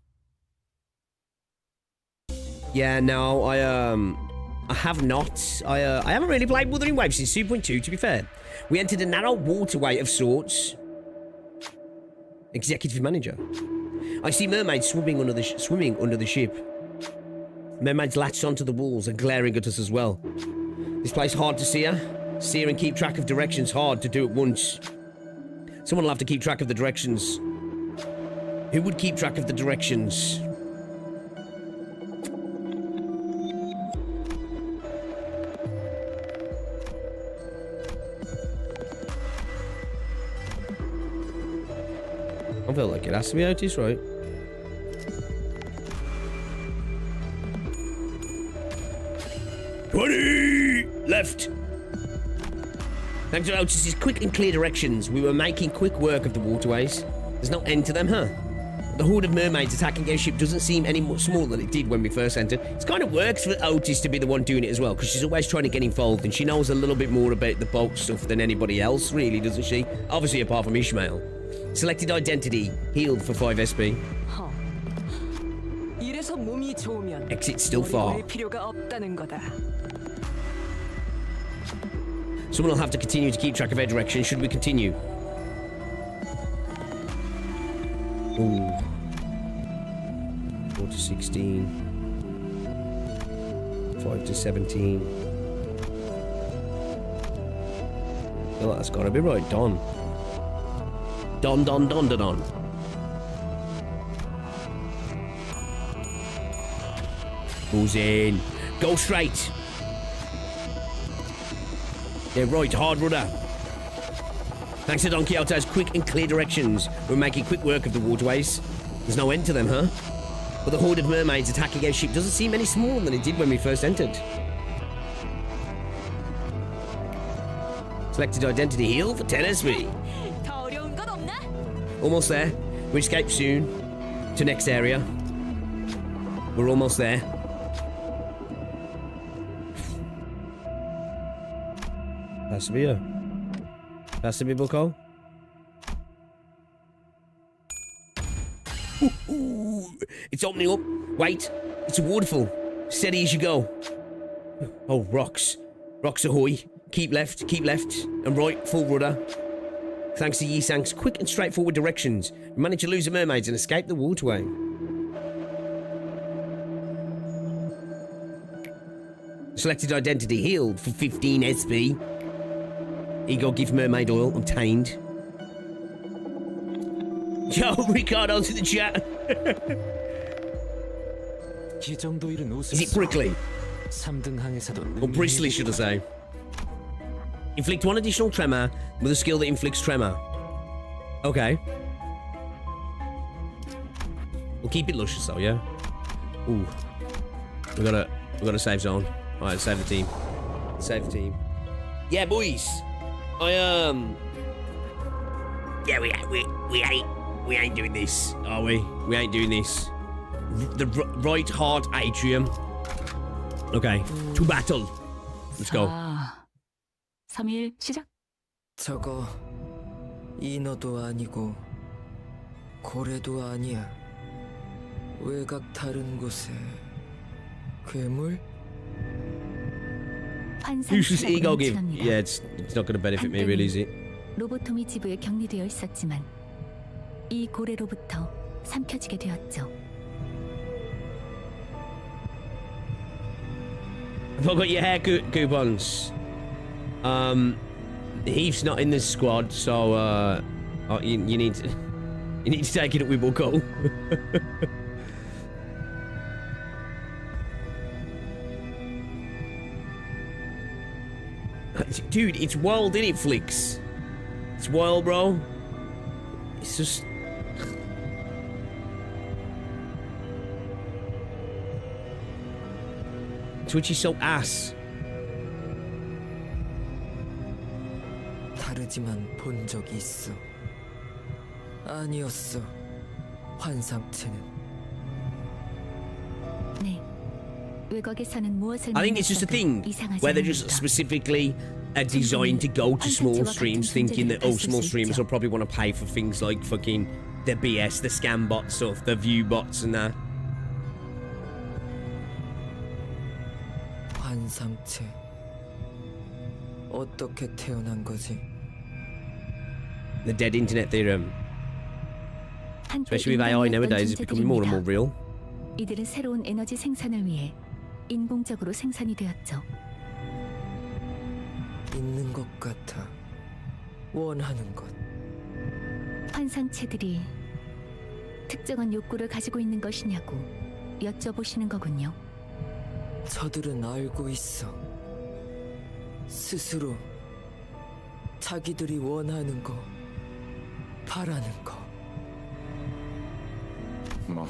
S1: Yeah, no, I have not. I haven't really played Wuthering Waves since 2.2, to be fair. We entered a narrow waterway of sorts. Executive manager. I see mermaids swimming under the ship. Mermaids latched onto the walls and glaring at us as well. This place hard to see her. See her and keep track of directions hard to do at once. Someone will have to keep track of the directions. Who would keep track of the directions? I feel like it has to be Otis, right? left. Thanks to Otis's quick and clear directions, we were making quick work of the waterways. There's no end to them, huh? The horde of mermaids attacking our ship doesn't seem any more smaller than it did when we first entered. It kind of works for Otis to be the one doing it as well, because she's always trying to get involved, and she knows a little bit more about the boat stuff than anybody else, really, doesn't she? Obviously, apart from Ishmael. Selected identity, healed for 5 SP.
S8: 이래서 몸이 좋으면
S1: Exit still far.
S8: 머리 볼 필요가 없다는 거다.
S1: Someone will have to continue to keep track of our direction. Should we continue? Ooh. 4 to 16. 5 to 17. Oh, that's gotta be right. Don. Don. Goes in. Go straight. Yeah, right, hard rudder. Thanks to Don Quixote's quick and clear directions, we're making quick work of the waterways. There's no end to them, huh? But the horde of mermaids attacking our ship doesn't seem any smaller than it did when we first entered. Selected identity heal for 10 SP.
S7: 더 어려운 건 없나?
S1: Almost there. We escape soon. To next area. We're almost there. Has to be her. Has to be Bucko. Ooh, it's opening up. Wait, it's a waterfall. Steady as you go. Oh, rocks. Rocks ahoy. Keep left, and right, full rudder. Thanks to Yisank's quick and straightforward directions, we managed to lose the mermaids and escape the waterway. Selected identity healed for 15 SP. Ego gift mermaid oil obtained. Yo, Ricardo's in the chat. Is it prickly? Or bristly, should I say? Inflict 1 additional tremor with a skill that inflicts tremor. Okay. We'll keep it luscious though, yeah? Ooh. We got a save zone. Alright, save the team. Save the team. Yeah, boys. Yeah, we ain't doing this, are we? We ain't doing this. The right heart atrium. Okay, to battle. Let's go.
S7: 3일 시작.
S13: 저거 인어도 아니고 고래도 아니야. 외곽 다른 곳에 괴물?
S1: Useless ego give. Yeah, it's not going to benefit me, really, is it?
S3: 로보토미 지부에 격리되어 있었지만 이 고래로부터 삼켜지게 되었죠.
S1: Have I got your hair coupons? Heath's not in this squad, so you need to take it up with Bucko. Dude, it's wild, innit, Flicks? It's wild, bro. It's just... Twitch is so ass.
S13: 다르지만 본 적이 있어. 아니었어. 환상체는.
S3: 네. 외곽에서는 무엇을
S1: I think it's just a thing where they're just specifically designed to go to small streams thinking that, oh, small streamers will probably want to pay for things like fucking the BS, the scam bot stuff, the view bots and that.
S13: 환상체. 어떻게 태어난 거지?
S1: The dead internet theorem. Especially with AI nowadays, it's becoming more and more real.
S3: 이들은 새로운 에너지 생산을 위해 인공적으로 생산이 되었죠.
S13: 있는 것 같아. 원하는 것.
S3: 환상체들이 특정한 욕구를 가지고 있는 것이냐고 여쭤보시는 거군요.
S13: 저들은 알고 있어. 스스로 자기들이 원하는 거, 바라는 거.
S9: 뭐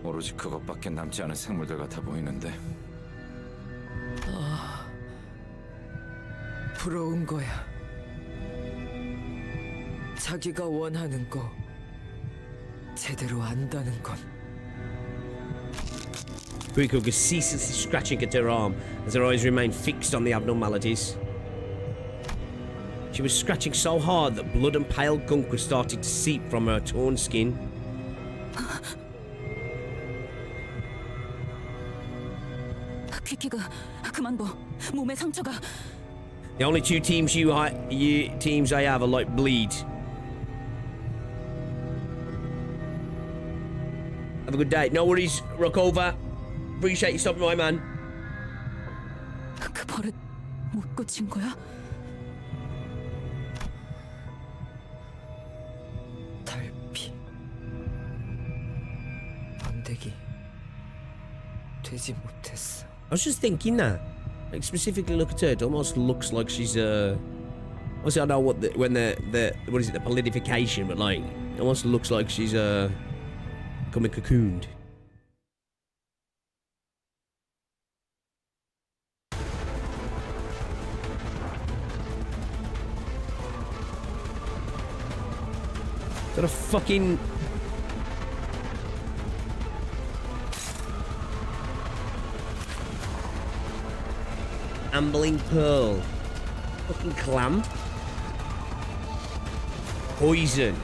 S9: 오로지 그것밖에 남지 않은 생물들 같아 보이는데.
S13: 부러운 거야. 자기가 원하는 거 제대로 안다는 건.
S1: Kuriko was ceaselessly scratching at her arm as her eyes remained fixed on the abnormalities. She was scratching so hard that blood and pale gunk was starting to seep from her torn skin.
S7: 퀴키가 그만 봐. 몸에 상처가.
S1: The only two teams teams I have are like bleed. Have a good day. No worries, Rockover. Appreciate you stopping by, man.
S7: 그 버릇 못 고친 거야?
S13: 달피. 번데기. 되지 못했어.
S1: I was just thinking that. Like, specifically look at her. It almost looks like she's obviously I know what the what is it, the polidification, but like it almost looks like she's becoming cocooned. Is that a fucking ambling pearl? Fucking clam. Poison.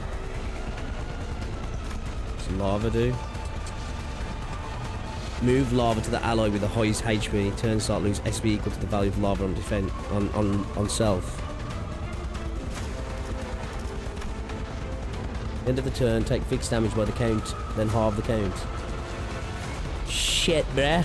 S1: What's lava do? Move lava to the ally with the highest HP. Turn start lose SP equal to the value of lava on defense on self. End of the turn, take fixed damage by the count, then halve the count. Shit, bruh.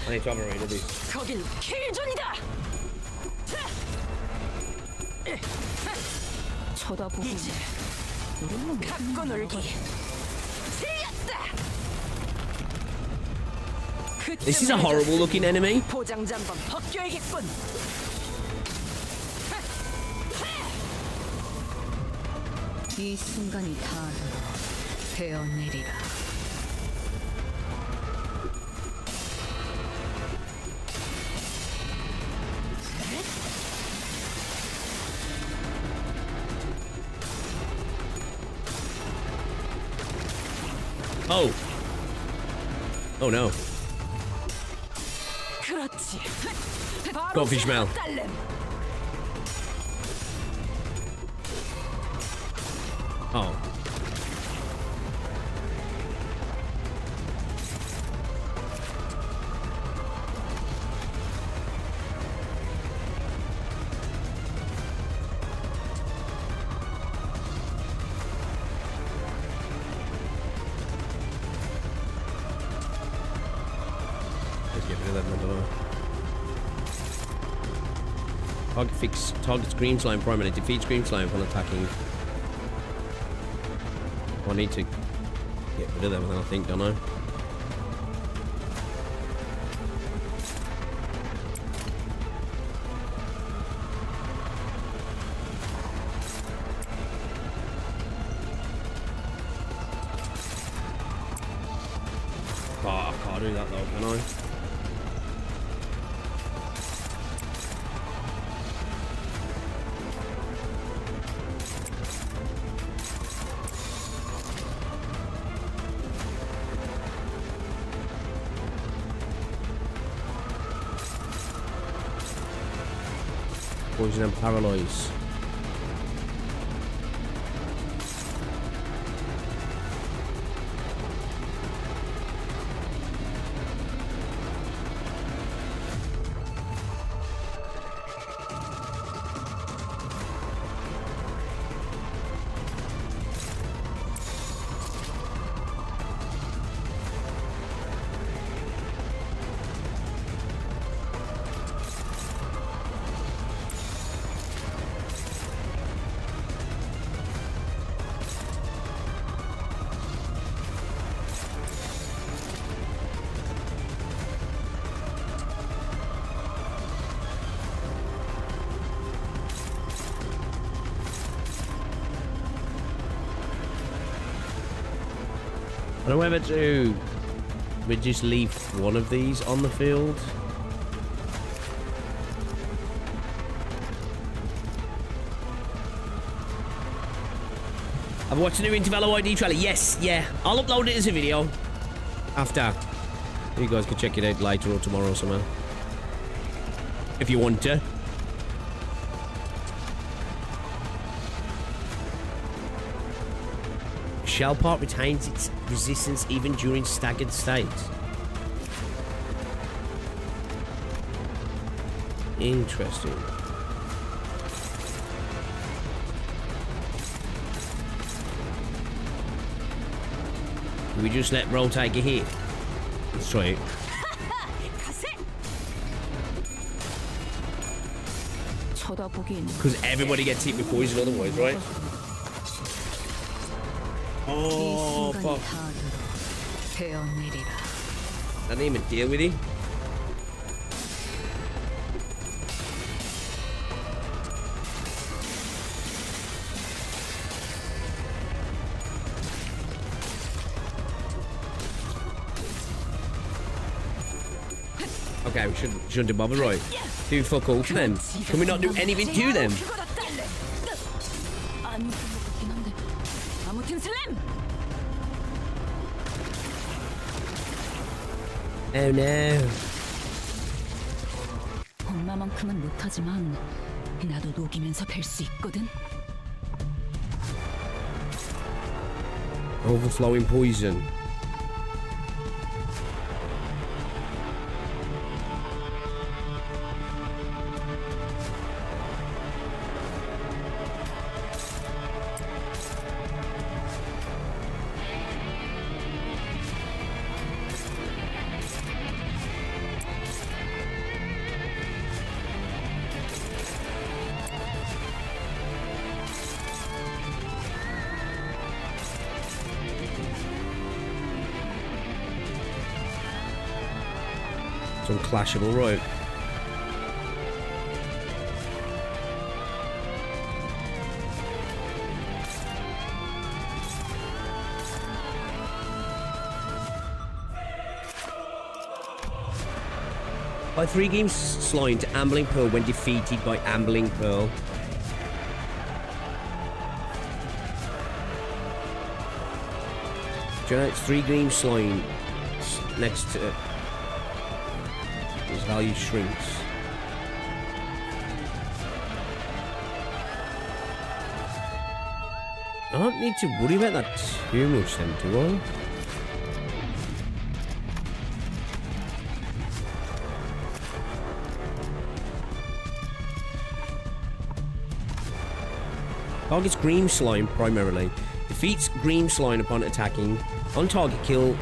S1: I need to override this.
S7: 거긴 킬존이다. 쳐다보고 이제 갖고 놀기.
S1: This is a horrible looking enemy.
S7: 포장지 한번 벗겨야겠군. 이 순간이 다 되어내리라.
S1: Oh. Oh no.
S7: 그렇지.
S1: Coffee smell. Oh. Let's get rid of that number. Targets green slime primarily. Defeats green slime when attacking. I need to get rid of them, I think, don't I? Oh, I can't do that though, can I? poison and paralyze. I don't know whether to we just leave one of these on the field. I've watched the new Intervallo ID trailer. Yes, yeah. I'll upload it as a video after. You guys can check it out later or tomorrow or somewhere. If you want to. Shell part retains its resistance even during staggered states. Interesting. We just let Roll take a hit. Let's try it. Because everybody gets hit with poison otherwise, right? Oh, fuck. I didn't even deal with it. Okay, we shouldn't have bothered, right? Do fuck all to them. Can we not do anything to them? Oh no.
S7: 엄마만큼은 못하지만 나도 녹이면서 뵐 수 있거든.
S1: Overflowing poison. It's unclashable, right? By 3 games slowing to Ambling Pearl when defeated by Ambling Pearl. Generates 3 games slowing next to his value shrinks. I don't need to worry about that too much then, do I? Targets Green Slime primarily. Defeats Green Slime upon attacking. On target kill,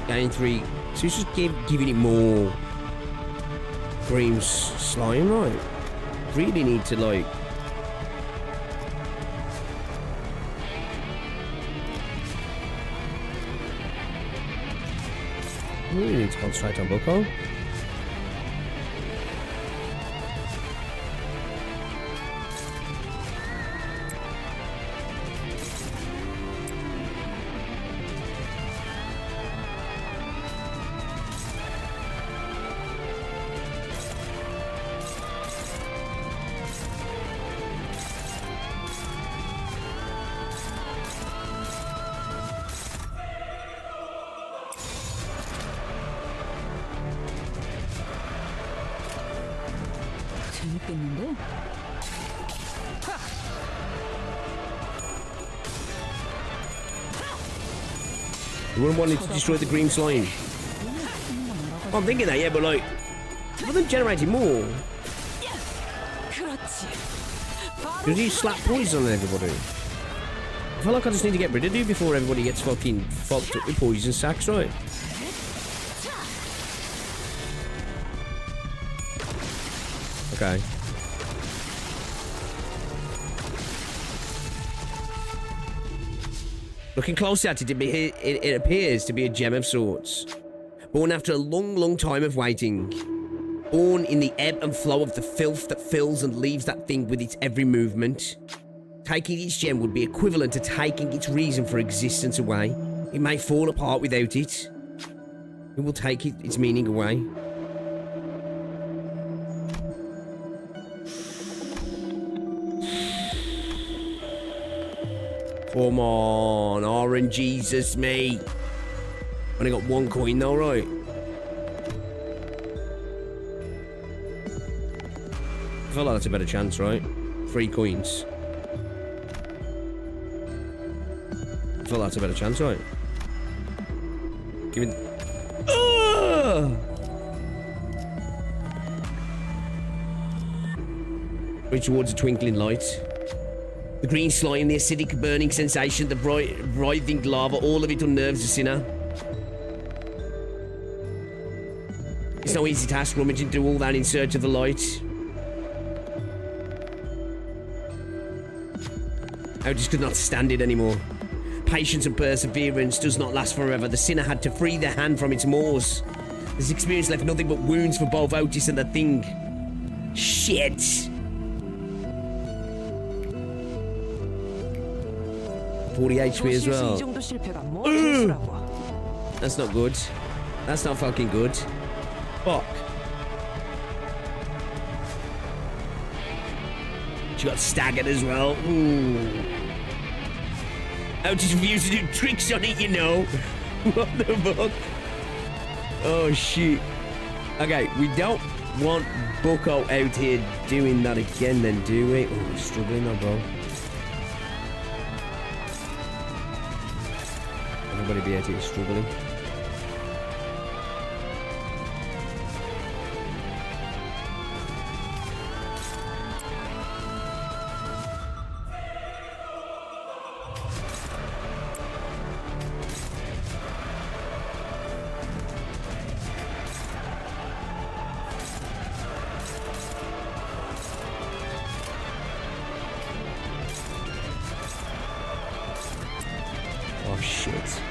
S1: gain 3. So it's just giving it more Green Slime, right? Really need to, like... really need to concentrate on Bucko.
S7: 재밌겠는데?
S1: You wouldn't want it to destroy the green slime. I'm thinking that, yeah, but like, for them generating more, could you slap poison on everybody? I feel like I just need to get rid of you before everybody gets fucking fucked up with poison sacks, right? Okay. Looking closer at it, it appears to be a gem of sorts. Born after a long time of waiting. Born in the ebb and flow of the filth that fills and leaves that thing with its every movement. Taking its gem would be equivalent to taking its reason for existence away. It may fall apart without it. It will take its meaning away. Come on, RNGesus me. Only got 1 coin though, right? I feel like that's a better chance, right? 3 coins. I feel like that's a better chance, right? Give me... Reach towards a twinkling light. The green slime, the acidic burning sensation, the writhing lava, all of it unnerves the sinner. It's no easy task rummaging through all that in search of the light. I just could not stand it anymore. Patience and perseverance does not last forever. The sinner had to free their hand from its maws. This experience left nothing but wounds for both Otis and the thing. Shit. $40 HP as well. That's not good. That's not fucking good. Fuck. She got staggered as well. Ooh. Otis refused to do tricks on it, you know. What the fuck? Oh shit. Okay, we don't want Bucko out here doing that again then, do we? Oh, he's struggling now, bro. Everybody be out here struggling. Oh shit.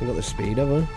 S1: I got the speed of her.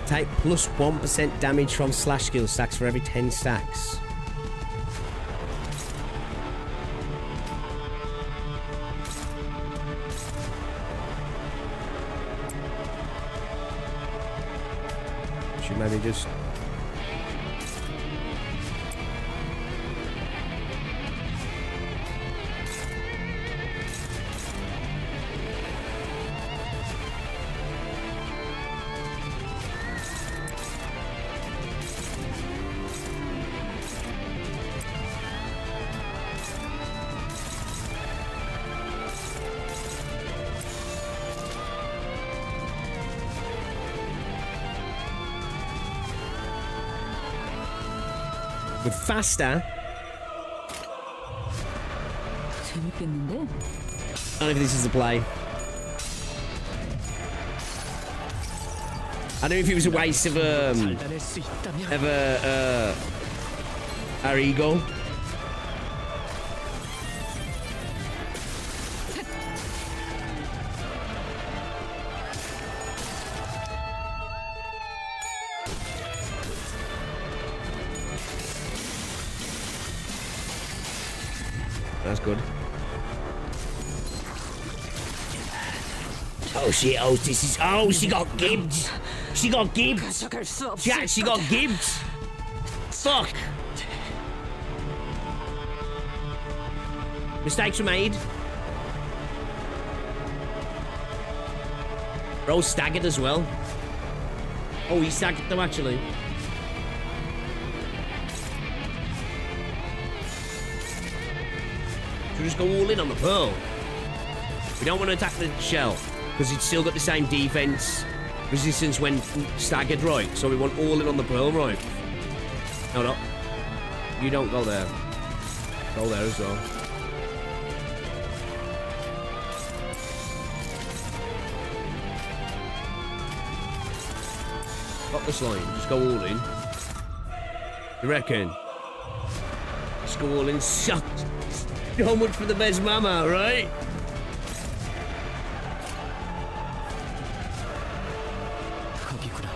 S1: Take plus 1% damage from slash skill stacks for every 10 stacks. should maybe just... With faster.
S7: 재밌겠는데?
S1: I don't know if this is a play. I don't know if it was a waste of our ego. That's good. Oh shit, oh this is, oh she got gibbed. She got gibbed. She actually got gibbed. Fuck. Mistakes were made. Bro staggered as well. Oh, he staggered though actually. Should we just go all in on the pearl? We don't want to attack the shell because it's still got the same defense resistance when staggered, right? So we want all in on the pearl, right? No, no. You don't go there. Go there as well. Got this line. Just go all in. You reckon? Just go all in. Shut. So much for the best mama, right?
S12: 거기구나.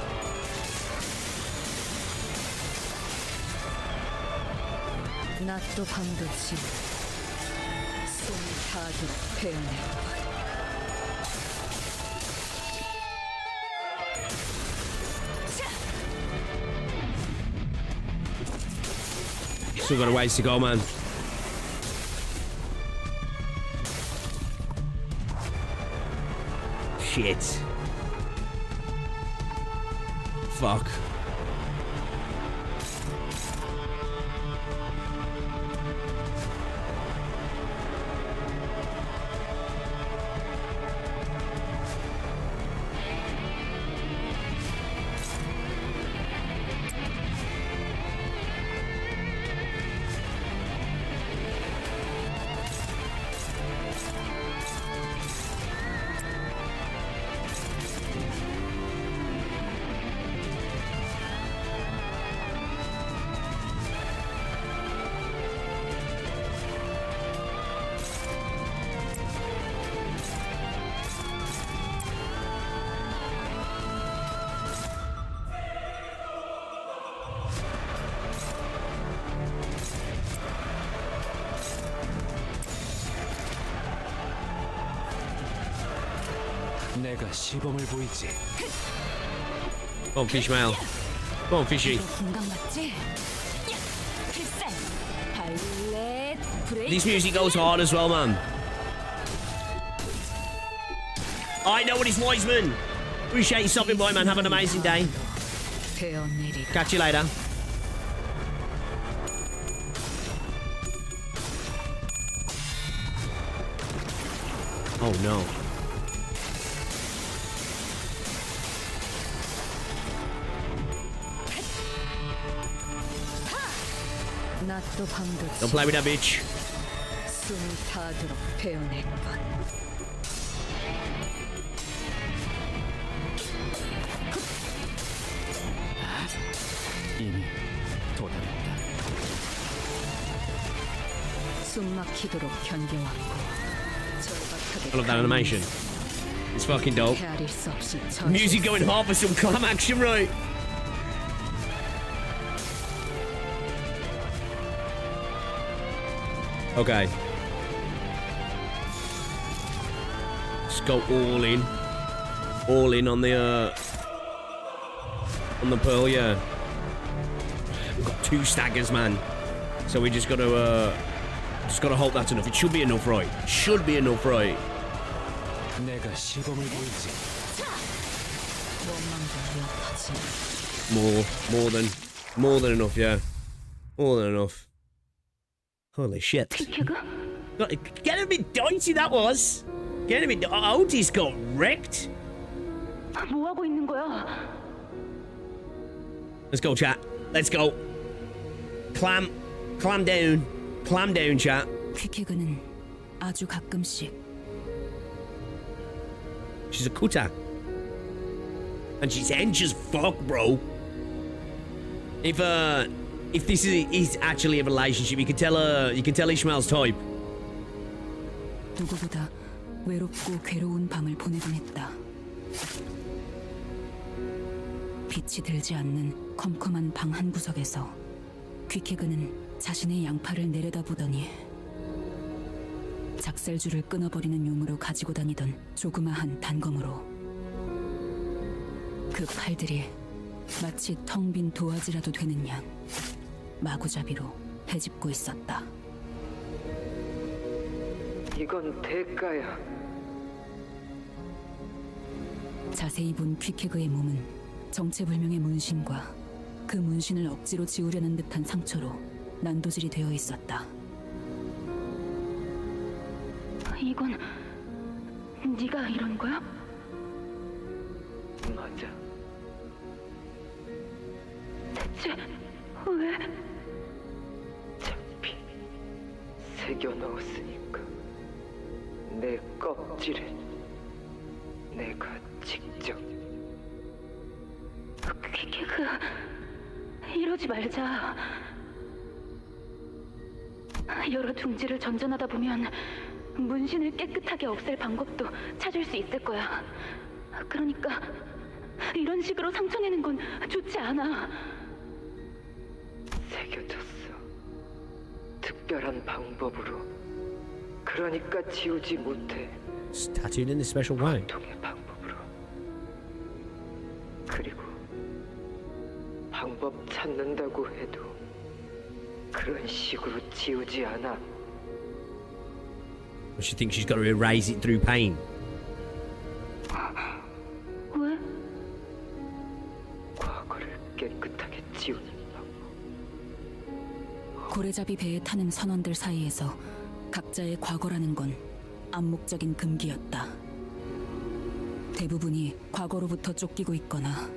S7: 낮도 밤도 지고 숨이 타도록 베어낼
S1: Still got a ways to go, man. Shit. Fuck.
S12: 내가 시범을 보이지.
S1: Go on, fish mail. Go on, fishy. This music goes hard as well, man. I know what it's Wiseman. Appreciate you stopping by, man. Have an amazing day. Catch you later. Oh no. Don't play with that bitch.
S12: 이미 도달했다.
S7: 숨막히도록 견뎌왔고
S1: I love that animation. It's fucking dope. Music going hard for some calm action, right? Okay. Just go all in. All in on the On the pearl, yeah. We've got 2 staggers, man. So we just gotta hope that's enough. It should be enough, right? Should be enough, right?
S2: 내가 시범을 보이지.
S1: More than enough, yeah. More than enough. Holy shit. Get a bit dicey, that was. Get a bit. Odie's got wrecked.
S14: 뭐 하고 있는 거야?
S1: Let's go, chat. Let's go. Clam down, chat.
S7: 퀴케그는 아주 가끔씩
S1: She's a cutter. And she's hench as fuck, bro. If this is actually a relationship, you can tell Ishmael's type.
S7: 누구보다 외롭고 괴로운 밤을 보내곤 했다. 빛이 들지 않는 컴컴한 방 한 구석에서 퀴케그는 자신의 양팔을 내려다보더니 작살줄을 끊어버리는 용으로 가지고 다니던 조그마한 단검으로 그 팔들이 마치 텅 빈 도화지라도 되는 양 마구잡이로 헤집고 있었다.
S13: 이건 대가야.
S7: 자세히 본 퀴케그의 몸은 정체불명의 문신과 그 문신을 억지로 지우려는 듯한 상처로 난도질이 되어 있었다.
S14: 이건 네가 이런 거야?
S13: 맞아.
S14: 대체 왜?
S13: 잡히 새겨 넣었으니까 내 껍질에 내가 직접.
S14: 퀴케그, 이러지 말자. 여러 둥지를 전전하다 보면 문신을 깨끗하게 없앨 방법도 찾을 수 있을 거야. 그러니까 이런 식으로 상처내는 건 좋지 않아.
S13: 새겨졌어. 특별한 방법으로. 그러니까 지우지 못해.
S1: It's tattooed in a special way.
S13: 통의 방법으로. 그리고 방법 찾는다고 해도 그런 식으로 지우지 않아.
S1: She thinks she's got to erase it through pain.
S14: 왜?
S13: 과거를 깨끗하게 지우는 방법.
S7: 고래잡이 배에 타는 선원들 사이에서 각자의 과거라는 건 암묵적인 금기였다. 대부분이 과거로부터 쫓기고 있거나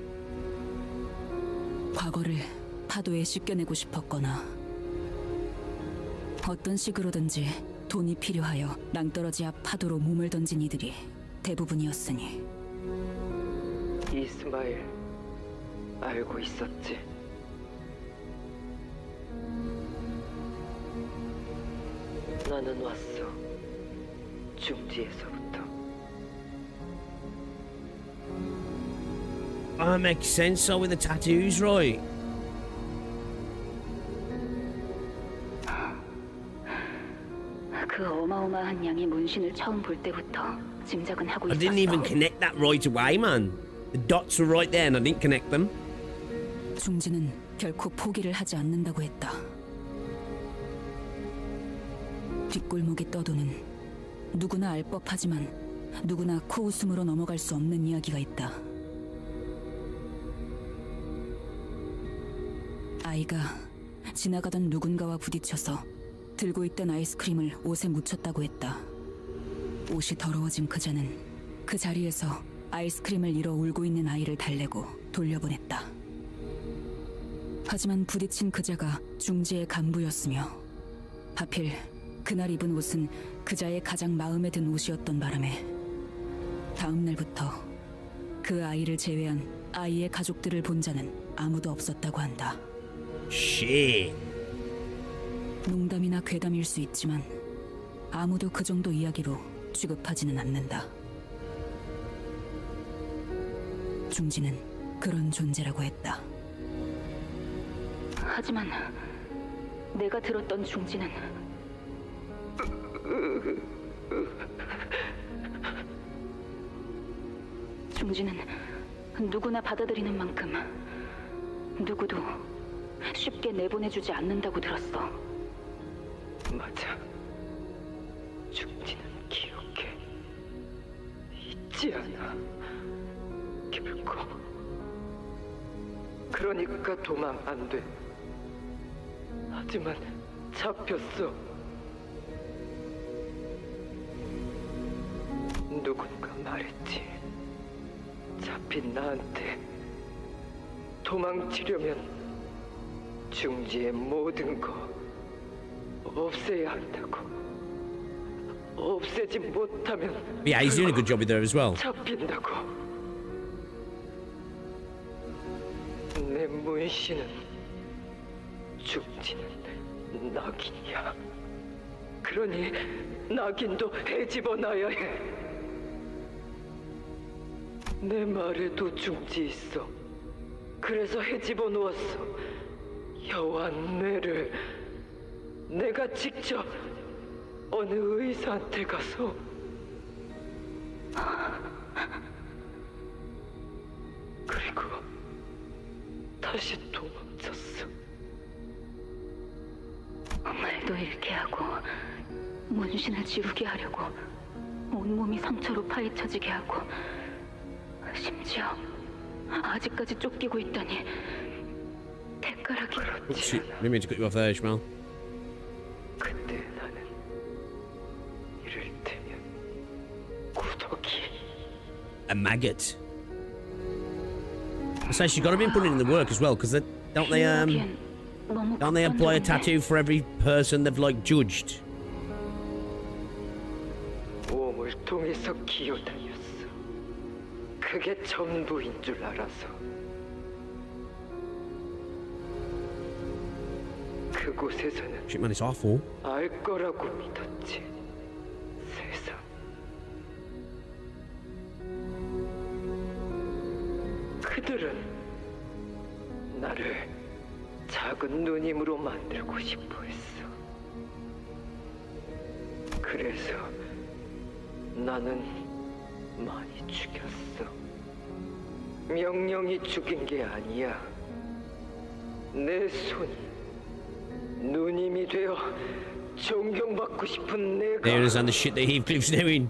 S7: 과거를 파도에 씻겨내고 싶었거나 어떤 식으로든지 돈이 필요하여 낭떠러지 앞 파도로 몸을 던진 이들이 대부분이었으니
S13: 이스마일 알고 있었지. 나는 왔어. 중지에서부터.
S1: That makes sense, so with the tattoos, right?
S14: 그 어마어마한 양의 문신을 처음 볼 때부터 짐작은 하고
S1: I
S14: 있었어.
S1: didn't even connect that right away, man. The dots were right there and I didn't connect them.
S7: 중지는 결코 포기를 하지 않는다고 했다. 뒷골목에 떠도는 누구나 알 법하지만 누구나 코웃음으로 넘어갈 수 없는 이야기가 있다. 아이가 지나가던 누군가와 부딪혀서 들고 있던 아이스크림을 옷에 묻혔다고 했다. 옷이 더러워진 그자는 그 자리에서 아이스크림을 잃어 울고 있는 아이를 달래고 돌려보냈다. 하지만 부딪힌 그자가 중지의 간부였으며 하필 그날 입은 옷은 그자의 가장 마음에 든 옷이었던 바람에 다음 날부터 그 아이를 제외한 아이의 가족들을 본 자는 아무도 없었다고 한다.
S1: Shit.
S7: 농담이나 괴담일 수 있지만 아무도 그 정도 이야기로 취급하지는 않는다. 중지는 그런 존재라고 했다.
S14: 하지만 내가 들었던 중지는 중지는 누구나 받아들이는 만큼 누구도 쉽게 내보내주지 않는다고 들었어.
S13: 맞아. 죽지는 기억해. 잊지 않아. 결코. 그러니까 도망 안 돼. 하지만 잡혔어. 누군가 말했지. 잡힌 나한테 도망치려면 중지의 모든 거 없애야 한다고. 없애지 못하면
S1: Yeah, he's doing a good job with her as well.
S13: 잡힌다고. 내 문신은 중지는 낙인이야. 그러니 낙인도 헤집어놔야 해. 내 말에도 중지 있어. 그래서 헤집어 놓았어. 여완매를 내가 직접 어느 의사한테 가서 그리고 다시 도망쳤어.
S14: 말도 잃게 하고 문신을 지우게 하려고 온몸이 상처로 파헤쳐지게 하고 심지어 아직까지 쫓기고 있다니 대가락이
S1: Oops, didn't mean to cut you off there, Ishmael.
S13: 그때 나는 이를테면 구더기.
S1: A maggot. So she's got to be putting in the work as well, because don't they apply a tattoo for every person they've like judged?
S13: 몸을 통해서 기어다녔어. 그게 전부인 줄 알아서. 그곳에서는
S1: Shit, man, it's awful.
S13: 알 거라고 믿었지. 세상. 그들은 나를 작은 누님으로 만들고 싶어 했어. 그래서 나는 많이 죽였어. 명령이 죽인 게 아니야. 내 손이 누님이 되어 존경받고 싶은 내가.
S1: There is on the shit that Heathcliff's doing.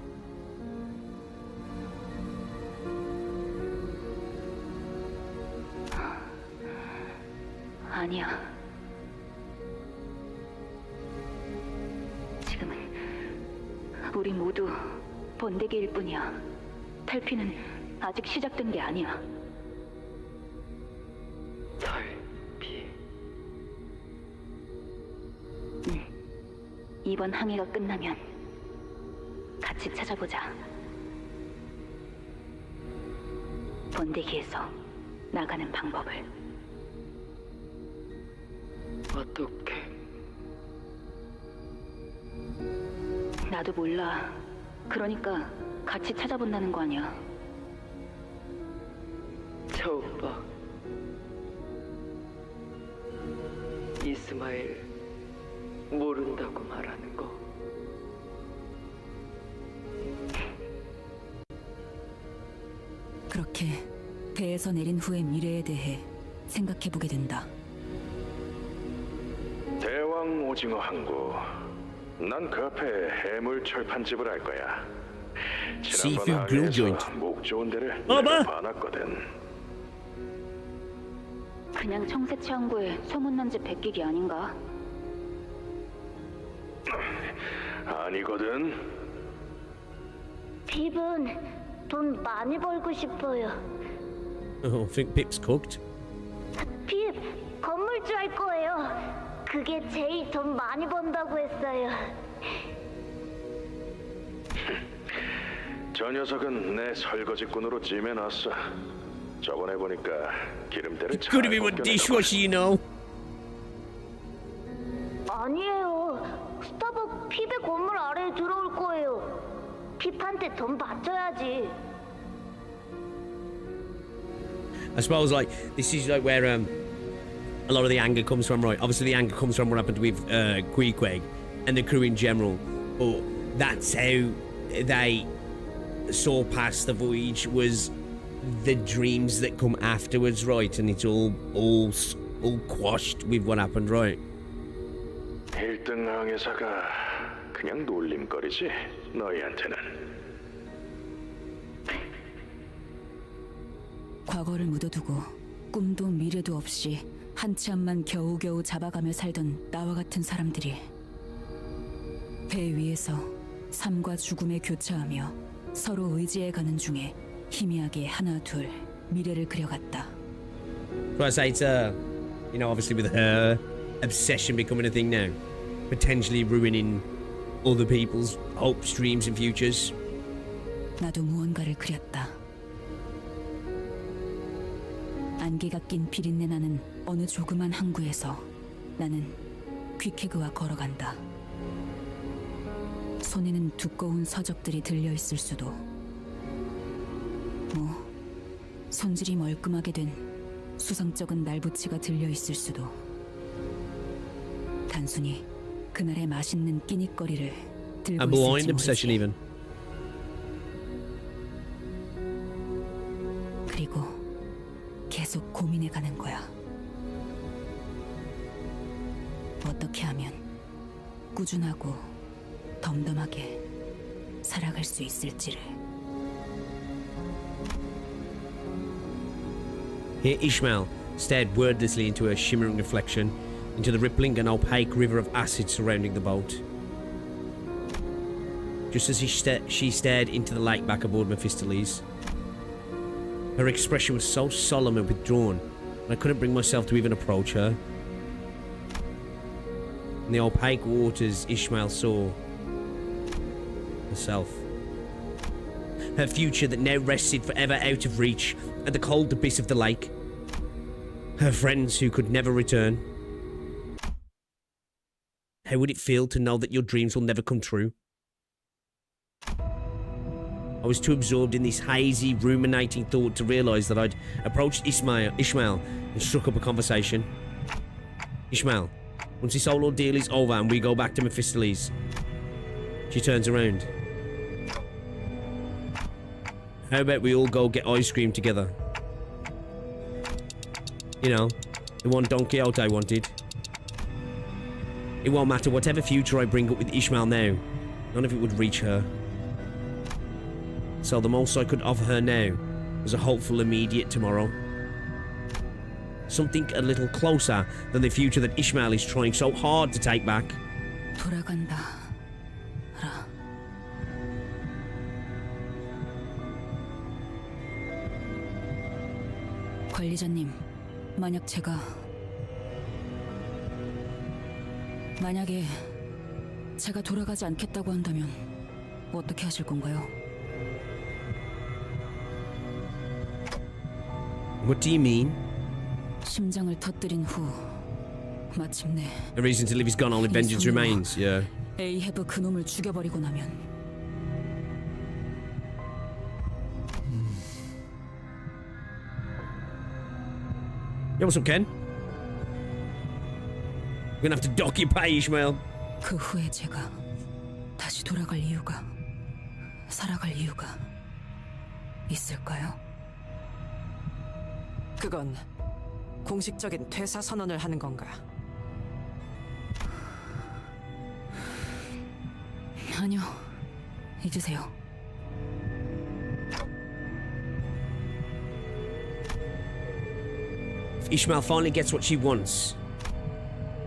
S14: 아니야. 지금은 우리 모두 번데기일 뿐이야. 탈피는 아직 시작된 게 아니야.
S13: 탈피.
S14: 이번 항해가 끝나면 같이 찾아보자. 번데기에서 나가는 방법을.
S13: 어떻게?
S14: 나도 몰라. 그러니까 같이 찾아본다는 거 아니야.
S13: 처음 봐. 이스마일 모른다고 말하는 거.
S7: 그렇게 배에서 내린 후의 미래에 대해 생각해보게 된다.
S15: 대왕 오징어 항구. 난 그 앞에 해물 철판집을 할 거야.
S1: Seafood grill joint.
S15: 목 좋은 데를
S1: 봐.
S15: 내가 봐놨거든.
S14: 그냥 청새치 항구에 소문난 집 베끼기 아닌가?
S15: 아니거든.
S16: 핍은 돈 많이 벌고 싶어요.
S1: Oh, I think Pip's cooked.
S16: 핍, 건물주 할 거예요. 그게 제일 돈 많이 번다고 했어요.
S15: 저 녀석은 내 설거지꾼으로 찜해놨어. 저번에 보니까 기름때를 잘
S1: Could have been with dishwasher, you know.
S16: 아니에요. 스타벅 핍의 건물 아래에 들어올 거예요. 핍한테 돈 바쳐야지.
S1: I suppose like this is like where a lot of the anger comes from, right? Obviously the anger comes from what happened with Queequeg and the crew in general, but that's how they saw past the voyage, was the dreams that come afterwards, right? And it's all quashed with what happened, right?
S15: 1등 항해사가 그냥 놀림거리지 너희한테는.
S7: 과거를 묻어두고 꿈도 미래도 없이 한치 앞만 겨우겨우 잡아가며 살던 나와 같은 사람들이 배 위에서 삶과 죽음에 교차하며 서로 의지해가는 중에 희미하게 하나 둘 미래를 그려갔다.
S1: So I say it's you know, obviously with her obsession becoming a thing now, potentially ruining other people's hopes, dreams, and futures.
S7: 나도 무언가를 그렸다. 안개가 낀 비린내 나는 어느 조그만 항구에서 나는 귀케그와 걸어간다. 손에는 두꺼운 서적들이 들려 있을 수도, 뭐 손질이 멀끔하게 된 수성쩍은 날붙이가 들려 있을 수도, 단순히 그날의 맛있는 끼니거리를 들고
S1: A blind
S7: 있을지
S1: obsession
S7: 모르지.
S1: even.
S7: 그리고 계속 고민해가는 거야. 어떻게 하면 꾸준하고 덤덤하게 살아갈 수 있을지를.
S1: Here Ishmael stared wordlessly into her shimmering reflection, into the rippling and opaque river of acid surrounding the boat. Just as she stared into the lake back aboard Mephistopheles, her expression was so solemn and withdrawn, and I couldn't bring myself to even approach her. In the opaque waters, Ishmael saw herself. Her future that now rested forever out of reach at the cold abyss of the lake. Her friends who could never return. How would it feel to know that your dreams will never come true? I was too absorbed in this hazy, ruminating thought to realise that I'd approached Ishmael and struck up a conversation. Ishmael, once this whole ordeal is over and we go back to Mephistopheles. She turns around. How about we all go get ice cream together? You know, the one Don Quixote wanted. It won't matter whatever future I bring up with Ishmael now. None of it would reach her. So the most I could offer her now was a hopeful immediate tomorrow. Something a little closer than the future that Ishmael is trying so hard to take back.
S7: 돌아간다. 라. 관리자님, 만약에 제가 돌아가지 않겠다고 한다면 어떻게 하실 건가요?
S1: What do you mean?
S7: 심장을 터뜨린 후 마침내
S1: A reason to live is gone, only vengeance remains. Yeah.
S7: 에이헤브 그놈을 죽여버리고 나면
S1: Yeah, what's up, Ken? We're gonna have to dock your pay, Ishmael.
S7: 그 후에 제가 다시 돌아갈 이유가, 살아갈 이유가 있을까요?
S8: 그건 공식적인 퇴사 선언을 하는 건가?
S7: 아니요, 잊으세요.
S1: If Ishmael finally gets what she wants,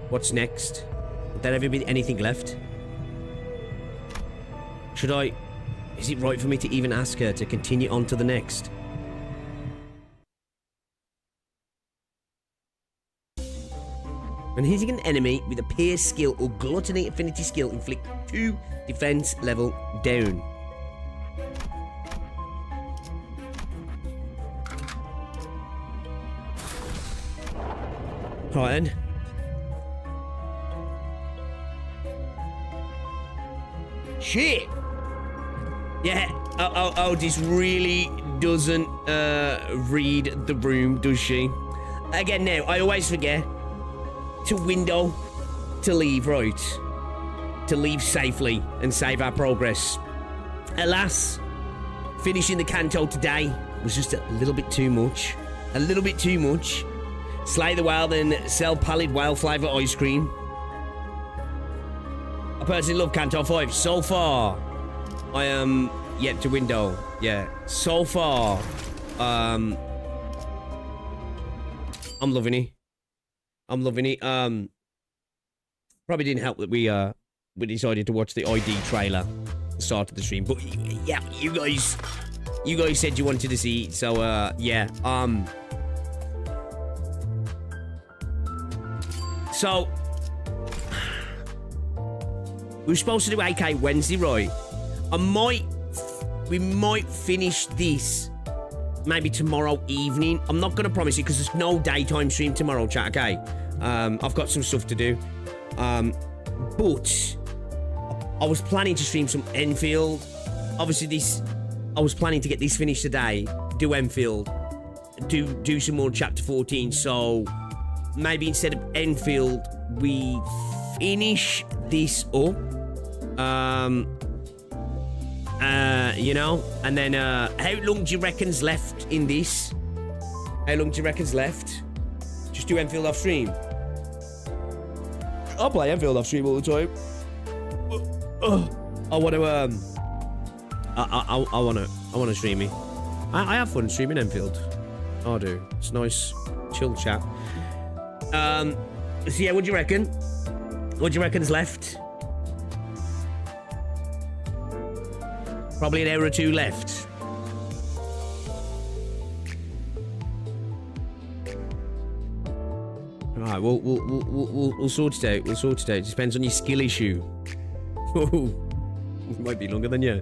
S1: what's next? Would there ever be anything left? Should I... Is it right for me to even ask her to continue on to the next? When hitting an enemy with a pierce skill or gluttony affinity skill, inflict 2 defense level down. Right then. Shit! Yeah, this really doesn't read the room, does she? Again, now, I always forget to window to leave, right? To leave safely and save our progress. Alas, finishing the Canto today was just a little bit too much. A little bit too much. Slay the wild and sell pallid wild flavour ice cream. I personally love Canto 5. So far, I am yet to window. Yeah. So far, I'm loving it. I'm loving it. Probably didn't help that we decided to watch the ID trailer at the start of the stream. But yeah, you guys said you wanted to see it, so yeah. So we were supposed to do AK Wednesday, right? We might finish this maybe tomorrow evening. I'm not gonna promise it because there's no daytime stream tomorrow, chat. Okay, I've got some stuff to do. But I was planning to stream some Endfield. Obviously, I was planning to get this finished today. Do Endfield. Do some more Chapter 14. So maybe instead of Endfield, we finish this up. You know, and then how long do you reckon's left in this? How long do you reckon's left? Just do Endfield off stream. I'll play Endfield off stream all the time. I want to I want to stream it. I have fun streaming Endfield. I do. It's nice, chill chat. So yeah, what do you reckon? What do you reckon's left? Probably an hour or two left. All right, we'll sort it out. We'll sort it out. It depends on your skill issue. It might be longer than you.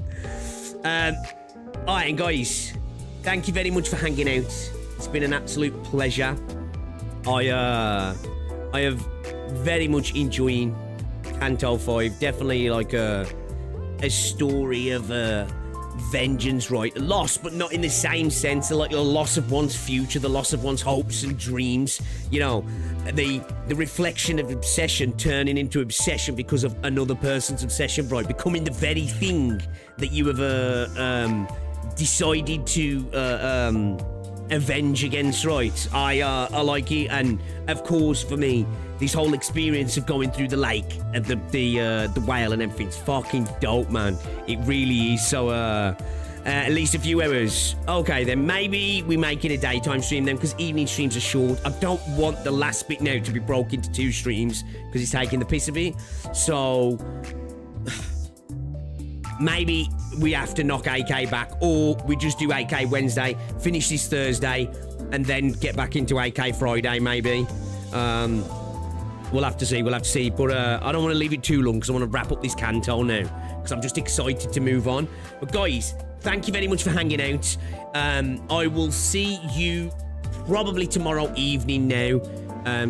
S1: All right, and guys, thank you very much for hanging out. It's been an absolute pleasure. I have very much enjoying Canto 5. Definitely like a story of vengeance, right? Loss, but not in the same sense. Like the loss of one's future, the loss of one's hopes and dreams. You know, the reflection of obsession turning into obsession because of another person's obsession, right? Becoming the very thing that you have decided to avenge against, right? I like it, and of course for me, this whole experience of going through the lake and the whale and everything's fucking dope, man. It really is. So at least a few hours. Okay, then maybe we make it a daytime stream then, because evening streams are short. I don't want the last bit now to be broke into 2 streams because it's taking the piss of it. So maybe we have to knock AK back, or we just do AK Wednesday, finish this Thursday, and then get back into AK Friday, maybe. We'll have to see, but I don't want to leave it too long because I want to wrap up this Canto now, because I'm just excited to move on. But guys, thank you very much for hanging out. I will see you probably tomorrow evening now,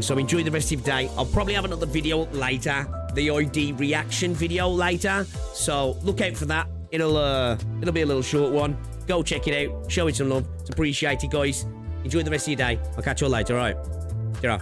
S1: so enjoy the rest of your day. I'll probably have another video later, the ID reaction video later, so look out for that. It'll be a little short one. Go check it out, show it some love. It's appreciated, guys. Enjoy the rest of your day. I'll catch you all later. All right, get off.